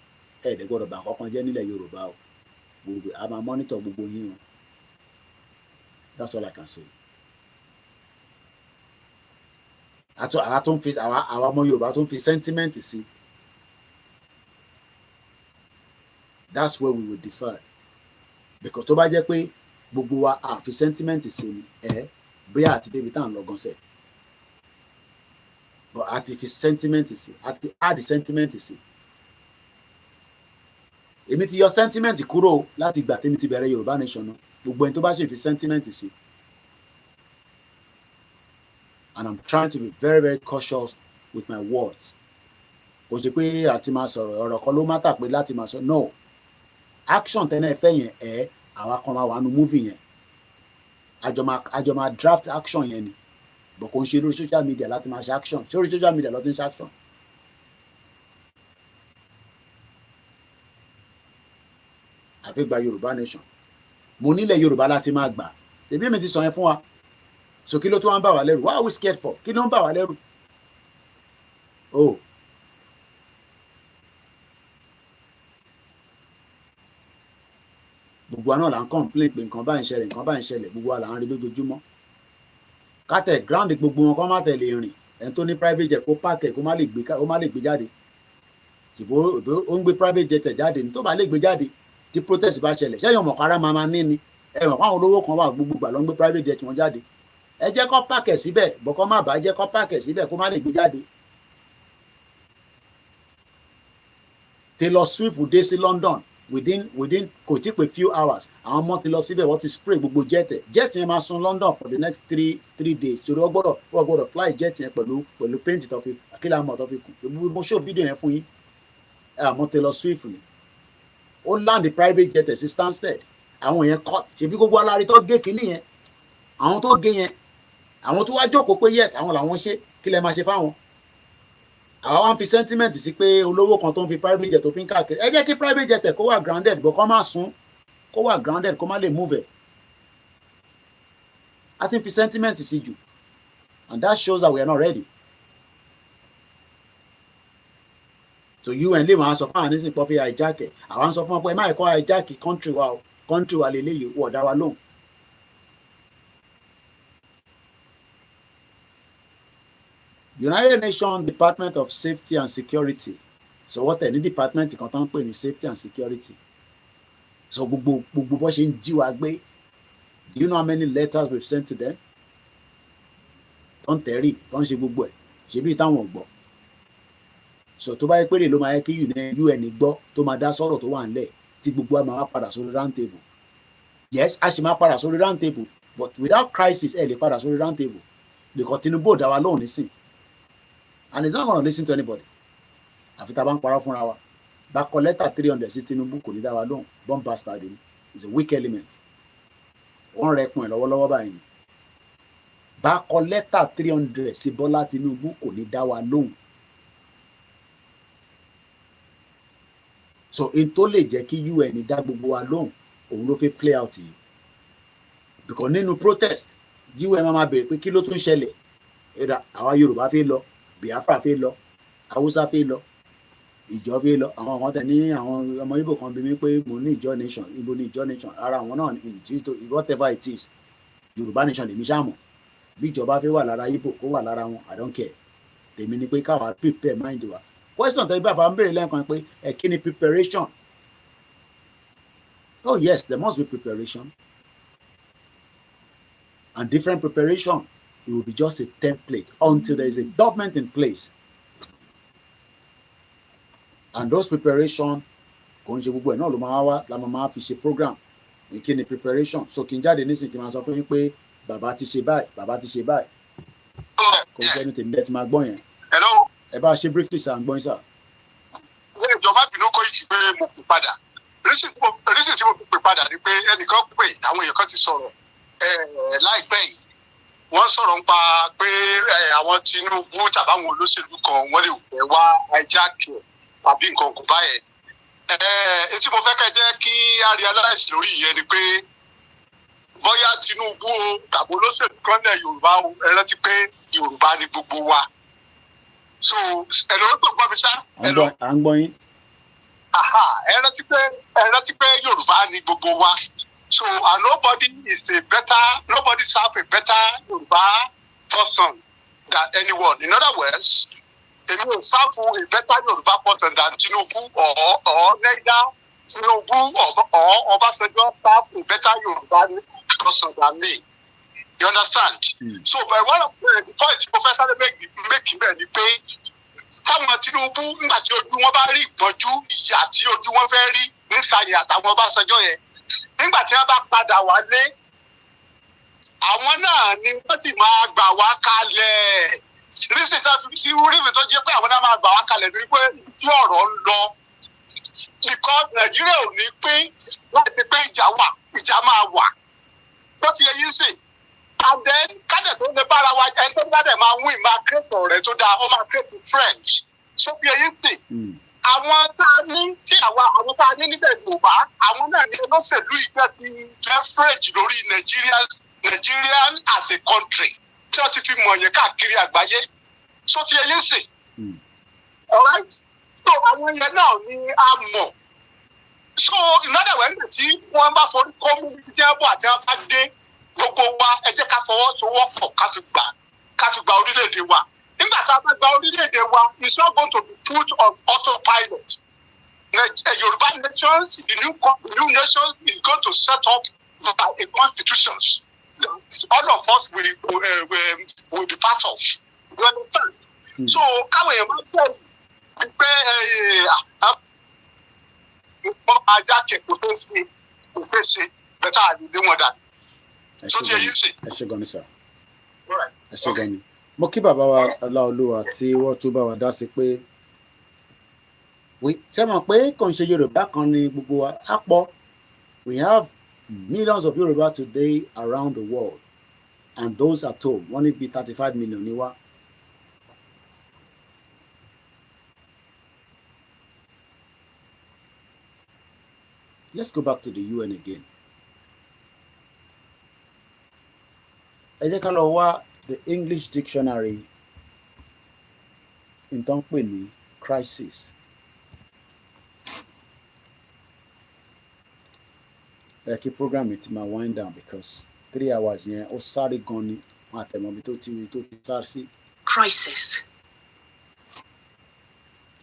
Ẹ dẹ̀ gbọ́dọ̀ bá kankan jẹ́ nílẹ̀ Yorùbá o, gbogbo a máa monitor gbogbo yín o. That's all I can say. Àwa tó ń fi àwa ọmọ Yorùbá tó ń fi sentiment sí. That's where we will differ. Because tó bá jẹ́ pé gbogbo wa a fi sentiment sí ni bóyá àti débi tá à ń lọ gan sẹ̀. But àti fi sentiment sí, àti add sentiment sí. Èmi ti yọ sentiment kúrò láti ìgbà tèmi ti bẹ̀rẹ̀ Yorùbá nation náà. Gbogbo ẹni tó bá ṣe fi sentiment sí. And I'm trying to be very, very cautious with my words. Kò ṣe pé àti máa sọ̀rọ̀ ọ̀rọ̀ kan ló má tà pé láti máa sọ. No. Action tẹ́lẹ̀ fẹ́ yẹn àwa kan máa wà nù movie yẹn. Àjọ máa draft action yẹn ni. But kò ń ṣe lórí social media láti máa ṣe action. Ṣé orí social media ló ti ń ṣe action? Àfi gba Yorùbá nation. Mo nílẹ̀ Yorùbá láti máa gbà. Tèmi mi ti sọ yẹn fún wa. So kí ló tún wá ń bà wá lẹ́rù? What are we scared for? Kí ló ń bà wá lẹ́rù? Oh. Gbogbo àná là ń complain pé nǹkan bá ń ṣẹlẹ̀, gbogbo wa là ń rí lójoojúmọ́. Kátẹ̀ ground gbogbo wọn kọ́ má tẹ̀lé rìn. Ẹni tó ní private jet kó pààkì kó má lè gbé jáde. Ṣùgbọ́n ó ń gbé private jet jáde ní tó bá lè gbé jáde tí protest bá ṣẹlẹ̀. Ṣé ọmọ kára máa ní ni? Ẹ mọ̀ fáwọn olówó kan wà gbogbo gbà ló ń gbé private jet wọn jáde. Ẹ jẹ́ kó pààkì síbẹ̀ bọ́kọ́ má bàá jẹ́ kó pààkì síbẹ̀ kó má lè gbé jáde. Taylor Swift dé sí London within kò tí pé few hours àwọn ọmọ ti lọ síbẹ̀ wọ́n ti spray gbogbo jet yẹn máa sun London for the next three days torí wọ́n gbọ́dọ̀ fly jet yẹn pẹ̀lú paint tó fi akílà mọ̀ tó fi kù mo show video yẹn fún yín àmọ́ Taylor Swift ni ó land the private jet sí Stansted àwọn yẹn cut ṣebí gbogbo alárí tó gé kínní yẹn àwọn tó gé yẹn àwọn tó wá jókòó pé yes àwọn làwọn ṣe kí lẹ máa ṣe fáwọn àwa wá ń fi sentiment sí pé olówó kan tó ń fi private jet tó fi ń káàkiri ẹ jẹ́ kí private jet kó wà grounded bọ̀ kó má sún kó wà grounded kó má lè move ẹ̀ a ti ń fi sentiment sí jù and that shows that we are not ready. So UN lè máa sọ fún àwọn nísìnyí pọ́ fi hijack ẹ̀ àwa ń sọ fún wọn pé ẹ má kọ́ hijack country wa lélẹ́yìí wọ̀ dá wa lóhùn. United Nations Department of Safety and Security so what any department kan tán pè ní safety and security so gbogbo bó ṣe ń jí wa gbé do you know how many letters we've sent to them tó ń tẹ̀rí tó ń ṣe gbogbo ẹ̀ ṣebí táwọn ò gbọ́ so tó bá yẹ pé lè ló máa yẹ kí UN gbọ́ tó máa dá sọ̀rọ̀ tó wà nílẹ̀ tí gbogbo wa máa padà sórí round table yes a sì máa padà sórí round table but without crisis ẹ lè padà sórí round table because Tinubu ò dá wa lóhùn nísìn. And he's not going to listen to anybody. Àfi tá a bá ń parọ́ fúnra wa. Bá kọ lẹ́tà 300 sí Tinubu kò ní dá wa lóhùn. Bomb bastard ni. is a weak element. Wọ́n rẹkùn ẹ̀ lọ́wọ́lọ́wọ́ báyìí ni. Bá kọ lẹ́tà 300 sí Bọ́lá Tinubu kò ní dá wa lóhùn. So in tó lè jẹ́ kí UN dá gbogbo wa lóhùn òun ló fi play out yìí. Because nínú protest UN máa béèrè pé kí ló tún ṣẹlẹ̀. Àwa Yorùbá fẹ́ lọ, Biafra fẹ́ lọ, Haúsá fẹ́ lọ, ìjọ fẹ́ lọ. Àwọn kan tẹ̀ ní àwọn ọmọ Igbo kan bí mi pé mo ní ìjọ nation, Igbo ní ìjọ nation. Ara àwọn náà ní whatever it is, Yorùbá nation lèmi ṣàmọ̀. Bí ìjọba fẹ́ wà lára Igbo kó wà lára wọn, I don't care. Tèmi ni pé káwa prepare mind wa. Question tẹ́lẹ̀ bàbá ń béèrè lẹ́ẹ̀kan pé kí ni preparation? Oh yes, there must be preparation. And different preparation, it will be just a template until there is a government in place. And those preparation, kò ń ṣe gbogbo ẹ̀ náà ló máa wá la máa fi ṣe program. Kí ni preparation? So kí n jáde nísìnyí kí n máa sọ fún yín pé bàbá ti ṣe báyìí, bàbá ti ṣe báyìí. Kò ń sẹ́ni tèmi bẹ́ẹ̀ ti máa gbọ́ yẹn. Ẹ bá ṣe briefly sir, gbọ́ yín sir. Ìjọba bínú Koiki pé mo pè padà. Reason tí mo pè padà ni pé ẹnìkan pè àwọn èèyàn kan ti sọ̀rọ̀ láìpẹ́ yìí. Wọ́n sọ̀rọ̀ nípa pé àwọn Tinubu tàbáwọn olóṣèlú kan wọ́n lè fẹ́ wá hijacking tàbí nǹkan kò bá yẹn. Etí mo fẹ́ kẹ́ jẹ́ kí a realize lórí ìyẹn ni pé bóyá Tinubu o tàbí olóṣèlú kan lẹ̀ Yorùbá o ẹ rántí pé Yorùbá ni gbogbo wa. So ẹ̀rọ tó gbọ́ mi sá. À ń gbọ́ yín. Ẹ rántí pé Yorùbá ni gbogbo wa. So nobody serve a better Yoruba person than anyone. In other words, èmi ò serve a better Yoruba person than Tinubu or neither Tinubu or Obasanjo serve a better Yoruba person than me. You understand? So by one of the points Professor make ni pé táwọn Tinubu nígbà tí ojú wọn bá rí ìpọ́njú ìyà tí ojú wọn fẹ́ rí níta yẹn àtàwọn Ọbásanjọ́ yẹn nígbà tí wọ́n bá padà wálé àwọn náà ni wọ́n sì máa gbà wá kalẹ̀. Rísì tó jẹ́ pé àwọn náà máa gbà wá kalẹ̀ ní pé tí ọ̀rọ̀ ń lọ because Nàìjíríà ò ní pín láti pé ìjà máa wà tó ti yẹ yín sìn. And then kádẹ̀ tó lè bára wa ẹni tó bá dẹ̀ máa win máa create ọ̀rẹ́ tó dáa ó máa create friends tó fi yẹ yín sìn. Àwọn tá a ní tí àwọn tá a ní níbẹ̀ Yorùbá àwọn náà ní olóṣèlú ìjẹ́ ti leverage lórí Nigerian as a country tí wọ́n ti fi mọ̀ yẹn káàkiri àgbáyé so ti ẹyẹ sè. Alright, so àwọn yẹn náà ni a mọ̀. So ìnáda wẹ̀ tí wọ́n bá forí kó mú jẹ́bọ̀ àti wọ́n bá dé gbogbo wa ẹ jẹ́ ká fọwọ́sowọ́pọ̀ ká fi gba orílẹ̀-èdè wa. Nígbà tá a bá gba orílẹ̀-èdè wa, it's not going to be put on autopilot. Yoruba nations, the new nation is going to set up a constitution. All of us will be part of. You understand? So, káwọn èèyàn máa bẹ̀rù pé wọ́n máa jákè kò fẹ́ ṣe bẹ́tà àdìdí wọn dà. So ti èyí ṣe. Ẹ ṣe gan ni sir. Ẹ ṣe gan ni. Mo kí bàbá wa Ọláolúwa tí wọ́n tún bá wa dá sí pé ṣé mọ̀ pé kò ń ṣe Yorùbá kan ní gbogbo wa á pọ̀. We have millions of Yoruba today around the world and those at home wọ́n ní bí 35 million ní wá. Let's go back to the UN again. Ẹ jẹ́ ká lọ wá the English dictionary in tó ń pè ní crisis. Kí program ti máa wind down because 3 hours yẹn ó sáré gan ni wọn àtẹ̀mọ́bí tó ti sáré sí. Crisis.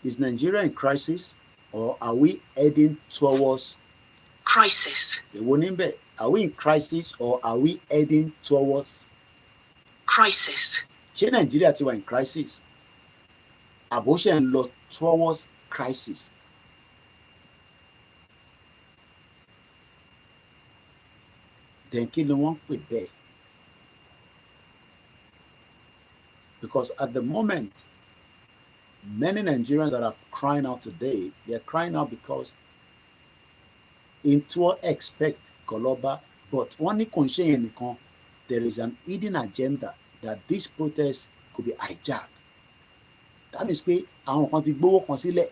Is Nigeria in crisis or are we heading towards crisis? Èwo níbẹ̀? Are we in crisis or are we heading towards crisis? Ṣé Nigeria ti wà in crisis? Àbó ṣe ń lọ towards crisis? Then kí ni wọ́n pè bẹ́ẹ̀? Because at the moment, many Nigerians that are crying out today, they're crying out because into expect kọlọ́ba, but wọ́n ní kò ń ṣe yẹn nìkan. There is an hidden agenda that this protest could be hijacked. That means pé àwọn kan ti gbówó kan sílẹ̀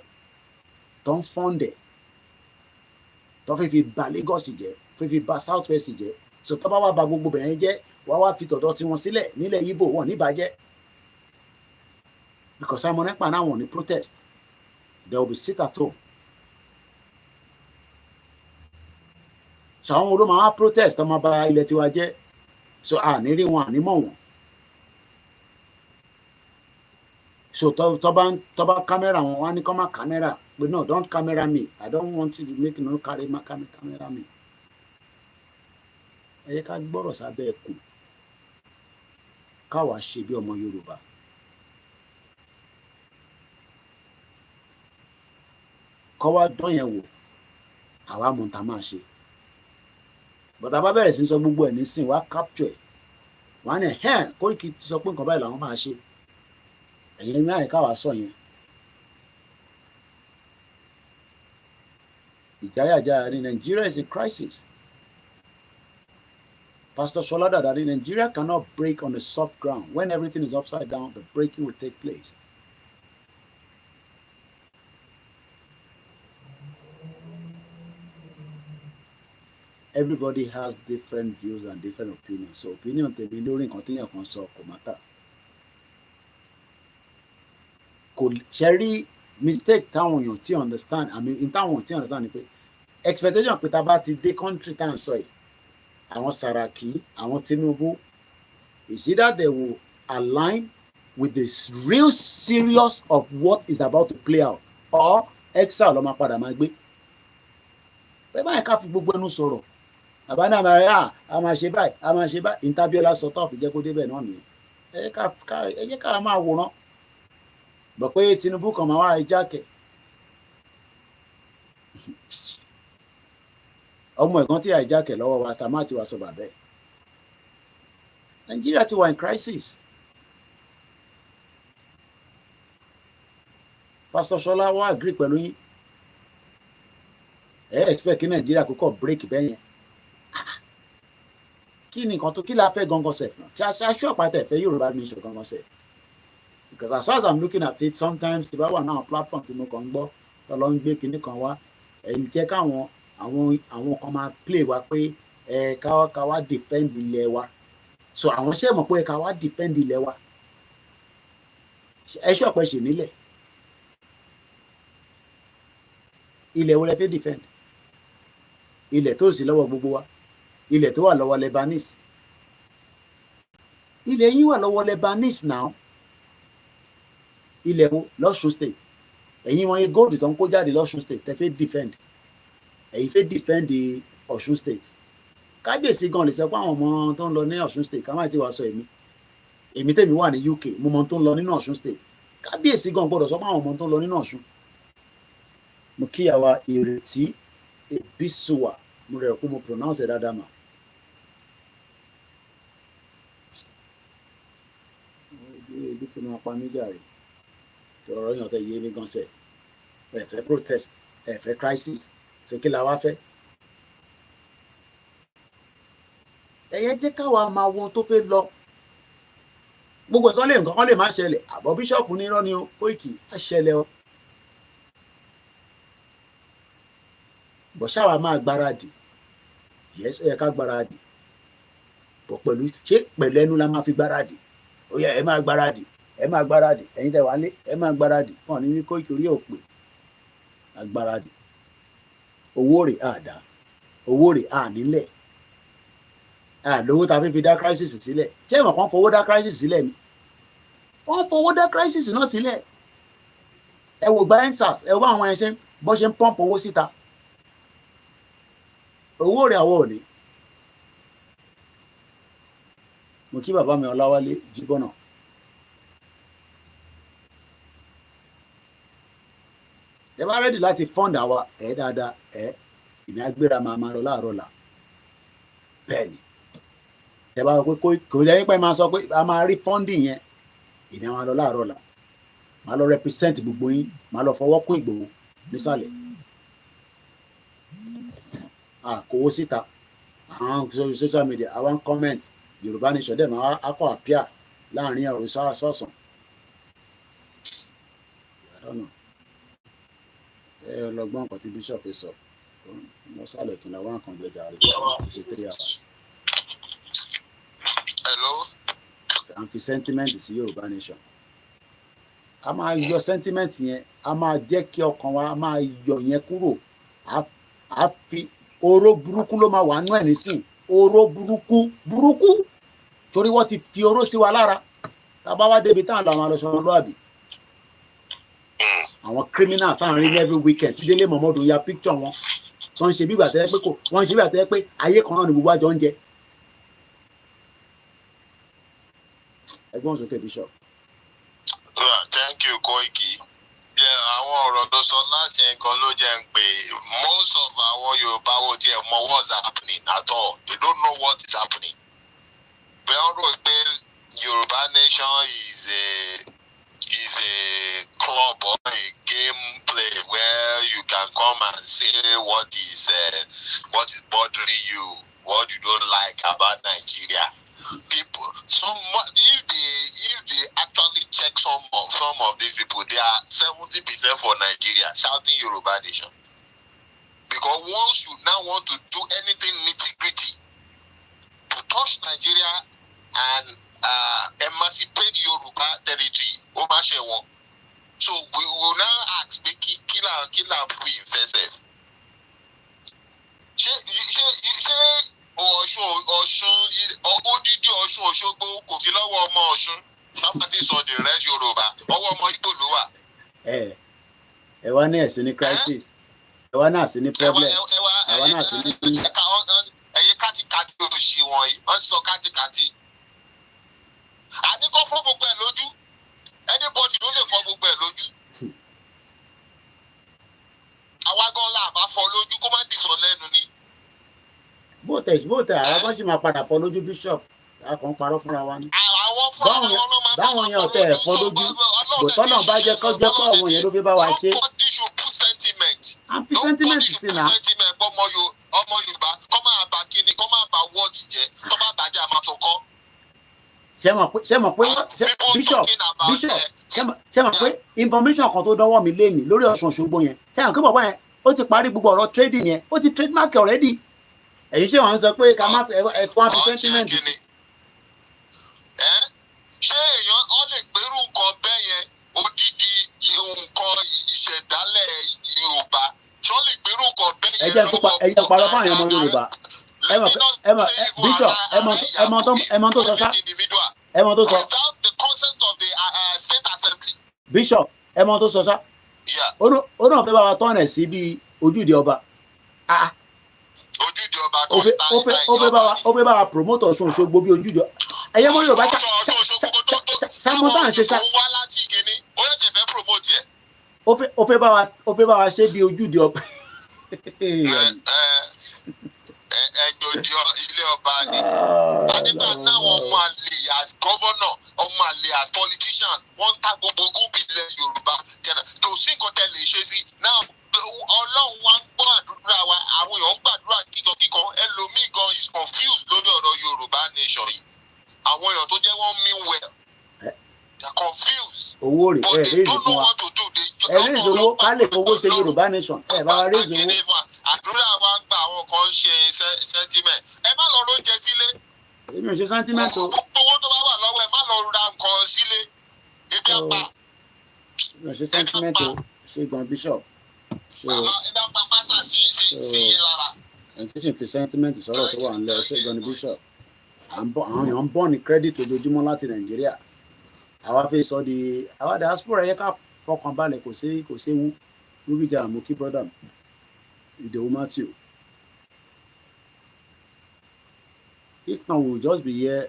tó ń fọ́ndẹ̀ tó fẹ́ fi bà Lagos jẹ́, fẹ́ fi bà South West jẹ́. So tó bá wá bà gbogbo bẹ̀yẹn jẹ́, wá wá fi tọ̀dọ̀ tiwọn sílẹ̀ nílẹ̀ Igbo wọn ní bàjẹ́. Because Simon Ekpa náà wọ́n ní protest. They will be sit at home. So àwọn olóò máa wá protest tó máa bà ilẹ̀ tiwa jẹ́. So àní rí wọn àní mọ̀ wọn. So tó bá camera wọn wá ní kó má camera. But no, don't camera me. I don't want you to make no carry my camera me. Ẹ yẹ ká gbọ́rọ̀ sábẹ́ ẹkùn. Káwa ṣe bí ọmọ Yorùbá. Kọ́ wá dán yẹn wò. Àwa mọ̀ tá máa ṣe. But àbá bẹ̀rẹ̀ sí sọ gbogbo ẹ̀ nísìn wá capture ẹ̀. Wọ́n á ní Koiki ti sọ pé nǹkan báyìí làwọn máa ṣe. Ẹ̀yin ní àyíká wa sọ yẹn. Ìjáyàjá ní Nigeria is in crisis. Pastor Shola Dada, Nigeria cannot break on a soft ground. When everything is upside down, the breaking will take place. Everybody has different views and different opinions. So opinion tèmi lórí nǹkan téèyàn kan sọ kò matter. Kò ṣe rí mistake táwọn èèyàn tí understand, I mean in táwọn tí understand ni pé expectation pé tá a bá ti dé country tá à ń sọ yìí, àwọn Saraki, àwọn Tinubu, is either they will align with the real serious of what is about to play out, or exile ló máa padà máa gbé. Bẹ́ẹ̀ báyìí ká fi gbogbo ẹnu sọ̀rọ̀. Àbáná àmàrà a máa ṣe báyìí, a máa ṣe báyìí. Intabiola sọ tọ́ọ̀fù jẹ́ kó débẹ̀ náà nìyẹn. Ẹ jẹ́ ká máa wòran. Bọ̀ pé Tinubu kan máa wá Hijacking. Ọmọ ẹ̀gbọ́n tí Hijacking lọ́wọ́ wa tá má ti wá sọ bàbẹ́. Nigeria ti wà in crisis. Pastor Shola wá agree pẹ̀lú yín. Expect kí Nigeria kókó break bẹ́yẹn. Kí ni nǹkan tó kí la fẹ́ gangan sef náà? Ṣáṣú ọ̀pátá ẹ̀fẹ́ Yorùbá nation gangan sef. Because as far as I'm looking at it, sometimes tí bá wà náà platform tí mo kàn ń gbọ́ tó lọ ń gbé kinní kan wá, ẹ̀yìn jẹ́ káwọn àwọn kan máa play wa pé ká wá defend ilẹ̀ wa. So àwọn ṣe mọ̀ pé ká wá defend ilẹ̀ wa. Ẹ ṣọ́ ọ̀pẹ ṣì nílẹ̀. Ilẹ̀ wo lẹ fẹ́ defend? Ilẹ̀ tó sì lọ́wọ́ gbogbo wa. Ilẹ̀ tó wà lọ́wọ́ Lebanese. Ilẹ̀ yín wà lọ́wọ́ Lebanese now. Ilẹ̀ wo l'Ọ̀ṣun state. Ẹ̀yin wọn yẹ gold tó ń kó jáde l'Ọ̀ṣun state tẹ́ fẹ́ defend. Ẹ̀yin fẹ́ defend Ọ̀ṣun state. Kábíyèsí gan lè sọ pé àwọn ọmọ tó ń lọ ní Ọ̀ṣun state ká má ti wá sọ èmi tèmi wà ní UK mo mọ tó ń lọ nínú Ọ̀ṣun state. Kábíyèsí gan gbọ́dọ̀ sọ pé àwọn ọmọ tó ń lọ nínú Ọ̀ṣun. Mo kí àwa Ìrètí Ebisuwa mo rẹ̀ kó mo pronounce ẹ̀ dáadáa mà. Ebi fi máa pa mí jàre. Ọ̀rọ̀ yàn tẹ́ yé mi gan sẹ̀. Ẹ fẹ́ protest, ẹ fẹ́ crisis. So kí la wá fẹ́? Ẹ̀yẹ jẹ́ káwa máa wo tó fẹ́ lọ. Gbogbo nǹkan kan lè má ṣẹlẹ̀. Àbọ̀ bíṣọ̀pù ní irọ́ ni o, Koiki á ṣẹlẹ̀ o. Bọ̀ ṣáwa máa gbáradì. Yes, ó yẹ ká gbáradì. Bọ̀ pẹ̀lú ẹnu la máa fi gbáradì. Ó yẹ ẹ máa gbáradì. Ẹ máa gbáradì. Ẹ̀yin tẹ́ wá lé ẹ máa gbáradì. Wọ́n ní ní Koiki orí òpè. Agbáradì. Owó rẹ̀ àdá. Owó rẹ̀ ànílẹ̀. Lówó ta fi dá crisis sílẹ̀. Ṣé ìmọ̀ kan fowó dá crisis sílẹ̀ ni? Wọ́n fowó dá crisis náà sílẹ̀. Ẹ wò gba ensars, ẹ wò àwọn ẹṣẹ́ bọ́ ṣe ń pọ́ǹpù owó síta. Owó rẹ̀ àwọ̀ òní. Mo kí bàbá mi Ọláwálé Jíbọ́nà. Ẹ bá rẹ́dì láti fund àwa dáadáa ìní agbéra máa lọ láàárọ̀ là. Bẹ́ẹ̀ni. Ẹ bá rọ pé kò lẹ́yìn pé máa sọ pé a máa rí funding yẹn ìní àwọn lọ láàárọ̀ là. Máa lọ represent gbogbo yín, máa lọ fọwọ́ kó Ìgbòho nísàlẹ̀. àkówó síta àwọn social media àwọn comment Yorùbá Nation dẹ̀ máa akọ àpíà láàrin ọ̀rọ̀ sọ̀sán ọlọ́gbọ́n nǹkan tí bishop sọ wọ́n sálẹ̀ kí n lọ́wọ́ nǹkan jẹjà rẹ̀ ti ṣe 3 hours. Hello. à ń fi sentiment sí Yorùbá Nation a máa yọ sentiment yẹn a máa jẹ́ kí ọkàn wa a máa yọ yẹn kúrò a fi oró burúkú ló máa wà nú ẹ̀ nísìn oró burúkú torí wọ́n ti fi oró sí wa lára tá a bá wá débi táwọn làwọn alọ́sọ wọn lọ́àbí àwọn criminals táwọn rí every weekend tí Délé Mọ̀mọ́dù ya picture wọn wọ́n ń ṣe bí ìgbà tẹ́ pé wọ́n ń ṣe bí ìgbà tẹ́ pé ayé kan náà ni gbogbo àjọ ń jẹ. ẹgbọ́n sókè bishop. Thank you Koiki. Àwọn ọ̀rọ̀ tó sọ láti nǹkan ló jẹ́ ń pè most of àwọn Yorùbá wo tiẹ̀ mọ what's happening at all they don't know what is happening. Bẹ́ẹ̀ wọ́n rò pé Yorùbá Nation is a club or a game play where you can come and say what is bothering you, what you don't like about Nigeria. People, if they actually check some of these people, they are 70% for Nigeria shouting Yoruba Nation. Because once you now want to do anything nitty-gritty to touch Nigeria and emancipate Yoruba territory, so we will now ask killer people in first. Ọ̀ṣun odidi Ọ̀ṣun Òṣogbo kò fi lọ́wọ́ ọmọ Ọ̀ṣun lápàtí sọ the rest Yorùbá ọwọ́ ọmọ Ìgbò ló wà. ẹ wá ní ẹ̀sìn ní crisis ẹ wá náà sí ní problem ẹ wá náà sí ní. ẹ̀yin kátikàti òṣì wọ̀nyí wọ́n sọ kátikàti. àdínkọ́ fún gbogbo ẹ̀ lójú anybody ló lè fọ́ gbogbo ẹ̀ lójú. àwa gan la àbá fọ́ lójú kó má dìsọ lẹ́nu ni. bóòtẹ̀ àwọn kan sì máa padà fọ́ lójú bishop a kàn ń parọ́ fúnra wa ni. báwọn yẹn ọ̀tẹ̀ ẹ̀ fọ́ lójú bòtọ́ náà bá jẹ́ kọ́ àwọn yẹn ló fi bá wa ṣe. à ń fi sentiment sí náà. ọmọ Yorùbá kọ́ máa bá kíni kọ́ máa bá wọ́ọ̀tì jẹ́ kọ́ máa bàjẹ́ àmàtúnkọ́. ṣé mọ̀ pé bishop ṣé mọ̀ pé information kan tó dánwọ́ mi lé mi lórí Ọ̀ṣun Òṣogbo yẹn ṣé àwọn kí bàbá yẹn ó ti parí gbogbo ọ̀rọ̀ trading yẹn ó ti trademark already. èyí ṣé wọn sọ pé ká má fi ẹ̀kọ́ àfi sentiment. ṣé èèyàn ọ lè gbèrú nǹkan bẹ́ẹ̀ yẹn odidi nǹkan ìṣẹ̀dálẹ̀ Yorùbá ṣọ́ lè gbèrú nǹkan bẹ́ẹ̀ yẹn. ẹ̀jẹ̀ parọ́ fún àwọn ọmọ Yorùbá bishop ẹ mọ̀ tó sọ sá ẹ mọ̀ tó sọ bishop ẹ mọ̀ tó sọ sá ó náà fẹ́ bá wa tọ́nà sí bí ojúde ọba. ojúde ọba ó fẹ́ bá wa promote Ọ̀ṣun Òṣogbo bí ojúde ẹ̀yẹ́ mọ́ Yorùbá sámọ́ tá à ń ṣe sá. ó fẹ́ bá wa ṣe bí ojúde ọba. ẹgbẹ́ ilé ọba ni nígbà náà ọmọ àlè as governor ọmọ àlè as politicians wọ́n ń ta gbogbo gómìnà ilẹ̀ Yorùbá kò sí nǹkan tẹ́ lè ṣe sí náà. Ọlọ́run wa ń gbọ́ àdúrà wa àwọn èèyàn ń gbàdúrà kíkankíkan ẹlòmíì gan is confused lórí ọ̀rọ̀ Yorùbá Nation yìí àwọn èèyàn tó jẹ́ wọ́n mean well they are confused. owó rẹ̀ ẹ̀ rézì fún wa ẹ̀ rézì owó ká lè fowó ṣe Yorùbá Nation ẹ̀ bá wa rézì owó. àdúrà wa ń gba àwọn kan ṣe sentiment ẹ má lọ lóúnjẹ sílé. èmi ò ṣe sentiment o. owó tó bá wà lọ́wọ́ ẹ má lọ ra nǹkan sílé ebi apá. èmi ò ṣe sentiment o ṣe gan bishop. ẹni tí sì ń fi sentiment sọ̀rọ̀ tó wà nílẹ̀ ṣẹ́gun ní bishop àwọn èèyàn ń bọ̀ ní credit ojoojúmọ́ láti Nàìjíríà àwa fi sọ di àwa diaspora yẹ ká fọkàn balẹ̀ kò séwu lóríjà àmúkí brother Ìdòwú Matthew if not we will just be here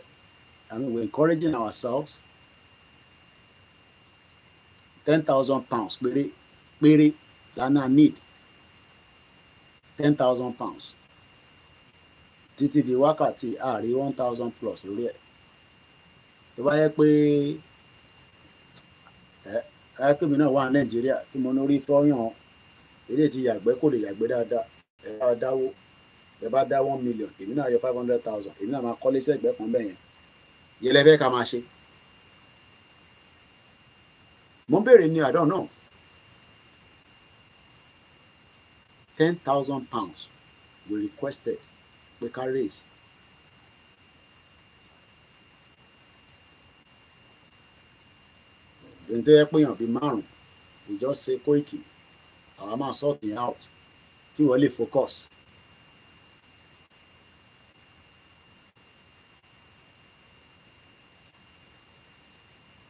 we're encouraging ourselves 10,000 pounds péré lana need 10,000 pounds títí di wákàtí àárí 1,000 plus lórí ẹ̀ tó bá yẹ pé mi náà wà ní Nàìjíríà tí mo lórí fọyàn eré ti yàgbẹ́ kò lè yàgbẹ́ dáadáa ẹ bá dáwó ẹ bá dá 1 million èmi náà yọ 500,000 èmi náà máa kọ́lé sẹ́gbẹ̀ẹ́ kan bẹ́ẹ̀ yẹn yẹlẹ fẹ́ ká máa ṣe mo ń béèrè ni I don't know 10,000 pounds we requested pé ká raise èyí tó yẹ pé èèyàn bíi márùn we just say Koiki àwa máa sort it out kí wọ́n lè focus.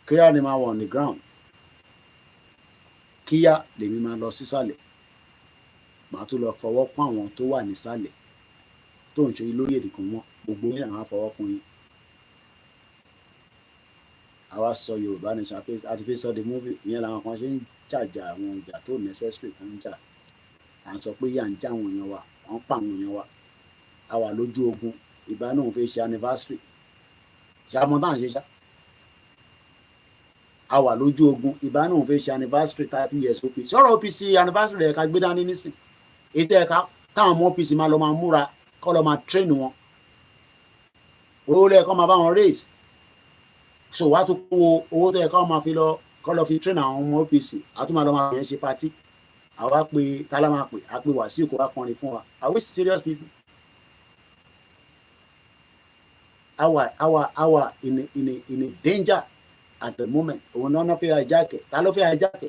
Kíá ni máa wà on the ground kíá lèmi máa lọ sísàlẹ̀ màá tún lọ fọwọ́ kún àwọn tó wà nísàlẹ̀ tó ń ṣe lórí èdè kan mọ́ gbogbo yín àwọn afọwọ́ kún yín àwa sọ Yorùbá nation àti fi sọ the movie ìyẹn làwọn kan ṣe ń jàjà àwọn ìjà tó necessary tó ń jà à ń sọ pé yà ń já àwọn èèyàn wa wọ́n pa àwọn èèyàn wa a wà lójú ogun ìbá náà fi ṣe anniversary ṣàmọ́ táwọn ṣe ṣá a wà lójú ogun ìbá náà fi ṣe anniversary 30 years OPC sọ̀rọ̀ OPC anniversary ẹ̀ka gbé dání nísìn ètò ẹ̀ka táwọn ọmọ OPC máa lọ máa múra kọ́ lọ máa train wọn owó lẹ́ẹ̀kọ́ máa bá wọn raise so wàá tún kó owó tó yẹ ká máa fi lọ kọ́ lọ fi train àwọn ọmọ OPC àtúmọ̀ lọ máa yẹn ṣe party àwa pé tálá máa pè á pé Wàsíù kó wá kọrin fún wa are we serious people? Our in a danger at the moment òun náà fẹ́ hijack ta ló fẹ́ hijack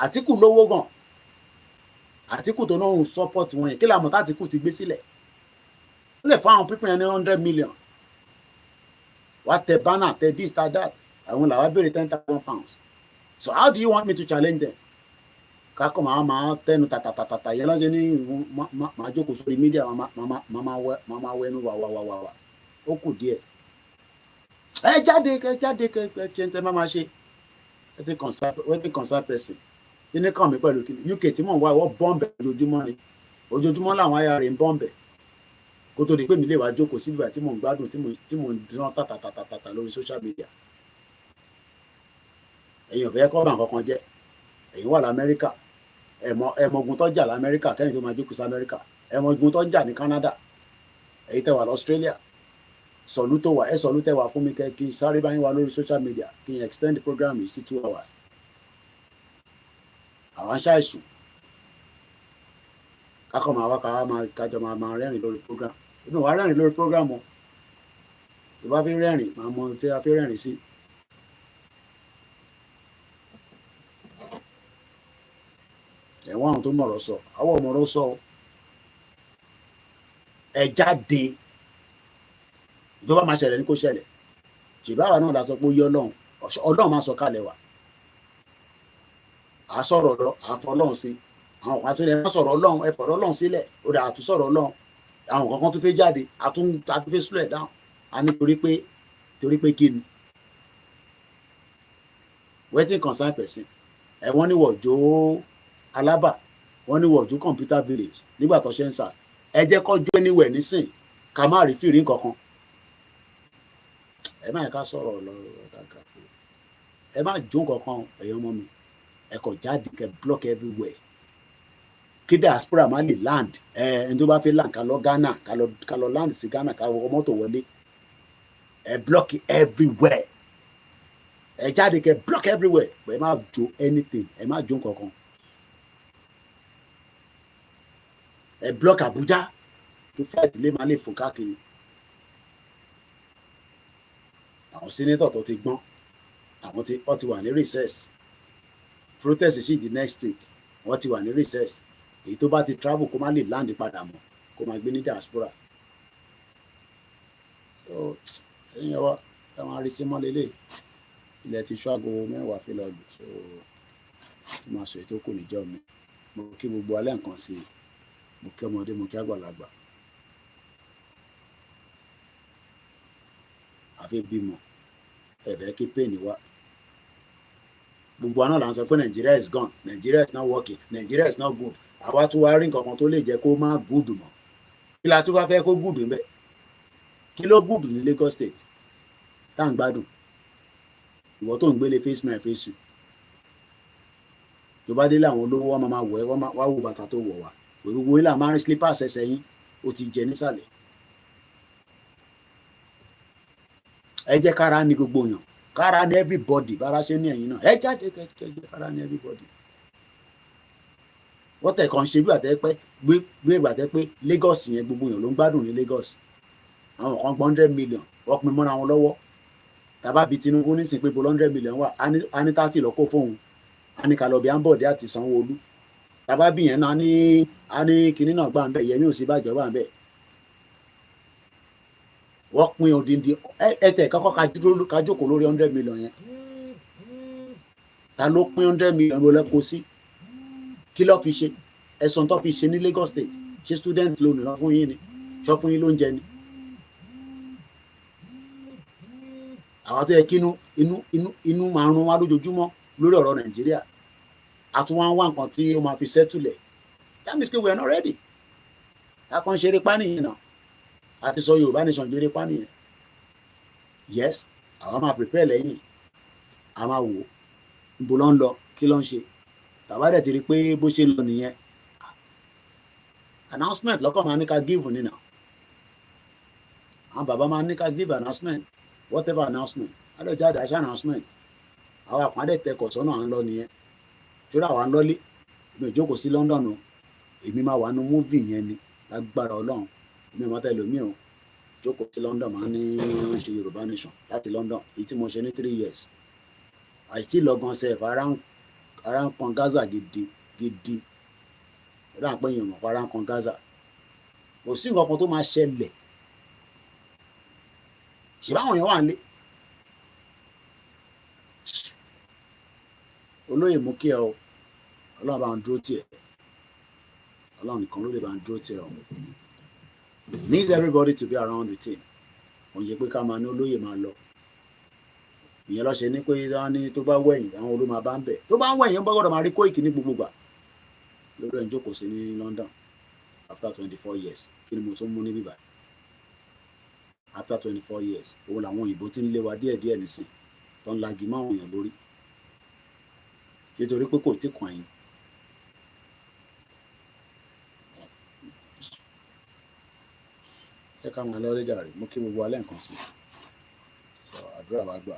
Àtíkù lówó gan Àtíkù tó náà ń support wọn yẹn kí làmọ̀ tá Àtíkù ti gbé sílẹ̀ ó lè fún àwọn pípín yẹn ní 100 million wá tẹ banner tẹ this tẹ that àwọn làwọn béèrè 10,000 pounds so how do you want me to challenge them kákọ́ máa tẹnu tàtàtàtà yẹn lọ́jọ́ ní máa jókòó sórí mídíà máa wẹnu wà ó kù díẹ̀ ẹ jáde kẹ ń tẹ máa ṣe wetin concern person kí ní kàn mí pẹ̀lú kí ni UK tí mò ń wá ìwọ́ bọ́ǹbẹ̀ ojoojúmọ́ làwọn ayá rẹ̀ ń bọ́ǹbẹ̀ kó tó di pé mi lè wá jókòó síbi tí mò ń gbádùn tí mò ń dán tàtàtàtà lórí social media èèyàn fẹ́ kọ́ bá nǹkan kan jẹ́ èyí wà l'Amẹ́ríkà ẹ̀mọ ogun tó jà l'Amẹ́ríkà kẹ́yìn tó máa jókòó sí Amẹ́ríkà ẹ̀mọ ogun tó jà ní Canada èyí tẹ́ wà l'Australia sọ̀lú tó wà sọ̀lú tẹ́ wà fún mi kí n sáré báyìí wà lórí social media kí n extend the program yìí sí 2 hours àwọn aṣáìsùn kákọ́ máa wá kájọ máa rẹ́rìn lórí program inú wa rẹ́rìn lórí program o tó bá fi rẹ́rìn máa mọ tí a fi rẹ́rìn sí. ẹ̀wọ̀n àwọn tó mọ̀rọ̀ sọ àwọn ọmọọ̀rọ̀ sọ ẹ jáde ìjọba máa ṣẹlẹ̀ ní kó ṣẹlẹ̀ ṣèbáwá náà la sọ pé ó yọ ọlọ́run máa sọ kalẹ̀ wá à sọ̀rọ̀ lọ àfọ ọlọ́run sí àwọn kan tó lè má sọ̀rọ̀ ọlọ́run ẹ fọ̀rọ̀ ọlọ́run sílẹ̀ ó dà àtún sọ̀rọ̀ ọlọ́run àwọn kankan tó fẹ́ jáde àtún fẹ́ slow it down a ní torí pé kí ni wetin concern person ẹ wọ́n ní wọ̀jọ́ Alábà wọ́n ní wọ̀jọ́ computer village nígbà tó ṣe ń sars ẹ jẹ́ kọ́ jó anywhere nísìn ká má rí fìrí nǹkankan ẹ má yẹ ká sọ̀rọ̀ lọ ẹ má jó nǹkankan ẹ̀yọ́ ọmọ mi ẹ kọ̀ jáde kẹ block everywhere kí diaspora má lè land ẹni tó bá fẹ́ land ká lọ Ghana ká lọ land sí Ghana ká wọ mọ́tò wọlé ẹ block everywhere ẹ jáde kẹ block everywhere ẹ má jó anything ẹ má jó nǹkankan ẹ block Abuja kí flight lè má lè fò káàkiri àwọn senator tó ti gbọ́n wọ́n ti wà ní recess protest sì di next week wọ́n ti wà ní recess èyí tó bá ti travel kó má lè land padà mọ́ kó má gbé ní diaspora so ẹ̀yin wa táwọn arísí mọ́lélẹ̀ ilẹ̀ ti ṣọ́àgó 10 fi lọ́ọ̀lù so kí máa sọ ètò kù níjọ́ mi mo kí gbogbo alẹ́ nǹkan sí mo kí ọmọdé mo kí àgbàlagbà àfi bímọ ẹ̀fẹ̀ kí pain wá gbogbo àná là ń sọ pé Nigeria is gone Nigeria is not working Nigeria is not good àwa tún wá rí nǹkan kan tó lè jẹ́ kó má gùdù mọ́ kí la tún wá fẹ́ kó gùdù ń bẹ̀ kí ló gùdù ní Lagos State tá à ń gbádùn ìwọ tó ń gbélé face my face you tó bá délé àwọn olówó wọn máa wọ̀ ẹ́ wá wò bàtà tó wọ̀ wá gbogbo ilé àmọ́ àárín slippers ẹsẹ̀ yín ó ti jẹ nísàlẹ̀. ẹ jẹ́ kára ní gbogbo èèyàn, kára ní everybody bára ṣe ní ẹ̀yìn náà, ẹ jáde kẹ́kẹ́ kára ní everybody. wọ́n tẹ̀ kàn ṣe bí àtẹ́pẹ́ gbé ìgbàtẹ́ pé Lagos yẹn gbogbo èèyàn ló ń gbádùn ní Lagos. àwọn kan gbọ́ 100 million wọ́n pin mọ́ra wọn lọ́wọ́. tàbá bíi Tinubu nísìnyí pé bolo 100 million wà á ní 30 lọ́kọ́ fóun, á ní Kalọ̀bí Ambode àti Sanwó-Olú. tàbá bí yẹn náà á ní kinní náà gbà ń bẹ̀, Yẹmí Ọ̀sínbàjò gbà ń bẹ̀. wọ́n pin odindi ẹ̀tẹ̀ kọ́kọ́ ká jókòó lórí 100 million yẹn. ta ló pín 100 million ló lẹ́kọ̀ọ́ sí? kí ló fi ṣe? ẹ̀sùn tó fi ṣe ní Lagos State ṣé student loan lọ fún yín ni? ṣọ́ fún yín lóúnjẹ ni? àwọn tó yẹ kí inú máa rún wá lójoojúmọ́ lórí ọ̀rọ̀ Nàìjíríà, a tún wá ń wá nǹkan tí ó máa fi sẹ́tùlẹ̀. that means we are not ready. a kàn ṣeré pa nìyẹn náà, a ti sọ Yorùbá nation ṣeré pa nìyẹn. yes, àwọn máa prepare lẹ́yìn, a máa wò níbo ló ń lọ, kí ló ń ṣe. tàbá dẹ̀ ti rí pé bó ṣe ń lọ nìyẹn, announcement lọ́kàn máa ní ká give nínà. àwọn bàbá máa ní ká give announcement, whatever announcement, adọ́jáde àṣà announcement. àwọn àpàdé tẹkọ̀ sọ́nà à ń lọ nìyẹn. torí àwọn lọ́lé, èmi ò jókòó sí London o, èmi máa wà nínú movie yẹn ni lágbára Ọlọ́run. èmi ò mọ́tẹ́ lómi o, jókòó sí London máa ní ṣe Yorùbá nation láti London, èyí tí mo ṣe ní 3 years. àìsí lọ́gán sef ara ń kan Gaza gidi ó dà pé èèyàn mọ̀ ara ń kan Gaza. kò sí nǹkan kan tó máa ṣẹlẹ̀, ṣèbáwọn èèyàn wà nílé. olóyè mú kí ẹ o, Ọlọ́run bá ń dúró tiẹ̀, Ọlọ́run nìkan ló lè bá ń dúró tiẹ̀ o. needs everybody to be around with him. kò ń ṣe pé ká máa ní olóyè máa lọ. ìyẹn lọ ṣe ní pé wọ́n ní tó bá wẹ̀yìn àwọn olú máa bá ń bẹ̀. tó bá ń wẹ̀yìn ó gbọ́dọ̀ máa rí Koiki ní gbogbo gbà. lórí ẹ̀ ń jókòó sí ní London after 24 years. kí ni mo tún mú ní bíbá? after 24 years òun làwọn òyìnbó ti ń lé wa díẹ̀díẹ̀ nísìn tó ń lagi máwọn èèyàn lórí nítorí pé kò tí kàn yín. ẹ ká máa lọ lẹ́jà rẹ̀, mú kí gbogbo alẹ́ nǹkan sí àdúrà wa gbà,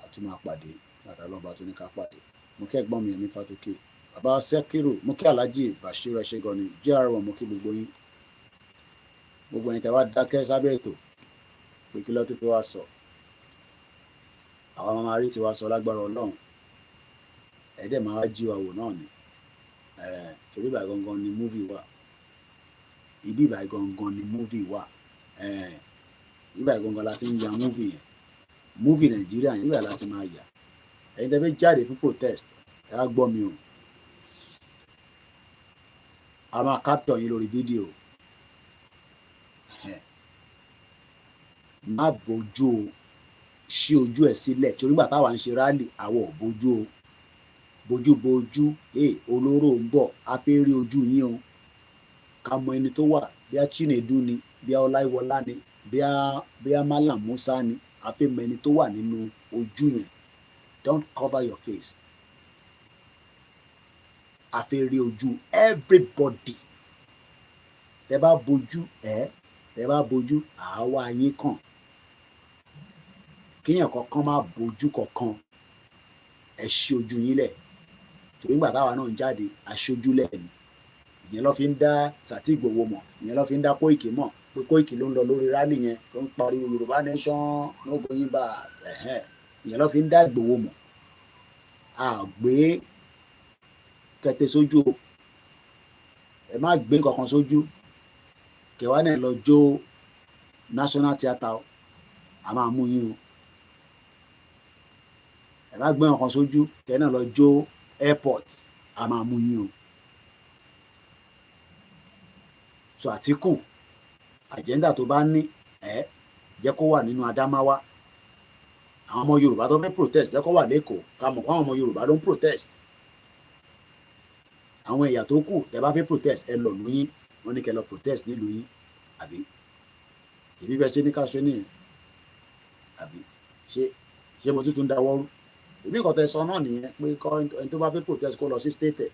a tún máa pàdé bàtà lọ́ba tó ní ká pàdé. mo kí ẹ̀gbọ́n mi Ẹ̀mí Fátókè, bàbá Sẹ́kírù, mo kí Alhaji Bashir ẹ̀ṣẹ̀gọ́ ni jr1, mo kí gbogbo yín. gbogbo yín tẹ́ wá dákẹ́ sábẹ́ ètò pé kí ló tó fi wá sọ. àwọn ọmọ arí ti wá sọ lágbára Ọlọ́run, ẹ̀ẹ́dẹ̀ máa wá jí wa wò náà ni. torí ìbà gangan ni múvì wà, ibi ìbà gangan ni múvì wà. ìbà gangan la ti ń ya múvì yẹn, múvì Nàìjíríà yẹn ìbà la ti máa yà. ẹ̀yin tẹ́ fẹ́ jáde fún protest ẹ á gbọ́ mi o, a máa capture yín lórí fídíò. má bójú o, ṣí ojú ẹ sílẹ̀, torí nígbà táwa ń ṣe rálì àwọn ò bójú o. bójúbójú olóró ń bọ̀, a fẹ́ rí ojú yín o, ká mọ ẹni tó wà, bí a Chinedu ni, bí a Ọláìwọlá ni, bí a Malam Musa ni, a fẹ́ mọ ẹni tó wà nínú ojú yẹn. don't cover your face, a fẹ́ rí ojú everybody. tẹ́ bá bójú àwa yín kàn, kíyàn kankan má bójú kankan, ẹ ṣí ojú yín lẹ̀. torí nígbà táwa náà ń jáde aṣojú lẹ́nu, ìyẹn ló fi ń dá Sàtì Ìgbòho mọ̀, ìyẹn ló fi ń dá Koiki mọ̀ pé Koiki ló ń lọ lórí rálì yẹn tó ń pariwo Yorùbá nation no going back. ìyẹn ló fi ń dá Ìgbòho mọ̀. a gbé kẹtẹ sójú o, ẹ má gbé kankan sójú, kẹwàá náà lọ jó National Theatre, a máa mú yín o. ẹ má gbé kankan sójú, kẹ náà lọ jó airport, a máa mú yín o. so Àtíkù àjẹ́ndà tó bá ní jẹ́ kó wà nínú Adámáwá. àwọn ọmọ Yorùbá tó fẹ́ protest jẹ́ kó wà lẹ́kọ̀ọ́, ká mọ̀ kó àwọn ọmọ Yorùbá ló ń protest. àwọn ẹ̀yà tó kù tẹ́ bá fẹ́ protest ẹ lọ lóyún, wọ́n ní kẹ́ lọ protest nílùú yín, àbí ìbí bẹ́ẹ̀ ṣe ní ká ṣe nìyẹn, àbí ṣé mo tuntun dáwọ́ rú. èmi nǹkan tẹ́ sọ náà nìyẹn pé ẹni tó bá fẹ́ protest kó lọ sí state ẹ̀.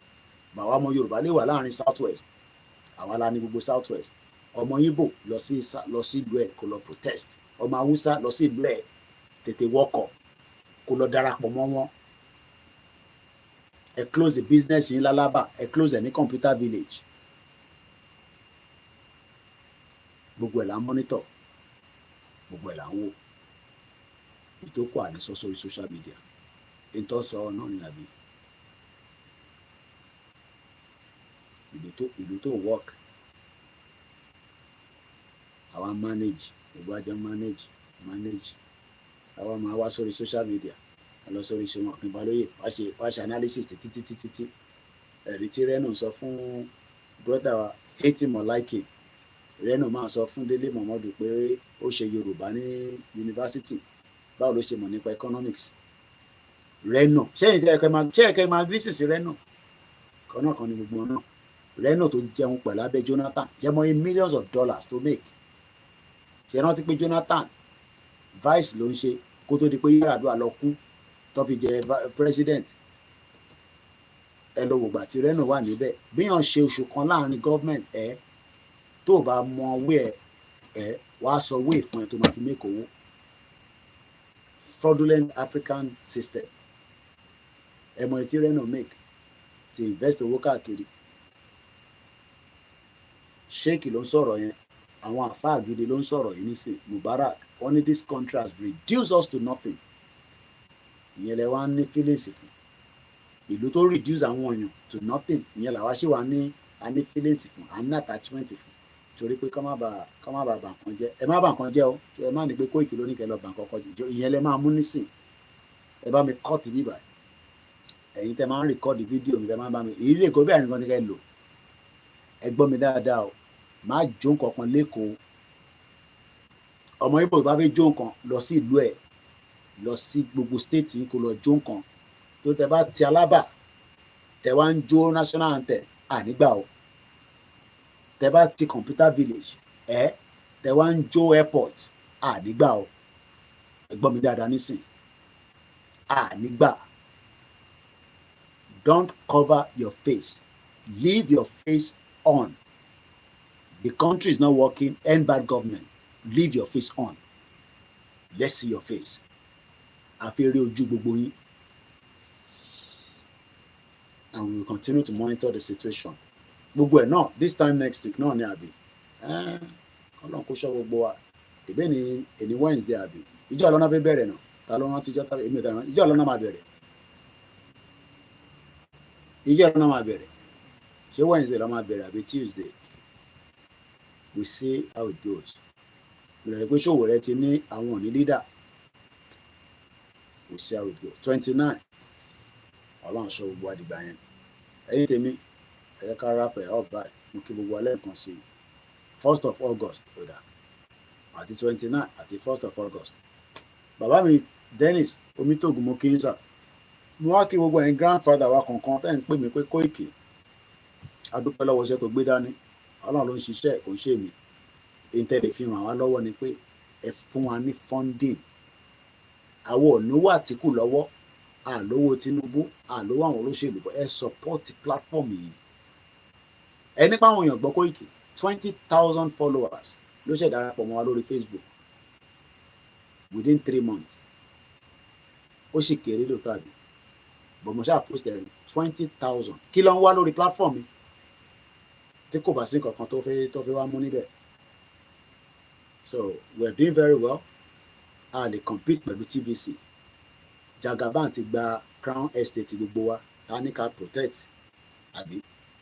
bàbá ọmọ Yorùbá lè wà láàrin south west, àwa la ní gbogbo south west. Ọmọ Igbo lọ sí ìlú ẹ̀ kó lọ protest, ọmọ Haúsá lọ sí ìlú ẹ̀ tètè wọkọ̀ kó lọ darapọ̀ mọ́ wọn. Ẹ close the business yín l'Alaba, ẹ close ẹ ní computer village. Gbogbo ẹ̀ là ń monitor, gbogbo ẹ̀ là ń wò. Ìtókù àníṣọ sórí social media. Ìtọ́ sọ náà ni àbí. Ìlú tó work. Àwa manage, gbogbo àjọ manage. Àwa máa wá sórí social media. A lọ sórí Ṣeun Ọ̀kínbalóyè, wá ṣe analysis títí. Ẹ̀rí tí Reno sọ fún brother wa, hate him or like him. Reno máa sọ fún Délé Mọ̀mọ́dù pé ó ṣe Yorùbá ní yunifásitì. Báwo ló ṣe mọ̀ nípa economics? Reno, ṣé ẹ̀kẹ́ máa gírísì sí Reno? Kan náà ni gbogbo náà. Reno tó jẹun pẹ̀lú abẹ́ Jonathan, jẹ́mọ́ millions of dollars to make. Ṣé rántí pé Jonathan vice ló ń ṣe kó tó di pé Yar'Adua lọ kú tó fi jẹ president? Ẹ lọ wògbà tí Reno wà níbẹ̀. Bíyàn ṣe oṣù kan láàrin government tó bá mọ wé wàá sọ wé fún ẹ tó máa fi make owó. Fraudulent African system. Ẹ mọ tí Reno make ti invest owó káàkiri. Sheikh ló ń sọ̀rọ̀ yẹn, àwọn àfáà gidi ló ń sọ̀rọ̀ yìí nísìn. Mubarak wọ́n ní this contract reduce us to nothing. Ìyẹn lẹ wá ní feelings fún. Ìlú tó reduce àwọn èèyàn to nothing, ìyẹn làwa ṣì wá ní feelings fún, a ní attachment fún. Torí pé kọ́ má bà nǹkan jẹ́. Ẹ má bà nǹkan jẹ́ o, ẹ má ní pé Koiki ló ní kẹ́ lọ bà nǹkan jẹ́. Ìyẹn lẹ máa mú nísìn. Ẹ bá mi cut bíbà. Ẹ̀yin tẹ máa ń record fídíò mi, tẹ máa ń bá mi. Èyí lè kó bí àyìnkan ní kẹ́ lò. Ẹ gbọ́ mi dáadáa o. Má jó nǹkan kan lẹ́kọ̀ọ́. Ọmọ Igbo bá fẹ́ jó nǹkan lọ sí ìlú ẹ̀, lọ sí gbogbo state yìí kó lọ jó nǹkan. Tó tẹ bá ti Alaba tẹ wá ń jó national anthem ànígbà o. Tẹ bá ti computer village tẹ wá ń jó airport ànígbà o. Ẹ gbọ́ mi dáadáa nísìn. Ànígbà. Don't cover your face. Leave your face on. The country is not working. End bad government. Leave your face on. Let's see your face. Àfẹ́rẹ́ ojú gbogbo yín. And we will continue to monitor the situation. Gbogbo ẹ̀ náà this time next week náà ni àbí. Ọlọ́run kó ṣọ́ gbogbo wa. Ìbẹ́ ni èní Wednesday àbí. Ìjọ́ ọlọ́nà fẹ́ bẹ̀rẹ̀ náà. Ta ló rántí ìjọ́ tàbí èmi ìdáná. Ìjọ́ ọlọ́nà máa bẹ̀rẹ̀. Ìjọ́ ọlọ́nà máa bẹ̀rẹ̀. Ṣé Wednesday ló máa bẹ̀rẹ̀ àbí Tuesday? We see how it goes. Ìrẹ̀lẹ̀ pé ṣòwò rẹ ti ní àwọn òní leader. We see how it goes. 29. Ọlọ́run ṣọ́ gbogbo àdìgbà yẹn. Ẹ̀yin tèmi, ẹ jẹ́ ká wrap it up báyìí. Mo kí gbogbo alẹ́ nǹkan sí i. 1st of August ọ̀dà àti 29 àti 1st of August. Bàbá mi Dennis Omitogun mo kí n sà. Mo wá kí gbogbo ẹ̀yin grandfather wa kankan tẹ́ ń pè mí pé Koiki. Adúpẹ́ lọ́wọ́ iṣẹ́ tó gbé dání. Ọlọ́run ló ń ṣiṣẹ́ kò ń ṣe mí. Ìtẹ̀lẹ̀ fi ràn wá lọ́wọ́ ni pé ẹ fún wa ní funding. Àwọn òníwó Àtíkù lọ́wọ́, àlówó Tinubu, àlówó àwọn olóṣèlú, ẹ support platform yìí. Ẹ nípa àwọn èèyàn gbọ́ Koiki 20,000 followers ló ṣe darapọ̀ mọ́ wa lórí Facebook within 3 months. Ó sì kéré lóòótọ́ àbí. But mo ṣáà post ẹ̀rí 20,000. Kí ló ń wá lórí platform mi? Tí kò bá sí nǹkan tó fẹ́ wá mú níbẹ̀. So we are doing very well. A lè compete pẹ̀lú TVC. Jagaban ti gba Crown Estate gbogbo wa. Ta ní ká protect àbí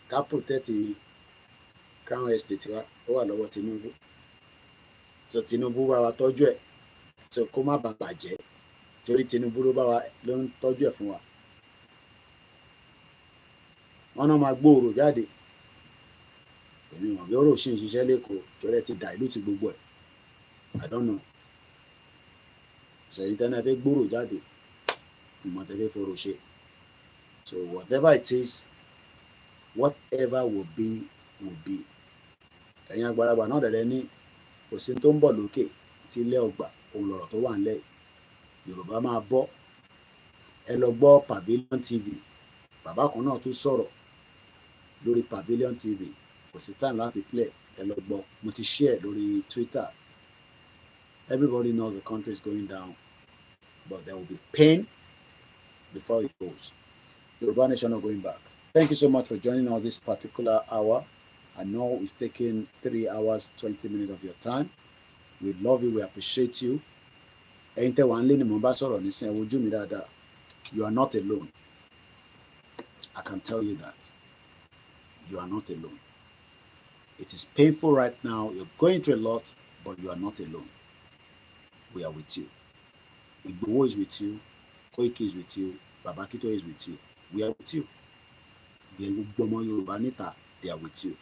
ká protect Crown Estate wa. Ó wà lọ́wọ́ Tinubu. So Tinubu bá wa tọ́jú ẹ̀. So kó má bàa bàjẹ́. Torí Tinubu ló ń tọ́jú ẹ̀ fún wa. Wọ́n náà máa gbòòrò jáde. Èmi mọ̀ bí ọ̀rọ̀ ṣì ń ṣiṣẹ́ lẹ́kọ̀ọ́ torí ẹ ti dilute gbogbo ẹ̀. I don't know. So ìtẹ́nà fẹ́ gbòòrò jáde. Ìmọ̀ tẹ́fẹ́ fọ̀rọ̀ ṣe. So whatever it is, whatever will be, will be. Ẹ̀yin àgbàlagbà náà dẹ̀dẹ̀ ní kò sí tó ń bọ̀ lókè tí ilé ọgbà òun lọ̀rọ̀ tó wà nílẹ̀. Yorùbá máa bọ́. Ẹ lọ gbọ́ Pavilion TV. Bàbá kan náà tún sọ̀rọ̀ lórí Pavilion TV. kò sí time láti play ẹ lọ gbọ́ mo ti share lórí Twitter. Everybody knows the country is going down, but there will be pain before it goes. Yoruba Nation not going back. Thank you so much for joining us this particular hour. I know it's taken 3 hours, 20 minutes of your time. We love you. We appreciate you. You are not alone. I can tell you that. You are not alone. It is painful right now. You're going through a lot, but you are not alone. We are with you. Igbowo is with you. Koiki is with you. Babakito is with you. We are with you. They are with you.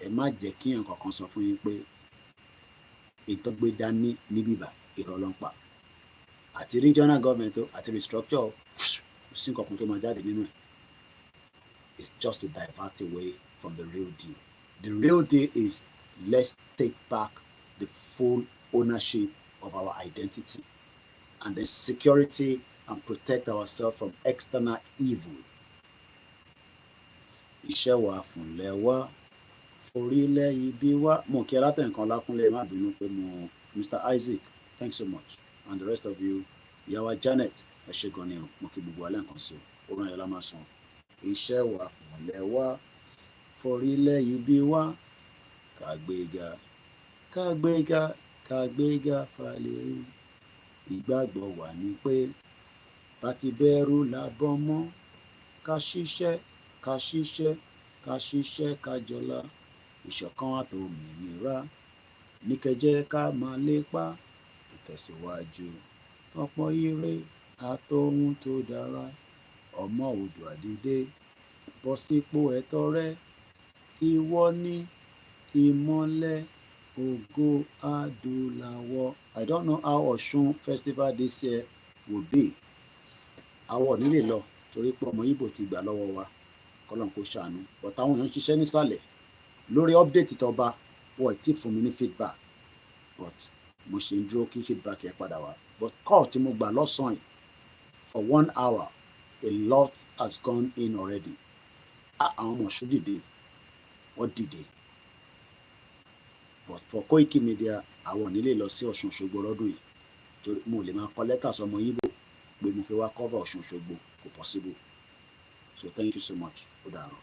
Ẹ má jẹ́ kí nǹkan kan sọ fún yín pé ìtọ́gbé dání níbí bá irọ́ ló ń pa. Àti regional government àti restructure sí nǹkan kan tó máa jáde nínú ẹ̀. It's just to divert away from the real deal. The real deal is let's take back the full ownership of our identity and then security and protect ourselves from external evil. Iṣẹ́ wa fúnlẹ̀ wa, forílẹ̀ ibi wa. Mo kí alátẹ̀nkan Ọlákúnlé má bínú pé mo Mr. Isaac, thanks so much. And the rest of you, Ìyàwó Janet, ẹ ṣé gan ni o. Mo kí gbogbo alẹ́ nǹkan sí o. Orin ayọ̀ la máa sùn. Iṣẹ́ wa fúnlẹ̀ wa, forílẹ̀ ibi wa, kàgbéga, kàgbéga, kàgbéga fàlẹ́rí. Ìgbàgbọ́ wa ni pé bàtí bẹ̀rù làbọ̀ mọ́, ká ṣiṣẹ́, ká ṣiṣẹ́, ká ṣiṣẹ́, ká jọlá. Ìṣọ̀kan àtòmìnira ní kẹjẹ́ ká máa lépa. Ìtẹ̀síwájú fọ́pọ̀ ire àtòhun tó dára. Ọmọ Oòduà dìde, bọ́ sípò ẹ̀tọ́ rẹ. Ìwọ ni ìmọ́lẹ̀ ògo adúláwọ̀. I don't know how Ọ̀ṣun festival this year will be. Àwọ̀ nílé lọ torí pé ọmọ Ìgbò ti gbà lọ́wọ́ wa. Kọ́lọ́n kó ṣàánú. But àwọn èèyàn ń ṣiṣẹ́ nísàlẹ̀ lórí update tọba wọ́n ti fún mi ní feedback. But mo ṣe ń dúró kí feedback yẹn padà wá. But call tí mo gbà lọ́sàn-án for 1 hour, a lot has gone in already. Àwọn ọmọ Ọ̀ṣun dìde, wọ́n dìde. But for Koikimedia, àwọn nílé lọ sí Ọ̀ṣun Òṣogbo lọ́dún yìí. Torí mo lè máa kọ lẹ́tà sọmọ Ìgbò pé mo fẹ́ wá cover Ọ̀ṣun Òṣogbo, kò possible. So thank you so much. Ó dàárọ̀.